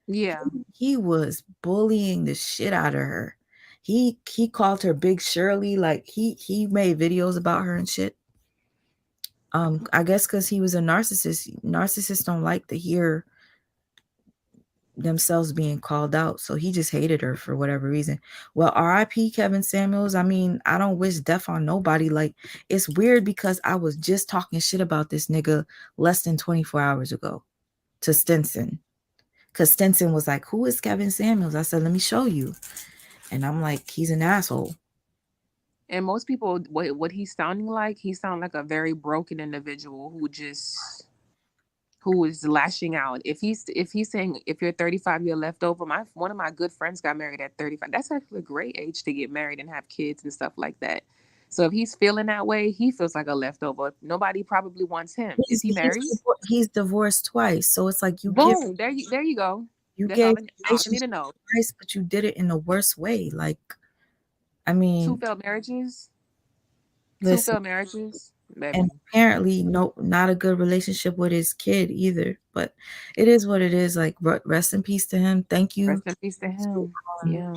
yeah. He was bullying the shit out of her. He called her Big Shirley, like he made videos about her and shit. I guess because he was a narcissist. Narcissists don't like to hear themselves being called out, so he just hated her for whatever reason. Well, R.I.P. Kevin Samuels. I mean, I don't wish death on nobody. Like, it's weird because I was just talking shit about this nigga less than 24 hours ago to Stinson, because Stinson was like, "Who is Kevin Samuels?" I said, "Let me show you," and I'm like, "He's an asshole." And most people, what he's sounding like, he sounds like a very broken individual who is lashing out. If he's saying if you're 35, you're left over. One of my good friends got married at 35. That's actually a great age to get married and have kids and stuff like that. So if he's feeling that way, he feels like a leftover. Nobody probably wants him. Is he married? He's divorced twice, so it's like Boom. There you go. you That's all gave I need to know. twice, but you did it in the worst way. Like, I Two mean, failed marriages. Two listen, failed marriages. Baby. and apparently, no, not a good relationship with his kid either. But it is what it is. Like, rest in peace to him. Thank you. Rest in peace to him. Yeah.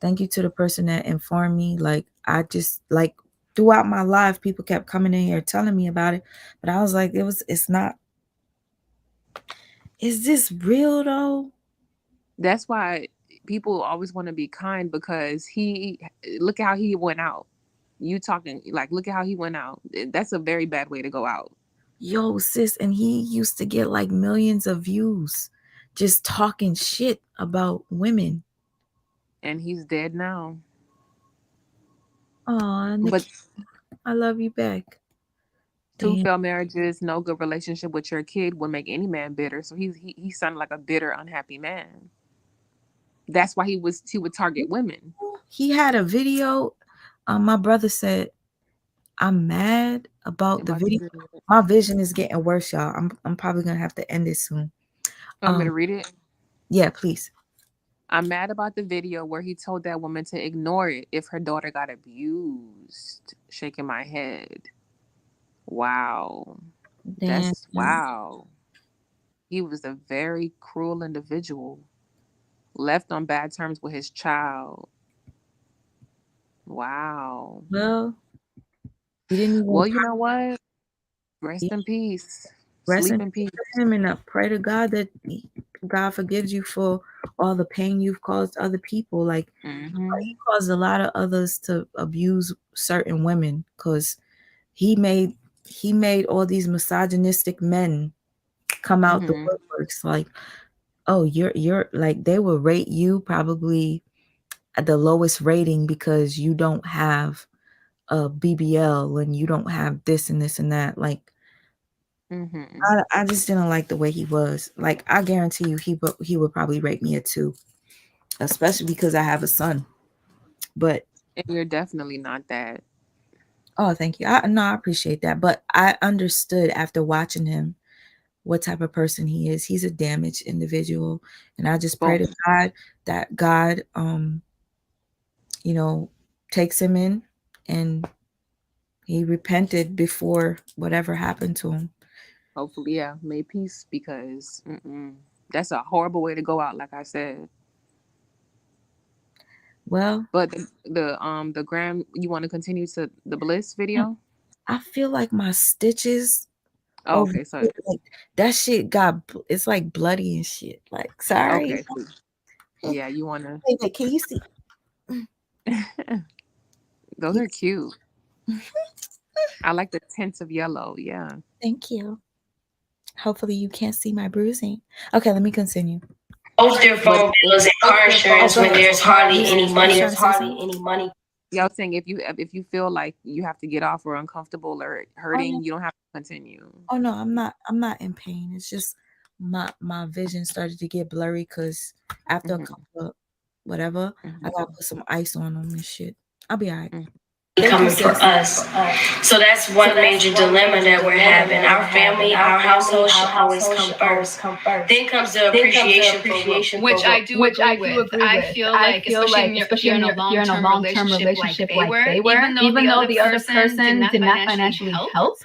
Thank you to the person that informed me. Like, I just like throughout my life, people kept coming in here telling me about it, but I was like, it's not. Is this real though? That's why people always want to be kind because look at how he went out. You talking like look at how he went out. That's a very bad way to go out. Yo, sis, and he used to get like millions of views just talking shit about women. And he's dead now. Oh, But I love you back. two Damn. failed marriages, no good relationship with your kid would make any man bitter. So he sounded like a bitter, unhappy man. That's why he would target women. He had a video. My brother said, "I'm mad about the About the video." video. My vision is getting worse, y'all. I'm probably gonna have to end this soon. Want me to read it? Yeah, please. I'm mad about the video where he told that woman to ignore it if her daughter got abused. Shaking my head. Wow. Damn. Wow. He was a very cruel individual. Left on bad terms with his child. Wow. Well, he didn't even. Well, you know what? Rest in peace. Rest in Sleep in peace. peace to him, and pray to God that God forgives you for all the pain you've caused other people. Like, he caused a lot of others to abuse certain women because he made he made all these misogynistic men come out the woodworks like, oh, you're like, they will rate you probably at the lowest rating because you don't have a BBL and you don't have this and this and that. Like, I just didn't like the way he was. Like, I guarantee you he would probably rate me a 2, especially because I have a son. But And you're definitely not that. oh, thank you. I appreciate that. But I understood after watching him what type of person he is. He's a damaged individual, and I just pray to God that God, you know, takes him in and he repented before whatever happened to him. Hopefully, yeah, may peace, because that's a horrible way to go out. Like I said. Well, but the Gram, you want to continue to the Bliss video? I feel like my stitches. Oh, okay, so like, that shit it's like bloody and shit. Like, sorry. Okay, so, yeah, you want to. Wait, can you see? Those are cute. I like the tints of yellow. Yeah. Thank you. Hopefully you can't see my bruising. Okay, let me continue. Both their phone bills and car insurance when there's hardly any money. Yeah, I was saying if you feel like you have to get off or uncomfortable or hurting, you don't have to continue. Oh no, I'm not in pain. It's just my vision started to get blurry because after a couple of whatever, I gotta put some ice on them and shit. I'll be alright. Coming for us. So that's one major dilemma that we're having. Our family, our household should always come first. Then comes the appreciation, which I do agree with. I feel like, especially if you're in a long-term relationship like they were, even though the other person did not financially help,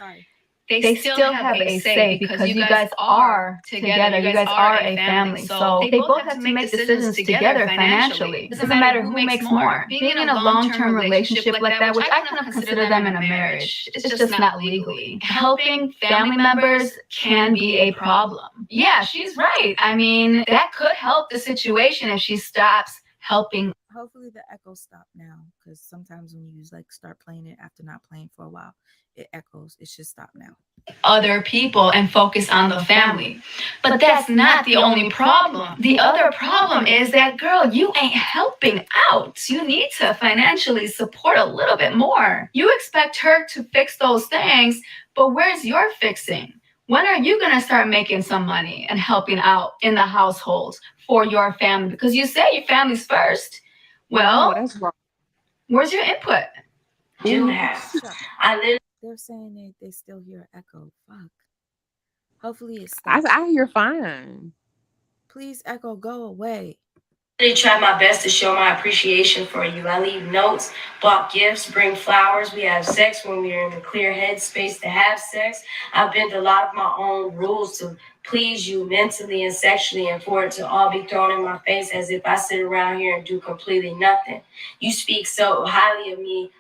they still have a say because you guys are together. You guys are a family. So they both have to make decisions together financially. It doesn't matter who makes more. Being in a long-term relationship like that, which I kind of consider them in a marriage, it's just not legally. Helping family members can be a problem. Yeah, she's right. I mean, that could help the situation if she stops helping. Hopefully the echo stopped now, because sometimes when you like start playing it after not playing for a while, it echoes. It should stop now. Other people and focus on the family. But that's not the only problem. The other problem is that, girl, you ain't helping out. You need to financially support a little bit more. You expect her to fix those things, but where's your fixing? When are you going to start making some money and helping out in the household for your family? Because you say your family's first. Well, where's your input? They're saying they still hear an echo. Fuck. Hopefully it stops. I hear fine. Please, echo, go away. I try my best to show my appreciation for you. I leave notes, bought gifts, bring flowers. We have sex when we're in a clear headspace to have sex. I bend a lot of my own rules to please you mentally and sexually, and for it to all be thrown in my face as if I sit around here and do completely nothing. You speak so highly of me.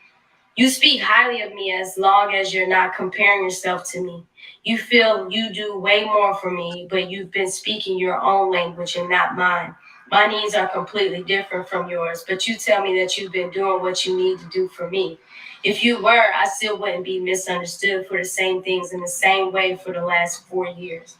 You speak highly of me as long as you're not comparing yourself to me. You feel you do way more for me, but you've been speaking your own language and not mine. My needs are completely different from yours, but you tell me that you've been doing what you need to do for me. If you were, I still wouldn't be misunderstood for the same things in the same way for the last 4 years.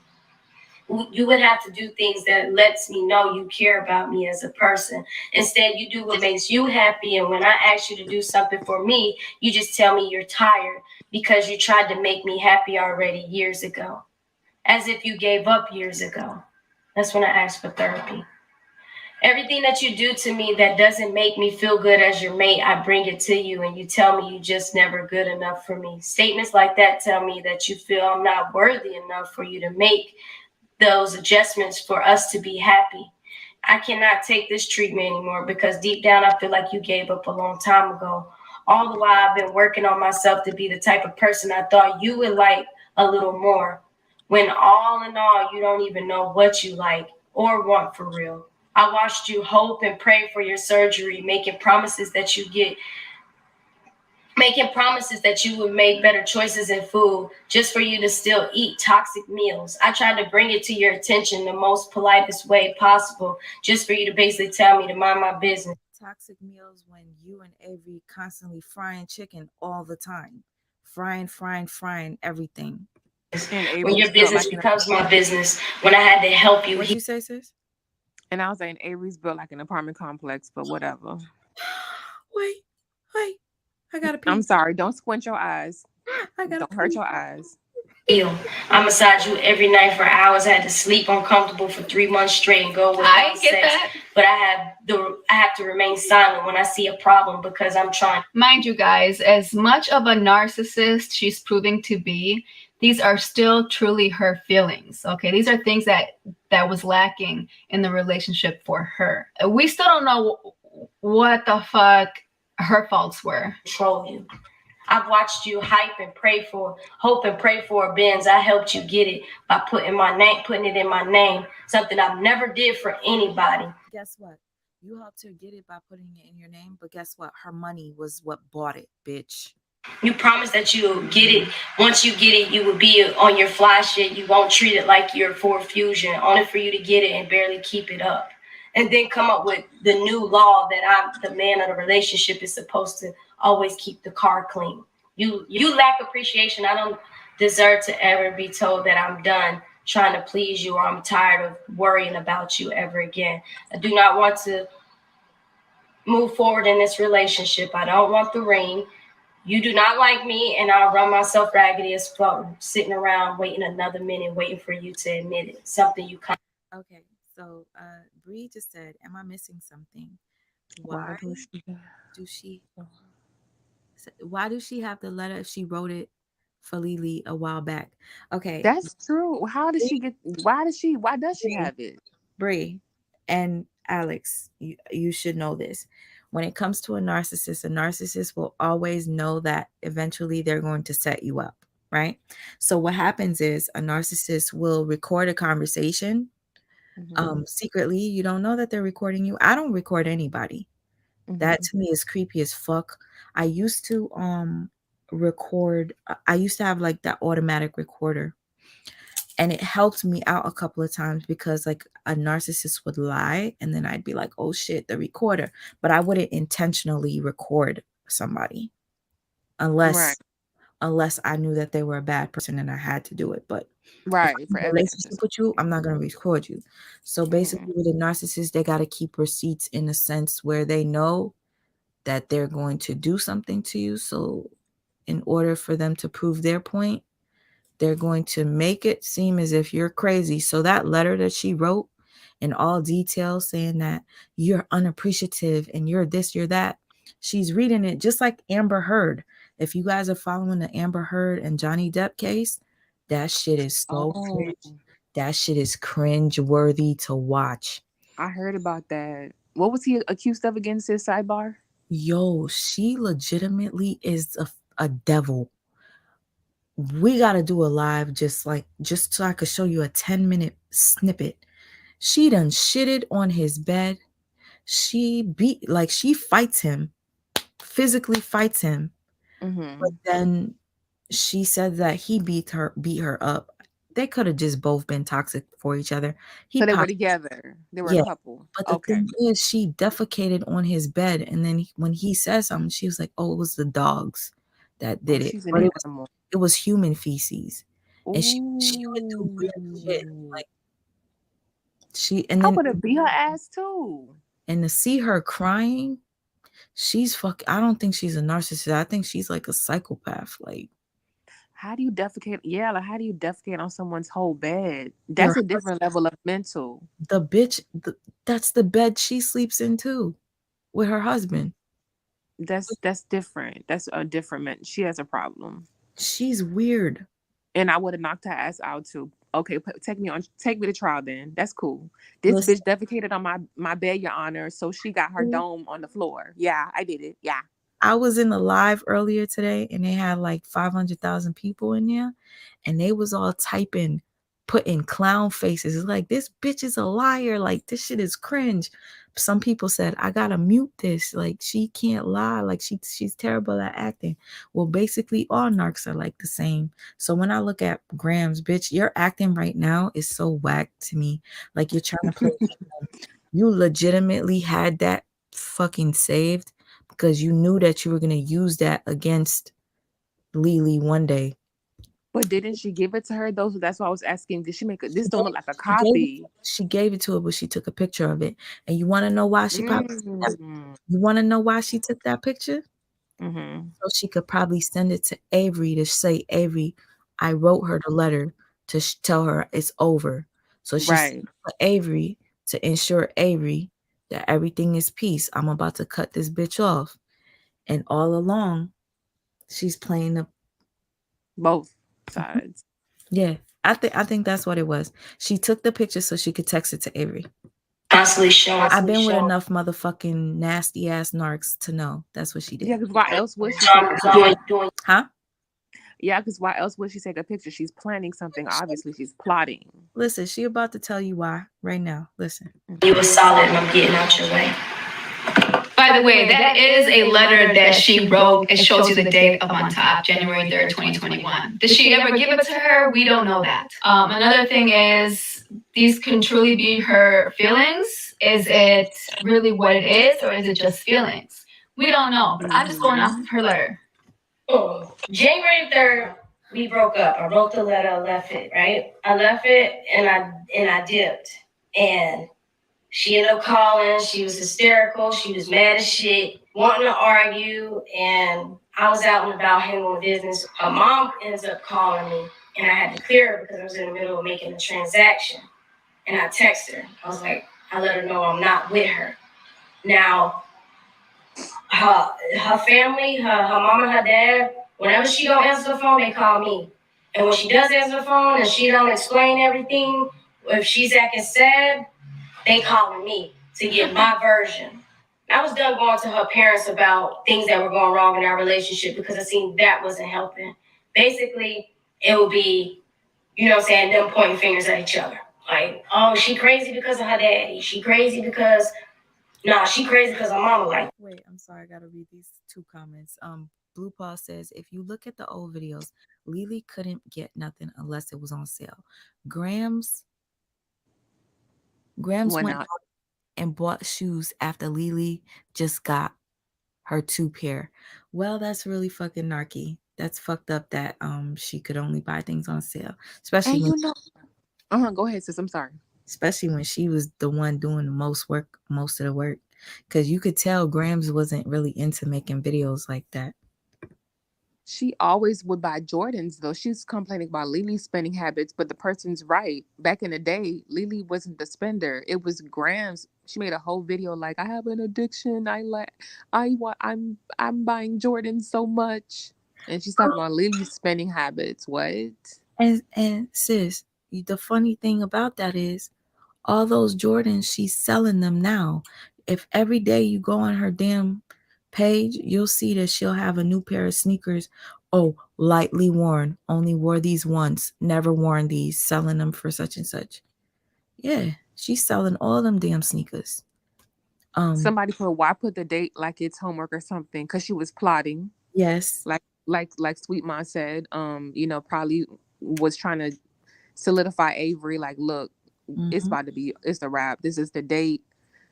You would have to do things that lets me know you care about me as a person. Instead, you do what makes you happy. And when I ask you to do something for me, you just tell me you're tired because you tried to make me happy already years ago. As if you gave up years ago. That's when I asked for therapy. Everything that you do to me that doesn't make me feel good as your mate, I bring it to you and you tell me you just never good enough for me. Statements like that tell me that you feel I'm not worthy enough for you to make those adjustments for us to be happy. I cannot take this treatment anymore because deep down I feel like you gave up a long time ago. All the while I've been working on myself to be the type of person I thought you would like a little more. When all in all, you don't even know what you like or want for real. I watched you hope and pray for your surgery, making promises that you would make better choices in food just for you to still eat toxic meals. I tried to bring it to your attention the most politest way possible, just for you to basically tell me to mind my business. Toxic meals when you and Avery constantly frying chicken all the time. frying everything. And When Avery's your built business like an becomes my business, when I had to help you What'd you say, sis? and I was saying Avery's built like an apartment complex, but whatever. Wait, wait. I gotta I'm pee. sorry. Don't squint your eyes. I gotta Don't hurt pee. your eyes. heal. I massage you every night for hours. I had to sleep uncomfortable for 3 months straight and go without sex. But I have to remain silent when I see a problem because I'm trying. Mind you, guys, as much of a narcissist she's proving to be, these are still truly her feelings. Okay, these are things that was lacking in the relationship for her. We still don't know what the fuck her faults were. Control you. I've watched you hope and pray for a Benz. I helped you get it by putting it in my name. Something I've never did for anybody. Guess what? You helped her get it by putting it in your name, but guess what? Her money was what bought it, bitch. You promised that you'll get it. Once you get it, you will be on your fly shit. You won't treat it like you're Ford Fusion, only for you to get it and barely keep it up. And then come up with the new law that I'm the man of the relationship is supposed to always keep the car clean. You lack appreciation. I don't deserve to ever be told that I'm done trying to please you or I'm tired of worrying about you ever again. I do not want to move forward in this relationship. I don't want the ring. You do not like me, and I'll run myself raggedy as fuck, sitting around waiting another minute, waiting for you to admit it. Something you kind. Okay, so Bree just said, "Am I missing something? Why Why does she? do she? Why do she have the letter if she wrote it for Lily a while back?" Okay, That's true. How does she get? Why does she? Why does she have it? Bree and Alex, you should know this. When it comes to a narcissist will always know that eventually they're going to set you up, right? So what happens is a narcissist will record a conversation secretly. You don't know that they're recording you. I don't record anybody. That to me is creepy as fuck. I used to record. I used to have like that automatic recorder, and it helped me out a couple of times because like a narcissist would lie and then I'd be like, oh shit, the recorder. But I wouldn't intentionally record somebody Right. unless I knew that they were a bad person and I had to do it. But if Right. I'm For in a evidence and relationship with you, I'm not going to record you. So stuff. basically with a narcissist, they got to keep receipts in a sense where they know that they're going to do something to you. So in order for them to prove their point, they're going to make it seem as if you're crazy. So that letter that she wrote in all detail saying that you're unappreciative and you're this, you're that, she's reading it just like Amber Heard. If you guys are following the Amber Heard and Johnny Depp case, that shit is so Oh, cringe. That shit is cringe worthy to watch. I heard about that. What was he accused of against his sidebar? Yo, she legitimately is a devil. We got to do a live just so I could show you a 10-minute snippet. She done shitted on his bed. She fights him, physically fights him. But then she said that he beat her up. They could have just both been toxic for each other. He So they were popped. together. They were a Yeah. couple. But the Okay. thing is, she defecated on his bed. And then when he said something, she was like, oh, it was the dogs that Oh, did it. she's an But animal. it was human feces. And she would do weird shit. Ooh. Like and I then would have beat her ass too. and to see her crying, I don't think she's a narcissist. I think she's like a psychopath. Like How do you defecate? Yeah, like how do you defecate on someone's whole bed? your That's a different level of mental. the bitch that's the bed she sleeps in too with her husband. That's different. That's a different She has a problem. She's weird. And I would have knocked her ass out too. Okay, take me to trial then. That's cool. This Listen, bitch defecated on my bed, Your Honor. So she got her dome on the floor. Yeah, I did it. Yeah. I was in the live earlier today and they had like 500,000 people in there and they was all typing, putting clown faces. It's like, this bitch is a liar. Like, this shit is cringe. Some people said, I gotta mute this. Like, she can't lie. Like, she's terrible at acting. Well, basically, all narcs are like the same. So when I look at Gramz, bitch, your acting right now is so whack to me. Like, you're trying to play. You legitimately had that fucking saved because you knew that you were going to use that against Lily one day. But didn't she give it to her though? So that's why I was asking. Did she make it? This She don't gave, look like a she gave it, copy. she gave it to her, but she took a picture of it. And you want to know why she probably Mm-hmm. you want to know why she took that picture? Mm-hmm. So she could probably send it to Avery to say, Avery, I wrote her the letter to tell her it's over. So she sent Right. it to Avery to ensure Avery that everything is peace. I'm about to cut this bitch off. And all along, she's playing the Both sides. yeah. I think that's what it was. She took the picture so she could text it to Avery. Constantly showing. I've been with enough motherfucking nasty ass narcs to know that's what she did. Yeah, because why else would she take a picture? Doing Huh? Yeah, because why else would she take a picture? She's planning something. Obviously, she's plotting. Listen, she about to tell you why right now. Listen. you was solid and I'm getting out your way. By the way, that is a letter that she wrote. It shows you the date up on top, January 3rd, 2021. Did she ever give it to her? We don't know that. Another thing is, these can truly be her feelings. Is it really what it is, or is it just feelings? We don't know, but I'm just going off of her letter. January 3rd, we broke up. I wrote the letter, I left it, right? I left it and I dipped. And she ended up calling. She was hysterical. She was mad as shit, wanting to argue. And I was out and about handling business. Her mom ends up calling me, and I had to clear her because I was in the middle of making a transaction. And I texted her. I was like, I let her know I'm not with her. Now, her family, her mom and her dad, whenever she don't answer the phone, they call me. And when she does answer the phone and she don't explain everything, if she's acting sad, they calling me to get my version. I was done going to her parents about things that were going wrong in our relationship because I seen that wasn't helping. Basically, it would be, you know what I'm saying, them pointing fingers at each other. Like, oh, she crazy because of her daddy. She crazy because, she crazy because her mama like. Wait, I'm sorry, I gotta read these two comments. Blue Paw says, if you look at the old videos, Lily couldn't get nothing unless it was on sale. Gramz went out. out and bought shoes after Lily just got her 2 pair. Well, that's really fucking narky. That's fucked up that she could only buy things on sale. Especially And when go ahead, sis. I'm sorry. especially when she was the one doing the most of the work. Because you could tell Gramz wasn't really into making videos like that. She always would buy Jordans, though. She's complaining about Lily's spending habits, but the person's right. Back in the day, Lily wasn't the spender. It was Gramz. She made a whole video like, I have an addiction. I'm buying Jordans so much. And she's talking about Lily's spending habits. What? And sis, the funny thing about that is all those Jordans, she's selling them now. If every day you go on her damn page, you'll see that she'll have a new pair of sneakers. Oh, lightly worn. Only wore these once. Never worn these. Selling them for such and such. Yeah, she's selling all them damn sneakers. Somebody put the date like it's homework or something because she was plotting. Yes. Like Sweet Mom said, probably was trying to solidify Avery, like, look, it's the wrap. This is the date.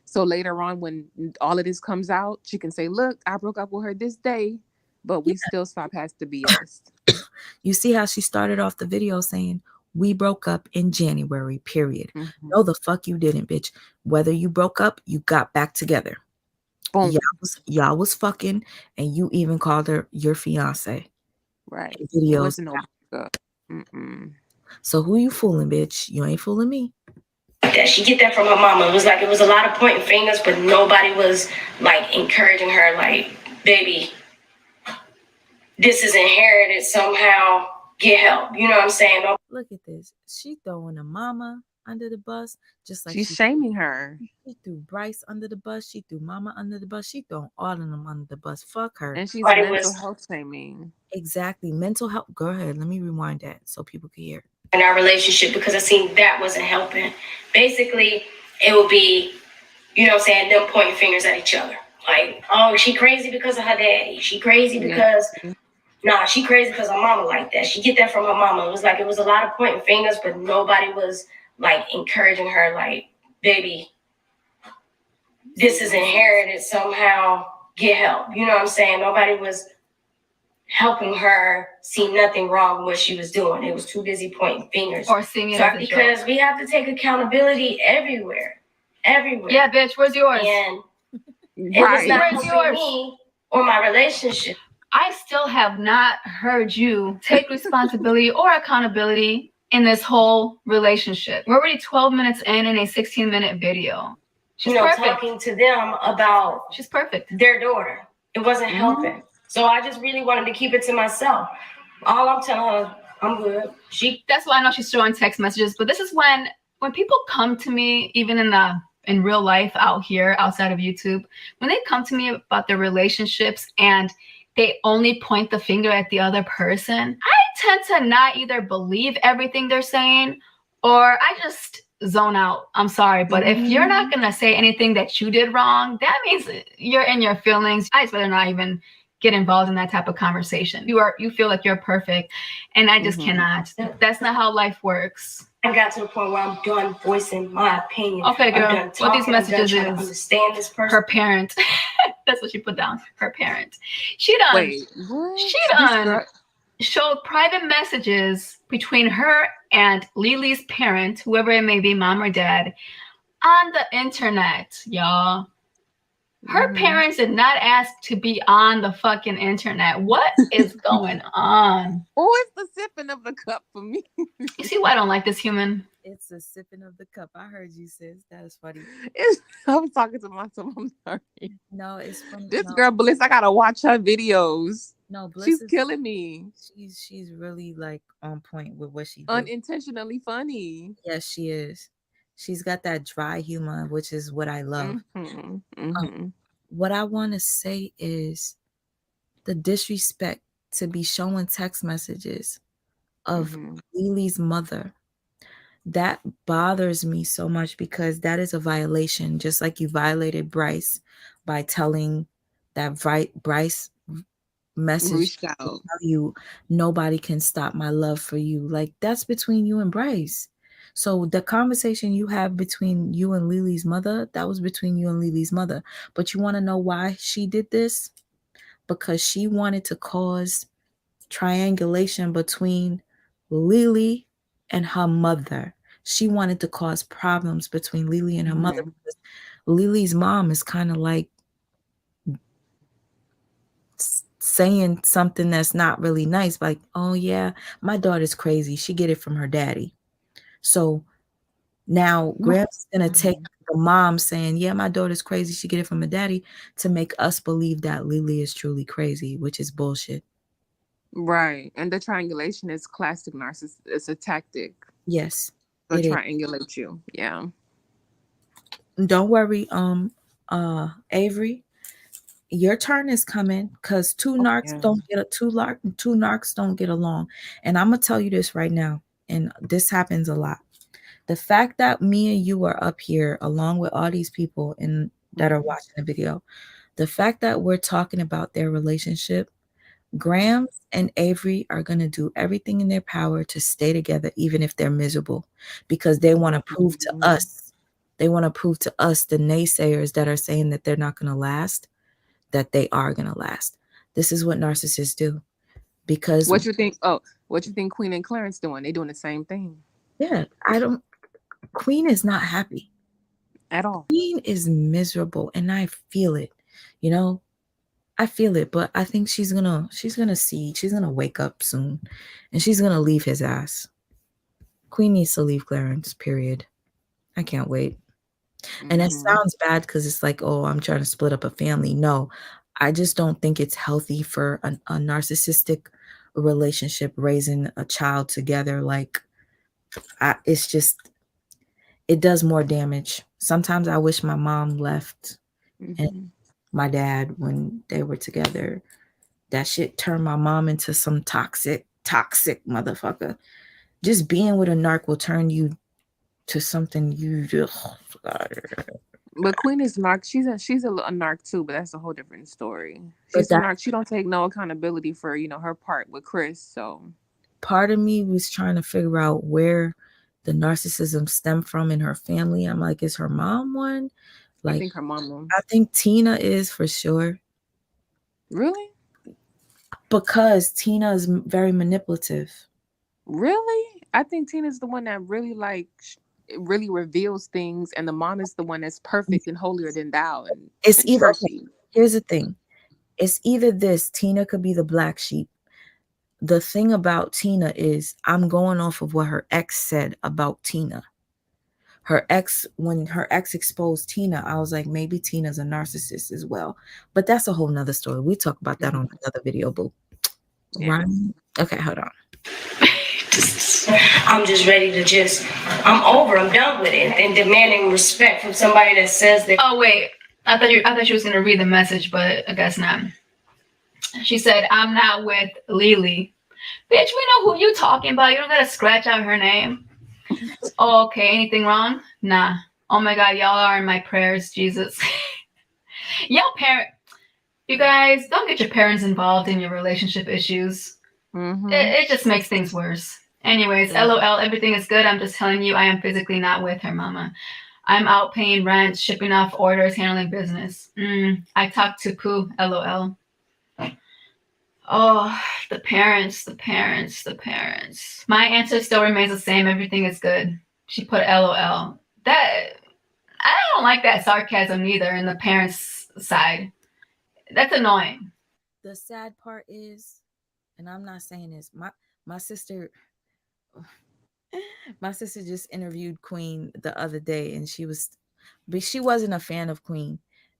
So later on, when all of this comes out, she can say, look, I broke up with her this day, but we still saw past the BS. You see how she started off the video saying, we broke up in January, period. Mm-hmm. No, the fuck you didn't, bitch. Whether you broke up, you got back together. Boom. Y'all was fucking, and you even called her your fiance. Right. Videos. It wasn't no breakup. So who you fooling, bitch? You ain't fooling me. That she get that from her mama. It was a lot of pointing fingers, but nobody was like encouraging her, like, baby, this is inherited somehow. Get help. You know what I'm saying? Look at this. She throwing a mama under the bus, just like she's shaming her. She threw Bryce under the bus. She threw Mama under the bus. She throwing all of them under the bus. Fuck her. And she's mental health shaming. Exactly. Mental health. Go ahead. Let me rewind that so people can hear. In our relationship, because I seen that wasn't helping. Basically, it would be, you know what I'm saying, them pointing fingers at each other. Like, oh, she crazy because of her daddy. She crazy because, she crazy because her mama like that. She get that from her mama. It was a lot of pointing fingers, but nobody was like encouraging her, like, baby, this is inherited somehow. Get help. You know what I'm saying? Nobody was helping her see nothing wrong with what she was doing. It was too busy pointing fingers. Or seeing it as a because joke. we have to take accountability everywhere. Everywhere. Yeah, bitch, where's yours? And it was not helping me or my relationship. I still have not heard you take responsibility or accountability in this whole relationship. We're already 12 minutes in a 16-minute video. She's perfect. Talking to them about she's perfect. Their daughter. It wasn't helping. So I just really wanted to keep it to myself. All I'm telling her, I'm good. That's why I know she's throwing text messages. But this is when people come to me, even in real life out here, outside of YouTube, when they come to me about their relationships and they only point the finger at the other person, I tend to not either believe everything they're saying or I just zone out. I'm sorry, but if you're not going to say anything that you did wrong, that means you're in your feelings. I just better not even get involved in that type of conversation. You feel like you're perfect, and I just cannot. That's not how life works. I got to the point where I'm done voicing my opinion. Okay, girl. What these messages is understand this person. Her parent. That's what she put down. Her parent. She done. Wait, what? She done showed private messages between her and Lily's parent, whoever it may be, mom or dad, on the internet, y'all. Her parents did not ask to be on the fucking internet. What is going on? Oh, it's the sipping of the cup for me. You see why I don't like this human? It's the sipping of the cup. I heard you, sis. That is funny. I was talking to myself. I'm sorry. No, it's from this girl, Bliss. I gotta watch her videos. No, Bliss she's killing me. She's really like on point with what she do. Unintentionally funny. Yes, she is. She's got that dry humor, which is what I love. What I want to say is the disrespect to be showing text messages of Lily's mother. That bothers me so much because that is a violation, just like you violated Bryce by telling that Bryce message to tell you nobody can stop my love for you. Like, that's between you and Bryce. So the conversation you have between you and Lily's mother, that was between you and Lily's mother. But you want to know why she did this? Because she wanted to cause triangulation between Lily and her mother. She wanted to cause problems between Lily and her mother because Lily's mom is kind of like saying something that's not really nice, like, oh yeah, my daughter's crazy. She get it from her daddy. So now Gramz is going to take the mom saying, yeah, my daughter's crazy. She get it from her daddy to make us believe that Lily is truly crazy, which is bullshit. Right. And the triangulation is classic narcissist. It's a tactic. Yes. To triangulate you. Yeah. Don't worry, Avery. Your turn is coming because two narcs don't get along. And I'm gonna tell you this right now, and this happens a lot. The fact that me and you are up here along with all these people that are watching the video, the fact that we're talking about their relationship, Gramz and Avery are going to do everything in their power to stay together, even if they're miserable, because they want to prove to us, the naysayers that are saying that they're not going to last, that they are going to last. This is what narcissists do. Because what you think Queen and Clarence doing? They doing the same thing. Yeah, Queen is not happy at all. Queen is miserable, and I feel it. I feel it, but I think she's gonna wake up soon, and she's gonna leave his ass. Queen needs to leave Clarence, period. I can't wait. And it sounds bad because it's like, oh, I'm trying to split up a family. No, I just don't think it's healthy for a narcissistic relationship raising a child together. Like, it does more damage. Sometimes I wish my mom left and my dad when they were together. That shit turned my mom into some toxic motherfucker. Just being with a narc will turn you to something you just. But Queen is narc. She's a narc too, but that's a whole different story. She's a narc. She don't take no accountability for her part with Chris. So part of me was trying to figure out where the narcissism stemmed from in her family. I'm like, is her mom one? Like, I think her mom one. I think Tina is for sure. Really? Because Tina is very manipulative. Really? I think Tina's the one that really like really reveals things, and the mom is the one that's perfect and holier than thou It's and either, okay, churchy. here's the thing. It's either this, Tina could be the black sheep. The thing about Tina is I'm going off of what her ex said about Tina. When her ex exposed Tina, I was like, maybe Tina's a narcissist as well. But that's a whole nother story. We talk about that on another video, boo. Yeah. Right? Okay, hold on. I'm just ready to I'm done with it, and demanding respect from somebody that says that. Oh wait, I thought you was gonna read the message, but I guess not. She said, "I'm not with Lily." Bitch, we know who you talking about. You don't gotta scratch out her name. Oh, okay. Anything wrong? Nah. Oh my God, y'all are in my prayers, Jesus. You guys, don't get your parents involved in your relationship issues. It just makes things worse. Anyways, LOL, everything is good. I'm just telling you, I am physically not with her mama. I'm out paying rent, shipping off orders, handling business. I talked to Pooh, LOL. Oh, the parents. My answer still remains the same. Everything is good. She put LOL. I don't like that sarcasm neither in the parents' side. That's annoying. The sad part is, and I'm not saying this, my sister my sister just interviewed Queen the other day, and she wasn't a fan of Queen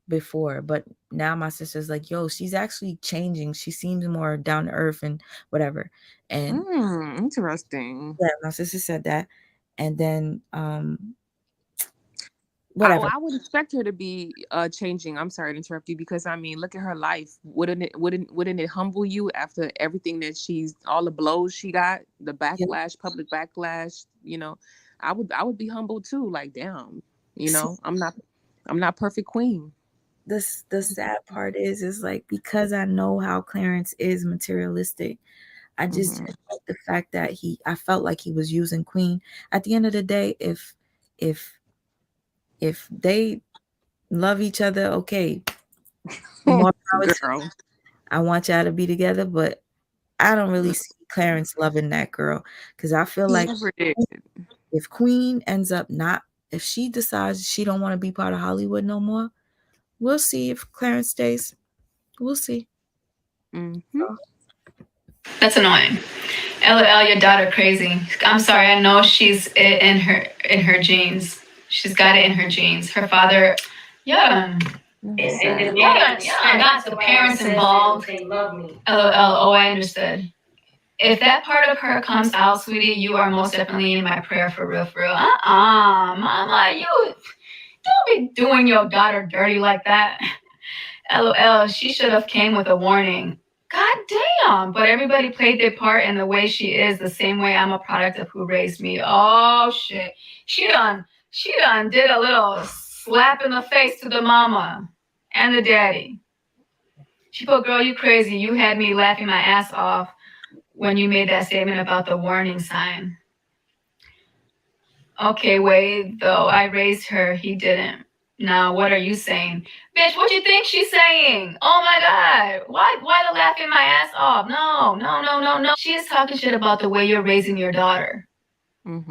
before, but now my sister's like, yo, she's actually changing. She seems more down to earth and whatever. And Interesting. yeah, my sister said that. And then whatever. I would expect her to be changing. I'm sorry to interrupt you, because I mean, look at her life. Wouldn't it humble you after everything that all the blows she got, the backlash, public backlash? I would be humbled too. Like, damn, I'm not perfect Queen. The sad part is like, because I know how Clarence is materialistic, I just didn't like the fact that I felt like he was using Queen. At the end of the day, if they love each other, okay, more power to Girl. them. I want y'all to be together, but I don't really see Clarence loving that girl, because I feel like if Queen ends up if she decides she don't want to be part of Hollywood no more, we'll see if Clarence stays. We'll see. That's annoying. LOL, your daughter crazy. I'm sorry, I know she's in her genes. She's got it in her genes. Her father, yeah. Got the parents involved. They love me. LOL, oh, I understood. If that part of her comes out, sweetie, you are most definitely in my prayer for real, for real. Mama, you don't be doing your daughter dirty like that. LOL, she should have came with a warning. God damn, but everybody played their part in the way she is, the same way I'm a product of who raised me. Oh shit. She done did a little slap in the face to the mama and the daddy. She put, girl, you crazy. You had me laughing my ass off when you made that statement about the warning sign. Okay, wait, though, I raised her, he didn't. Now, what are you saying? Bitch, what you think she's saying? Oh my God. Why the laughing my ass off? No. She is talking shit about the way you're raising your daughter.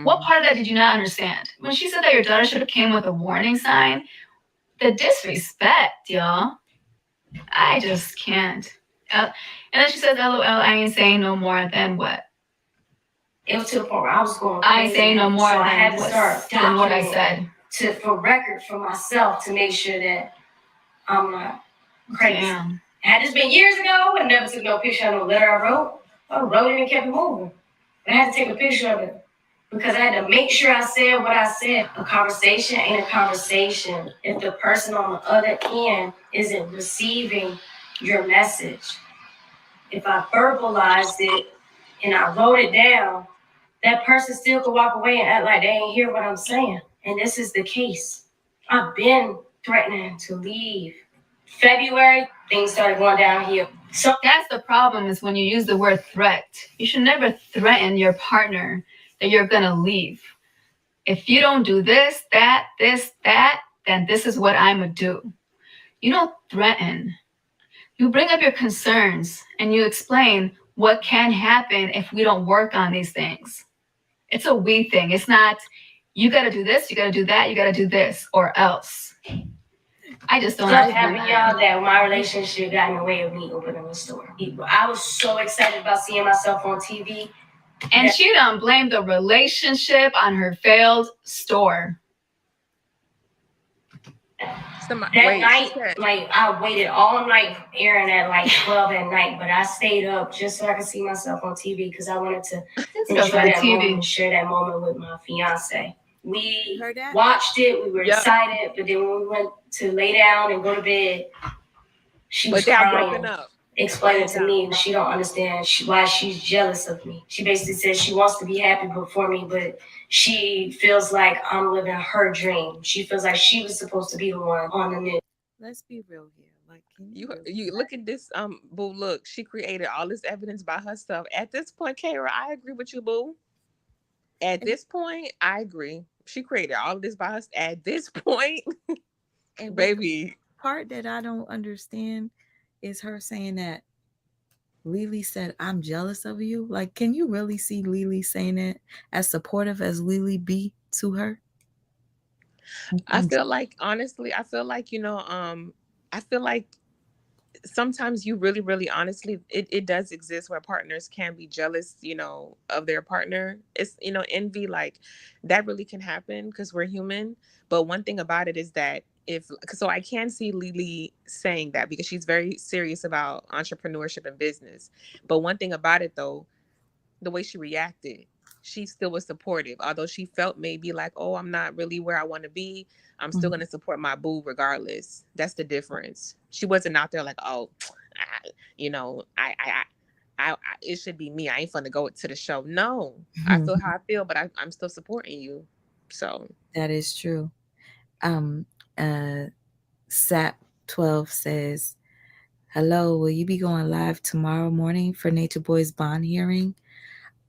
What part of that did you not understand? When she said that your daughter should have came with a warning sign, the disrespect, y'all. I just can't. And then she says, LOL, I ain't saying no more. Then what? It was to the point where I was going crazy. I ain't saying no more. So I had to start documenting what I said. For record for myself, to make sure that I'm not crazy. Damn. Had this been years ago, I would have never took no picture of no letter I wrote. I wrote it and kept it moving. But I had to take a picture of it because I had to make sure I said what I said. A conversation ain't a conversation if the person on the other end isn't receiving your message. If I verbalized it and I wrote it down, that person still could walk away and act like they ain't hear what I'm saying. And this is the case. I've been threatening to leave. February, things started going downhill. So that's the problem, is when you use the word threat. You should never threaten your partner that you're gonna leave. If you don't do this, that, then this is what I'm gonna do. You don't threaten. You bring up your concerns and you explain what can happen if we don't work on these things. It's a we thing. It's not, you got to do this, you got to do that, you got to do this, or else. I just don't I'm happy, y'all, that my relationship got in the way of me opening the store. I was so excited about seeing myself on TV. And she don't blame the relationship on her failed store. Night, like, I waited all night airing at like 12 at night, but I stayed up just so I could see myself on TV because I wanted to enjoy that moment and share that moment with my fiance. We watched it, we were excited, but then when we went to lay down and go to bed, she was crying, explaining to me she don't understand why she's jealous of me. She basically says she wants to be happy before me, but she feels like I'm living her dream. She feels like she was supposed to be the one on the news. Let's be real here. Like, you look at this, boo. Look, she created all this evidence by herself. At this point, Kara, I agree with you, boo. At this point, I agree. She created all of this by herself. At this point, and baby. Part that I don't understand is her saying that Lily said, "I'm jealous of you." Like, can you really see Lily saying it as supportive as Lily be to her? I feel like, honestly, I feel like, I feel like sometimes you really, really honestly, it does exist where partners can be jealous, of their partner. It's, envy, like that really can happen because we're human. But one thing about it is that so I can see Lily saying that because she's very serious about entrepreneurship and business. But one thing about it though, the way she reacted, she still was supportive. Although she felt maybe like, oh, I'm not really where I want to be, I'm still going to support my boo regardless. That's the difference. She wasn't out there like, oh, I it should be me. I ain't fun to go to the show. No, I feel how I feel, but I'm still supporting you. So that is true. Sap 12 says, "Hello, will you be going live tomorrow morning for Nature Boy's bond hearing?"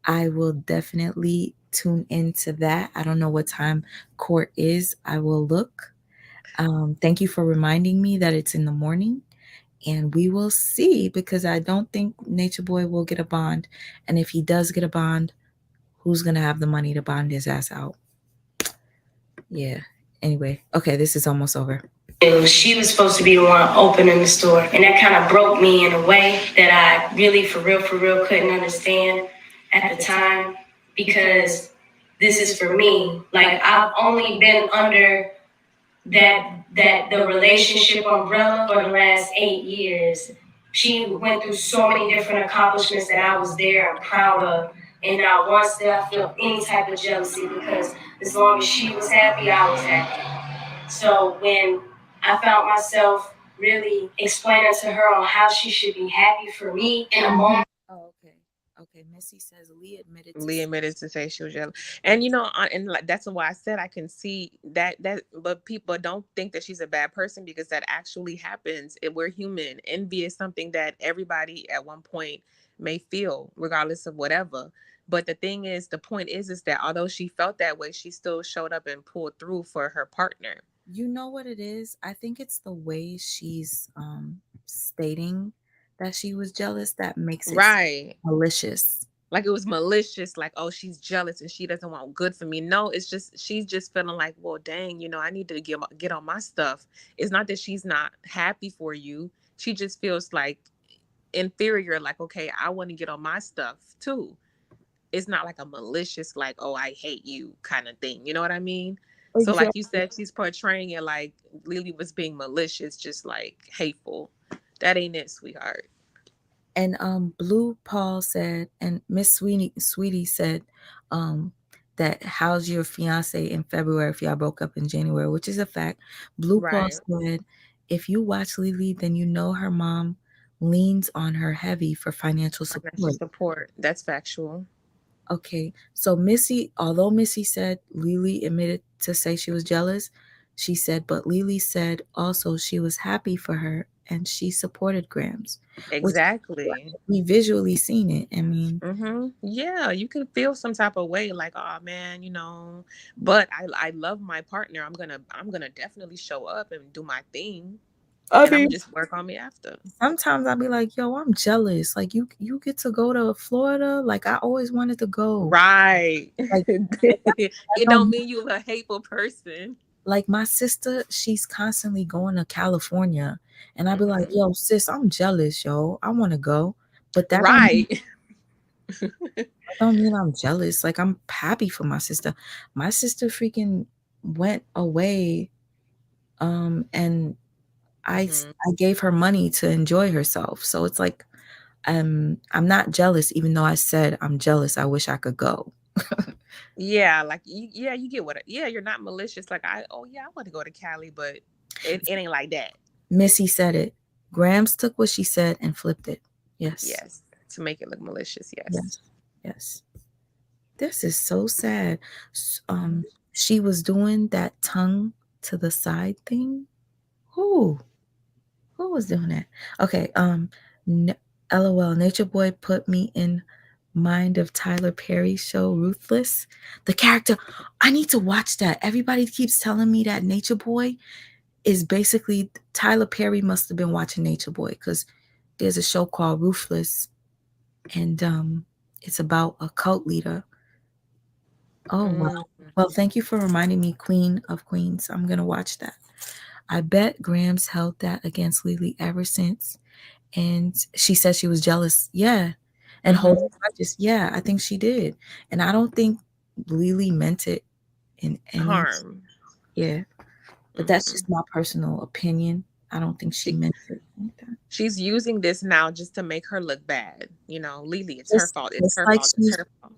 I will definitely tune into that. I don't know what time court is. I will look. Thank you for reminding me that it's in the morning, and we will see, because I don't think Nature Boy will get a bond. And if he does get a bond, who's going to have the money to bond his ass out? Yeah. Anyway, okay, this is almost over. She was supposed to be the one opening the store, and that kind of broke me in a way that I really, for real, couldn't understand at the time, because this is for me. Like, I've only been under the relationship umbrella for the last 8 years. She went through so many different accomplishments that I was there and proud of. And not once did I feel any type of jealousy, because as long as she was happy, I was happy. So when I found myself really explaining to her on how she should be happy for me in a moment. Oh, okay. Okay, Missy says Lee admitted to say she was jealous, and and like, that's why I said I can see that, but people don't think that she's a bad person, because that actually happens. We're human. Envy is something that everybody at one point may feel, regardless of whatever. But the point is that although she felt that way, she still showed up and pulled through for her partner. You know what it is? I think it's the way she's stating that she was jealous that makes it right malicious. Like it was malicious, like, oh, she's jealous and she doesn't want good for me. No, it's just she's just feeling like, well, dang, I need to get on my stuff. It's not that she's not happy for you. She just feels like inferior, like, okay, I want to get on my stuff too. It's not like a malicious, like, oh, I hate you kind of thing. You know what I mean? So like you said, she's portraying it like Lily was being malicious, just like hateful. That ain't it, sweetheart. And Blue Paul said, and Miss Sweetie said, that how's your fiance in February if y'all broke up in January, which is a fact. Blue Paul said, if you watch Lily, then you know her mom leans on her heavy for financial support. That's factual. Okay, so although Missy said Lily admitted to say she was jealous, she said, but Lily said also she was happy for her and she supported Gramz. Exactly. We visually seen it. I mean, yeah, you can feel some type of way, like, oh man, but I love my partner. I'm gonna definitely show up and do my thing. I And I'm mean, gonna just work on me after. sometimes I'll be like, yo, I'm jealous. Like you get to go to Florida. Like I always wanted to go. Right. Like that It don't don't mean you a hateful person. like my sister, she's constantly going to California. And I'd be like, Hmm. yo, sis, I'm jealous, yo. I want to go. But Right. that don't mean I'm jealous. Like I'm happy for my sister. My sister freaking went away. And Hmm. I gave her money to enjoy herself. So it's like I'm not jealous, even though I said I'm jealous. I wish I could go. Yeah, like yeah, you get what? Yeah, you're not malicious. Like oh yeah, I want to go to Cali, but it ain't like that. Missy said it. Grams took what she said and flipped it. Yes. Yes, to make it look malicious. Yes. Yes. Yes. This is so sad. Mhm. She was doing that tongue to the side thing. Who? Who was doing that? Okay. N- LOL. Nature Boy put me in mind of Tyler Perry's show Ruthless. The character. I need to watch that. Everybody keeps telling me that Nature Boy is basically Tyler Perry must have been watching Nature Boy because there's a show called Ruthless, and it's about a cult leader. Oh wow. Mm. Well, thank you for reminding me, Queen of Queens. I'm gonna watch that. I bet Grams held that against Lily ever since. And she said she was jealous. Yeah. And holding Mm-hmm. grudges. Yeah, I think she did. And I don't think Lily meant it in any. Harm. Yeah. But that's Mm-mm. just my personal opinion. I don't think she She meant it like that. she's using this now just to make her look bad. Lily, it's her Just, fault. It's just her like fault. It's she's her fault.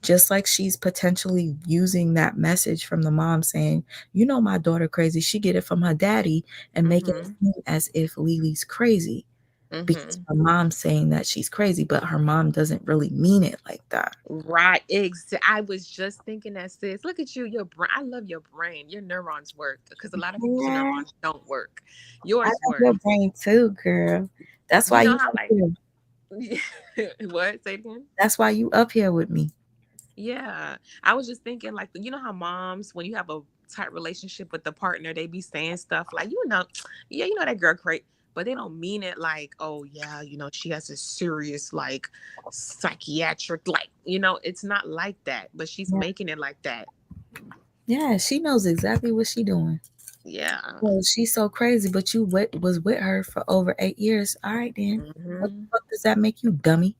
just like she's potentially using that message from the mom saying, you know, my daughter crazy. She get it from her daddy and making it Mm-hmm. seem as if Lily's crazy because Mm-hmm. her mom's saying that she's crazy, but her mom doesn't really mean it like that. Right. I was just thinking that, sis. Look at you. Your brain. I love your brain. Your neurons work because a lot of people's Yeah, neurons don't work. I Yours love work. your brain too, girl. That's why You know you how up like here. what? Say it again. That's why you up here with me. Yeah. I was just thinking, like, how moms, when you have a tight relationship with the partner, they be saying stuff like, yeah, that girl great, but they don't mean it like, oh yeah, she has a serious like psychiatric, like, it's not like that, but she's Yeah, making it like that. yeah, she knows exactly what she doing. Yeah. Well, she's so crazy, but you was with her for over 8 years. All right, then. What Hmm. the fuck does that make you, dummy?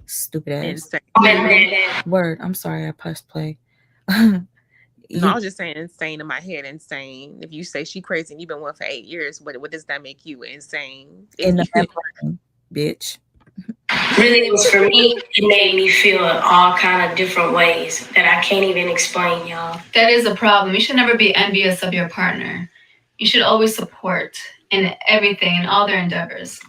Stupid ass. Insane. Word. I'm sorry, I pressed play. No, I You was just saying insane in my head. Insane. If you say she crazy and you've been with for 8 years, what does that make you? Insane. If in the you membrane, bitch. Really was for me, it made me feel in all kind of different ways that I can't even explain, y'all. That is a problem. You should never be envious of your partner. You should always support in everything, in all their endeavors.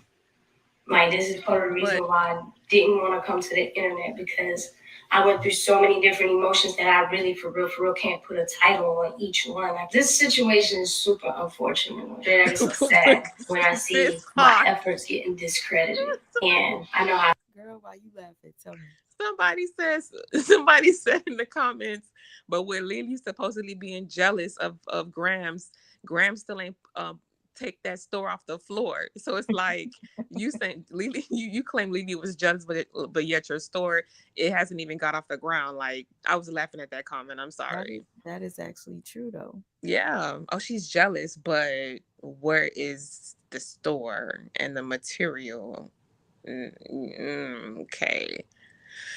Like, this is part of the reason but why I didn't want to come to the internet, because I went through so many different emotions that I really, for real, can't put a title on each one. Like, this situation is super unfortunate. That is so sad when I see sis my talk. efforts getting discredited. And I know how. Girl, why you laughing? Tell me. Somebody said in the comments, but with Lily supposedly being jealous of Grams still ain't take that store off the floor. So it's like you saying Lily, you claim Lily was jealous, but yet your store, it hasn't even got off the ground. Like, I was laughing at that comment. I'm sorry. That is actually true though. Yeah. Oh, she's jealous, but where is the store and the material? Okay.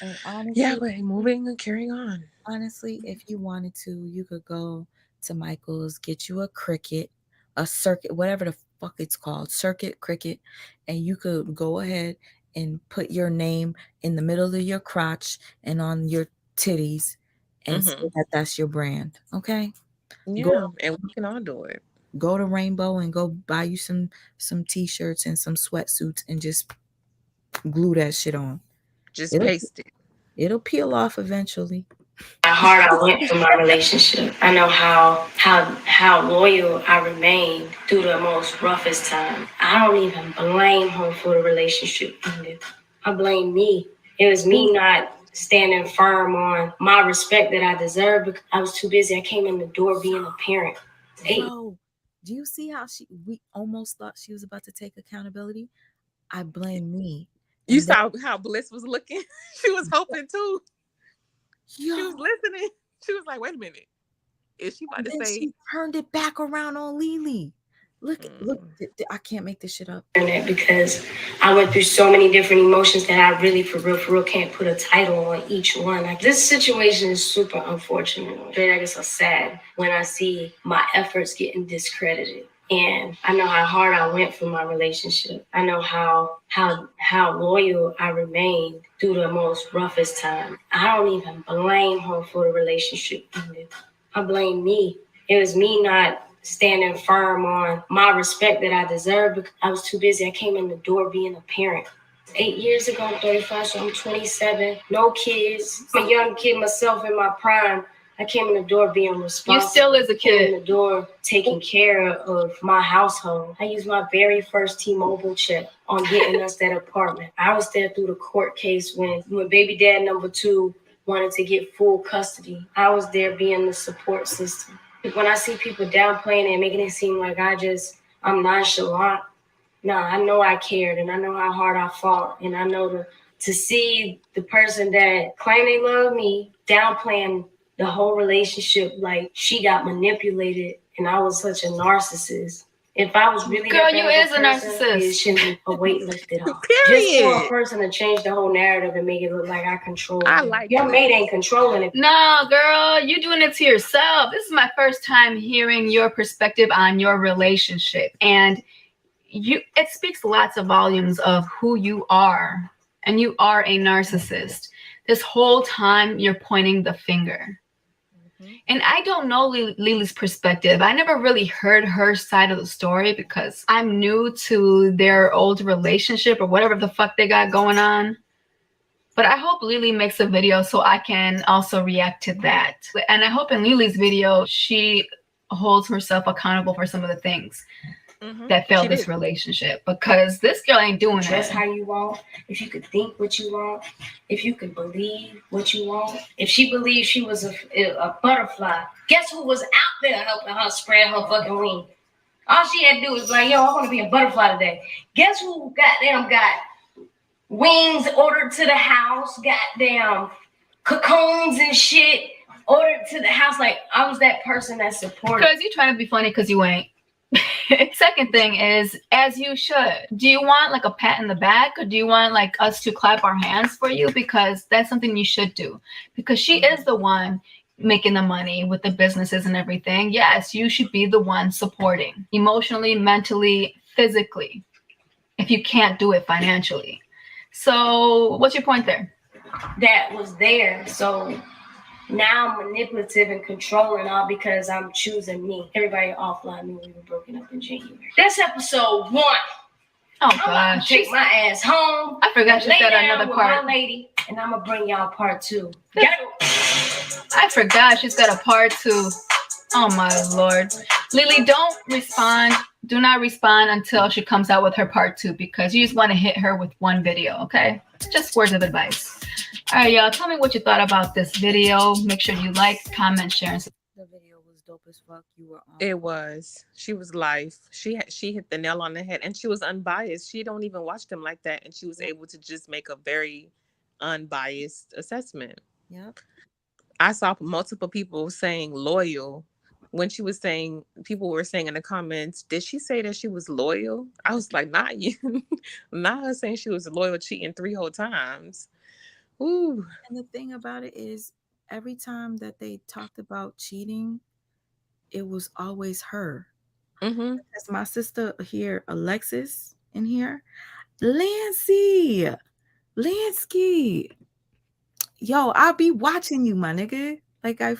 And Yeah, honestly, but moving and carrying on. honestly, if you wanted to, you could go to Michael's, get you a cricket, a circuit, whatever the fuck it's called, circuit cricket, and you could go ahead and put your name in the middle of your crotch and on your titties and say Hmm. that that's your brand. Okay? Go Yeah, and we can all do it. go to Rainbow and go buy you some t-shirts and some sweatsuits and just glue that shit on. Just It'll paste it. it'll peel off eventually. How hard I went through my relationship. I know how loyal I remained through the most roughest time. I don't even blame her for the relationship ended. I blame me. It was me not standing firm on my respect that I deserved because I was too busy. I came in the door being a parent. Hey. Bro, Do you see how we almost thought she was about to take accountability? I blame me. You And then, saw how Bliss was looking. She was hoping too. She was yo, listening. She was like, "Wait a minute, is she about and to then say?" she turned it back around on Lily. Look, Mm. I can't make this shit up. Because I went through so many different emotions that I really, for real, can't put a title on each one. Like, this situation is super unfortunate. I get so sad when I see my efforts getting discredited. And I know how hard I went for my relationship. I know how loyal I remained through the most roughest time. I don't even blame her for the relationship ended. I blame me. It was me not standing firm on my respect that I deserve because I was too busy. I came in the door being a parent. 8 years ago, I'm 35, so I'm 27. No kids. I'm a young kid myself in my prime. I came in the door being responsible. You still is a kid. Came in the door taking care of my household. I used my very first T-Mobile check on getting us that apartment. I was there through the court case when baby dad number 2 wanted to get full custody. I was there being the support system. When I see people downplaying it and making it seem like I'm nonchalant, nah, I know I cared and I know how hard I fought. And I know to see the person that claimed they love me downplaying the whole relationship like she got manipulated and I was such a narcissist. If I was really Girl, you is a narcissist. it shouldn't be a weight lifted off. Period. Just for a person to change the whole narrative and make it look like I control I it. like Your this. mate ain't controlling it. No, girl, you doing it to yourself. This is my first time hearing your perspective on your relationship. And it speaks lots of volumes of who you are. And you are a narcissist. This whole time you're pointing the finger. And I don't know Lily's perspective. I never really heard her side of the story because I'm new to their old relationship or whatever the fuck they got going on. But I hope Lily makes a video so I can also react to that. And I hope in Lily's video, she holds herself accountable for some of the things that failed this relationship, because this girl ain't doing Dress it. how you want, if you could think what you want, if you could believe what you want. If she believed she was a butterfly, guess who was out there helping her spread her fucking wings? All she had to do was like, yo, I want to be a butterfly today. Guess who goddamn got wings ordered to the house, goddamn cocoons and shit ordered to the house? Like, I was that person that supported. Because you're trying to be funny because you ain't. Second thing is, as you should. Do you want like a pat in the back, or do you want like us to clap our hands for you? Because that's something you should do. Because she is the one making the money with the businesses and everything. Yes, you should be the one supporting emotionally, mentally, physically, if you can't do it financially. So what's your point there? That was there. So now I'm manipulative and controlling all because I'm choosing me. Everybody offline knew we were broken up in January. That's episode 1. Oh I'm gonna gosh, take my ass home. I forgot she said another part. My lady, and I'm gonna bring y'all part 2. I forgot she's got a part 2. Oh my lord, Lily, don't respond. Do not respond until she comes out with her part 2, because you just want to hit her with one video. Okay, just words of advice. All right, y'all, tell me what you thought about this video. Make sure you like, comment, share, and subscribe. The video was dope as fuck. You were on. It was. She was live. She hit the nail on the head, and she was unbiased. She don't even watch them like that, and she was able to just make a very unbiased assessment. Yep. I saw multiple people saying loyal. When she was saying, people were saying in the comments, did she say that she was loyal? I was like, not you. Not her saying she was loyal, cheating 3 whole times. Ooh. And the thing about it is, every time that they talked about cheating, it was always her. As my sister here, Alexis, in here, Lansky, yo, I'll be watching you, my nigga. Like, I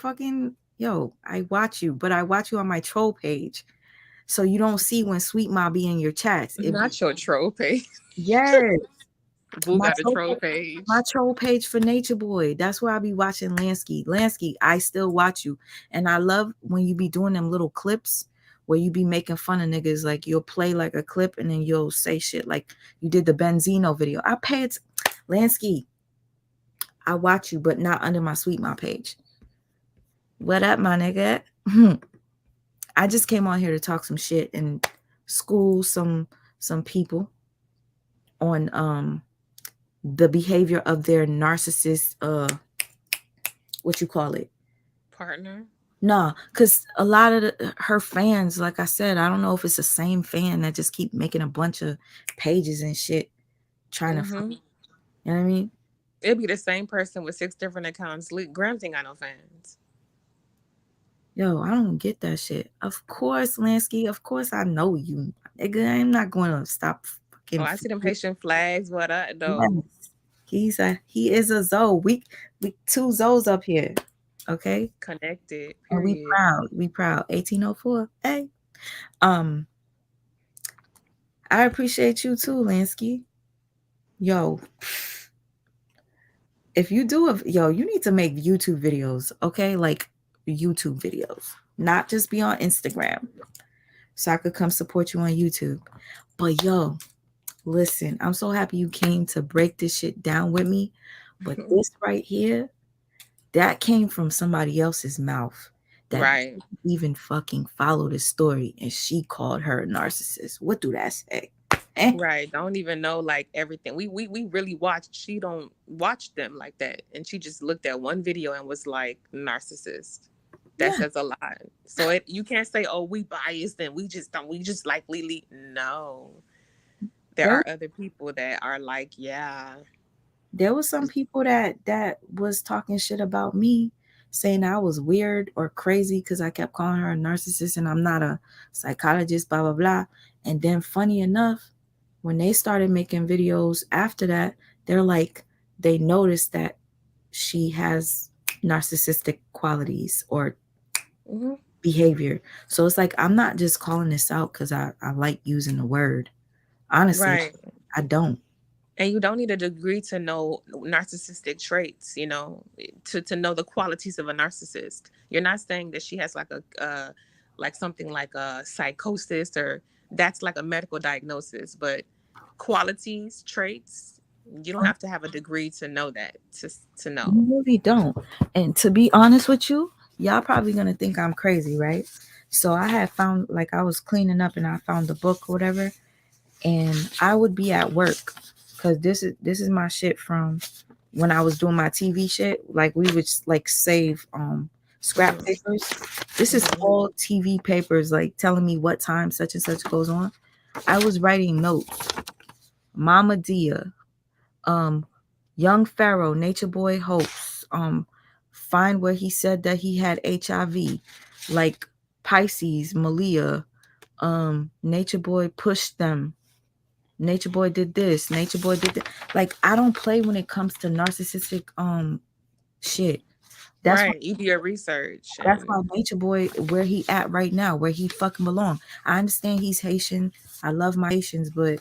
watch you, but I watch you on my troll page. So you don't see when Sweet Ma be in your chats. Not your troll page. Yes. Boo got a troll page. My troll page for Nature Boy. That's where I be watching Lansky. Lansky, I still watch you. And I love when you be doing them little clips where you be making fun of niggas. Like, you'll play like a clip and then you'll say shit like you did the Benzino video. I pay it. Lansky, I watch you, but not under my Sweet Ma page. What up, my nigga? I just came on here to talk some shit and school some people on the behavior of their narcissist what you call it Partner. nah, because a lot of her fans, like I said, I don't know if it's the same fan that just keep making a bunch of pages and shit trying to Mm-hmm. you know what I mean. It'd be the same person with 6 different accounts. Gramz ain't got no fans. Yo, I don't get that shit. Of course, Lansky, of course I know you, nigga. I'm not going to stop Oh, fucking I see them Haitian flags. What up, yes. though? He is a Zoe. We two Zoes up here. Okay? Connected. And we Period. proud. We proud. 1804. Hey. Um, I appreciate you too, Lansky. Yo, if you do you need to make YouTube videos, okay? Like YouTube videos. Not just be on Instagram. So I could come support you on YouTube. But yo, listen, I'm so happy you came to break this shit down with me. But this right here, that came from somebody else's mouth that Right. even fucking followed the story and she called her a narcissist. What do that say? Eh? Right. Don't even know like everything. We really watched. She don't watch them like that. And she just looked at one video and was like, narcissist. That Yeah. says a lot. So you can't say, oh, we biased and we just like Lily. No. There There are other people that are like, yeah. there was some people that was talking shit about me, saying I was weird or crazy because I kept calling her a narcissist and I'm not a psychologist, blah blah blah. And then funny enough, when they started making videos after that, they're like they noticed that she has narcissistic qualities or Mm-hmm. behavior. So it's like I'm not just calling this out because I like using the word. Honestly, Right. I don't. And you don't need a degree to know narcissistic traits, to know the qualities of a narcissist. You're not saying that she has like like something like a psychosis, or that's like a medical diagnosis, but qualities, traits, you don't have to have a degree to know that, to know. You really don't. And to be honest with you, y'all probably gonna think I'm crazy, right? So I had found like I was cleaning up and I found the book or whatever, and I would be at work because this is my shit from when I was doing my TV shit. Like we would like save scrap Mm-hmm. papers. This is Mm-hmm. all TV papers like telling me what time such and such goes on. I was writing notes. Mama Dia, um Young Pharaoh, Nature Boy hopes, find where he said that he had HIV, like Pisces, Malia, Nature Boy pushed them. Nature Boy did this, Nature Boy did that. Like I don't play when it comes to narcissistic shit. That's why Right. You do your research that's and why Nature Boy where he at right now, where he fucking belong. I understand he's Haitian. I love my Haitians, but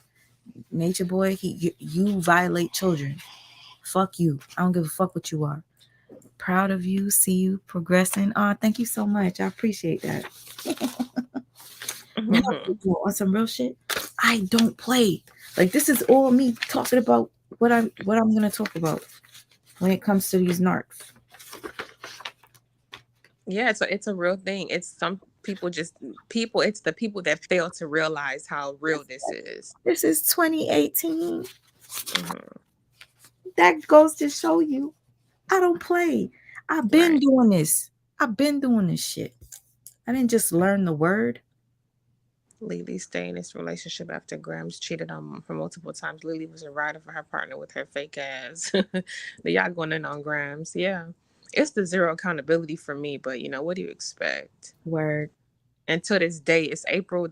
Nature Boy, you violate children. Fuck you. I don't give a fuck what you are. Proud of you. See you progressing. Oh, thank you so much. I appreciate that. Now, on some real shit, I don't play. Like this is all me talking about what I'm gonna talk about when it comes to these narcs. yeah, it's a real thing. It's some people just people. It's the people that fail to realize how real this is. This is 2018. Hmm. That goes to show you I don't play. I've been Right. doing this. I've been doing this shit. I didn't just learn the word. Lily stayed in this relationship after Gramz cheated on her multiple times. Lily was a rider for her partner with her fake ass. The y'all going in on Gramz. Yeah. It's the zero accountability for me, but what do you expect? Word. Until this day, it's April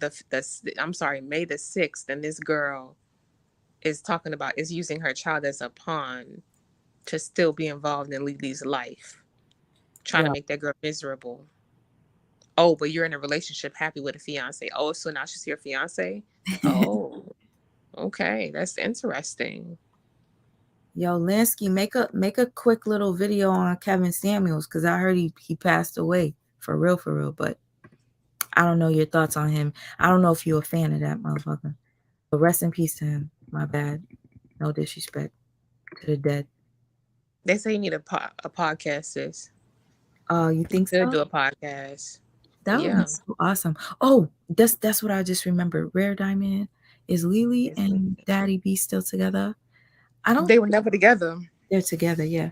I'm sorry, May the 6th, and this girl is talking about is using her child as a pawn to still be involved in Lily's life, trying to Yo, make that girl miserable. Oh, but you're in a relationship happy with a fiance. Oh, so now she's your fiance? Oh, okay. That's interesting. yo, Linsky, make a quick little video on Kevin Samuels because I heard he passed away for real, but I don't know your thoughts on him. I don't know if you're a fan of that motherfucker. But rest in peace to him. My bad. No disrespect to the dead. They say you need a podcast, sis. Oh, you You think could so? do a podcast. That would be Yeah. so awesome. Oh, that's what I just remembered. Rare Diamond, is Lily Yes. and Daddy B still together? I don't They were never together. they're together, yeah.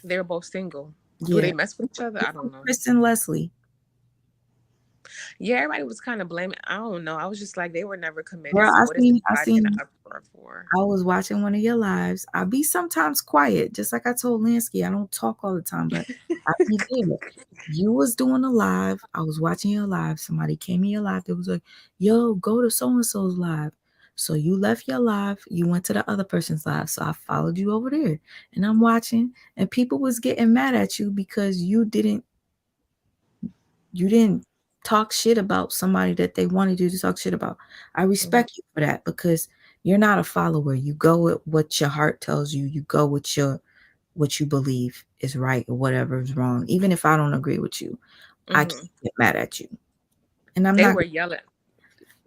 They were both single. Do Yeah. they mess with each other? I don't know. Chris and Leslie. Yeah, everybody was kind of blaming. I don't know. I was just like, they were never committed. Girl, So I what is seen I everybody in an seen uproar for? I was watching one of your lives. I be sometimes quiet, just like I told Lansky. I don't talk all the time, but I be there. You was doing a live. I was watching your live. Somebody came in your live. They was like, "Yo, go to so and so's live." So you left your live. You went to the other person's live. So I followed you over there, and I'm watching. And people was getting mad at you because you didn't talk shit about somebody that they wanted you to talk shit about. I respect you for that because you're not a follower. You go with what your heart tells you. You go with what you believe is right or whatever is wrong. Even if I don't agree with you, I Mm-hmm. can't get mad at you. And I'm They not, were yelling.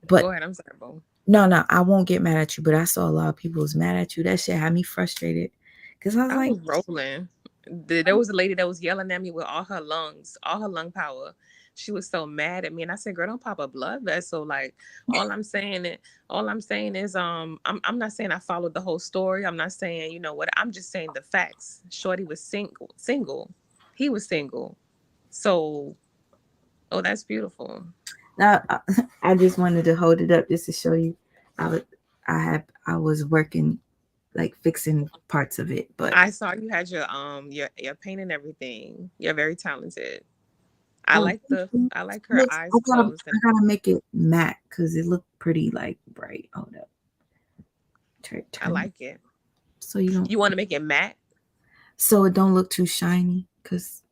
Go but ahead. I'm sorry, Bo. no, I won't get mad at you. But I saw a lot of people was mad at you. That shit had me frustrated because I was I like, was rolling. There was a lady that was yelling at me with all her lungs, all her lung power. She was so mad at me, and I said, "Girl, don't pop a blood vessel." Like all I'm saying, all I'm saying is, I'm not saying I followed the whole story. I'm not saying, you know what. I'm just saying the facts. Shorty was single. He was single. So, oh, that's beautiful. now I just wanted to hold it up just to show you. I was, I was working like fixing parts of it, but I saw you had your paint and everything. You're very talented. I oh, like thank you. I like her Looks, eyes closed and I gotta make it matte because it looked pretty like bright. Hold up, I turn it like it. so you don't, You want to make it matte, so it don't look too shiny. Cause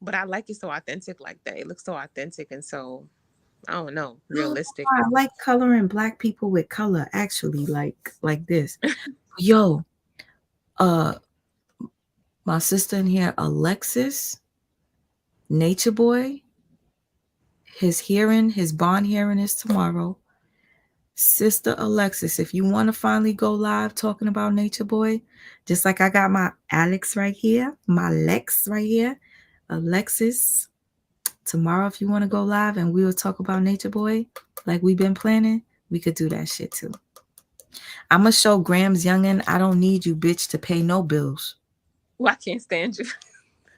but I like it so authentic like that. It looks so authentic and so I don't know, no, realistic. I like coloring black people with color. Actually, like this. Yo, uh, my sister in here, Alexis, Nature Boy. His bond hearing is tomorrow. Sister Alexis, if you want to finally go live talking about Nature Boy, just like I got my Alex right here, my Lex right here, Alexis, tomorrow, if you want to go live and we will talk about Nature Boy like we've been planning, we could do that shit too. I'm going to show Gramz Youngin, I don't need you, bitch, to pay no bills. Well, I can't stand you.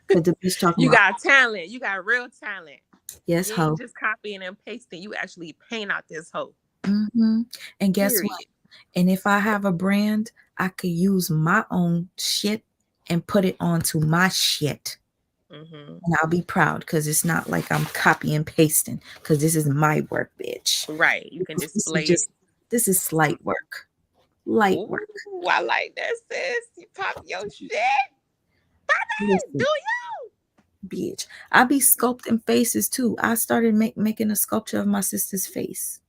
Because the bitch talking You about, got talent. You got real talent. yes, You ho. ain't just copying and pasting. You actually paint out this hoe. And guess what? Period. And if I have a brand, I could use my own shit and put it onto my shit. Mm-hmm. And I'll be proud because it's not like I'm copy and pasting because this is my work, bitch. Right. You can This is display it. just, this is slight work. Light Ooh, work. I like that, sis. You pop your shit. Do Listen, bitch. I be sculpting faces too. I started making a sculpture of my sister's face.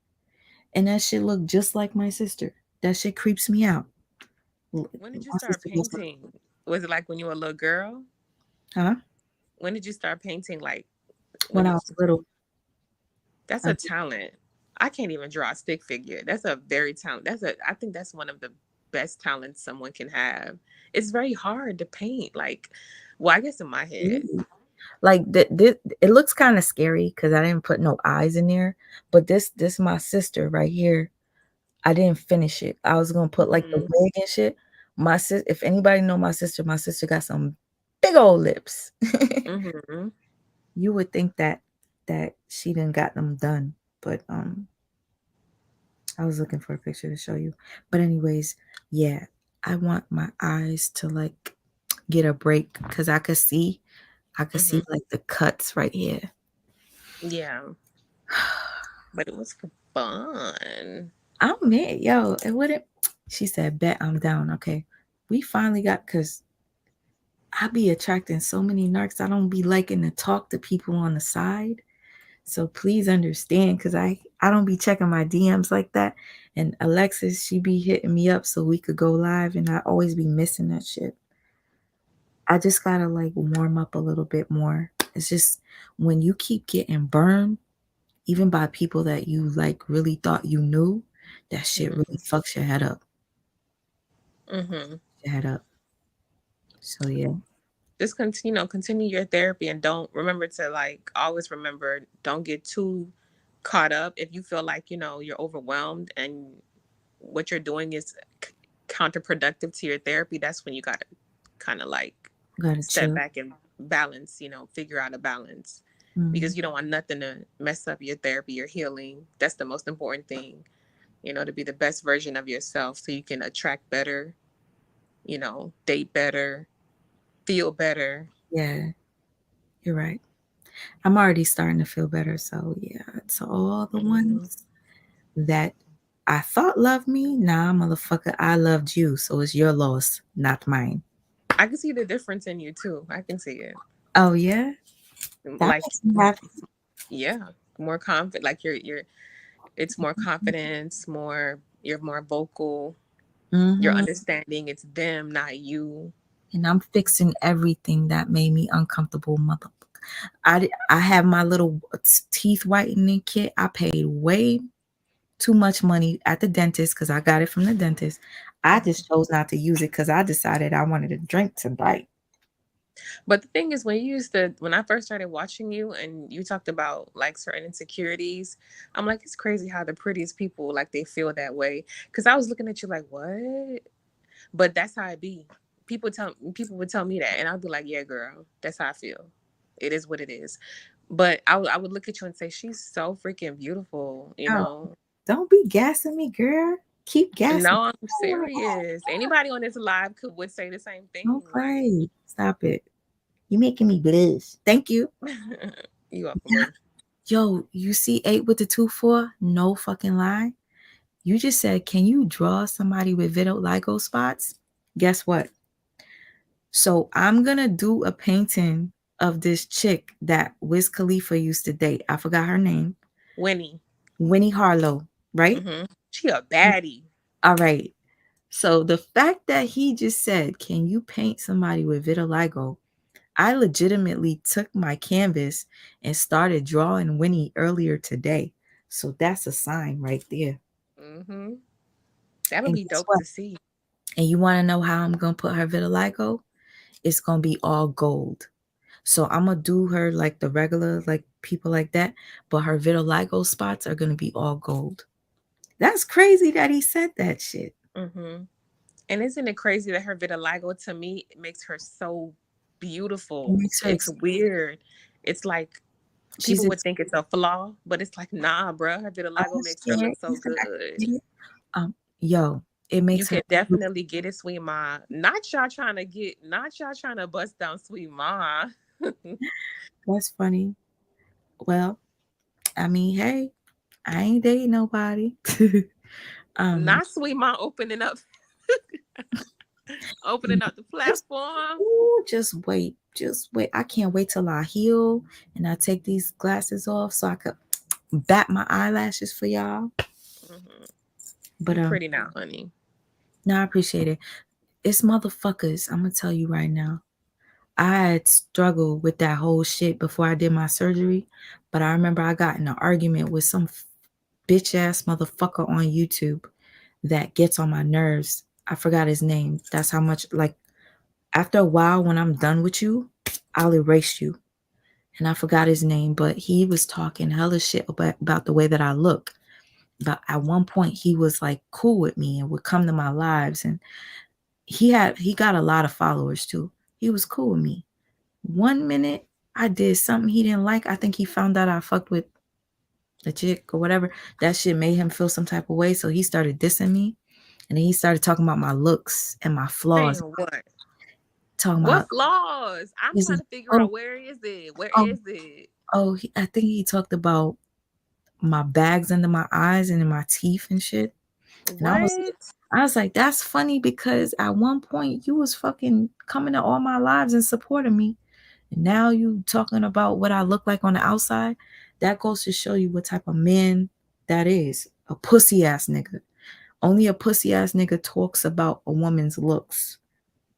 And that shit looked just like my sister. That shit creeps me out. When did you My start sister was like, painting? Was it like when you were a little girl? huh? When did you start painting? Like When when I you? was little. That's I a talent. I can't even draw a stick figure. That's a very talent. I think that's one of the best talents someone can have. It's very hard to paint. Like, well, I guess in my head. like it looks kind of scary because I didn't put no eyes in there. But this my sister right here. I didn't finish it. I was gonna put like the Mm-hmm. wig and shit. If anybody know my sister got some big old lips. Mm-hmm. You would think that she didn't got them done, but I was looking for a picture to show you. But anyways, yeah, I want my eyes to like get a break because I could Mm-hmm. see like the cuts right here. Yeah, but it was fun. I'm mad, yo. It wouldn't. She said, "Bet I'm down." Okay, we finally got because I be attracting so many narcs. I don't be liking to talk to people on the side. So please understand, because I don't be checking my DMs like that. And Alexis, she be hitting me up so we could go live, and I always be missing that shit. I just gotta like warm up a little bit more. It's just when you keep getting burned, even by people that you like really thought you knew, that shit really fucks your head up. Mm-hmm. Your head up. So yeah. just continue your therapy, and don't remember to like always remember, don't get too caught up. If you feel like you're overwhelmed and what you're doing is counterproductive to your therapy, that's when you gotta kind of like Gotta step chill. back and balance, figure out a balance, Mm. because you don't want nothing to mess up your therapy, your healing. That's the most important thing, to be the best version of yourself so you can attract better, date better, feel better. Yeah, you're right. I'm already starting to feel better. So yeah, so all the Hmm. ones that I thought loved me, nah, motherfucker, I loved you. So it's your loss, not mine. I can see the difference in you too. I can see it. Oh yeah, that Like, makes me happy. yeah, more confident. Like it's more confidence, you're more vocal. You're Hmm. understanding it's them, not you. And I'm fixing everything that made me uncomfortable, motherfucker. I have my little teeth whitening kit. I paid way too much money at the dentist because I got it from the dentist. I Mhm. just chose not to use it because I decided I wanted a drink tonight. But the thing is, when I first started watching you and you talked about like certain insecurities, I'm like, it's crazy how the prettiest people, like, they feel that way. Cause I was looking at you like, what? But that's how it be. People would tell me that, and I'd be like, yeah, girl, that's how I feel. It is what it is. But I would look at you and say, she's so freaking beautiful, Oh, don't be gassing me, girl. Keep gassing. No, I'm serious. Anybody on this live would say the same thing. Don't Like, play. Stop it. You making me blush. Thank you. you welcome, boo. Yo, you see 8 with the 2-4? No fucking lie. You just said, can you draw somebody with vitiligo spots? Guess what? So I'm gonna do a painting of this chick that Wiz Khalifa used to date. I forgot her name. Winnie. Winnie Harlow, right? She a baddie. All right. So the fact that he just said, can you paint somebody with vitiligo? I legitimately took my canvas and started drawing Winnie earlier today. So that's a sign right there. Mm-hmm. That'll And be guess dope what? to see. And you want to know how I'm going to put her vitiligo? It's going to be all gold. So I'm going to do her like the regular, like people like that. But her vitiligo spots are going to be all gold. That's crazy that he said that shit. Mm-hmm. And isn't it crazy that her vitiligo, to me, it makes her so It beautiful? makes her, It's weird. It's like she's people a, would think it's a flaw, but it's like, nah, bruh. Her I'm vitiligo makes her scared. look so You said I good. can get it. Yo, it You makes her can look. definitely get it, sweet ma. Not y'all trying to bust down sweet ma. That's funny. Well, I mean, hey, I ain't dating nobody. um, Not sweet ma opening up the just, platform. ooh, just wait. Just wait. I can't wait till I heal and I take these glasses off so I could bat my eyelashes for y'all. Mm-hmm. But You pretty now, honey. no, I appreciate it. It's motherfuckers. I'm gonna tell you right now. I had struggled with that whole shit before I did my surgery, but I remember I got in an argument with some bitch ass motherfucker on YouTube that gets on my nerves. I forgot his name. That's how much, like, after a while, when I'm done with you, I'll erase you. And I forgot his name, but he was talking hella shit about the way that I look. But at one point, he was like cool with me and would come to my lives, and he got a lot of followers too. He was cool with me. One minute, I did something he didn't like. I think he found out I fucked with the chick or whatever. That shit made him feel some type of way, so he started dissing me. And then he started talking about my looks and my flaws. Saying what? Talking What about, flaws? I'm he's trying like, to figure oh, out, where is it? Where oh, is it? I think he talked about my bags under my eyes and in my teeth and shit. And What? I was like, that's funny because at one point you was fucking coming to all my lives and supporting me. And now you talking about what I look like on the outside. That goes to show you what type of man that is. A pussy ass nigga. Only a pussy ass nigga talks about a woman's looks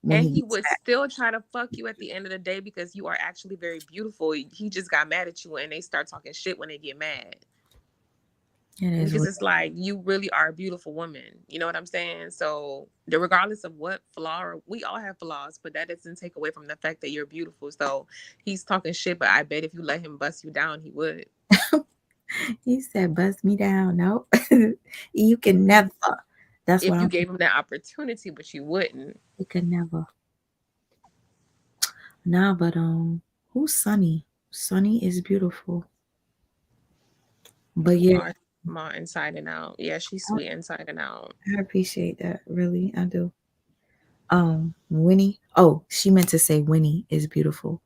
when And he he gets would fat. still try to fuck you at the end of the day because you are actually very beautiful. He just got mad at you, and they start talking shit when they get mad. It is because what it's like you really are a beautiful woman. You know what I'm saying? So, regardless of what flaw, we all have flaws, but that doesn't take away from the fact that you're beautiful. So he's talking shit, but I bet if you let him bust you down, he would. he said. Bust me down. No, you can If never. That's what if you I'm. gave him that opportunity, but you wouldn't. You can never. Nah, but who's Sunny? Sunny is beautiful. But yeah, Ma inside and out. Yeah, she's I, sweet inside and out. I appreciate that. Really, I do. Winnie. Oh, she meant to say Winnie is beautiful.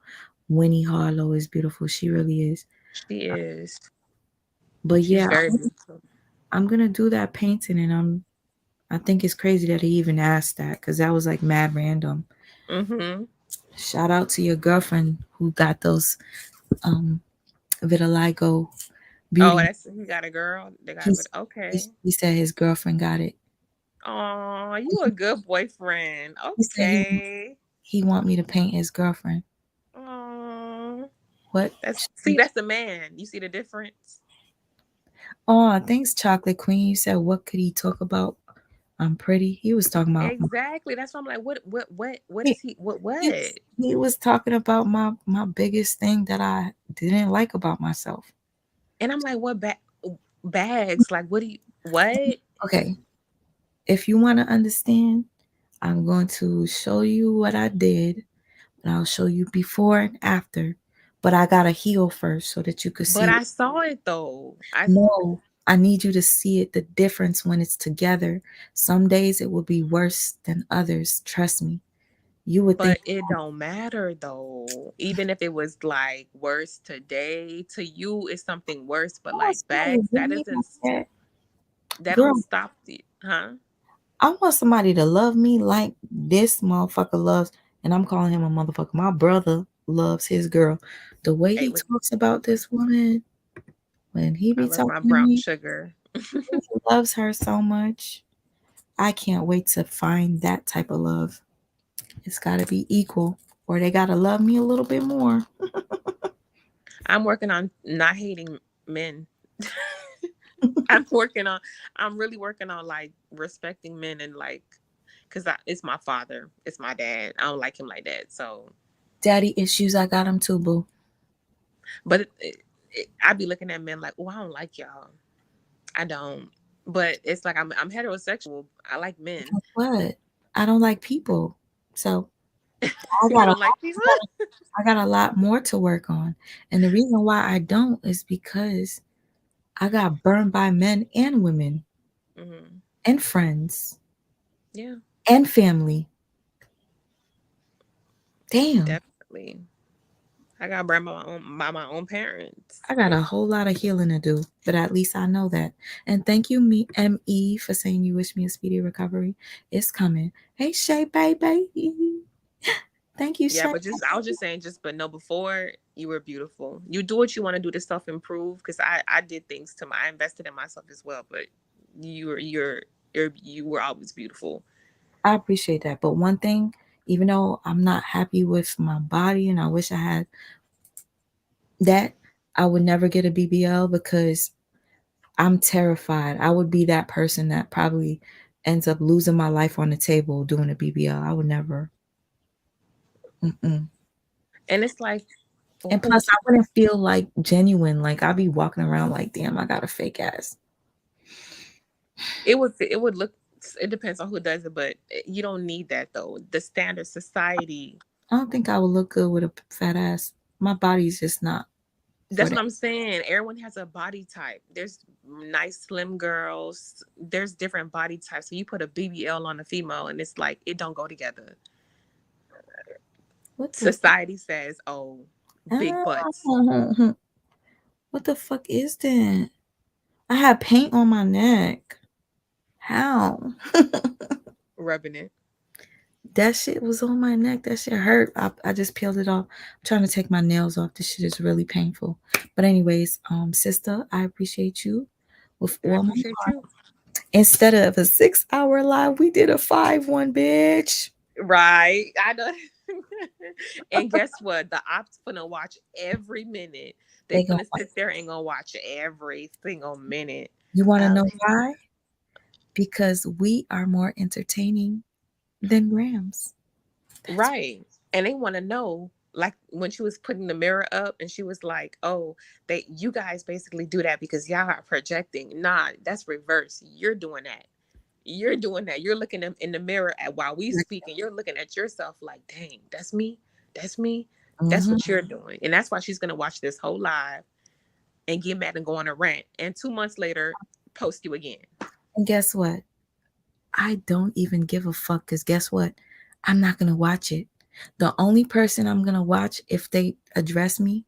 Winnie Harlow is beautiful. She really is. She is. But She's yeah, very beautiful. I'm gonna do that painting, and I think it's crazy that he even asked that because that was like mad random. Mm-hmm. Shout out to your girlfriend who got those um vitiligo Oh, beauty. that's he got a girl. They got He's, it. Okay. he said his girlfriend got it. Oh, you a good boyfriend. He said Okay. he want me to paint his girlfriend. Oh, What? that's the man. You see the difference? Oh, thanks, Chocolate Queen. You said what could he talk about? I'm pretty. He was talking about. Exactly. That's why I'm like, what He, is he? What? he, he was talking about my biggest thing that I didn't like about myself. And I'm like, what bags? Like, what do you? What? Okay, if you want to understand, I'm going to show you what I did, and I'll show you before and after. But I gotta heal first so that you could But see. I saw it though. No, I need you to see it, the difference when it's together. Some days it will be worse than others. Trust me. You would think, But it don't matter though. Even if it was like worse today, to you it's something worse. But I want like somebody to bags, love me like that. that Girl, don't stop the huh? I want somebody to love me like this motherfucker loves, and I'm calling him a motherfucker. My brother loves his girl. The way Hey, he talks about this woman, when he I be love my talking to brown me, sugar. he loves her so much. I can't wait to find that type of love. It's got to be equal, or they got to love me a little bit more. I'm working on not hating men. I'm working on. I'm really working on like respecting men and like, cause it's my father, it's my dad. I don't like him like that. So, Daddy issues, I got them too, boo. but I be looking at men like, oh, I don't like y'all. I don't. But it's like I'm heterosexual. I like men. Guess what? I don't like people. So I You got a don't like people? I got a lot more to work on. And the reason why I don't is because I got burned by men and women Hmm. and friends Yeah, and family. Damn. definitely. I got burned by my own parents. I got a whole lot of healing to do, but at least I know that. And thank you, ME, for saying you wish me a speedy recovery. It's coming. Hey, Shay, baby. Thank you, Yeah, Shay. but just I was just saying, just but no, before you were beautiful. You do what you want to do to self improve. Because I did things to I invested in myself as well. But you were always beautiful. I appreciate that. But one thing, even though I'm not happy with my body and I wish I had that, I would never get a BBL because I'm terrified. I would be that person that probably ends up losing my life on the table doing a BBL. I would never. Mm-mm. And it's like, And oh, plus, I wouldn't feel like genuine. Like I'd be walking around like, damn, I got a fake ass. it would look. It depends on who does it, but you don't need that though. The standard society. I don't think I would look good with a fat ass. My body's just not for That's what that. I'm saying. Everyone has a body type. There's nice slim girls. There's different body types. So you put a BBL on a female, and it's like it don't go together. What the fuck? Society says, "Oh, big Ah, butts." what the fuck is that? I had paint on my neck. How? Rubbing it. That shit was on my neck. That shit hurt. I just peeled it off. I'm trying to take my nails off. This shit is really painful. But anyways, sister, I appreciate you with I all my appreciate heart. you. Instead of a 6 hour live, we did a 5 one, bitch. Right. I know. And guess what? The ops finna watch every minute. They They gonna finna sit there and gonna watch every single minute. You want to know why? Because we are more entertaining than Gramz. Right. And they want to know, like when she was putting the mirror up and she was like, oh, you guys basically do that because y'all are projecting. Nah, that's reverse. You're doing that. You're doing that. You're looking in the mirror at while we speak and you're looking at yourself like, dang, that's me. That's me. That's Mm-hmm. what you're doing. And that's why she's going to watch this whole live and get mad and go on a rant. And 2 months later, post you again. And guess what? I don't even give a fuck because guess what? I'm not going to watch it. The only person I'm going to watch if they address me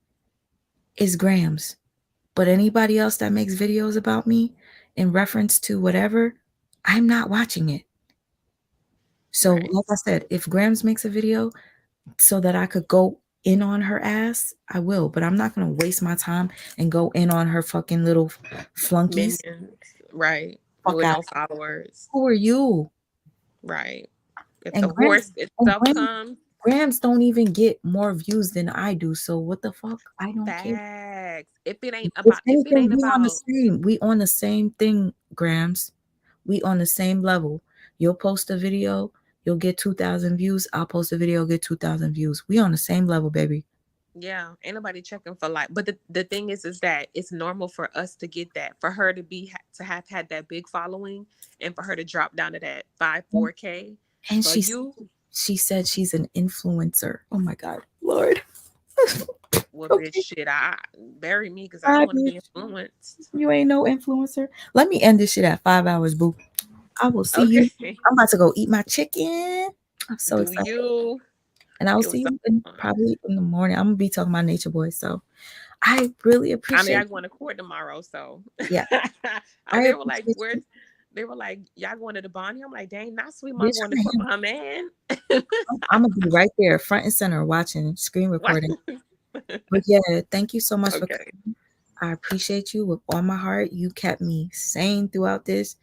is Gramz. But anybody else that makes videos about me in reference to whatever, I'm not watching it. So, Right. like I said, if Gramz makes a video so that I could go in on her ass, I will. But I'm not going to waste my time and go in on her fucking little flunkies. Minions. Right. Fuck With out. no followers. Who are you? Right. If And the horse itself comes, Grams don't even get more views than I do. So what the fuck? I don't care. facts. If it ain't If about, anything, we on the same thing, Grams. We on the same level. You'll post a video, you'll get 2,000 views. I'll post a video, get 2,000 views. We on the same level, baby. yeah, ain't nobody checking for like. But the thing is that it's normal for us to get that. For her to have had that big following, and for her to drop down to that 4K. And For you, she said she's an influencer. Oh my God, Lord. well, Okay. bitch, shit, I bury me because I don't want to be influenced. You ain't no influencer. Let me end this shit at 5 hours, boo. I will see you. Okay, I'm about to go eat my chicken. I'm so do excited. you? And I will It see was so you fun. probably in the morning. I'm gonna be talking about Nature Boy. So I really I mean, appreciate I'm going to court tomorrow, so yeah. I they were like, appreciate "Where's?" you. They were like, "Y'all going to the Bonnie?" I'm like, "Dang, not sweet mom Bitch, going to court with her man." I'm gonna be right there, front and center, watching, screen What? recording. But yeah, thank you so much for Okay. coming. I appreciate you with all my heart. You kept me sane throughout this.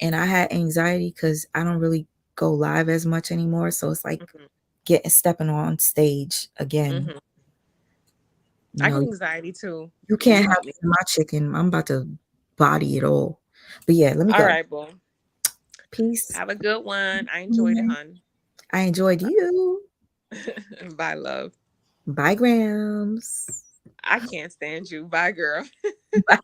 And I had anxiety because I don't really go live as much anymore. So it's like stepping on stage again. Mm-hmm. You I get know, anxiety too. you You can't have help me. my chicken. I'm about to body it all. But yeah, let me All go. right, boy. Peace. Have a good one. I enjoyed it, hon. I enjoyed you. Bye, love. Bye, Grams. I can't stand you. Bye, girl. Bye.